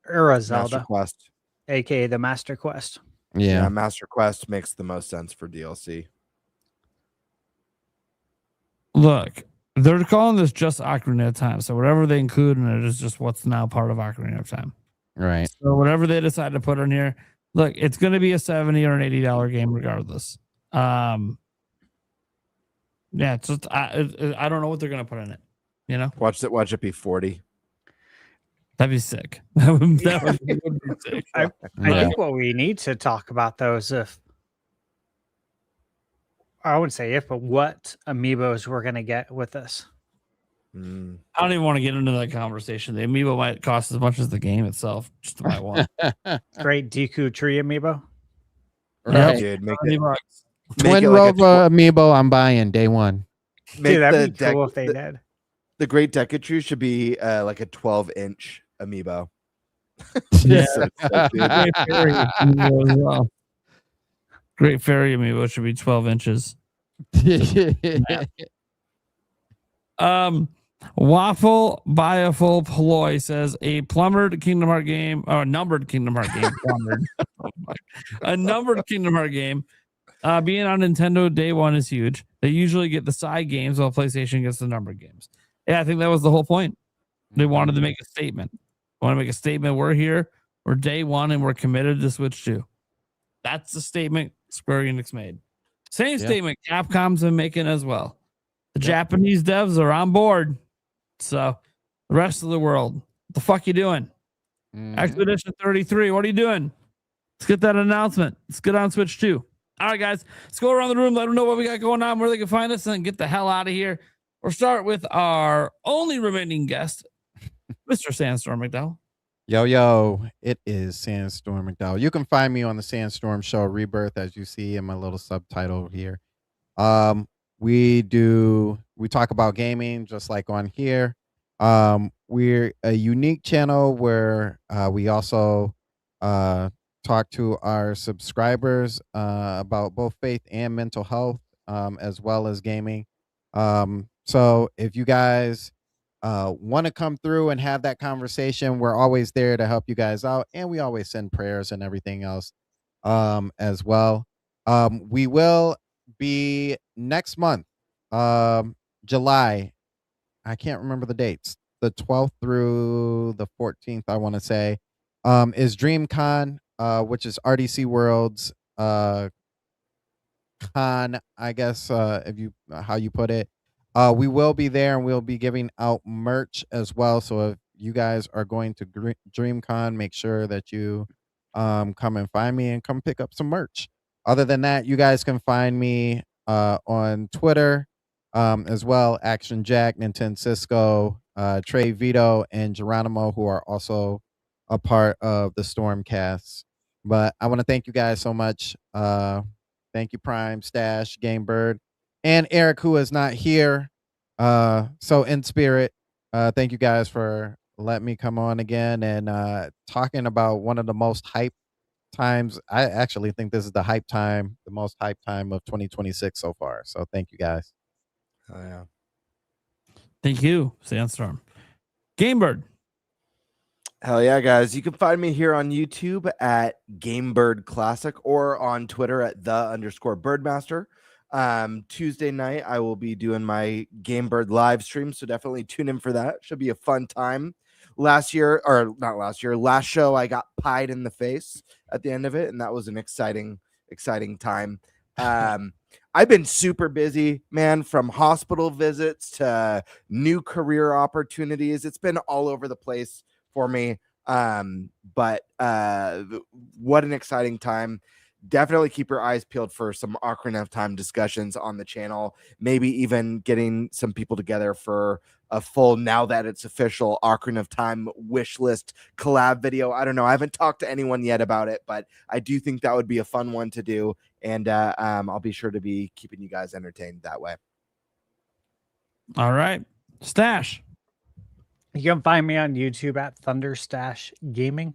Ura Master Zelda, Quest. aka the Master Quest. Yeah. Master Quest makes the most sense for DLC. Look, they're calling this just Ocarina of Time, so whatever they include in it is just what's now part of Ocarina of Time. Right. So whatever they decide to put in here, look, it's going to be a $70 or an $80 game regardless. Yeah, it's just I don't know what they're going to put in it. You know, Watch it be 40. That'd be sick. That would be sick. I think what we need to talk about though is I wouldn't say if, but what amiibos we're gonna get with this. I don't even want to get into that conversation. The amiibo might cost as much as the game itself, just to buy one. Great Deku Tree amiibo. Right. Dude, make Twin it like Rover amiibo, I'm buying day one. Dude, that'd be cool if they did. The Great Decatrue should be like a 12-inch amiibo. Yeah. So Great Fairy amiibo as well. Great Fairy amiibo should be 12 inches. Waffle Biaful Ploy says a plumbered Kingdom Heart game or a numbered Kingdom Heart game. A numbered Kingdom Heart game. Being on Nintendo day one is huge. They usually get the side games while PlayStation gets the numbered games. Yeah, I think that was the whole point. They wanted to make a statement. Want to make a statement. We're here. We're day one and we're committed to Switch 2. That's the statement Square Enix made. Same statement Capcom's been making as well. The Japanese devs are on board. So the rest of the world, what the fuck you doing? Expedition 33, what are you doing? Let's get that announcement. Let's get on Switch 2. All right, guys, let's go around the room, let them know what we got going on, where they can find us, and then get the hell out of here. We'll start with our only remaining guest, Mr. Sandstorm McDowell. Yo, it is Sandstorm McDowell. You can find me on the Sandstorm Show Rebirth, as you see in my little subtitle here. We talk about gaming just like on here. We're a unique channel where we also talk to our subscribers about both faith and mental health, as well as gaming. So if you guys want to come through and have that conversation, we're always there to help you guys out, and we always send prayers and everything else as well. We will be next month, July. I can't remember the dates. The 12th through the 14th, I want to say, is DreamCon, which is RDC World's con, I guess, if you how you put it. We will be there, and we'll be giving out merch as well. So if you guys are going to DreamCon, make sure that you come and find me and come pick up some merch. Other than that, you guys can find me on Twitter as well. Action Jack, Nintendo Cisco, Trey Vito, and Geronimo, who are also a part of the Stormcast. But I want to thank you guys so much. Thank you, Prime, Stash, GameBird, and Eric, who is not here. So in spirit, thank you guys for letting me come on again and talking about one of the most hype times. I actually think this is the most hype time of 2026 so far. So thank you guys. Oh yeah. Thank you, Sandstorm. GameBird. Hell yeah, guys. You can find me here on YouTube at GameBird Classic or on Twitter at _Birdmaster. Tuesday night, I will be doing my GameBird live stream, so definitely tune in for that. Should be a fun time. Last show, I got pied in the face at the end of it, and that was an exciting time. I've been super busy, man, from hospital visits to new career opportunities. It's been all over the place for me. But what an exciting time. Definitely keep your eyes peeled for some Ocarina of Time discussions on the channel. Maybe even getting some people together for a full, now that it's official, Ocarina of Time wish list collab video. I don't know. I haven't talked to anyone yet about it, but I do think that would be a fun one to do. And I'll be sure to be keeping you guys entertained that way. All right. Stash. You can find me on YouTube at ThunderStash Gaming.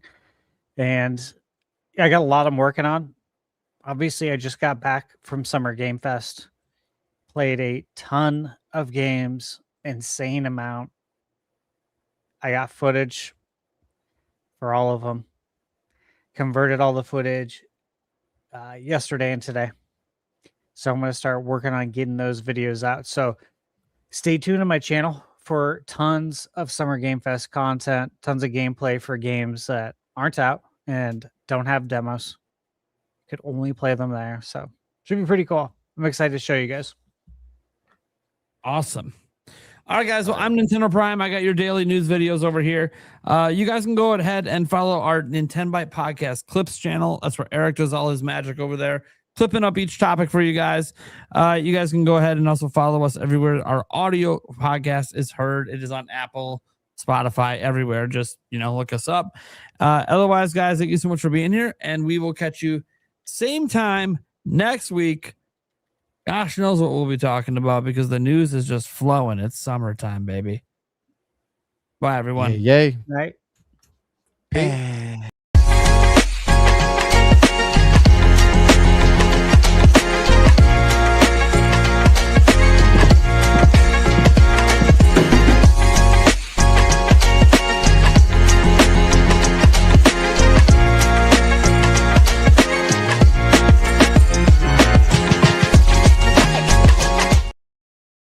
And I got a lot I'm working on. Obviously, I just got back from Summer Game Fest. Played a ton of games, insane amount. I got footage for all of them. Converted all the footage yesterday and today. So I'm going to start working on getting those videos out. So stay tuned to my channel for tons of Summer Game Fest content, tons of gameplay for games that aren't out and don't have demos. Could only play them there. So should be pretty cool. I'm excited to show you guys. Awesome. All right, guys. Well, I'm Nintendo Prime. I got your daily news videos over here. You guys can go ahead and follow our Nintenbyte Podcast Clips channel. That's where Eric does all his magic over there, clipping up each topic for you guys. You guys can go ahead and also follow us everywhere our audio podcast is heard. It is on Apple, Spotify, everywhere. Just, look us up. Otherwise, guys, thank you so much for being here, and we will catch you same time next week. Gosh knows what we'll be talking about because the news is just flowing. It's summertime, baby. Bye, everyone. Yay. Right. Peace.